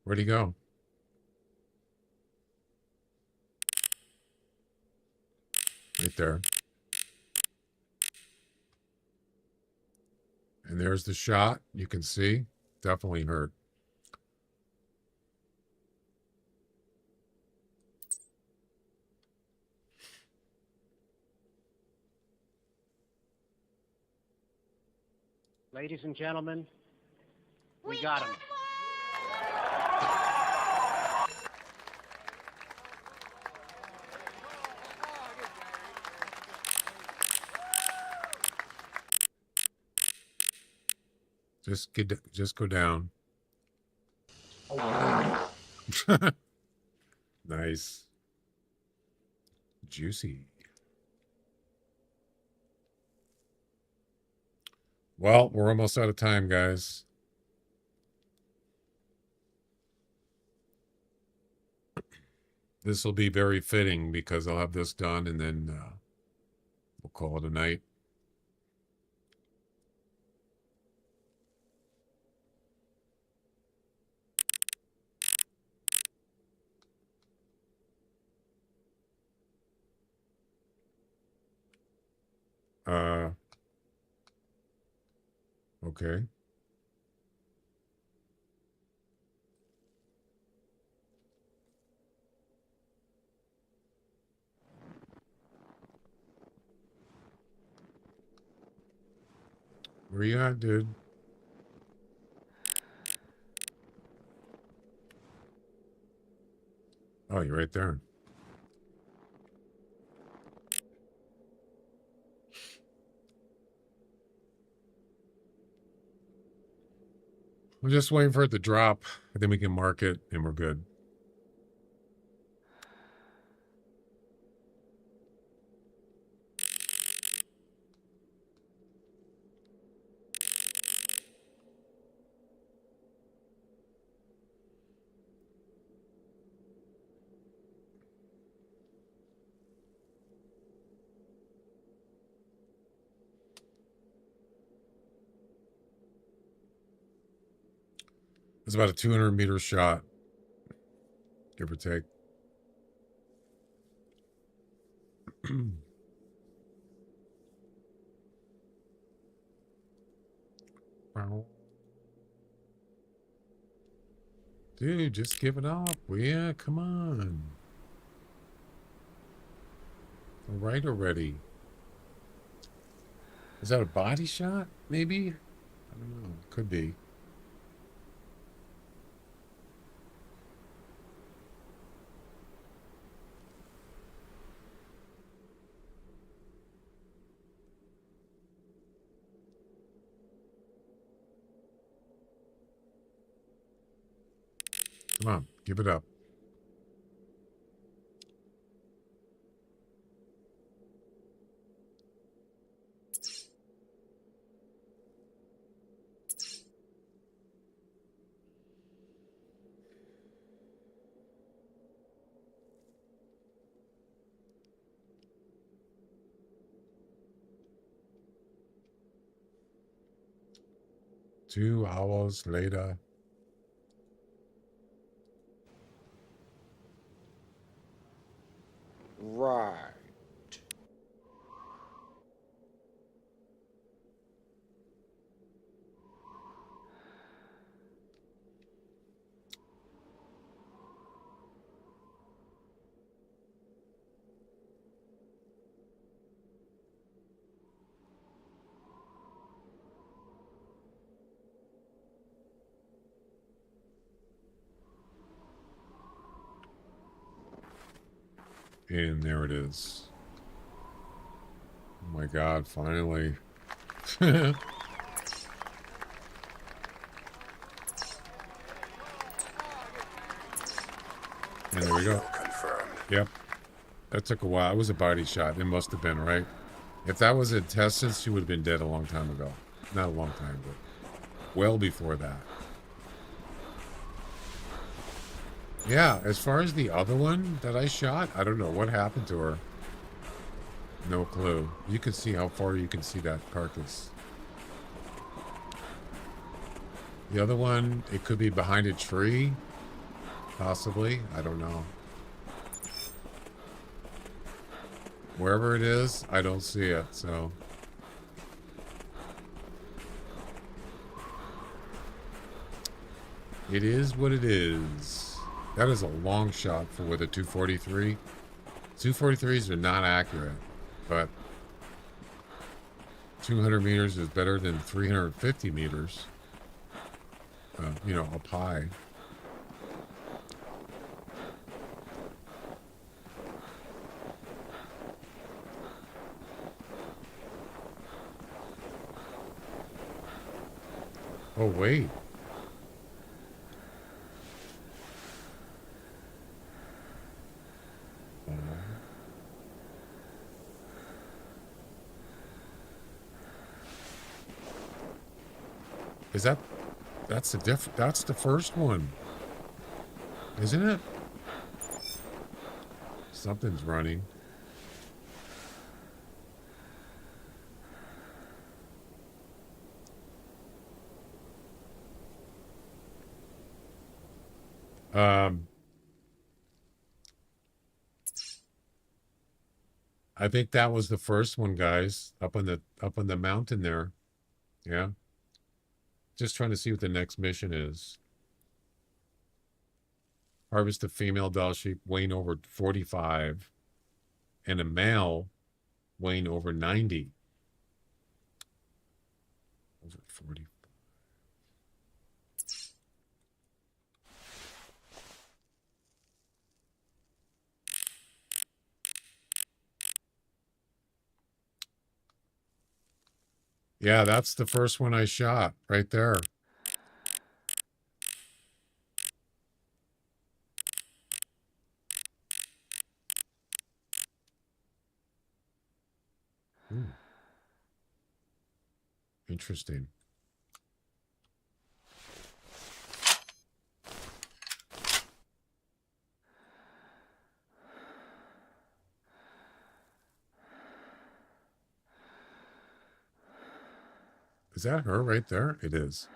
Where'd he go? Right there. And there's the shot. You can see. Definitely hurt. Ladies and gentlemen, we got him. Just go down. Nice. Juicy. Well, we're almost out of time, guys. This will be very fitting because I'll have this done and then we'll call it a night. Okay. Where you at, dude? Oh, you're right there. We're just waiting for it to drop, and then we can mark it, and we're good. It's about a 200-meter shot, give or take. Dude, just give it up. Yeah, come on. All right already. Is that a body shot, maybe? I don't know. Could be. Come on, give it up. Two hours later. Right. And there it is. Oh my God, finally. And there we go. Confirmed. Yep. That took a while. It was a body shot. It must have been, right? If that was intestines, she would have been dead a long time ago. Not a long time, but well before that. Yeah, as far as the other one that I shot, I don't know what happened to her. No clue. You can see how far you can see that carcass. The other one, it could be behind a tree. Possibly. I don't know. Wherever it is, I don't see it, so. It is what it is. That is a long shot for with a 243. 243s are not accurate, but 200 meters is better than 350 meters. You know, up high. Oh, wait. Is that's the first one, isn't it? Something's running. I think that was the first one, guys, up on the mountain there. Yeah. Just trying to see what the next mission is. Harvest a female Dall sheep weighing over 45 and a male weighing over 90. Over 40. Yeah, that's the first one I shot right there. Interesting. Is that her right there? It is.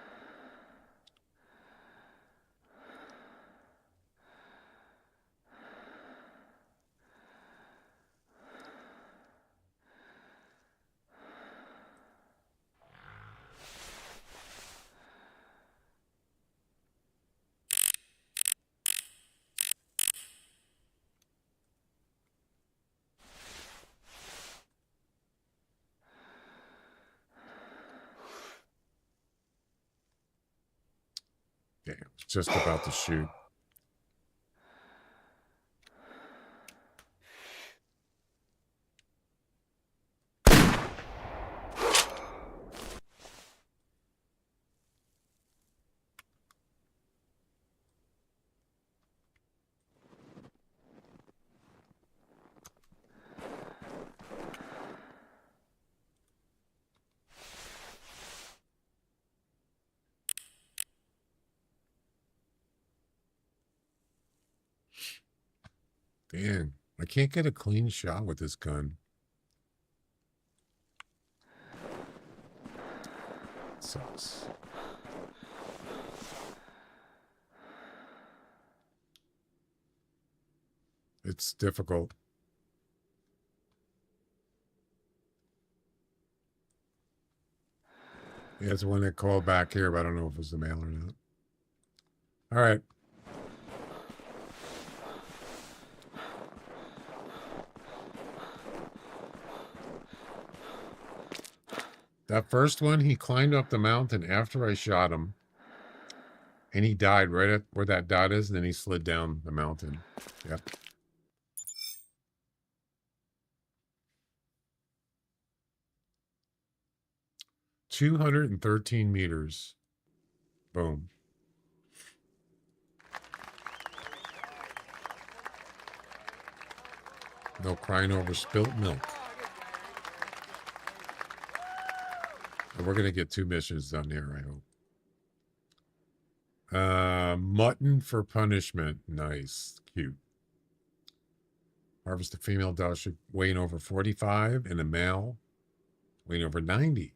Yeah, just about to shoot. Dang, I can't get a clean shot with this gun. Sucks. It's difficult. Yeah, it's the one that called back here, but I don't know if it was the male or not. All right. That first one, he climbed up the mountain after I shot him. And he died right at where that dot is, and then he slid down the mountain. Yep. $213 meters. Boom. No crying over spilt milk. And we're going to get 2 missions done here, I hope. Mutton for punishment. Nice. Cute. Harvest a female Dall sheep weighing over 45 and a male weighing over 90.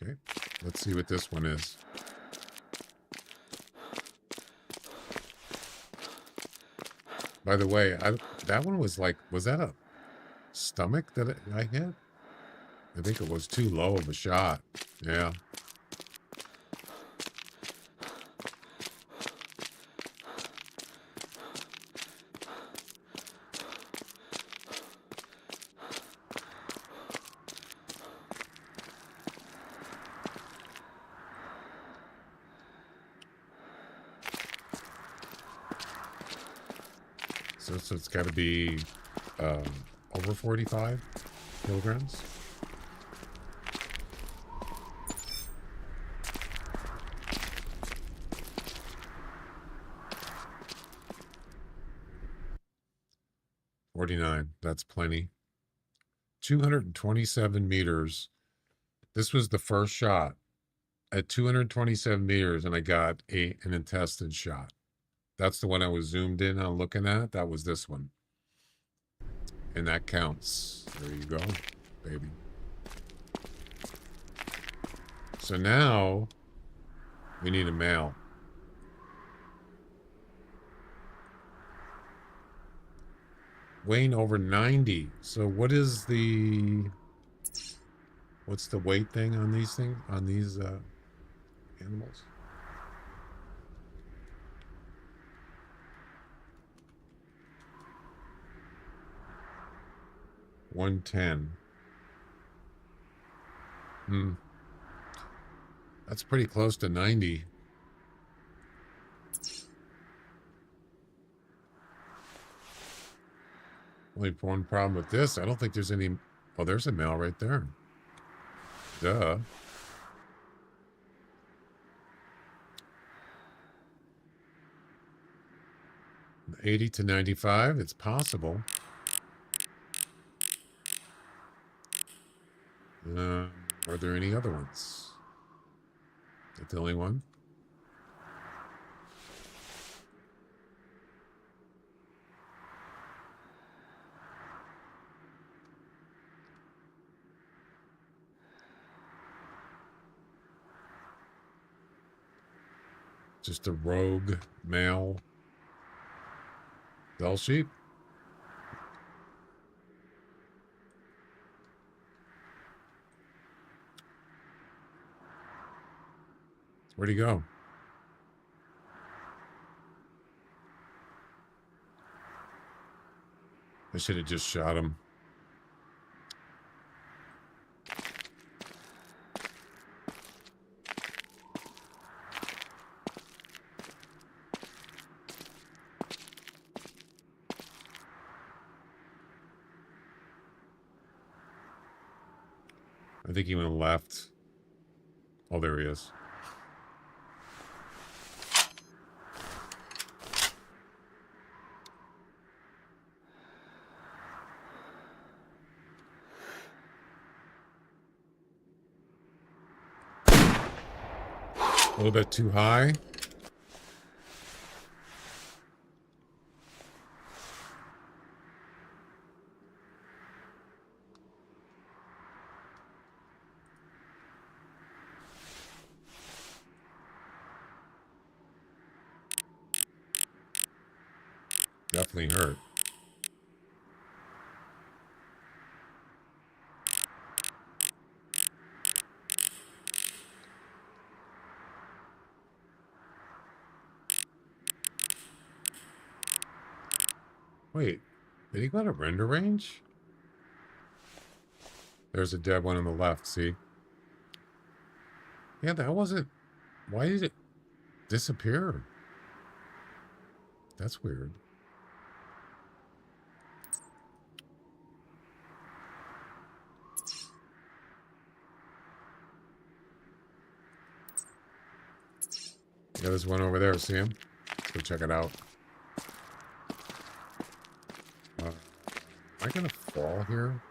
Okay. Let's see what this one is. By the way, that one was like, was that a stomach that I hit? I think it was too low of a shot. Yeah. So it's got to be over 45 kilograms. $49. That's plenty. 227 meters. This was the first shot at 227 meters, and I got an intestine shot. That's the one I was zoomed in on looking at. That was this one. And that counts. There you go, baby. So now we need a male. Weighing over 90. So what is what's the weight thing on these things, on these animals? $110. That's pretty close to 90. Only one problem with this, I don't think there's any... Oh, there's a male right there. Duh. $80 to $95, it's possible. Are there any other ones? Is that the only one? Just a rogue male Dall sheep. Where'd he go? I should have just shot him. I think he went left. Oh, there he is. A little bit too high. Definitely hurt. Wait, did he go out of render range? There's a dead one on the left, see? Yeah, that wasn't... Why did it disappear? That's weird. Yeah, there's one over there. See him? Let's go check it out. Am I gonna fall here?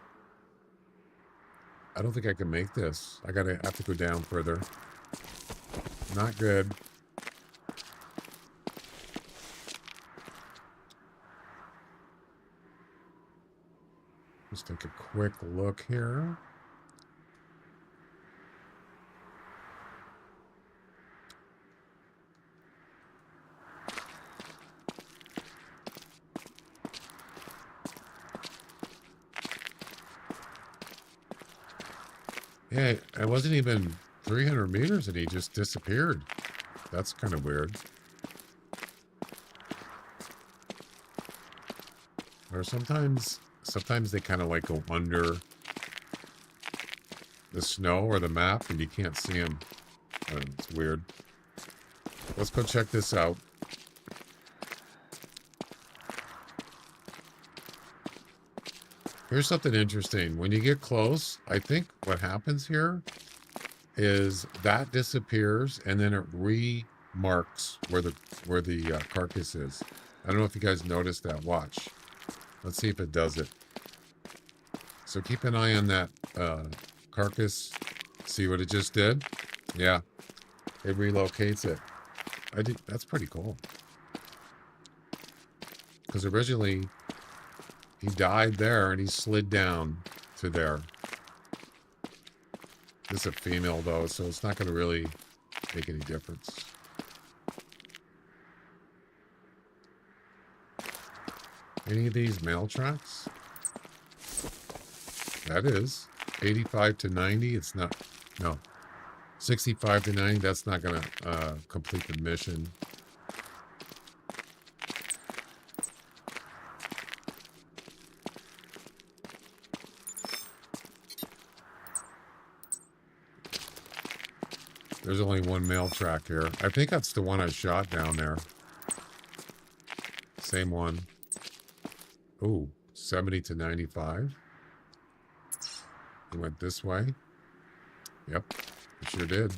I don't think I can make this. I have to go down further. Not good. Let's take a quick look here. Yeah, it wasn't even 300 meters and he just disappeared. That's kind of weird. Or sometimes they kind of like go under the snow or the map and you can't see them. It's weird. Let's go check this out. Here's something interesting. When you get close, I think what happens here is that disappears and then it remarks where the carcass is. I don't know if you guys noticed that. Watch. Let's see if it does it. So keep an eye on that carcass. See what it just did? Yeah. It relocates it. That's pretty cool. Because originally he died there and he slid down to there. This is a female though, so it's not going to really make any difference. Any of these male tracks? That is 85 to 90. It's not, no, 65 to 90. That's not going to complete the mission. There's only one male track here. I think that's the one I shot down there. Same one. Ooh, 70 to 95. He went this way. Yep, it sure did.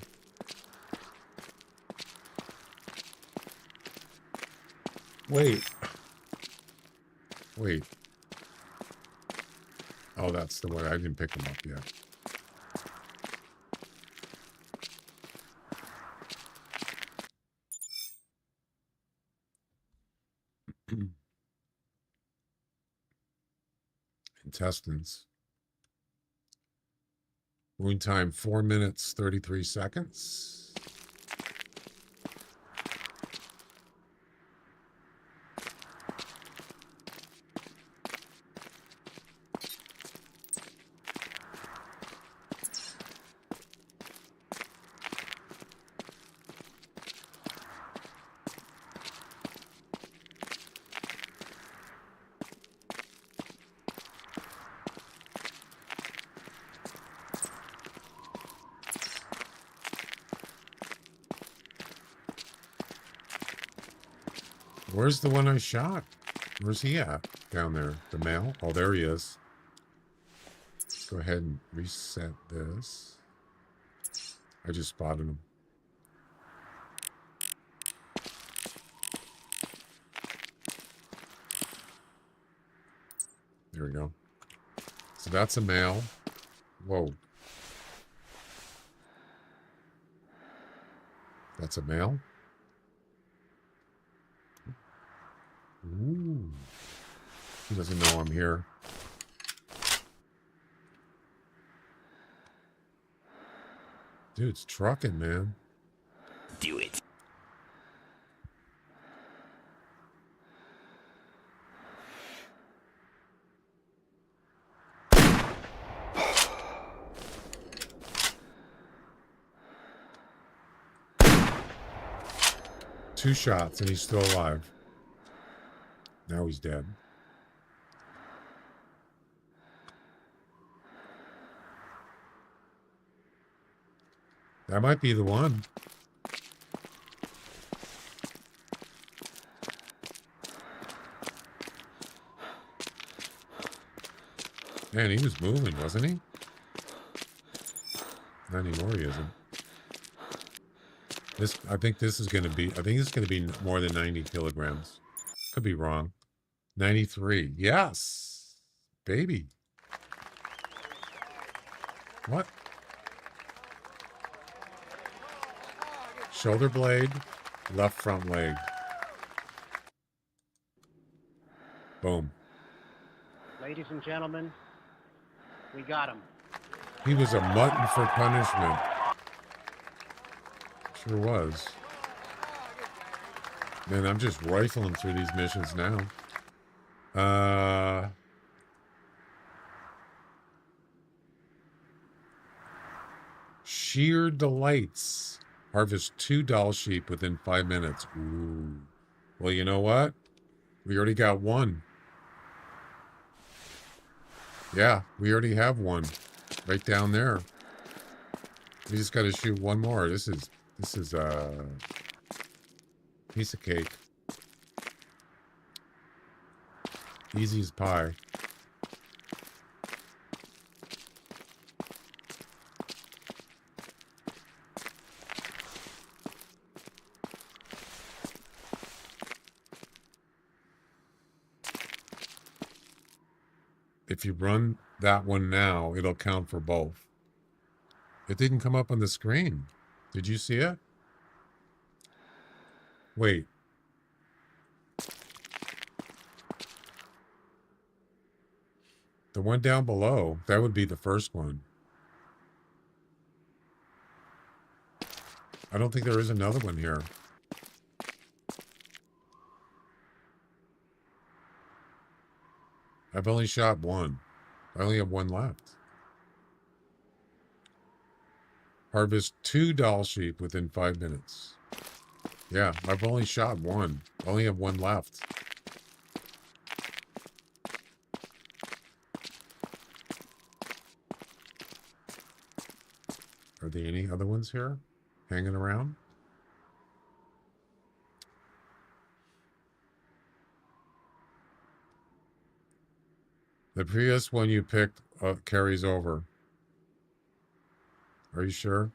Wait. Oh, that's the way. I didn't pick him up yet. Intestines. Wound time 4 minutes 33 seconds. Where's the one I shot? Where's he at? Down there. The male? Oh, there he is. Let's go ahead and reset this. I just spotted him. There we go. So that's a male. Whoa. That's a male? Ooh. He doesn't know I'm here. Dude, it's trucking, man. Do it. Two shots and he's still alive. Now he's dead. That might be the one. Man, he was moving, wasn't he? Not anymore, he isn't. I think this is going to be, I think it's going to be more than 90 kilograms. Could be wrong. 93. Yes. Baby. What? Shoulder blade, left front leg. Boom. Ladies and gentlemen, we got him. He was a mutton for punishment. Sure was. Man, I'm just rifling through these missions now. Sheer delights. Harvest 2 Dall sheep within 5 minutes. Ooh. Well, you know what? We already got one. Yeah, we already have one. Right down there. We just got to shoot one more. This is piece of cake. Easy as pie. If you run that one now, it'll count for both. It didn't come up on the screen. Did you see it? Wait. The one down below, that would be the first one. I don't think there is another one here. I've only shot one. I only have one left. Harvest 2 Dall sheep within 5 minutes. Yeah, I've only shot one. I only have one left. Are there any other ones here hanging around? The previous one you picked carries over. Are you sure?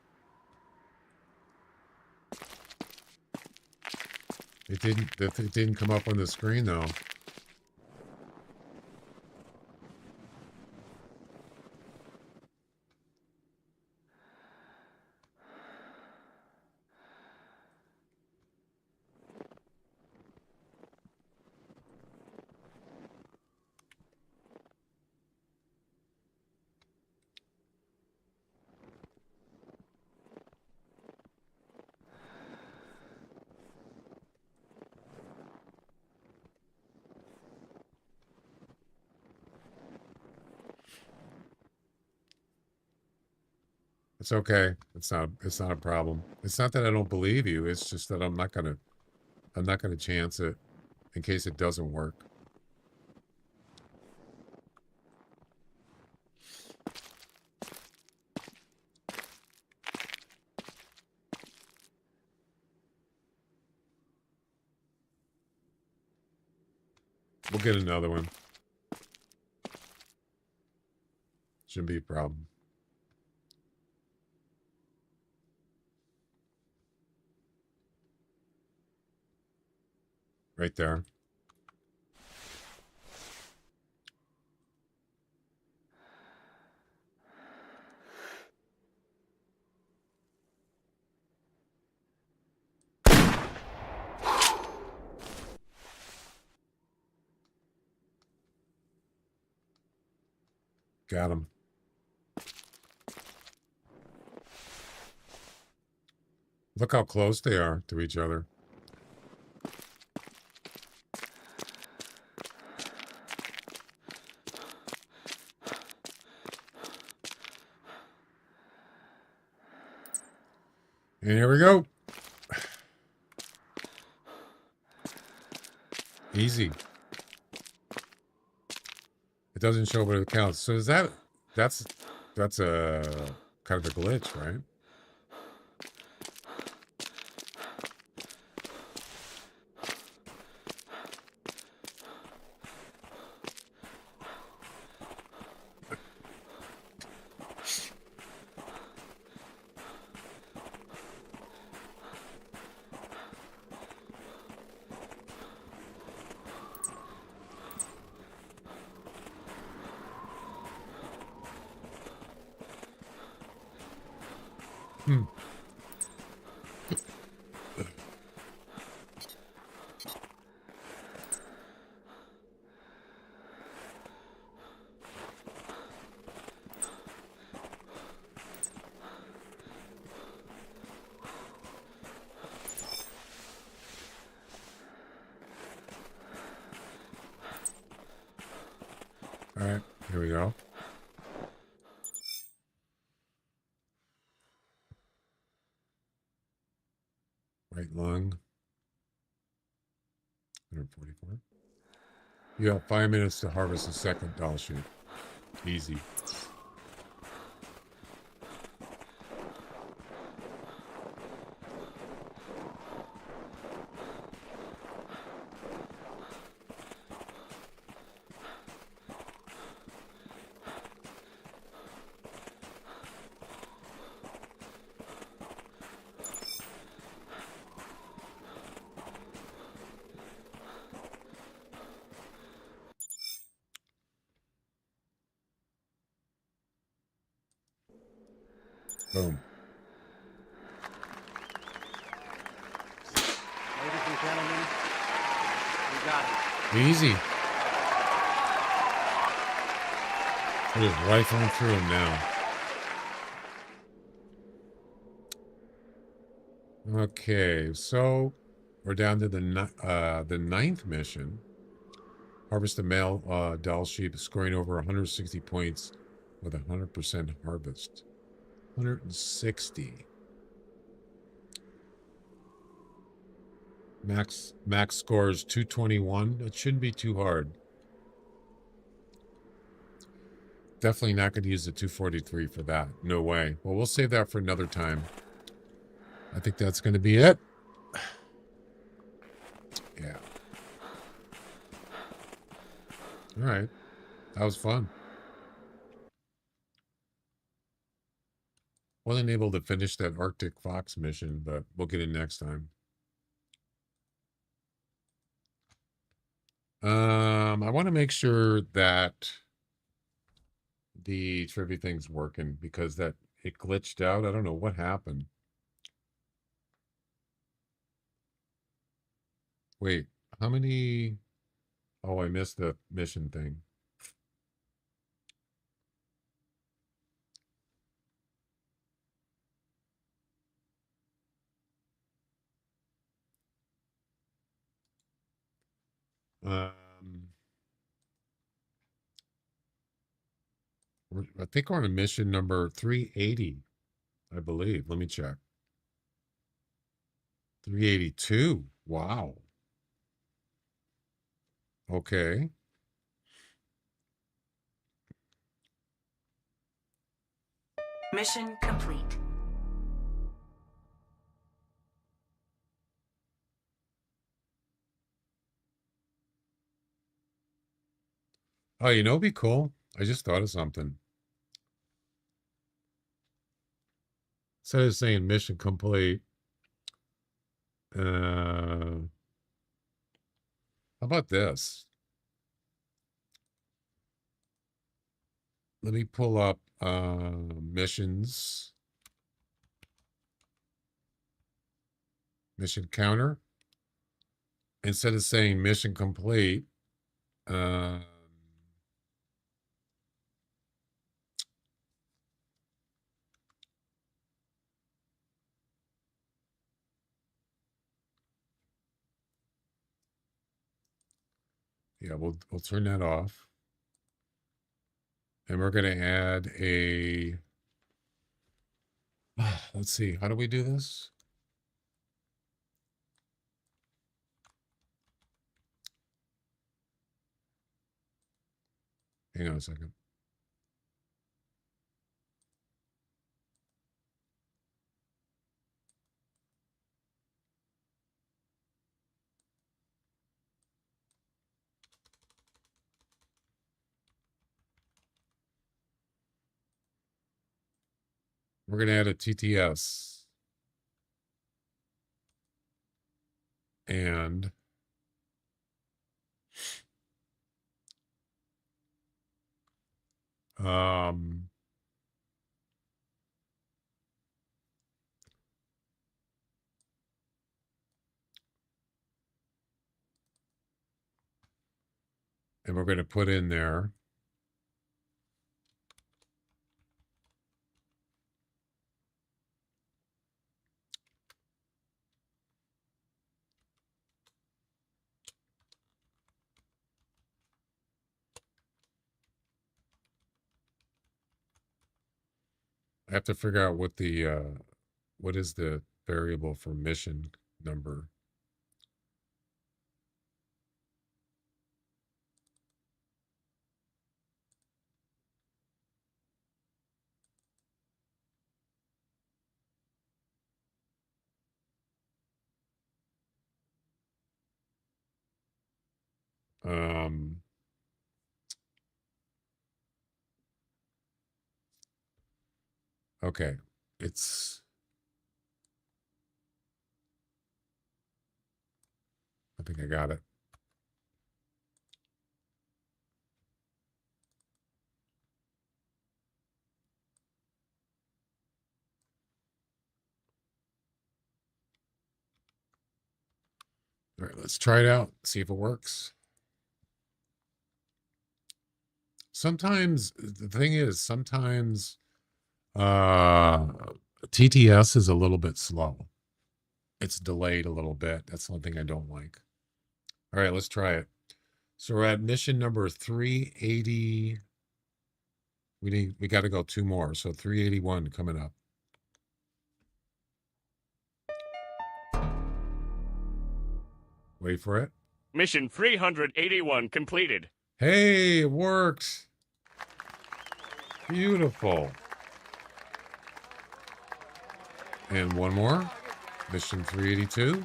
It didn't come up on the screen though. It's okay. It's not a problem. It's not that I don't believe you. It's just that I'm not gonna chance it in case it doesn't work. We'll get another one. Shouldn't be a problem. Right there. Got him. Look how close they are to each other. And here we go. Easy. It doesn't show, but it counts. So is that's a kind of a glitch, right? All right, here we go. Right lung. 144. You have 5 minutes to harvest a second Dall sheep. Easy. Boom. Ladies and gentlemen, we got him. Easy. We're just rifling through them now. Okay, so we're down to the ninth mission. Harvest a male Dall sheep, scoring over 160 points with 100% harvest. 160. Max scores 221. It shouldn't be too hard. Definitely not going to use the 243 for that. No way. Well, we'll save that for another time. I think that's going to be it. Yeah. All right. That was fun. Wasn't able to finish that Arctic Fox mission, but we'll get it next time. I want to make sure that the trivia thing's working because that it glitched out. I don't know what happened. Wait, how many? Oh, I missed the mission thing. I think we're on a mission number 380, I believe. Let me check. 382. Wow. Okay. Mission complete. Oh, you know, it'd be cool. I just thought of something. Instead of saying mission complete, how about this? Let me pull up missions. Mission counter. Instead of saying mission complete, yeah, we'll turn that off. And we're going to add a, let's see, how do we do this? Hang on a second. We're going to add a TTS. And we're going to put in there I have to figure out what the what is the variable for mission number. Okay. I think I got it. All right, let's try it out. See if it works. Sometimes the thing is, sometimes TTS is a little bit slow. It's delayed a little bit. That's something I don't like. All right, let's try it. So we're at mission number 380. We got to go 2 more. So 381 coming up. Wait for it. Mission 381 completed. Hey, it worked. Beautiful. And one more. Mission 382.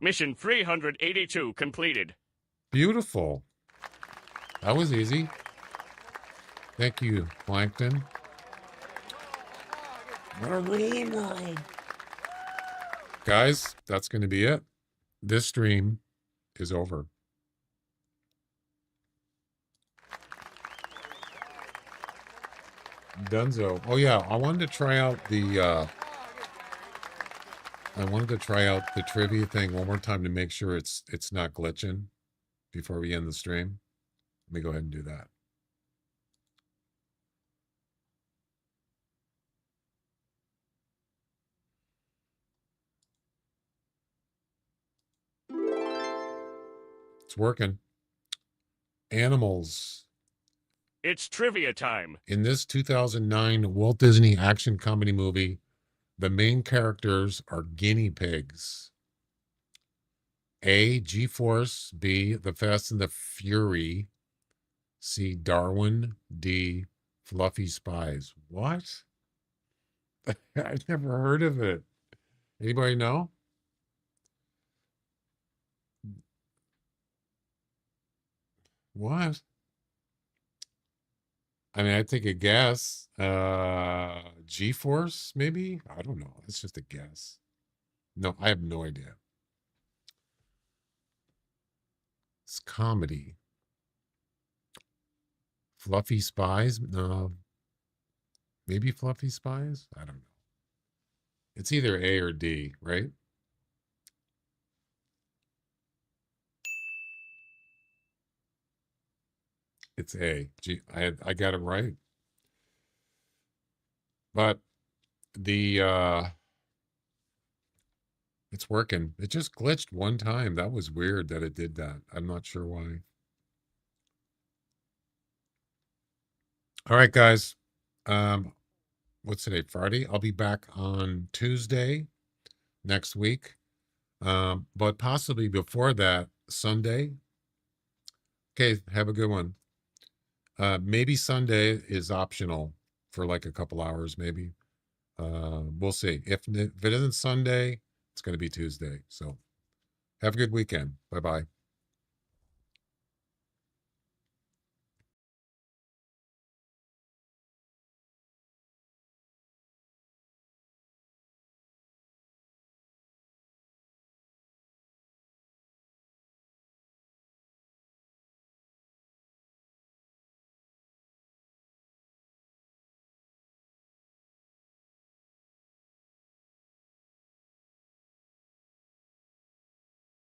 Mission 382 completed. Beautiful. That was easy. Thank you, Plankton. What a real world. Guys, that's going to be it. This stream is over. Dunzo. Oh yeah, I wanted to try out the trivia thing one more time to make sure it's not glitching before we end the stream. Let me go ahead and do that. It's working. Animals. It's trivia time. In this 2009 Walt Disney action comedy movie, the main characters are guinea pigs. A, G-Force. B, The Fast and the Fury. C, Darwin. D, Fluffy Spies. What? I've never heard of it. Anybody know? What? I mean, I take a guess. G-Force, maybe? I don't know. It's just a guess. No, I have no idea. It's comedy. Fluffy Spies? No. Maybe Fluffy Spies? I don't know. It's either A or D, right? It's A. Gee, I got it right. But the it's working. It just glitched one time. That was weird that it did that. I'm not sure why. All right, guys. What's today? Friday. I'll be back on Tuesday next week. But possibly before that, Sunday. Okay, have a good one. Maybe Sunday is optional for like a couple hours, maybe. We'll see. If it isn't Sunday, it's going to be Tuesday. So have a good weekend. Bye-bye.